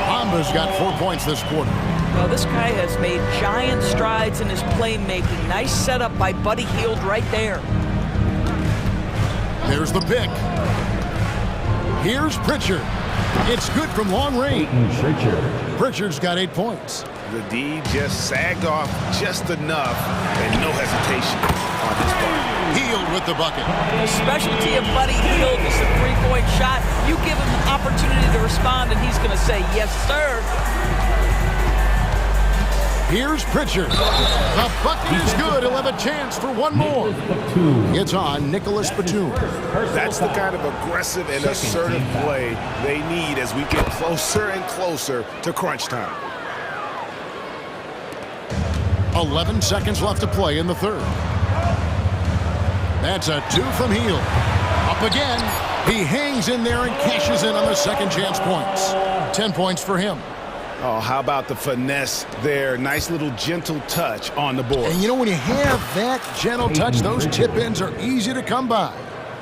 Bamba's got 4 points this quarter. Well, this guy has made giant strides in his playmaking. Nice setup by Buddy Hield right there. There's the pick. Here's Pritchard. It's good from long range. Pritchard's got 8 points. The D just sagged off just enough, and no hesitation on his part. Hield with the bucket. The specialty of Buddy Hield is the three-point shot. You give him an opportunity to respond, and he's going to say, yes, sir. Here's Pritchard. The bucket is good. He'll have a chance for one more. It's on Nicholas Batum. That's the kind of aggressive and assertive play they need as we get closer and closer to crunch time. 11 seconds left to play in the third. That's a 2 from Hield. Up again. He hangs in there and cashes in on the second chance points. 10 points for him. Oh, how about the finesse there? Nice little gentle touch on the board. And you know, when you have that gentle touch, those tip-ins are easy to come by.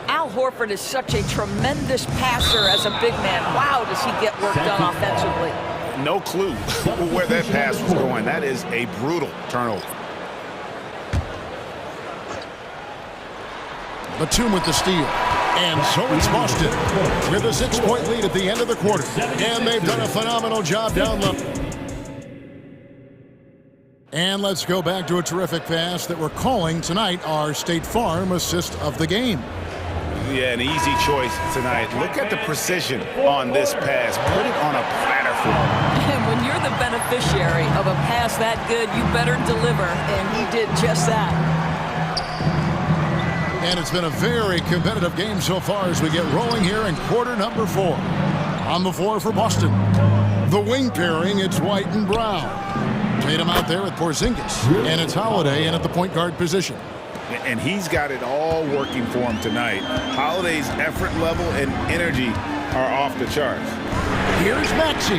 Al Horford is such a tremendous passer as a big man. Wow, does he get work done offensively. No clue where that pass was going. That is a brutal turnover. Batum with the steal. And so it's Boston with a 6-point lead at the end of the quarter. And they've done a phenomenal job down low. And let's go back to a terrific pass that we're calling tonight our State Farm assist of the game. Yeah, an easy choice tonight. Look at the precision on this pass. Put it on a platter for him. And when you're the beneficiary of a pass that good, you better deliver, and he did just that. And it's been a very competitive game so far as we get rolling here in quarter number 4. On the floor for Boston. The wing pairing, it's White and Brown. Tatum out there with Porzingis. And it's Holiday in at the point guard position. And he's got it all working for him tonight. Holiday's effort level and energy are off the charts. Here's Maxey.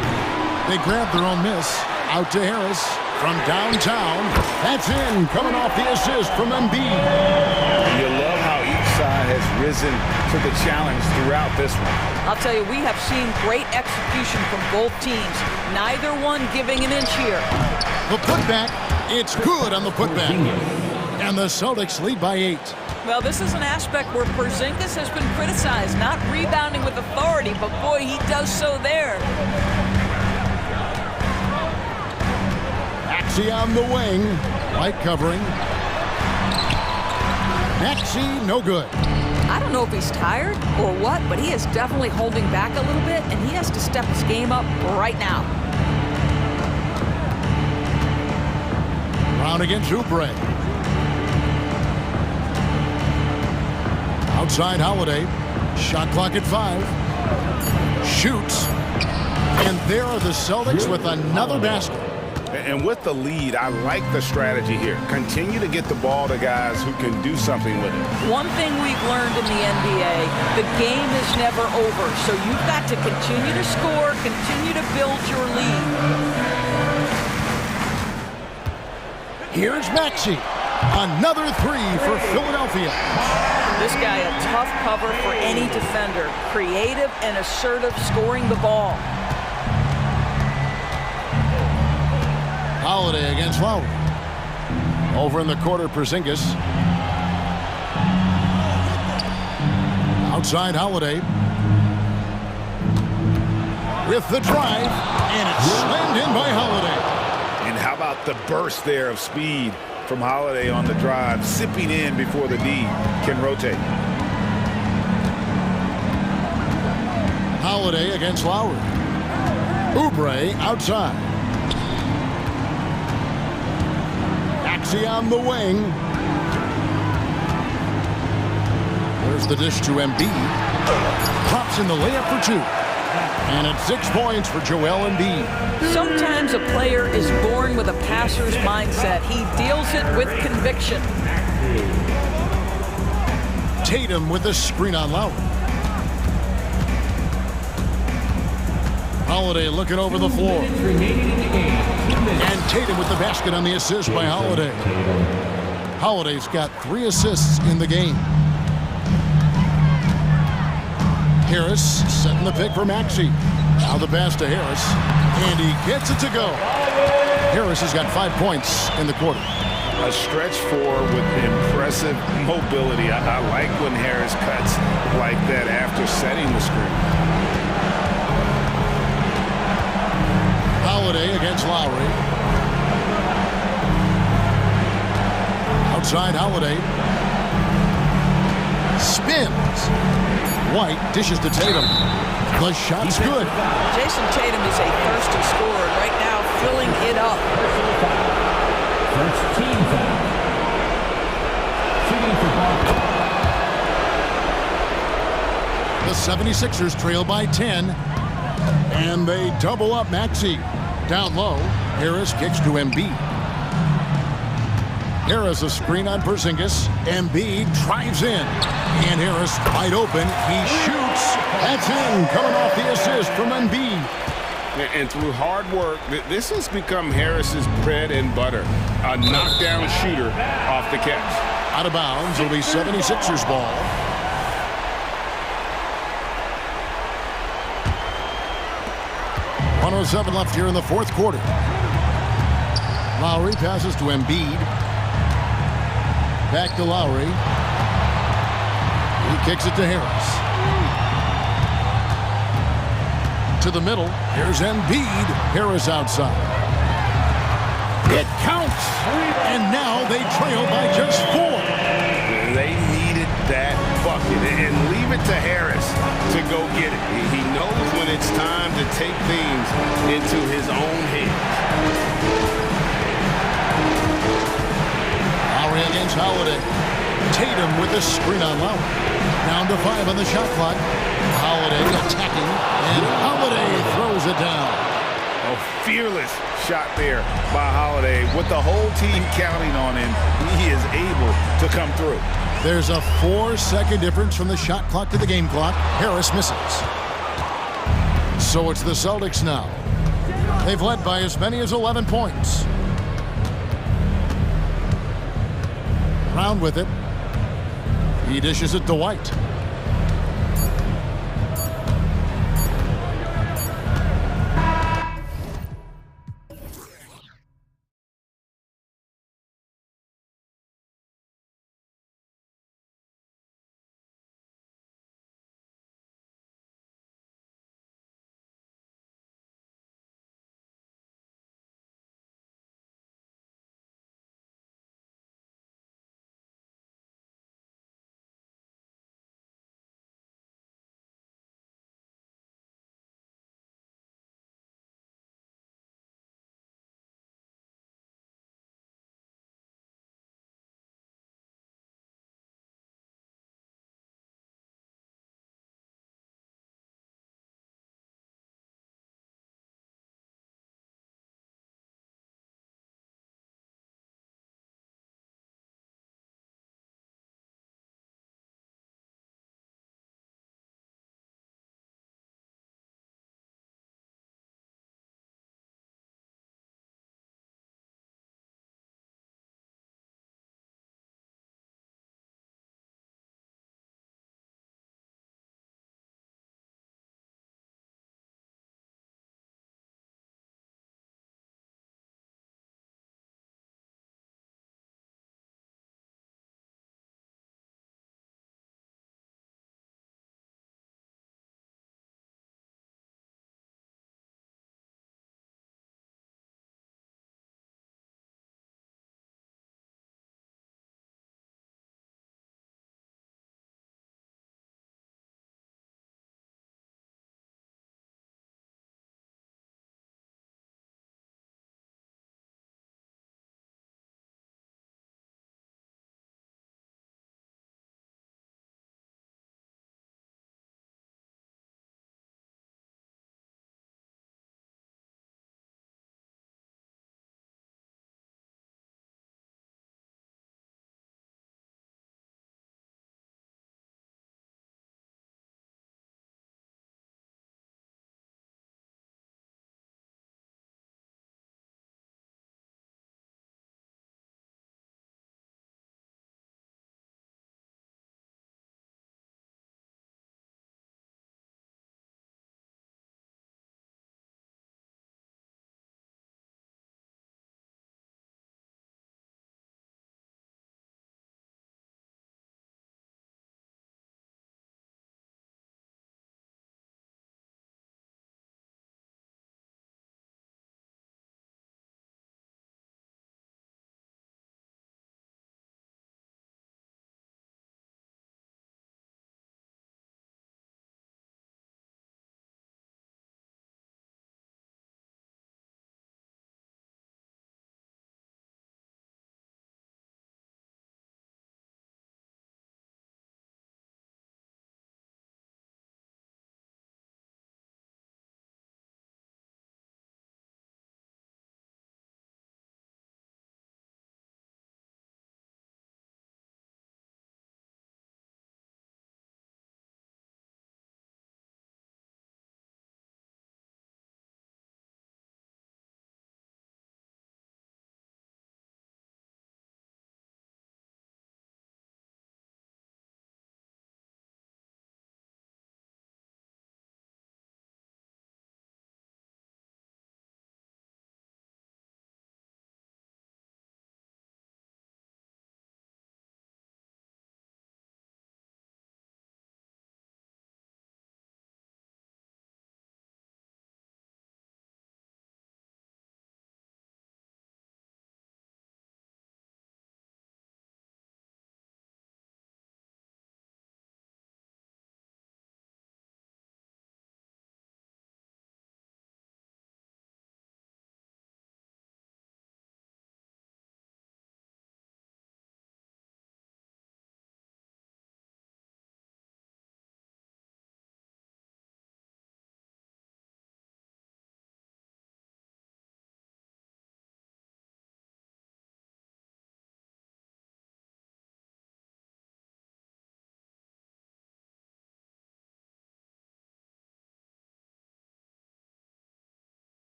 They grab their own miss. Out to Harris from downtown. That's in, coming off the assist from Embiid. You love how each side has risen to the challenge throughout this one. I'll tell you, we have seen great execution from both teams. Neither one giving an inch here. The putback, it's good on the putback. And the Celtics lead by 8. Well, this is an aspect where Porzingis has been criticized, not rebounding with authority, but boy, he does so there. Maxey on the wing, White covering. Maxey, no good. I don't know if he's tired or what, but he is definitely holding back a little bit, and he has to step his game up right now. Brown against Oubre. Outside Holiday. Shot clock at 5. Shoots. And there are the Celtics with another basket. And with the lead, I like the strategy here. Continue to get the ball to guys who can do something with it. One thing we've learned in the NBA, the game is never over. So you've got to continue to score, continue to build your lead. Here's Maxey. Another 3 for Philadelphia. This guy a tough cover for any defender. Creative and assertive scoring the ball. Holiday against Lowry. Over in the corner, Porzingis. Outside Holiday. With the drive, and it's slammed in by Holiday. And how about the burst there of speed from Holiday on the drive, zipping in before the D can rotate. Holiday against Lowry. Oubre outside. Maxey on the wing. There's the dish to Embiid. Drops in the layup for 2. And it's 6 points for Joel Embiid. Sometimes a player is born with a passer's mindset. He deals it with conviction. Tatum with the screen on Lowry. Holiday looking over the floor. And Tatum with the basket on the assist by Holiday. Holiday's got 3 assists in the game. Harris setting the pick for Maxey. Now the pass to Harris. And he gets it to go. Harris has got 5 points in the quarter. A stretch 4 with impressive mobility. I like when Harris cuts like that after setting the screen. Holiday against Lowry. Outside Holiday. Spins. White dishes to Tatum. The shot's good. Jason Tatum is a thirsty scorer right now, filling it up. First team foul. Shooting for Boston. The 76ers trail by 10. And they double up Maxey. Down low, Harris kicks to Embiid. Harris a screen on Porzingis. Embiid drives in. And Harris wide open. He shoots. That's in. Coming off the assist from Embiid. And through hard work, this has become Harris's bread and butter. A knockdown shooter off the catch. Out of bounds. It'll be 76ers ball. .107 left here in the fourth quarter. Lowry passes to Embiid. Back to Lowry. He kicks it to Harris. To the middle. Here's Embiid. Harris outside. It counts. And now they trail by just 4. They needed that bucket. bucket and leave it to Harris to go get it. He knows when it's time to take things into his own hands. Lowry against Holiday. Tatum with the screen on Lowry. Down to 5 on the shot clock. Holiday attacking, and Holiday throws it down. A fearless shot there by Holiday. With the whole team counting on him, he is able to come through. There's a 4-second difference from the shot clock to the game clock. Harris misses. So it's the Celtics now. They've led by as many as 11 points. Brown with it. He dishes it to White.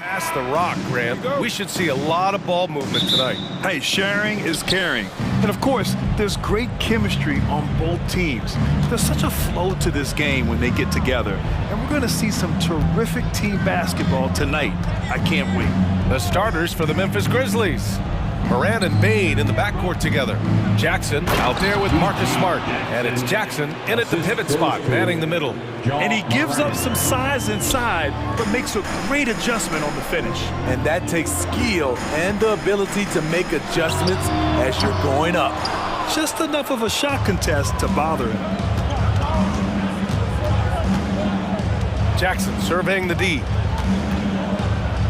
Pass the rock, Grant. We should see a lot of ball movement tonight. Hey, sharing is caring. And of course, there's great chemistry on both teams. There's such a flow to this game when they get together. And we're going to see some terrific team basketball tonight. I can't wait. The starters for the Memphis Grizzlies. Moran and Bane in the backcourt together. Jackson out there with Marcus Smart. And it's Jackson in at the pivot spot, manning the middle. And he gives up some size inside, but makes a great adjustment on the finish. And that takes skill and the ability to make adjustments as you're going up. Just enough of a shot contest to bother him. Jackson surveying the D.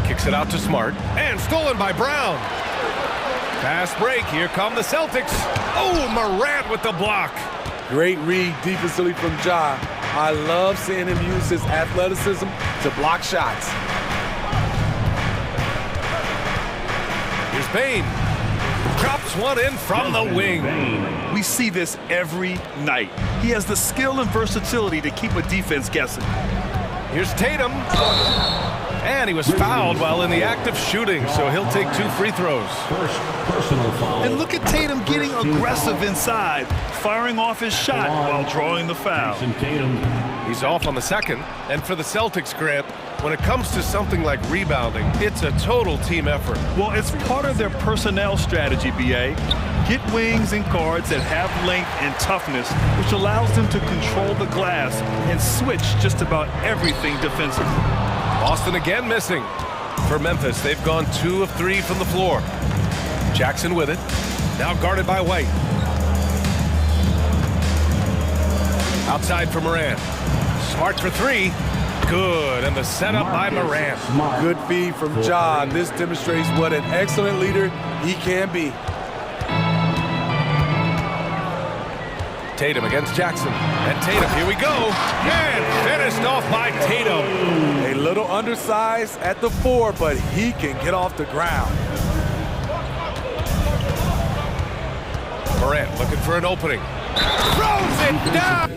Kicks it out to Smart. And stolen by Brown. Fast break. Here come the Celtics. Oh, Morant with the block. Great read defensively from Ja. I love seeing him use his athleticism to block shots. Here's Bane. Drops one in from the wing. We see this every night. He has the skill and versatility to keep a defense guessing. Here's Tatum. And he was fouled while in the act of shooting, so he'll take 2 free throws. And look at Tatum getting aggressive inside, firing off his shot while drawing the foul. He's off on the second. And for the Celtics, Grant, when it comes to something like rebounding, it's a total team effort. Well, it's part of their personnel strategy, BA. Get wings and guards that have length and toughness, which allows them to control the glass and switch just about everything defensively. Boston again missing. For Memphis, they've gone 2 of 3 from the floor. Jackson with it. Now guarded by White. Outside for Moran. Smart for 3. Good, and the setup by Moran. Good feed from Ja. This demonstrates what an excellent leader he can be. Tatum against Jackson. And Tatum, here we go. And finished off by Tatum. A little undersized at the 4, but he can get off the ground. Morant looking for an opening. Throws it down.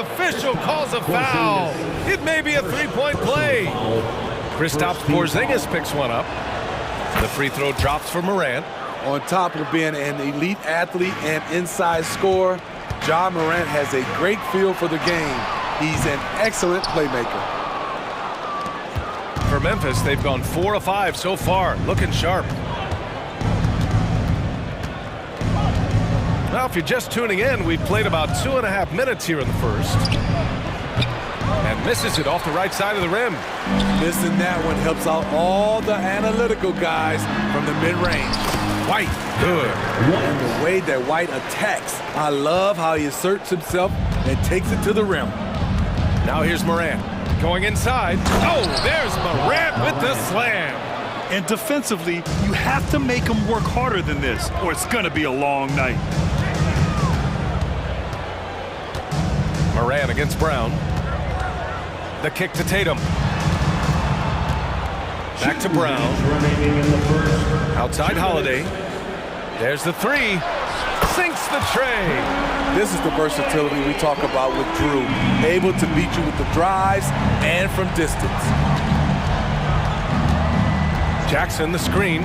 official calls a foul. It may be a three-point play. Kristaps Porzingis picks one up. The free throw drops for Morant. On top of being an elite athlete and inside scorer, Ja Morant has a great feel for the game. He's an excellent playmaker. For Memphis, they've gone 4 of 5 so far, looking sharp. Now, if you're just tuning in, we've played about 2.5 minutes here in the first. And misses it off the right side of the rim. Missing that one helps out all the analytical guys from the mid-range. White, good. And the way that White attacks, I love how he asserts himself and takes it to the rim. Now here's Morant. Going inside. Oh, there's Morant with the slam. And defensively, you have to make him work harder than this, or it's going to be a long night. Morant against Brown. The kick to Tatum. Back to Brown. Outside Holiday. There's the three. Sinks the tray. This is the versatility we talk about with Drew. Able to beat you with the drives and from distance. Jackson the screen.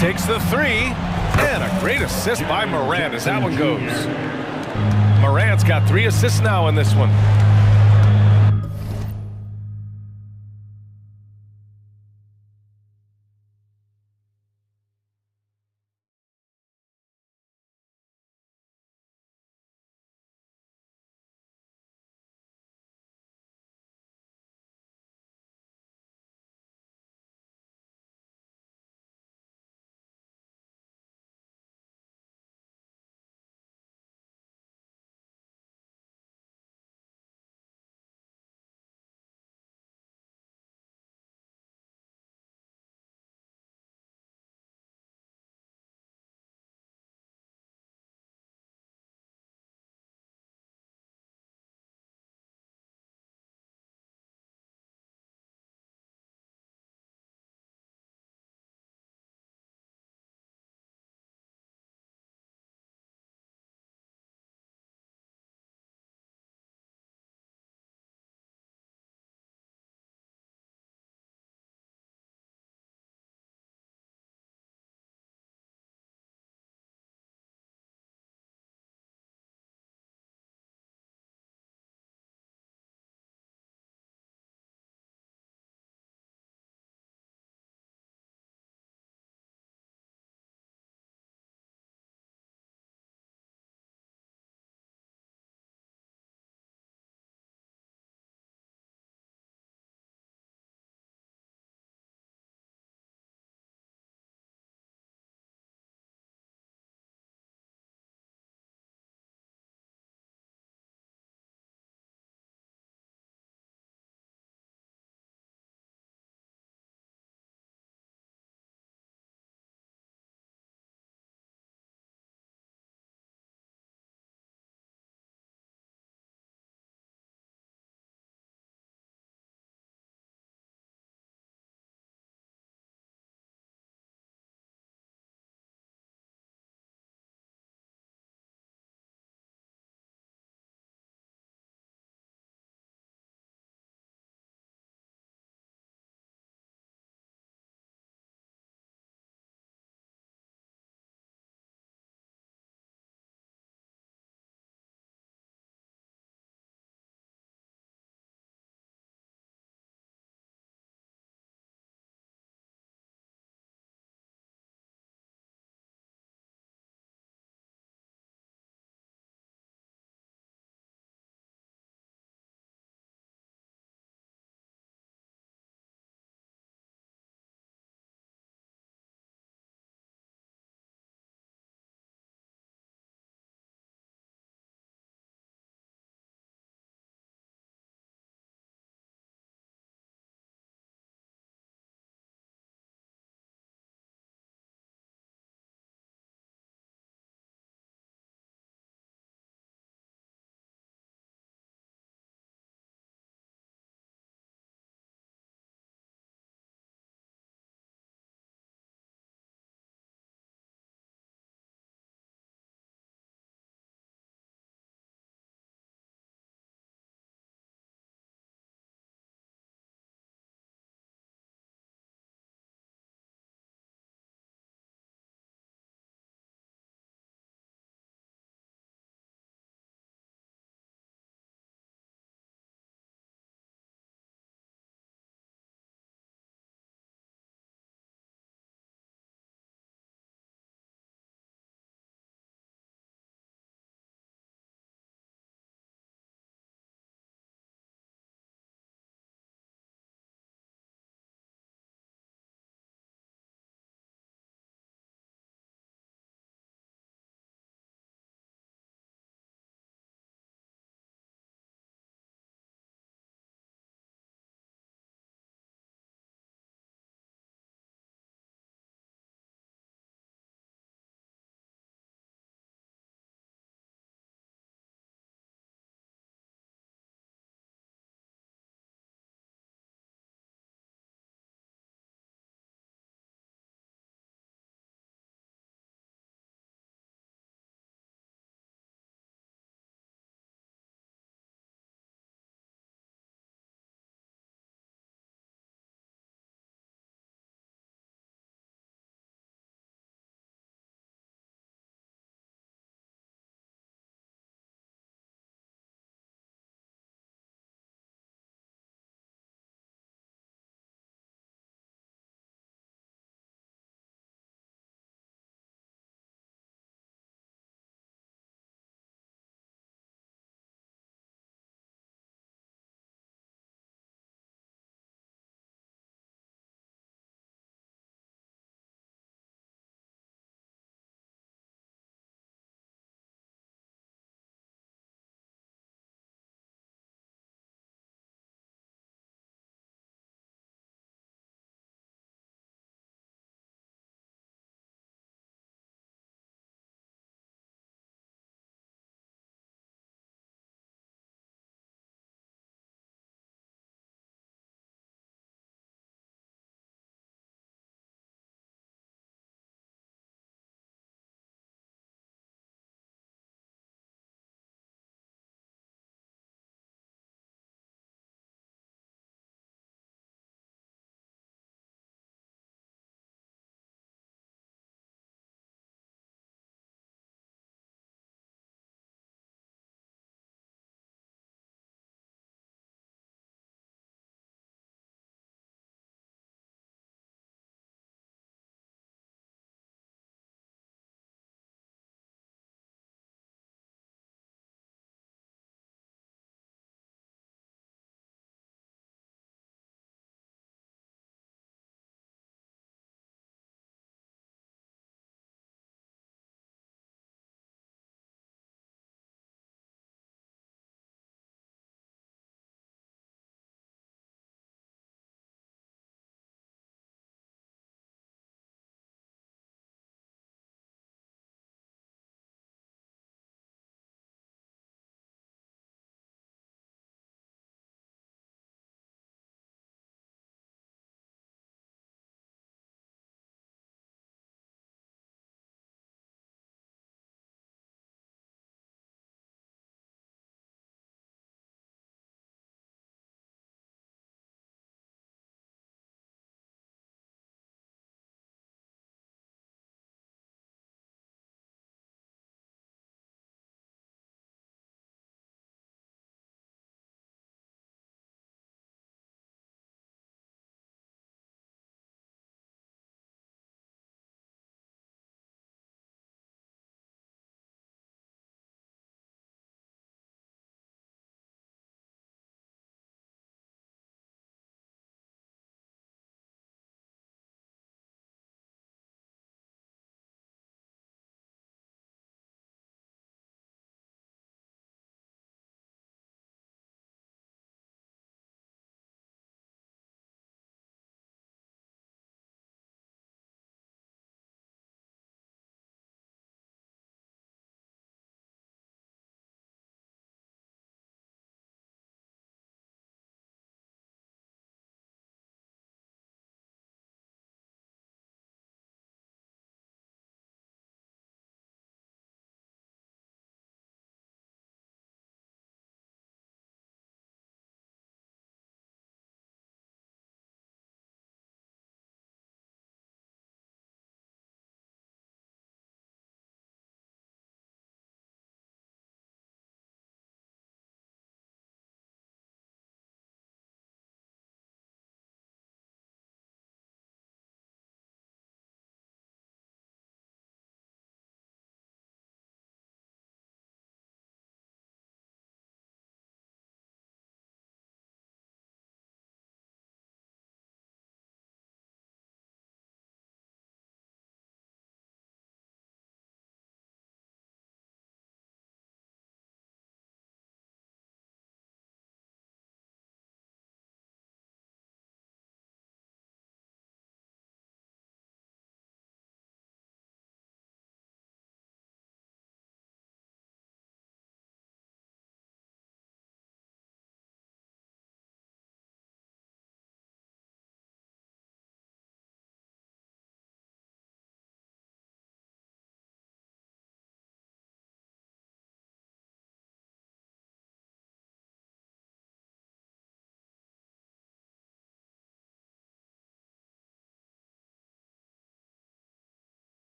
Takes the three. And a great assist by Morant as that one goes. Morant's got 3 assists now in this one.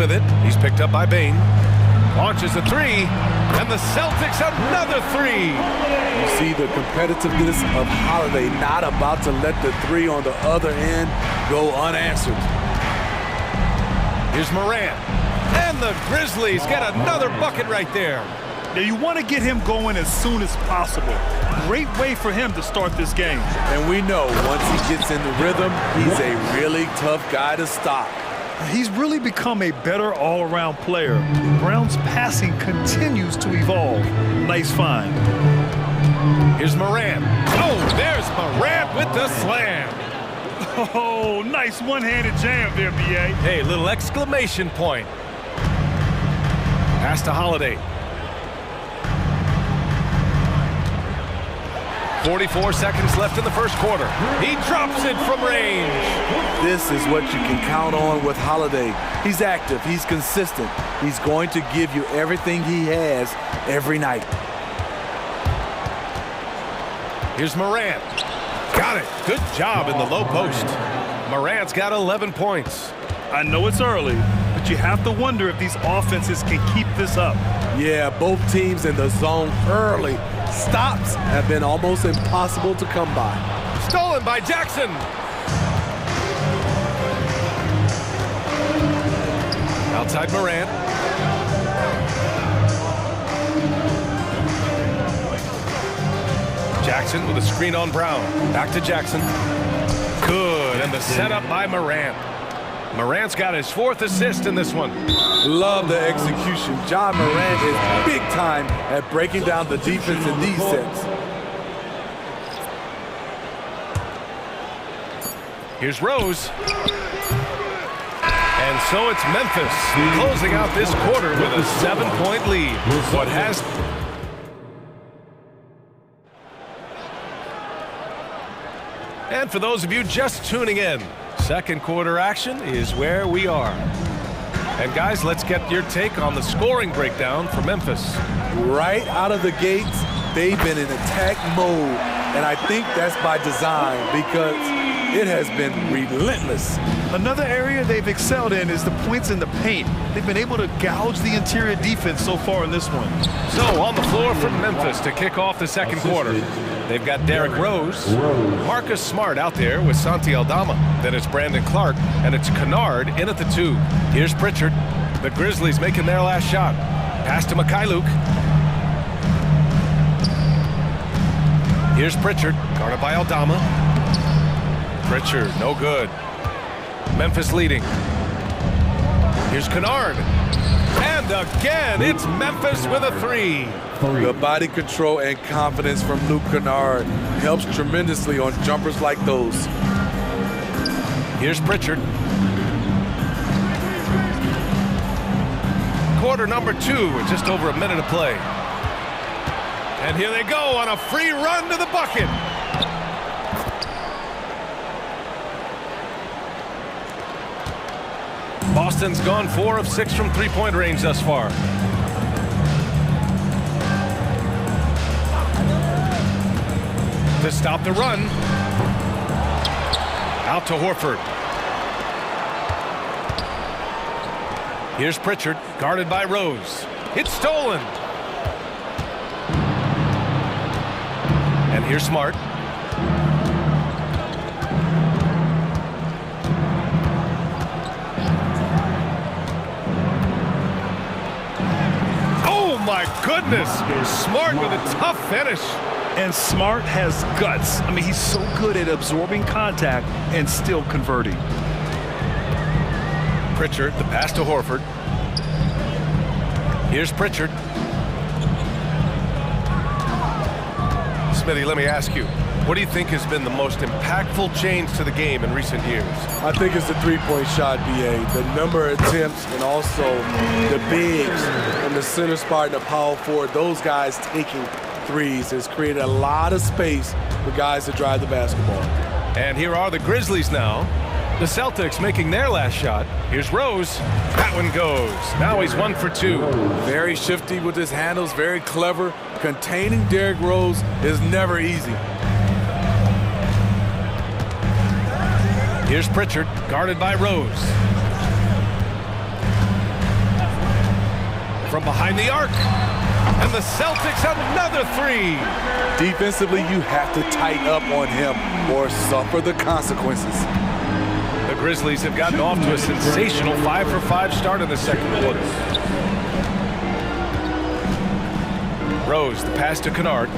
with it. He's picked up by Bain. Launches a three, and the Celtics another three. You see the competitiveness of Holiday, not about to let the three on the other end go unanswered. Here's Morant, and the Grizzlies get another bucket right there. Now you want to get him going as soon as possible. Great way for him to start this game. And we know once he gets in the rhythm, he's a really tough guy to stop. He's really become a better all-around player. Brown's passing continues to evolve. Nice find. Here's Morant. Oh, there's Morant with the slam. Oh, nice one-handed jam there, B.A. Hey, little exclamation point. Pass to Holiday. 44 seconds left in the first quarter. He drops it from range. This is what you can count on with Holiday. He's active, he's consistent. He's going to give you everything he has every night. Here's Morant. Got it. Good job in the low post. Morant's got 11 points. I know it's early, but you have to wonder if these offenses can keep this up. Yeah, both teams in the zone early. Stops have been almost impossible to come by. Stolen by Jackson. Outside Morant. Jackson with a screen on Brown. Back to Jackson. Good, and the setup by Morant. Morant's got his 4th assist in this one. Love the execution. John Morant is big time at breaking down the defense in these sets. Here's Rose. And so it's Memphis closing out this quarter with a 7-point lead. What has... And for those of you just tuning in, second quarter action is where we are. And guys, let's get your take on the scoring breakdown for Memphis. Right out of the gates, they've been in attack mode. And I think that's by design because it has been relentless. Another area they've excelled in is the points in the paint. They've been able to gouge the interior defense so far in this one. So on the floor for Memphis to kick off the second quarter. They've got Derrick Rose, Marcus Smart out there with Santi Aldama. Then it's Brandon Clark, and it's Kennard in at the 2. Here's Pritchard. The Grizzlies making their last shot. Pass to Mikhailuk. Here's Pritchard, guarded by Aldama. Pritchard, no good. Memphis leading. Here's Kennard. And again, it's Memphis with a 3. The body control and confidence from Luke Kennard helps tremendously on jumpers like those. Here's Pritchard. Quarter number 2 with just over a minute to play. And here they go on a free run to the bucket. Boston's gone 4 of 6 from three-point range thus far. To stop the run. Out to Horford. Here's Pritchard, guarded by Rose. It's stolen. And here's Smart. Oh my goodness! Smart with a tough finish. And Smart has guts. I mean, he's so good at absorbing contact and still converting. Pritchard, the pass to Horford. Here's Pritchard. Smithy, let me ask you, what do you think has been the most impactful change to the game in recent years? I think it's the three-point shot, B.A. The number of attempts and also the bigs and the center spot and the power forward, those guys taking threes has created a lot of space for guys to drive the basketball. And here are the Grizzlies now. The Celtics making their last shot. Here's Rose. That one goes. Now he's 1 for 2. Very shifty with his handles, very clever. Containing Derrick Rose is never easy. Here's Pritchard, guarded by Rose. from behind the arc. And the Celtics another three. Defensively, you have to tighten up on him or suffer the consequences. The Grizzlies have gotten off to a sensational 5-for-5 start in the second quarter. Rose, the pass to Kennard.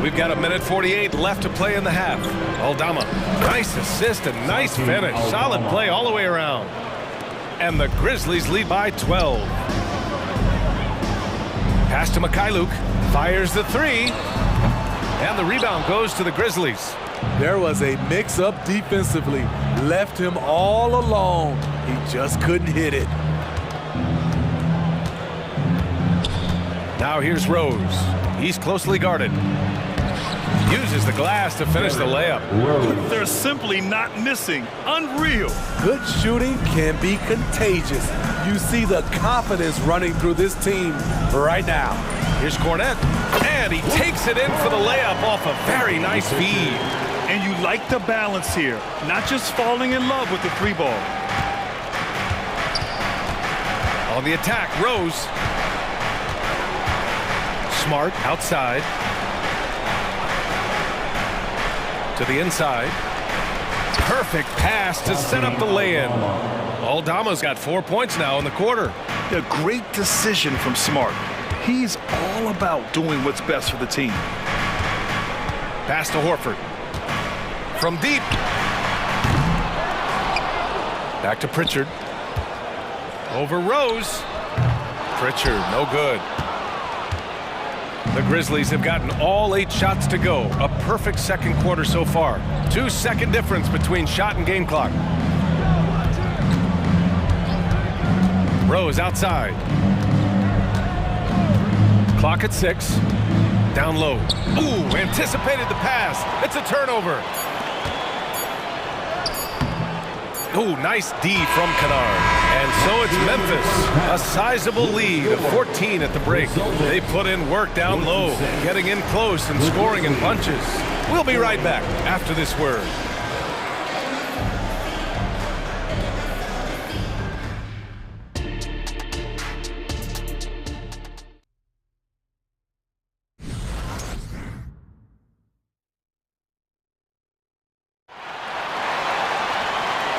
We've got 1:48 left to play in the half. Aldama, nice assist and nice finish. Solid play all the way around. And the Grizzlies lead by 12. Pass to Mikhailuk, fires the three. And the rebound goes to the Grizzlies. There was a mix-up defensively. Left him all alone. He just couldn't hit it. Now here's Rose. He's closely guarded. Uses the glass to finish the layup. They're simply not missing. Unreal. Good shooting can be contagious. You see the confidence running through this team right now. Here's Cornette. And he takes it in for the layup off a very nice feed. And you like the balance here. Not just falling in love with the three ball. On the attack, Rose. Smart outside. To the inside. Perfect pass to set up the lay-in. Aldama's got 4 points now in the quarter. A great decision from Smart. He's all about doing what's best for the team. Pass to Horford. From deep. Back to Pritchard. Over Rose. Pritchard, no good. The Grizzlies have gotten all 8 shots to go. A perfect second quarter so far. 2-second difference between shot and game clock. Rose outside. Clock at 6. Down low. Ooh, anticipated the pass. It's a turnover. Ooh, nice D from Kennard. And so it's Memphis. A sizable lead of 14 at the break. They put in work down low, getting in close and scoring in bunches. We'll be right back after this word.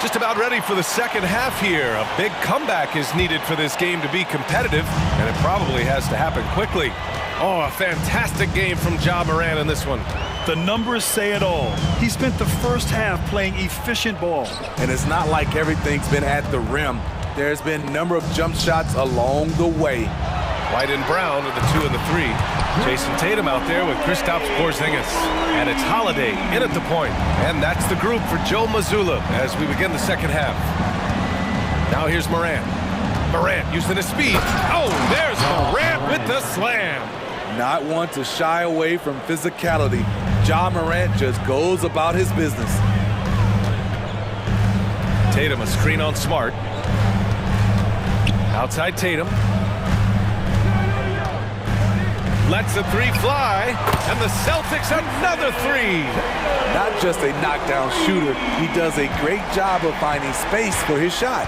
Just about ready for the second half here. A big comeback is needed for this game to be competitive, and it probably has to happen quickly. Oh, a fantastic game from Ja Morant in this one. The numbers say it all. He spent the first half playing efficient ball. And it's not like everything's been at the rim. There's been a number of jump shots along the way. White and Brown are the 2 and the 3. Jason Tatum out there with Kristaps Porzingis. And it's Holiday in at the point. And that's the group for Joe Mazzulla as we begin the second half. Now here's Morant. Morant using his speed. Oh, there's Morant with the slam. Not one to shy away from physicality. Ja Morant just goes about his business. Tatum a screen on Smart. Outside Tatum. Lets the three fly, and the Celtics another three. Not just a knockdown shooter, he does a great job of finding space for his shot.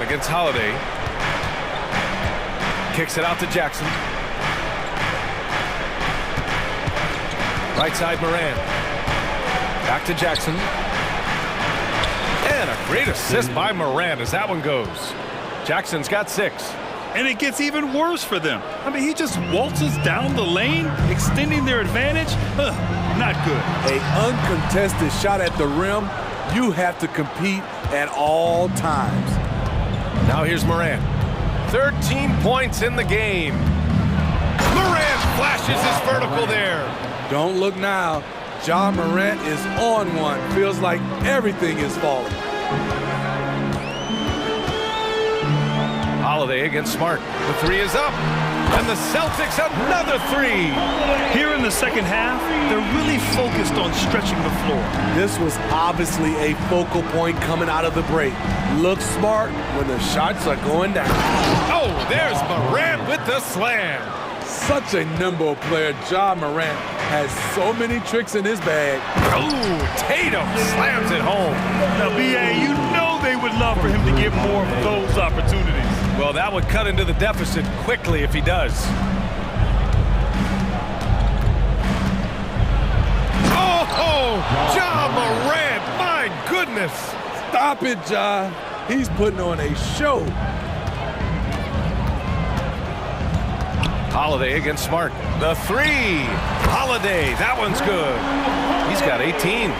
against Holiday. Kicks it out to Jackson. Right side, Moran. Back to Jackson. And a great assist by Moran as that one goes. Jackson's got 6. And it gets even worse for them. I mean, he just waltzes down the lane, extending their advantage. Not good. An uncontested shot at the rim, you have to compete at all times. Now here's Moran. 13 points in the game. Moran flashes his vertical there. Don't look now. Ja Morant is on one. Feels like everything is falling. Holiday against Smart. The 3 is up. And the Celtics another 3. Here in the second half, they're really focused on stretching the floor. This was obviously a focal point coming out of the break. Look smart when the shots are going down. Oh, there's Morant with the slam. Such a nimble player. Ja Morant has so many tricks in his bag. Oh, Tatum slams it home. Now, B.A., you know they would love for him to get more of those opportunities. Well, that would cut into the deficit quickly if he does. Oh, Ja Morant, my goodness. Stop it, Ja. He's putting on a show. Holiday against Smart. The 3. Holiday, that one's good. He's got 18.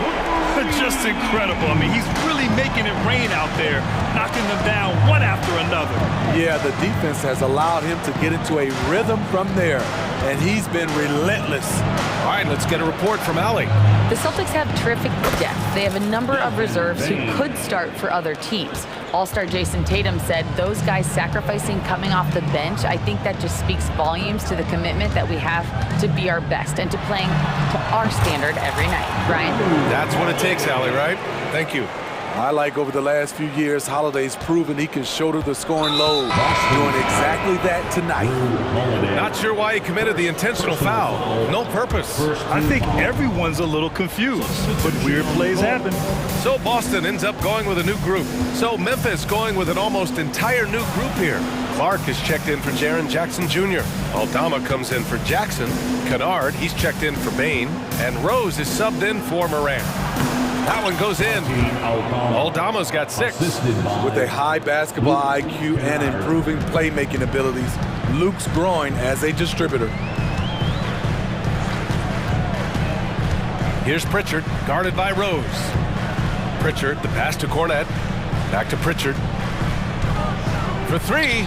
Just incredible. I mean, he's really making it rain out there, knocking them down one after another. Yeah, the defense has allowed him to get into a rhythm from there, and he's been relentless. All right, let's get a report from Allie. The Celtics have terrific depth. They have a number of reserves who could start for other teams. All-star Jason Tatum said those guys sacrificing coming off the bench, I think that just speaks volumes to the commitment that we have to be our best and to playing to our standard every night. Brian? That's what it takes, Allie, right? Thank you. I like over the last few years, Holiday's proven he can shoulder the scoring load. Doing exactly that tonight. Not sure why he committed the intentional foul. No purpose. I think everyone's a little confused, but weird plays happen. So Boston ends up going with a new group. So Memphis going with an almost entire new group here. Clark is checked in for Jaren Jackson Jr. Aldama comes in for Jackson. Kennard, he's checked in for Bain. And Rose is subbed in for Moran. That one goes in. Aldama's got 6. With a high basketball IQ and improving playmaking abilities, Luke's growing as a distributor. Here's Pritchard, guarded by Rose. Pritchard, the pass to Cornette. Back to Pritchard. For 3.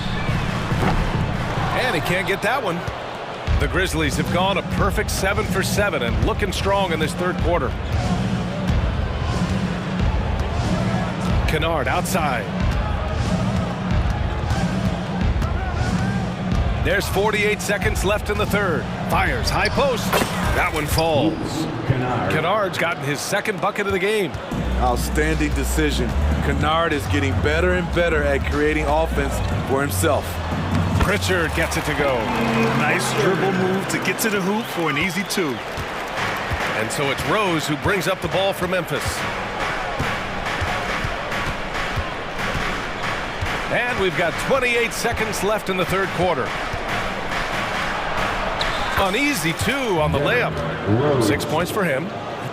And he can't get that one. The Grizzlies have gone a perfect 7 for 7 and looking strong in this third quarter. Kennard outside. There's 48 seconds left in the third. Fires, high post. That one falls. Kennard's gotten his second bucket of the game. Outstanding decision. Kennard is getting better and better at creating offense for himself. Pritchard gets it to go. Nice dribble move to get to the hoop for an easy 2. And so it's Rose who brings up the ball for Memphis. And we've got 28 seconds left in the third quarter. An easy 2 on the layup. 6 points for him.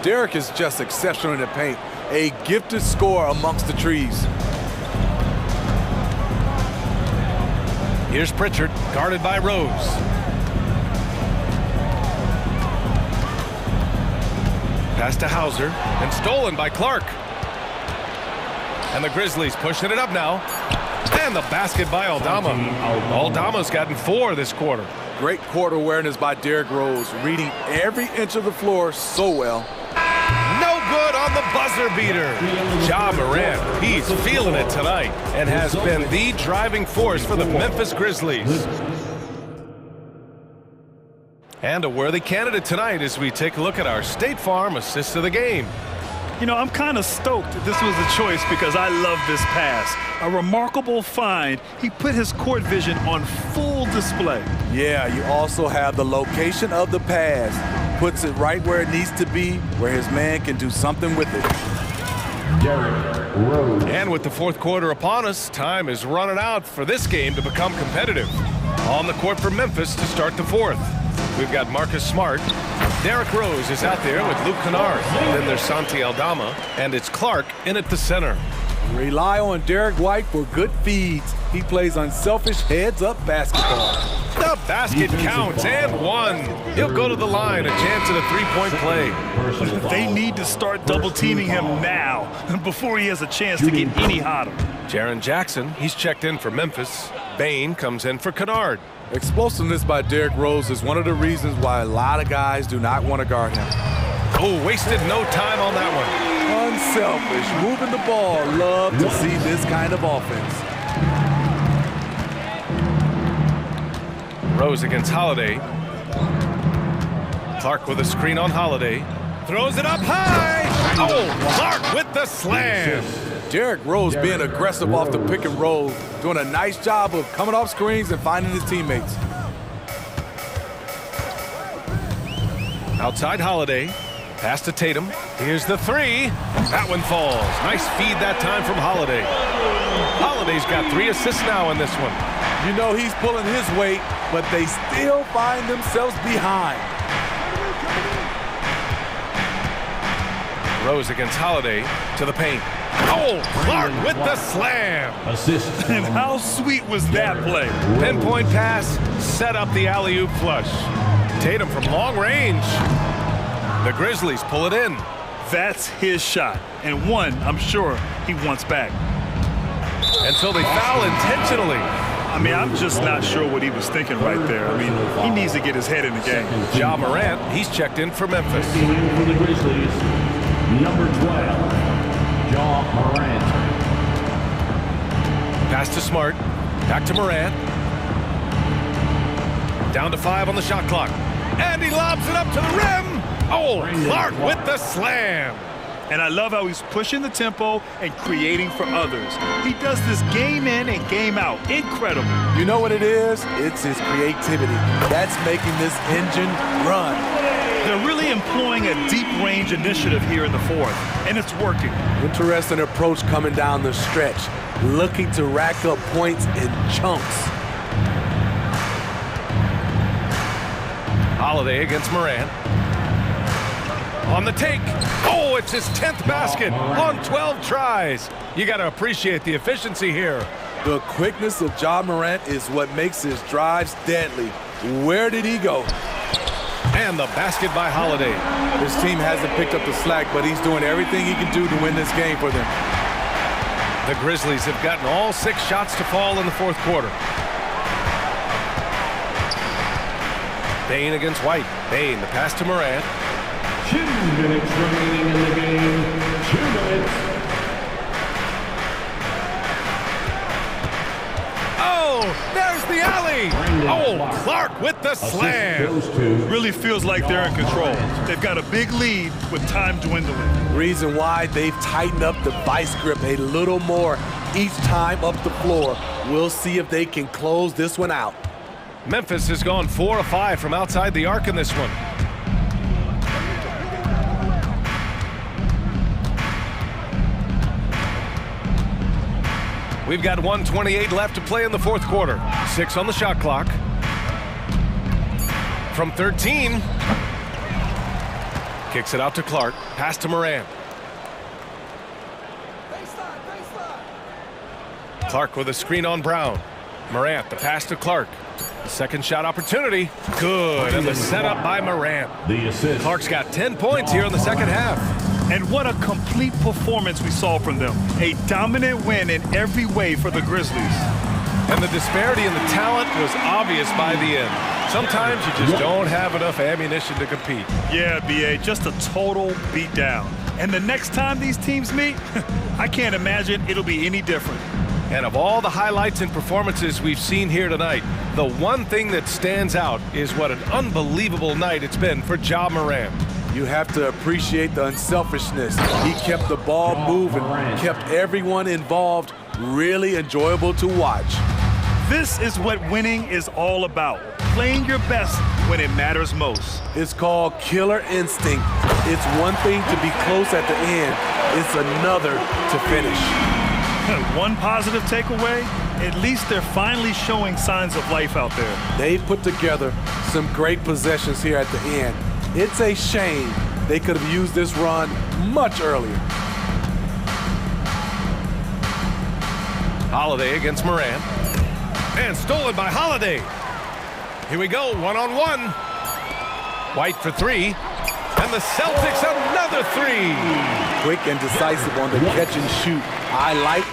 Derek is just exceptional in the paint. A gifted scorer amongst the trees. Here's Pritchard, guarded by Rose. Pass to Hauser, and stolen by Clark. And the Grizzlies pushing it up now. And the basket by Aldama. Aldama's gotten 4 this quarter. Great court awareness by Derrick Rose, reading every inch of the floor so well. No good on the buzzer beater. Ja Morant, he's feeling it tonight and has been the driving force for the Memphis Grizzlies. And a worthy candidate tonight as we take a look at our State Farm assist of the game. You know, I'm kind of stoked that this was a choice because I love this pass. A remarkable find. He put his court vision on full display. Yeah, you also have the location of the pass. Puts it right where it needs to be, where his man can do something with it. And with the fourth quarter upon us, time is running out for this game to become competitive. On the court for Memphis to start the fourth. We've got Marcus Smart. Derrick Rose is out there with Luke Kennard. Then there's Santi Aldama, and it's Clark in at the center. Rely on Derek White for good feeds. He plays unselfish heads-up basketball. The basket counts, and one. He'll go to the line, a chance at a three-point play. They need to start double-teaming him now before he has a chance to get any hotter. Jaren Jackson, he's checked in for Memphis. Bain comes in for Kennard. Explosiveness by Derrick Rose is one of the reasons why a lot of guys do not want to guard him. Oh, wasted no time on that one. Unselfish, moving the ball. Love to see this kind of offense. Rose against Holiday. Clark with a screen on Holiday. Throws it up high. Oh, Clark with the slam. Derrick Rose being aggressive off the pick and roll, doing a nice job of coming off screens and finding his teammates. Outside Holiday. Pass to Tatum. Here's the three. That one falls. Nice feed that time from Holiday. Holiday's got 3 assists now in this one. You know he's pulling his weight, but they still find themselves behind. Rose against Holiday to the paint. Oh, Clark with the slam. Assist. And how sweet was that play? Pinpoint pass, set up the alley-oop flush. Tatum from long range. The Grizzlies pull it in. That's his shot, and one I'm sure he wants back. Until they foul intentionally. I mean, I'm just not sure what he was thinking right there. I mean, he needs to get his head in the game. Ja Morant, he's checked in for Memphis. For the Grizzlies, number 12, Ja Morant. Pass to Smart. Back to Morant. Down to 5 on the shot clock. And he lobs it up to the rim. Oh, Clark with the slam. And I love how he's pushing the tempo and creating for others. He does this game in and game out. Incredible. You know what it is? It's his creativity. That's making this engine run. They're really employing a deep range initiative here in the fourth, and it's working. Interesting approach coming down the stretch, looking to rack up points in chunks. Holiday against Morant. On the take. Oh, it's his 10th basket on 12 tries. You got to appreciate the efficiency here. The quickness of Ja Morant is what makes his drives deadly. Where did he go? And the basket by Holiday. His team hasn't picked up the slack, but he's doing everything he can do to win this game for them. The Grizzlies have gotten all 6 shots to fall in the fourth quarter. Bain against White. Bain, the pass to Morant. 2 minutes remaining in the game. 2 minutes. Oh, there's the alley. Oh, Clark with the slam. Really feels like they're in control. They've got a big lead with time dwindling. Reason why they've tightened up the vice grip a little more each time up the floor. We'll see if they can close this one out. Memphis has gone 4 of 5 from outside the arc in this one. We've got 1:28 left to play in the fourth quarter. 6 on the shot clock. From 13. Kicks it out to Clark. Pass to Morant. Clark with a screen on Brown. Morant, the pass to Clark. Second shot opportunity. Good. And the setup by Morant. The assist. Clark's got 10 points here in the second half. And what a complete performance we saw from them. A dominant win in every way for the Grizzlies. And the disparity in the talent was obvious by the end. Sometimes you just don't have enough ammunition to compete. Yeah, B.A., just a total beatdown. And the next time these teams meet, I can't imagine it'll be any different. And of all the highlights and performances we've seen here tonight, the one thing that stands out is what an unbelievable night it's been for Ja Morant. You have to appreciate the unselfishness. He kept the ball moving, kept everyone involved, really enjoyable to watch. This is what winning is all about. Playing your best when it matters most. It's called killer instinct. It's one thing to be close at the end. It's another to finish. One positive takeaway, at least they're finally showing signs of life out there. They've put together some great possessions here at the end. It's a shame they could have used this run much earlier. Holiday against Moran. And stolen by Holiday. Here we go, one-on-one. White for three. And the Celtics another three. Quick and decisive on the catch and shoot. I like